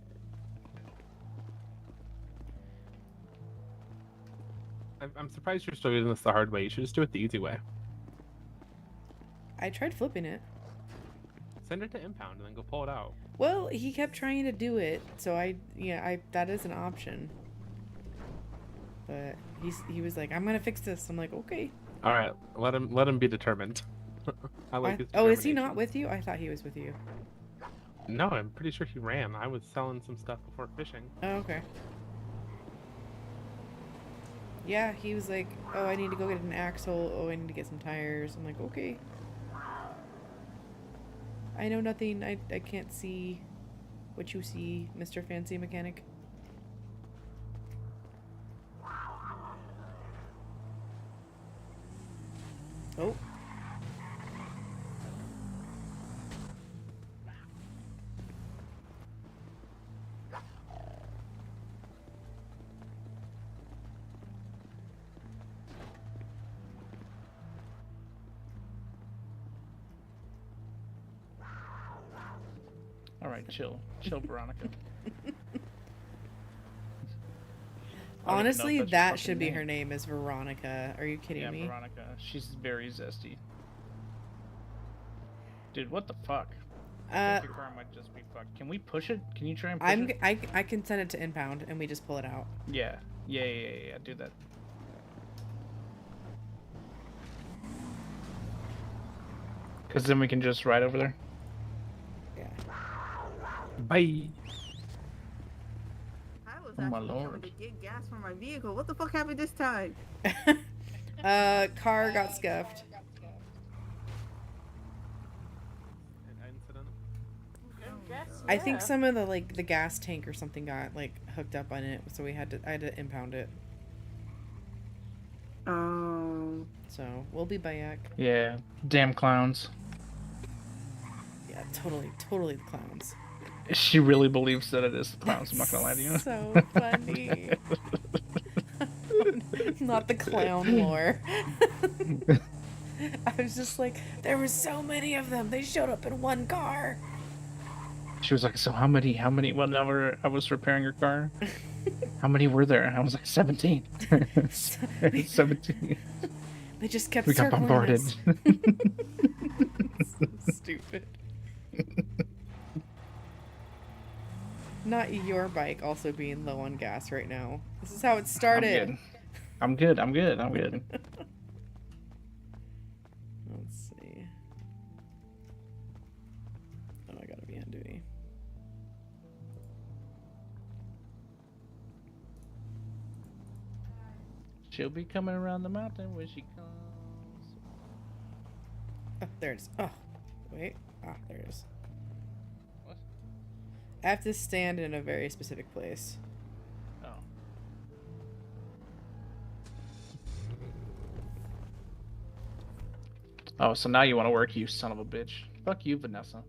I'm surprised you're still doing this the hard way. You should just do it the easy way. I tried flipping it. Send it to impound and then go pull it out. Well, he kept trying to do it, so that is an option. But he was like, "I'm gonna fix this." I'm like, "Okay." All right, let him be determined. I like his Oh, is he determination. not with you? I thought he was with you. No, I'm pretty sure he ran. I was selling some stuff before fishing. Oh, okay. Yeah, he was like, "Oh, I need to go get an axle. Oh, I need to get some tires." I'm like, "Okay." I know nothing. I can't see what you see, Mr. Fancy Mechanic. Oh. All right, chill, Veronica. Honestly, that should be her name, is Veronica. Are you kidding me? Yeah, Veronica. She's very zesty. Dude, what the fuck? I think your car might just be fucked. Can we push it? Can you try and push it? I can send it to impound and we just pull it out. Yeah. Do that. Because then we can just ride over there. Yeah. Bye. I was Oh my actually coming lord. to get gas for my vehicle. What the fuck happened this time? Car got scuffed. I think some of the gas tank or something got hooked up on it, so I had to impound it. So we'll be back. Yeah. Damn clowns. Yeah, totally the clowns. She really believes that it is the clowns. I'm not gonna lie to you. So funny. Not the clown lore. I was just like, there were so many of them. They showed up in one car. She was like, so how many, whenever I was repairing her car, how many were there? I was like, 17. 17. They just kept We got circling bombarded. us. So stupid. Not your bike also being low on gas right now. This is how it started. I'm good. Let's see. Oh, I gotta be on duty. She'll be coming around the mountain when she comes. Oh, there it is. Oh, wait. Ah, there it is. What? I have to stand in a very specific place. Oh. Oh, so now you want to work, you son of a bitch. Fuck you, Vanessa.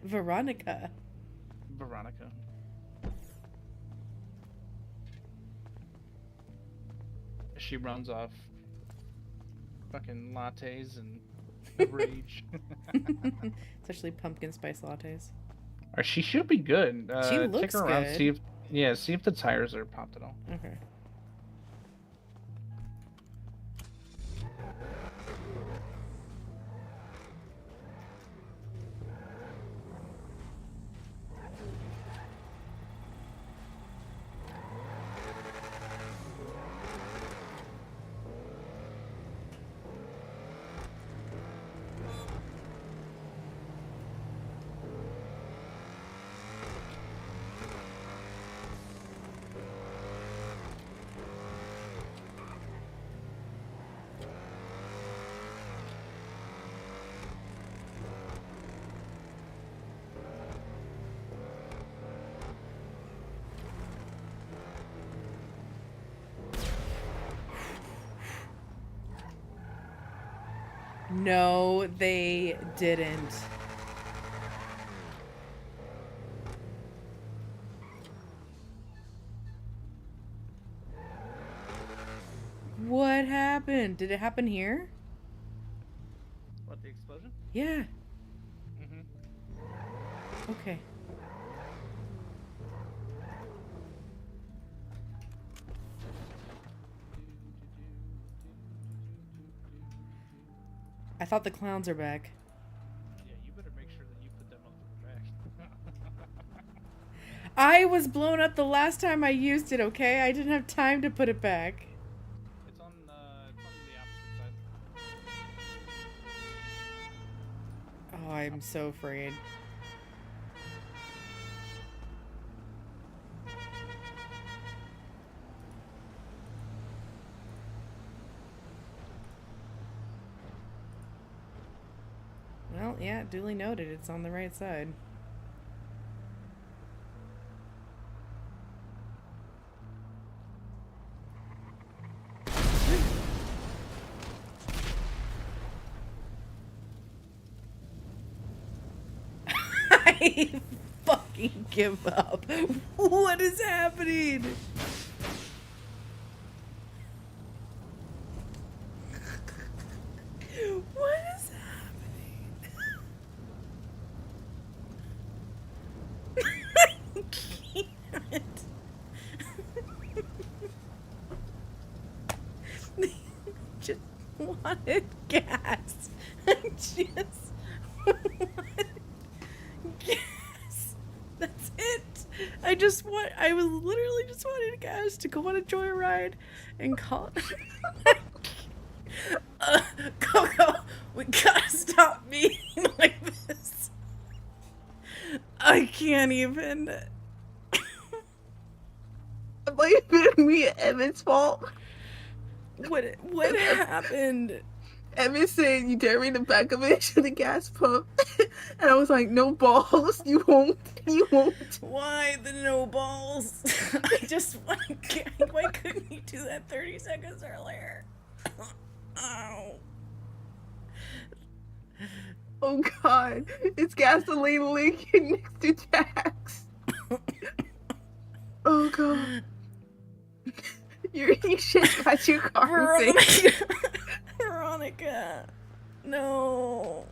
Veronica. Veronica. She runs off fucking lattes and rage. Especially pumpkin spice lattes. Or she should be good. She Take looks her around, good. see if the tires are popped at all. Okay. No, they didn't. What happened? Did it happen here? What, the explosion? Yeah. Mm-hmm. Okay. I thought the clowns are back. Yeah, you better make sure that you put that motherfucker back. I was blown up the last time I used it, okay? I didn't have time to put it back. It's on the opposite side. Oh, I'm so afraid. Well, yeah, duly noted. It's on the right side. I fucking give up. What is happening? What is happening? I can't. Just wanted gas. I just wanted gas. That's it. I was literally just wanted gas to go on a joyride and call Coco, we gotta stop being like this. I can't even. I believe it me Evan's fault. What happened? Evan said you dare me in the back of it to the gas pump. And I was like, no balls, you won't. Why the no balls? I just want gas. Why couldn't you do that 30 seconds earlier? Ow. Oh god, it's gasoline leaking next to Jax. Oh god. You should got your car. Veronica. No.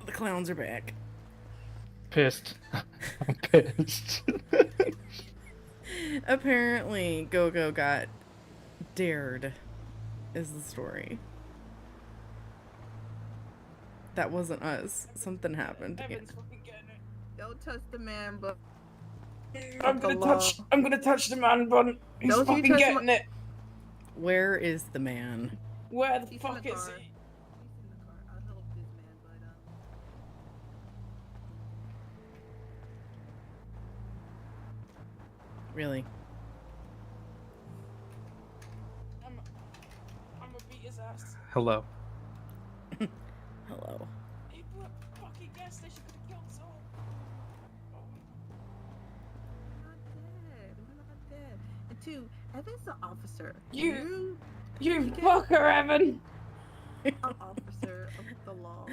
The clowns are back. Pissed. I'm pissed. Apparently, Go-Go got dared, is the story. That wasn't us. Something happened. Don't touch the man, but I'm gonna touch the man bun. He's Don't you fucking touch getting my- it. Where is the man? Where the fuck is he? Really? I'm gonna beat his ass. Hello. Hello. He blew up the fucking gas station, could have killed someone. Not dead. And two, Evan's the officer. You fucker, Evan. An officer of the law.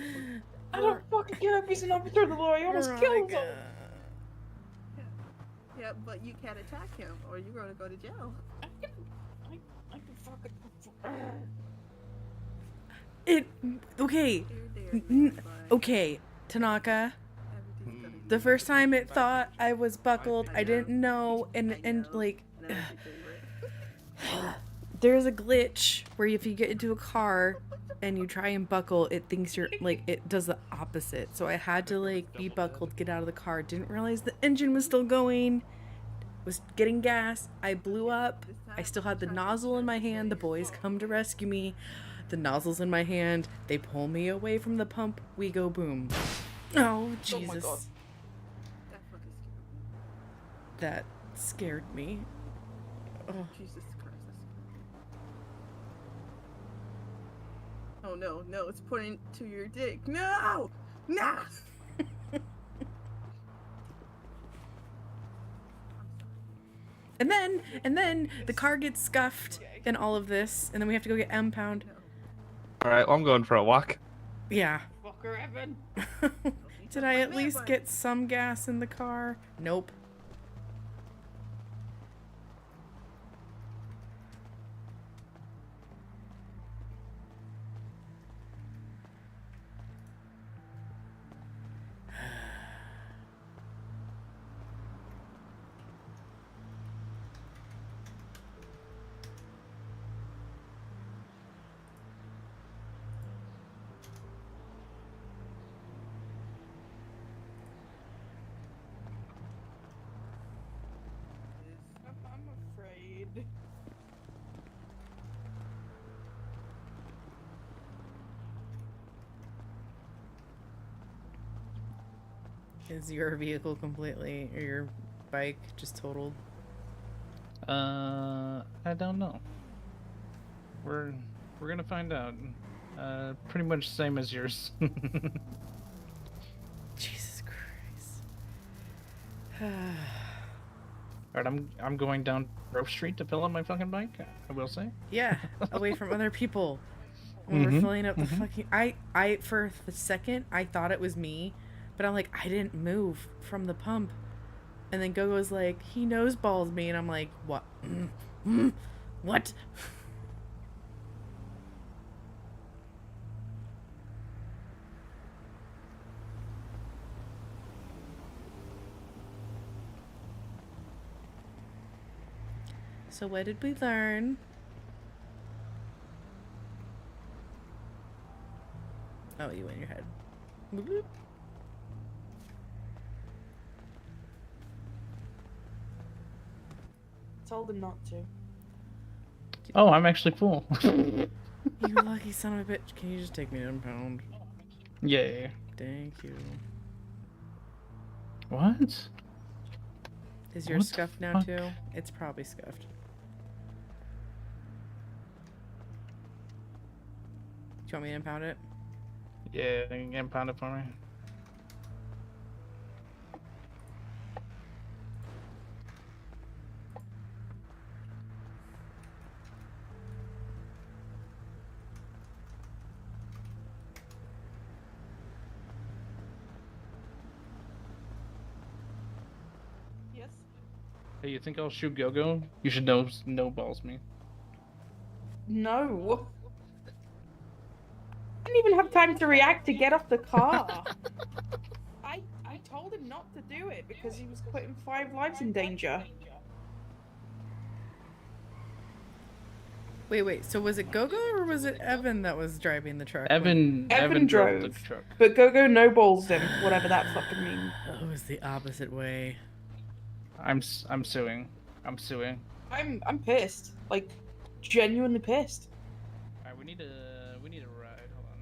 I don't fucking care if he's an officer of the law. He almost killed him. Yeah, but you can't attack him or you're gonna go to jail. I can fucking. Okay. Okay, Tanaka. The first time it thought I was buckled, I didn't know, and like, there's a glitch where if you get into a car and you try and buckle, it thinks you're like, it does the opposite. So I had to like be buckled, get out of the car. Didn't realize the engine was still going. Was getting gas. I blew up. I still had the nozzle in my hand. The boys come to rescue me. The nozzle's in my hand. They pull me away from the pump. We go boom. Oh, Jesus. Oh my God. That scared me. Oh. Jesus Christ. Oh no, it's pointing to your dick. No! No! And then the car gets scuffed in all of this, and then we have to go get M-Pound. All right, well, I'm going for a walk. Yeah. Fucker, Evan. Did I at least get some gas in the car? Nope. I'm afraid. Is your vehicle completely, or your bike just totaled? I don't know. We're gonna find out. Pretty much same as yours. Jesus Christ. Alright, I'm going down Grove Street to fill up my fucking bike. I will say. Yeah, away from other people. When we're Mhm, filling up the mhm. fucking. I for the second I thought it was me, but I'm like, I didn't move from the pump, and then Gogo's like, he nose balls me, and I'm like, what? What? So what did we learn? Oh, you in your head. Bloop. Told him not to. Oh, I'm actually full. You lucky son of a bitch. Can you just take me to M-Pound? Yeah. Thank you. What? Is yours What the scuffed now fuck? too? It's probably scuffed. Do you want me to impound it? Yeah, you can impound it for me. Yes. Hey, you think I'll shoot Go-Go? You should no balls me. No. I didn't even have time to react to get off the car. I told him not to do it because he was putting 5 lives in danger. Wait. So was it Gogo or was it Evan that was driving the truck? Evan drove the truck. But Gogo no balls him, whatever that fucking means. Oh, it was the opposite way. I'm suing. I'm suing. I'm pissed. Like, genuinely pissed. Alright, we need a ride. Hold on.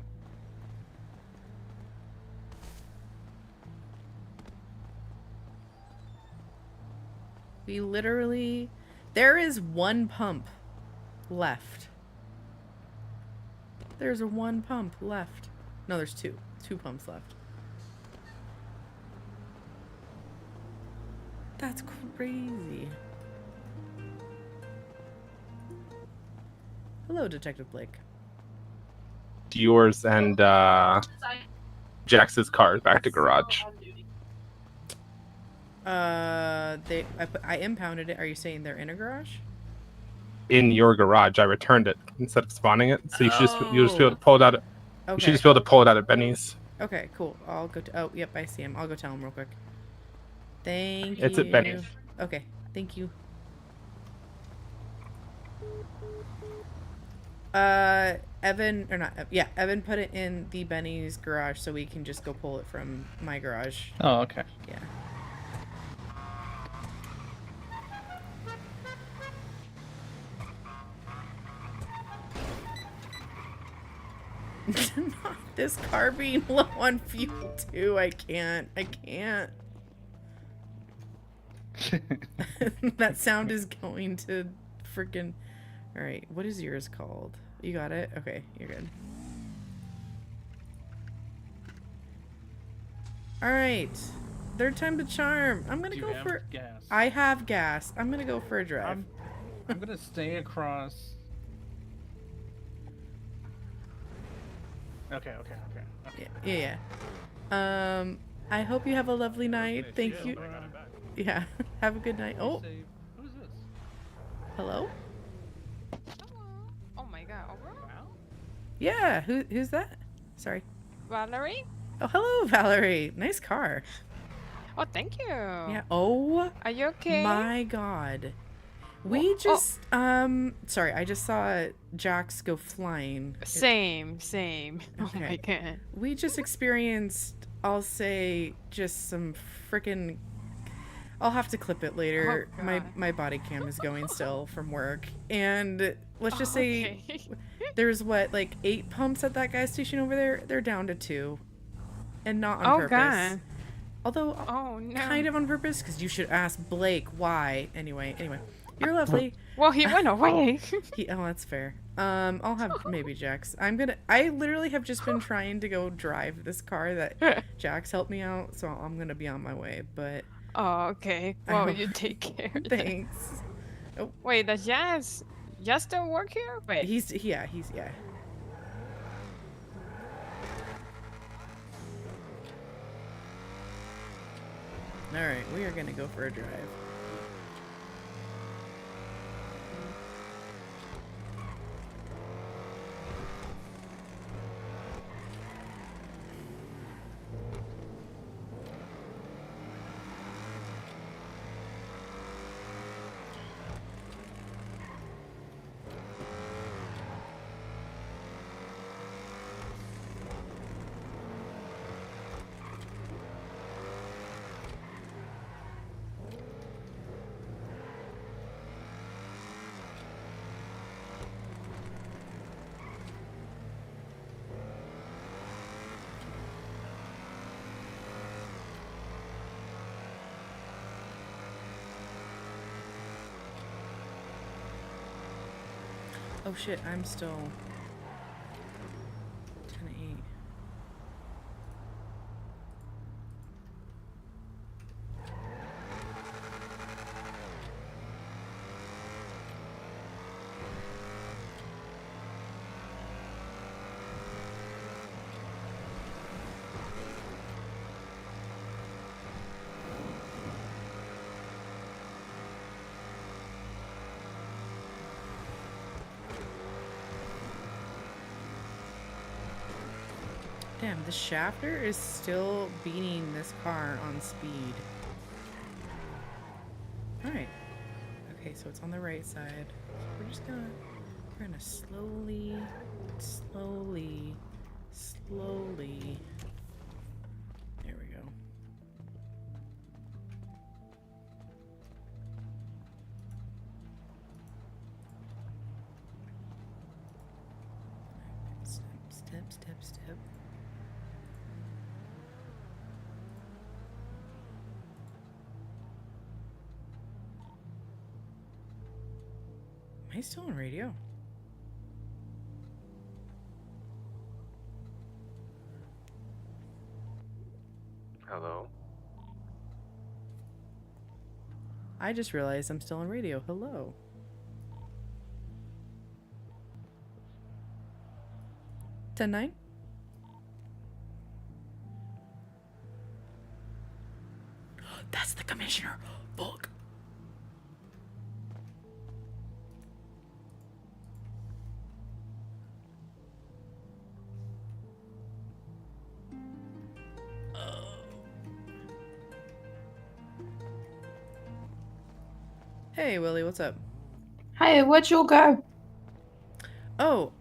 We literally... There is one pump left. There's one pump left. No, there's two. 2 pumps left. That's crazy. Hello, Detective Blake. Yours and Jax's car back to garage. I impounded it. Are you saying they're in a garage? In your garage, I returned it instead of spawning it. So you'll just be able to pull it out. You should Okay. just be able to pull it out at Benny's. Okay, cool. I'll go to... Oh, yep, I see him. I'll go tell him real quick. Thank you. It's at Benny's. Okay, thank you. Evan, or not, yeah, Evan put it in the Benny's garage so we can just go pull it from my garage. Oh, okay. Yeah. Not this car being low on fuel too. I can't. That sound is going to freaking... Alright, what is yours called? You got it? Okay, you're good. Alright. Third time to charm. I'm gonna Do go you have for... gas? I have gas. I'm gonna go for a drive. I'm gonna stay across. Okay. Yeah. I hope you have a lovely night. Thank you. Yeah. Have a good night. Oh. Who's this? Hello? Oh my god, Oberon? Yeah. Who's that? Sorry. Valerie? Oh, hello, Valerie. Nice car. Oh, thank you. Yeah. Oh. Are you okay? My God. We just sorry, I just saw Jax go flying. Same. Oh my Okay. god. We just experienced, I'll say, just some freaking... I'll have to clip it later. Oh, My body cam is going still from work. And let's just say Okay. there's what, like 8 pumps at that gas station over there? They're down to 2. And not on Oh, purpose. God. Although Oh no. kind of on purpose, because you should ask Blake why. Anyway. You're lovely. Well, he went away. Oh, that's fair. I'll have maybe Jax. I literally have just been trying to go drive this car that Jax helped me out, so I'm gonna be on my way, but... Oh, okay. Well, you take care. then. Thanks. Oh. Wait, does Jazz still work here? Wait. He's. Alright, we are gonna go for a drive. Oh shit, I'm still 10-8. Damn, the shafter is still beating this car on speed. Alright. Okay, so it's on the right side. We're gonna slowly. There we go. Step. Am I still on radio? Hello. I just realized I'm still on radio. Hello. Ten nine. That's the commissioner. Fuck. Hey Willie, what's up? Hey, where'd you all go? Oh,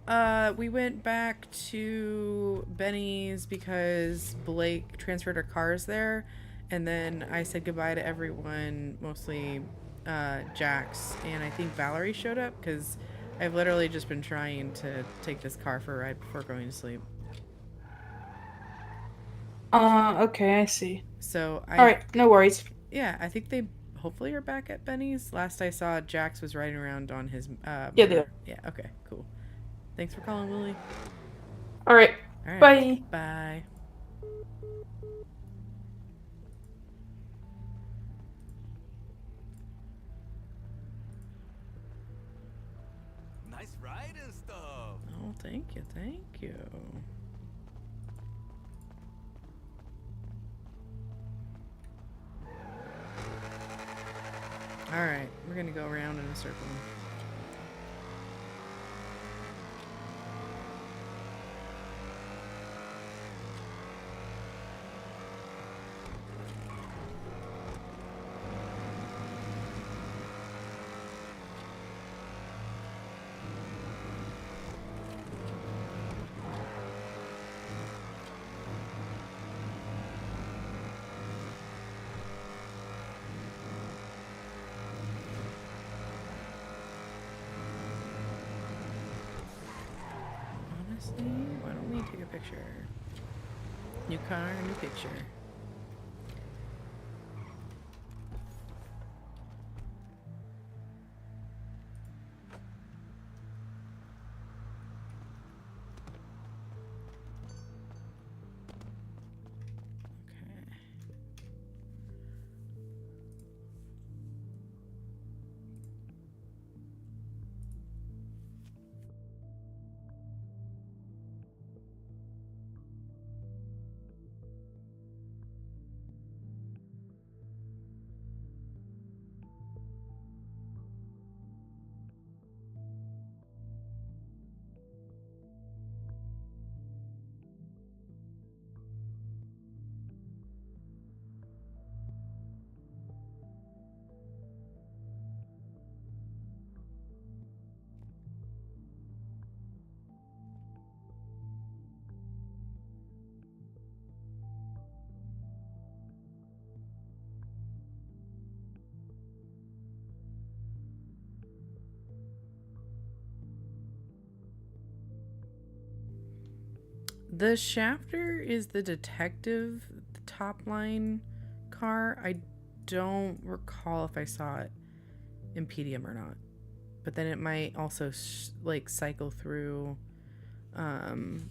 we went back to Benny's because Blake transferred our cars there, and then I said goodbye to everyone, mostly Jax, and I think Valerie showed up because I've literally just been trying to take this car for a ride before going to sleep. Okay, I see. So Alright, no worries. Yeah, I think they hopefully are back at Benny's. Last I saw, Jax was riding around on his Yeah, they motor. are. Yeah, okay, cool. Thanks for calling, Willie. Alright, All right. bye. Bye. Nice ride and stuff. Oh, thank you, thank you. All right, we're gonna go around in a circle. Honestly, why don't we take a picture? New car, new picture. The Shafter is the detective, the top line car. I don't recall if I saw it in PDM or not. But then it might also like cycle through I'm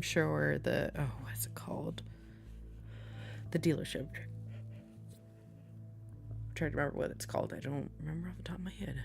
sure the what's it called? The dealership. I'm trying to remember what it's called. I don't remember off the top of my head.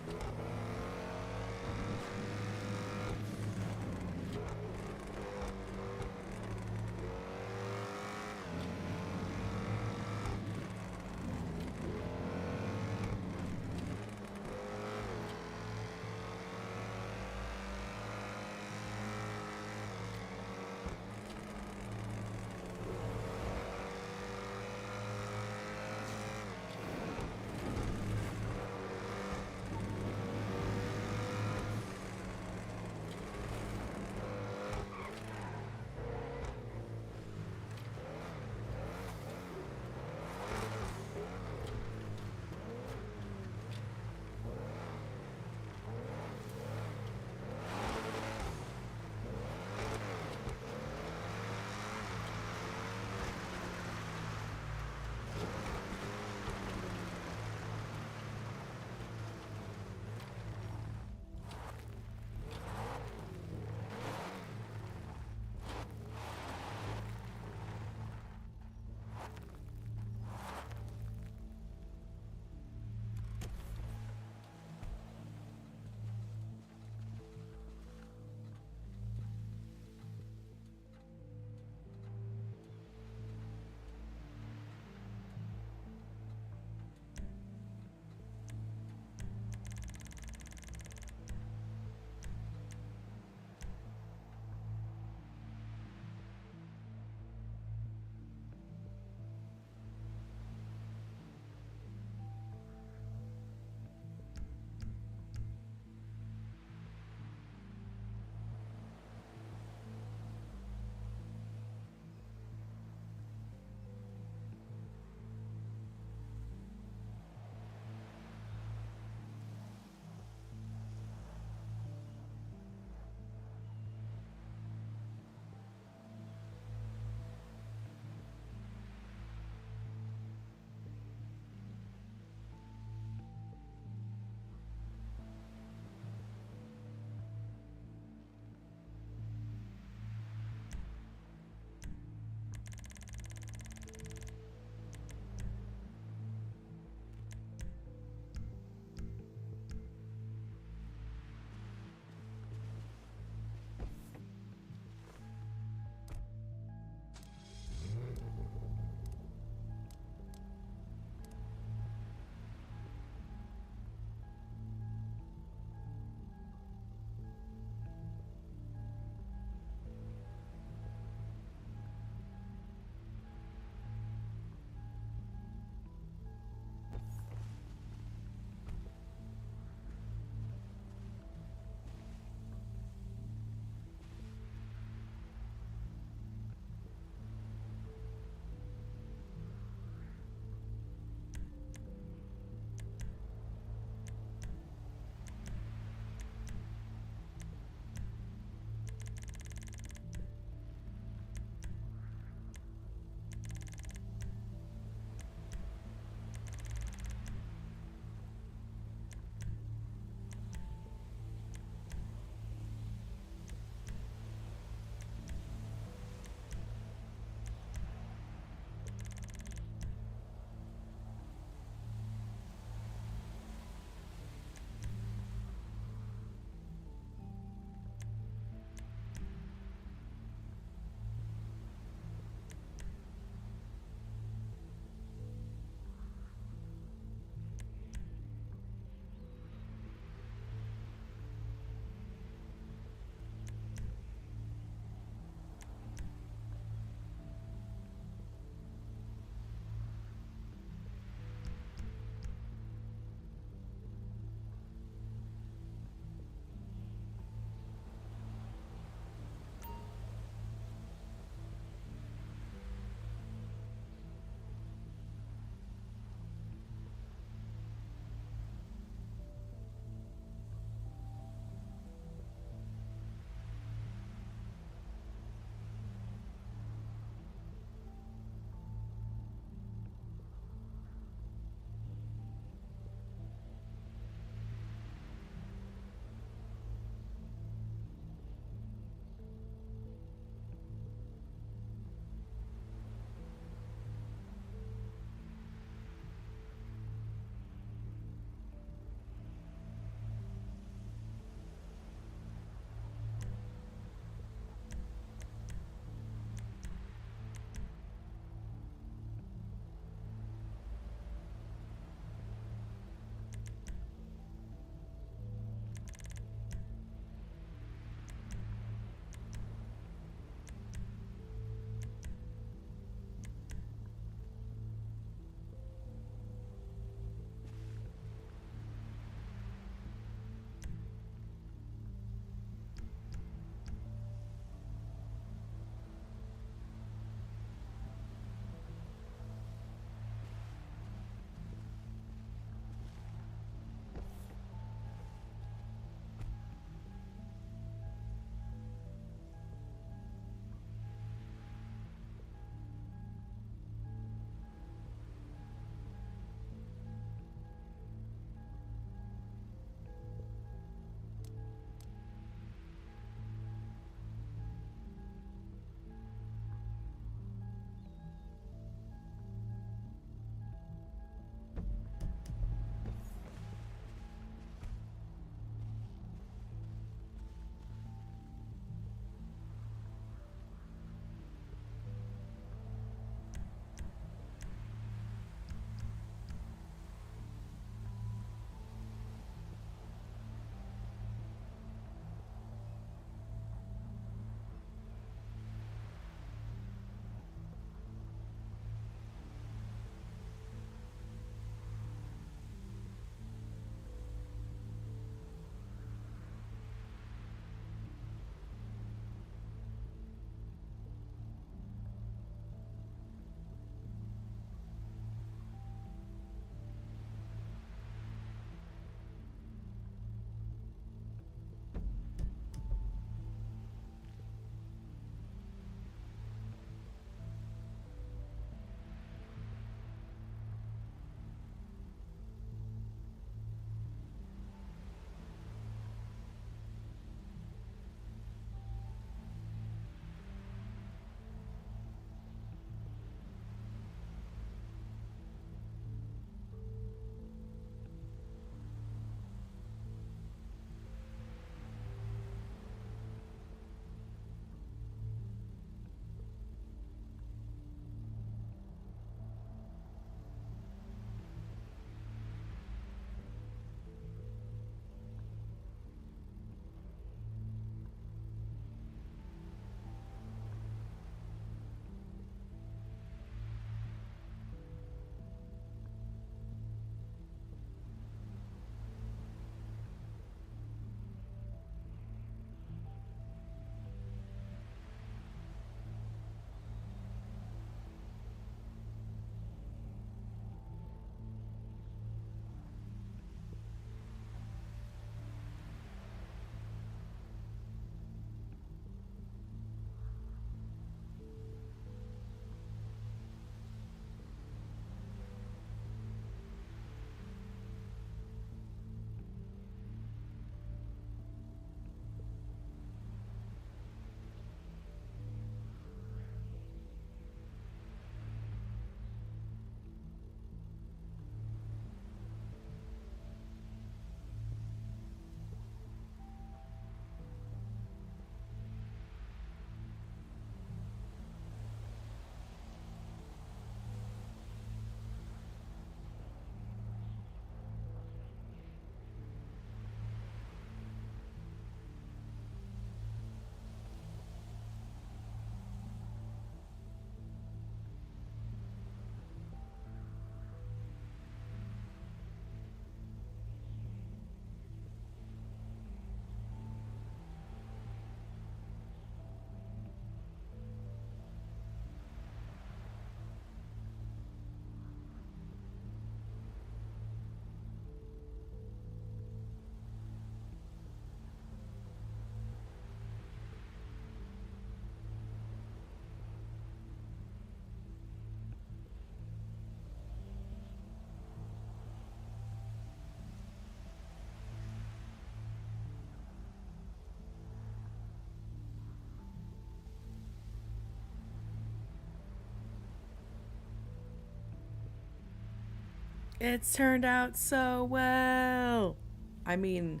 It's turned out so well. I mean,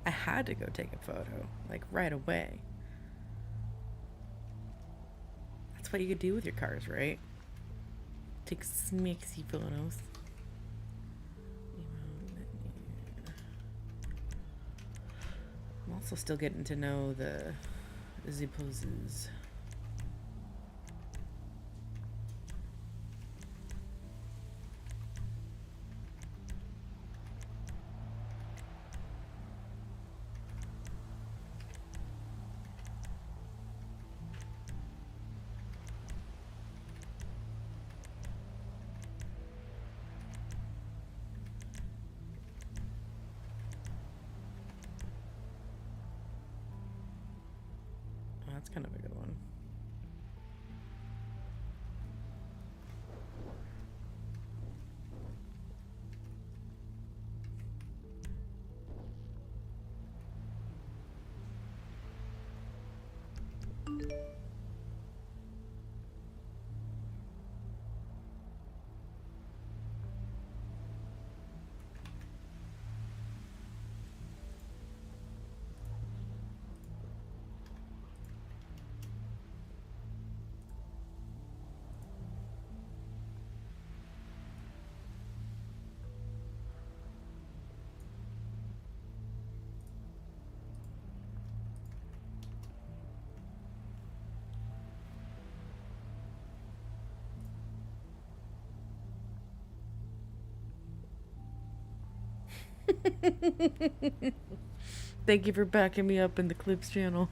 I had to go take a photo, like right away. That's what you could do with your cars, right? Take smixy photos. I'm also still getting to know the poses. Oh, that's kind of a good one. Thank you for backing me up in the Clips channel.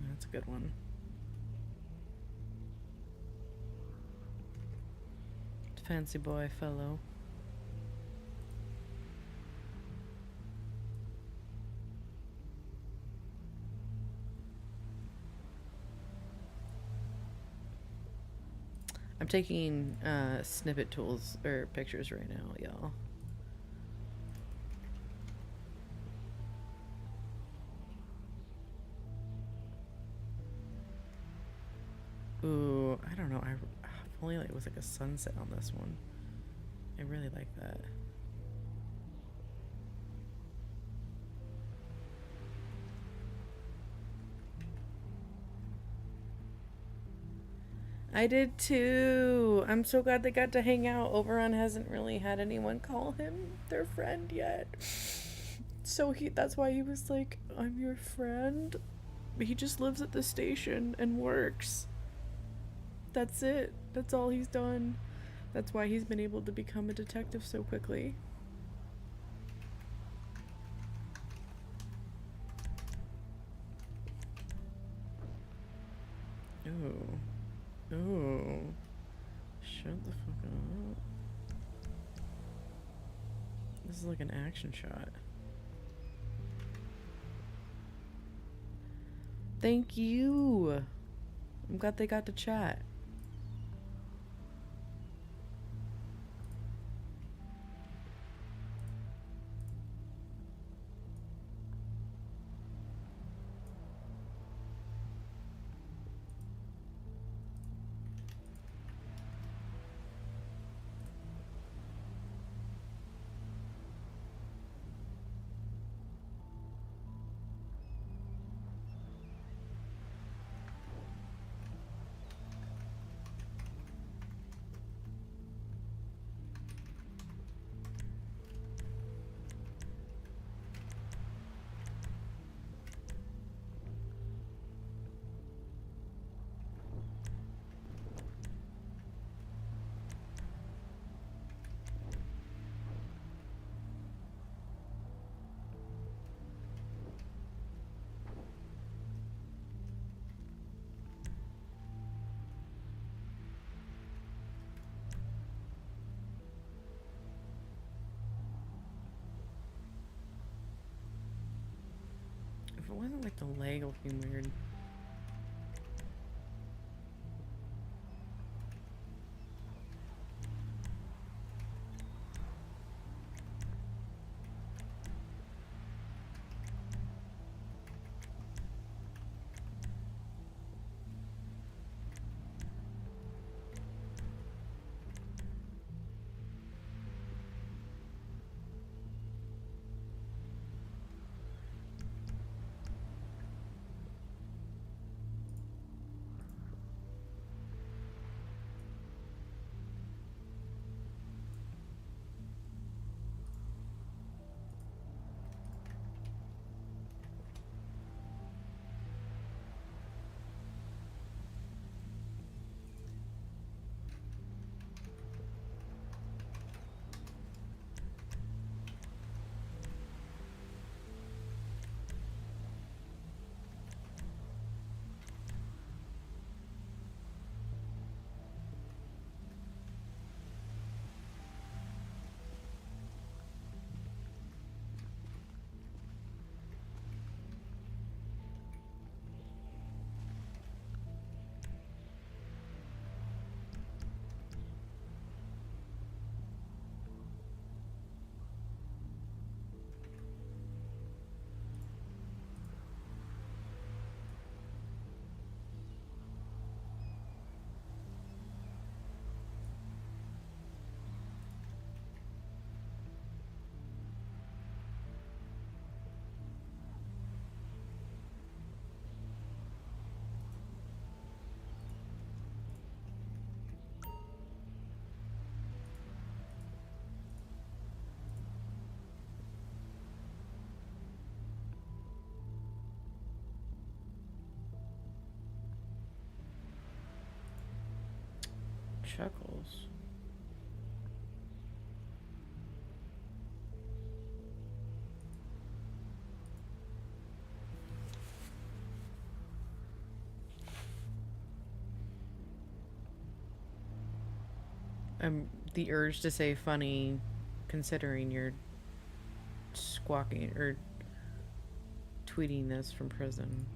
That's a good one. Fancy boy fellow. I'm taking snippet tools or pictures right now, y'all. Ooh, I don't know. If only it was like a sunset on this one. I really like that. I did too. I'm so glad they got to hang out. Oberon hasn't really had anyone call him their friend yet. So that's why he was like, I'm your friend. But he just lives at the station and works. That's it. That's all he's done. That's why he's been able to become a detective so quickly. Oh. Oh. Shut the fuck up. This is like an action shot. Thank you. I'm glad they got to chat. if it wasn't like the leg looking weird. Chuckles. The urge to say funny, considering you're squawking or tweeting this from prison.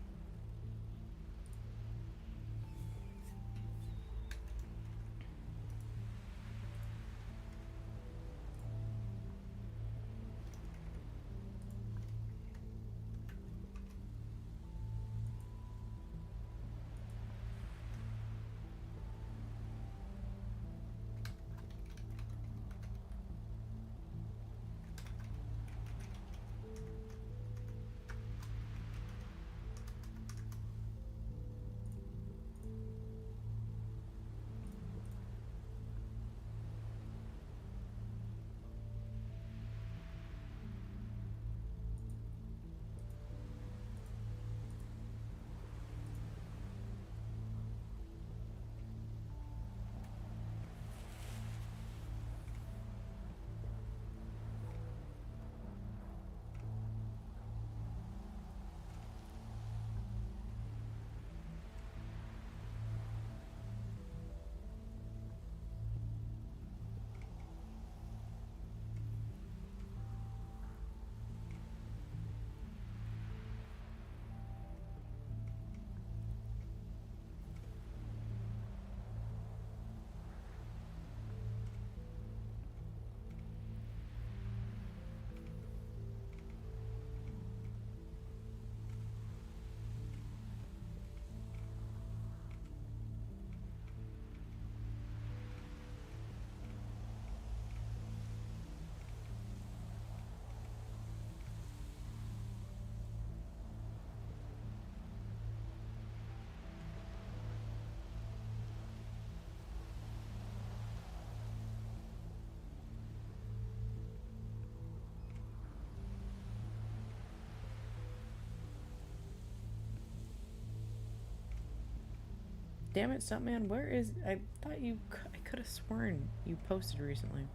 Damn it, Stuntman, where is... I thought you... I could have sworn you posted recently.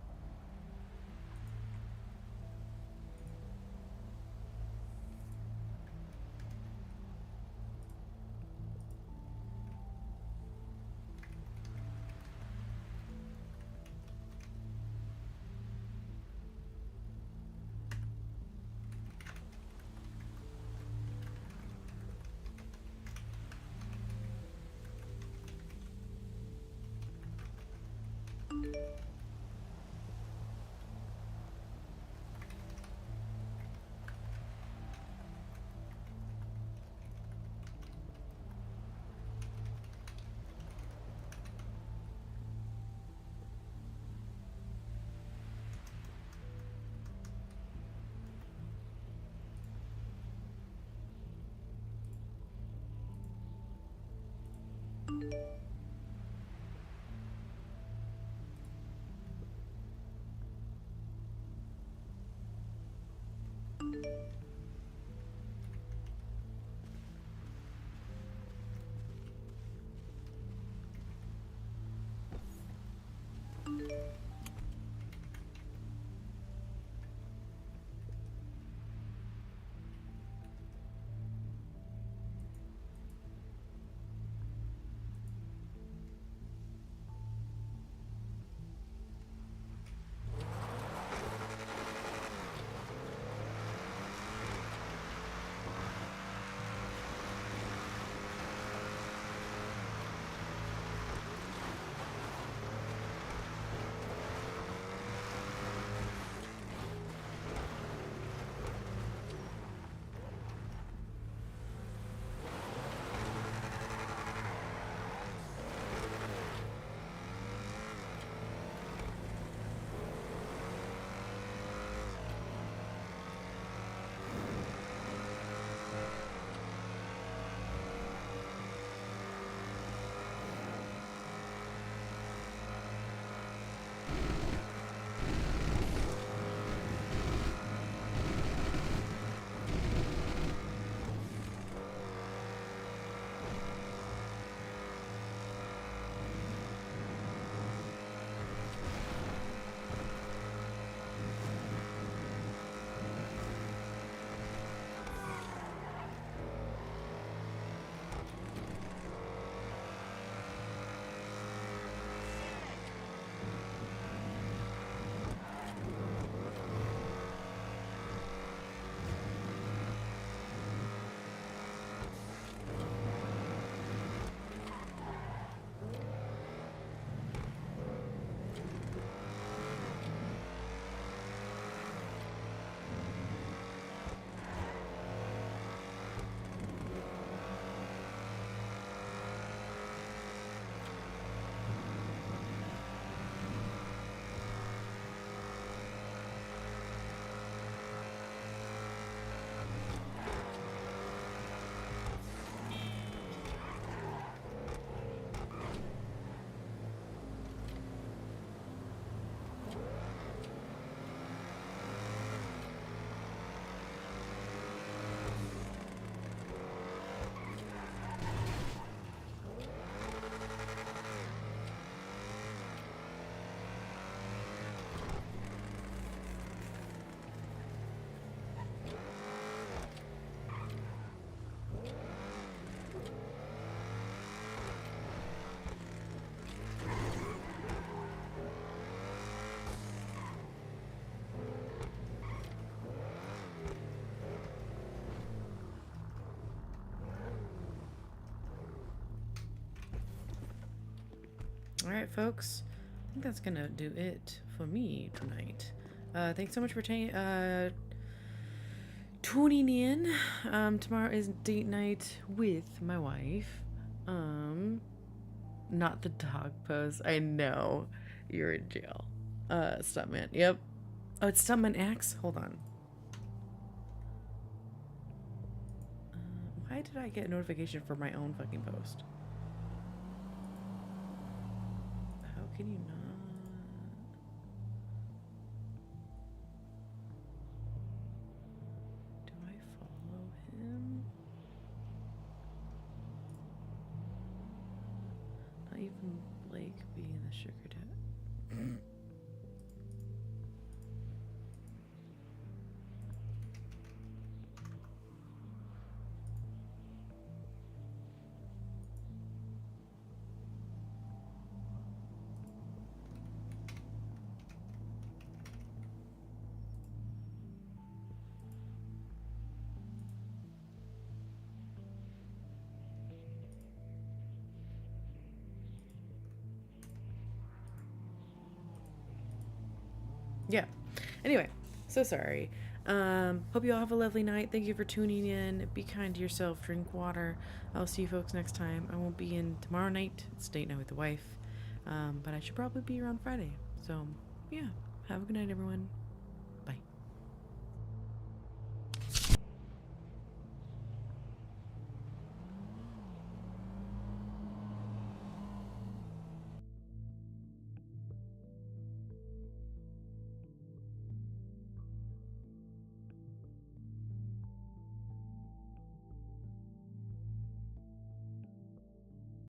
Alright, folks. I think that's gonna do it for me tonight. Thanks so much for tuning in. Tomorrow is date night with my wife. Not the dog pose. I know. You're in jail. Stuntman. Yep. Oh, it's Stuntman X? Hold on. Why did I get a notification for my own fucking post? How can you not? Do I follow him? Not even Blake being the sugar dad. Yeah. Anyway, so sorry. Hope you all have a lovely night. Thank you for tuning in. Be kind to yourself. Drink water. I'll see you folks next time. I won't be in tomorrow night. It's date night with the wife. But I should probably be around Friday. So, yeah. Have a good night, everyone.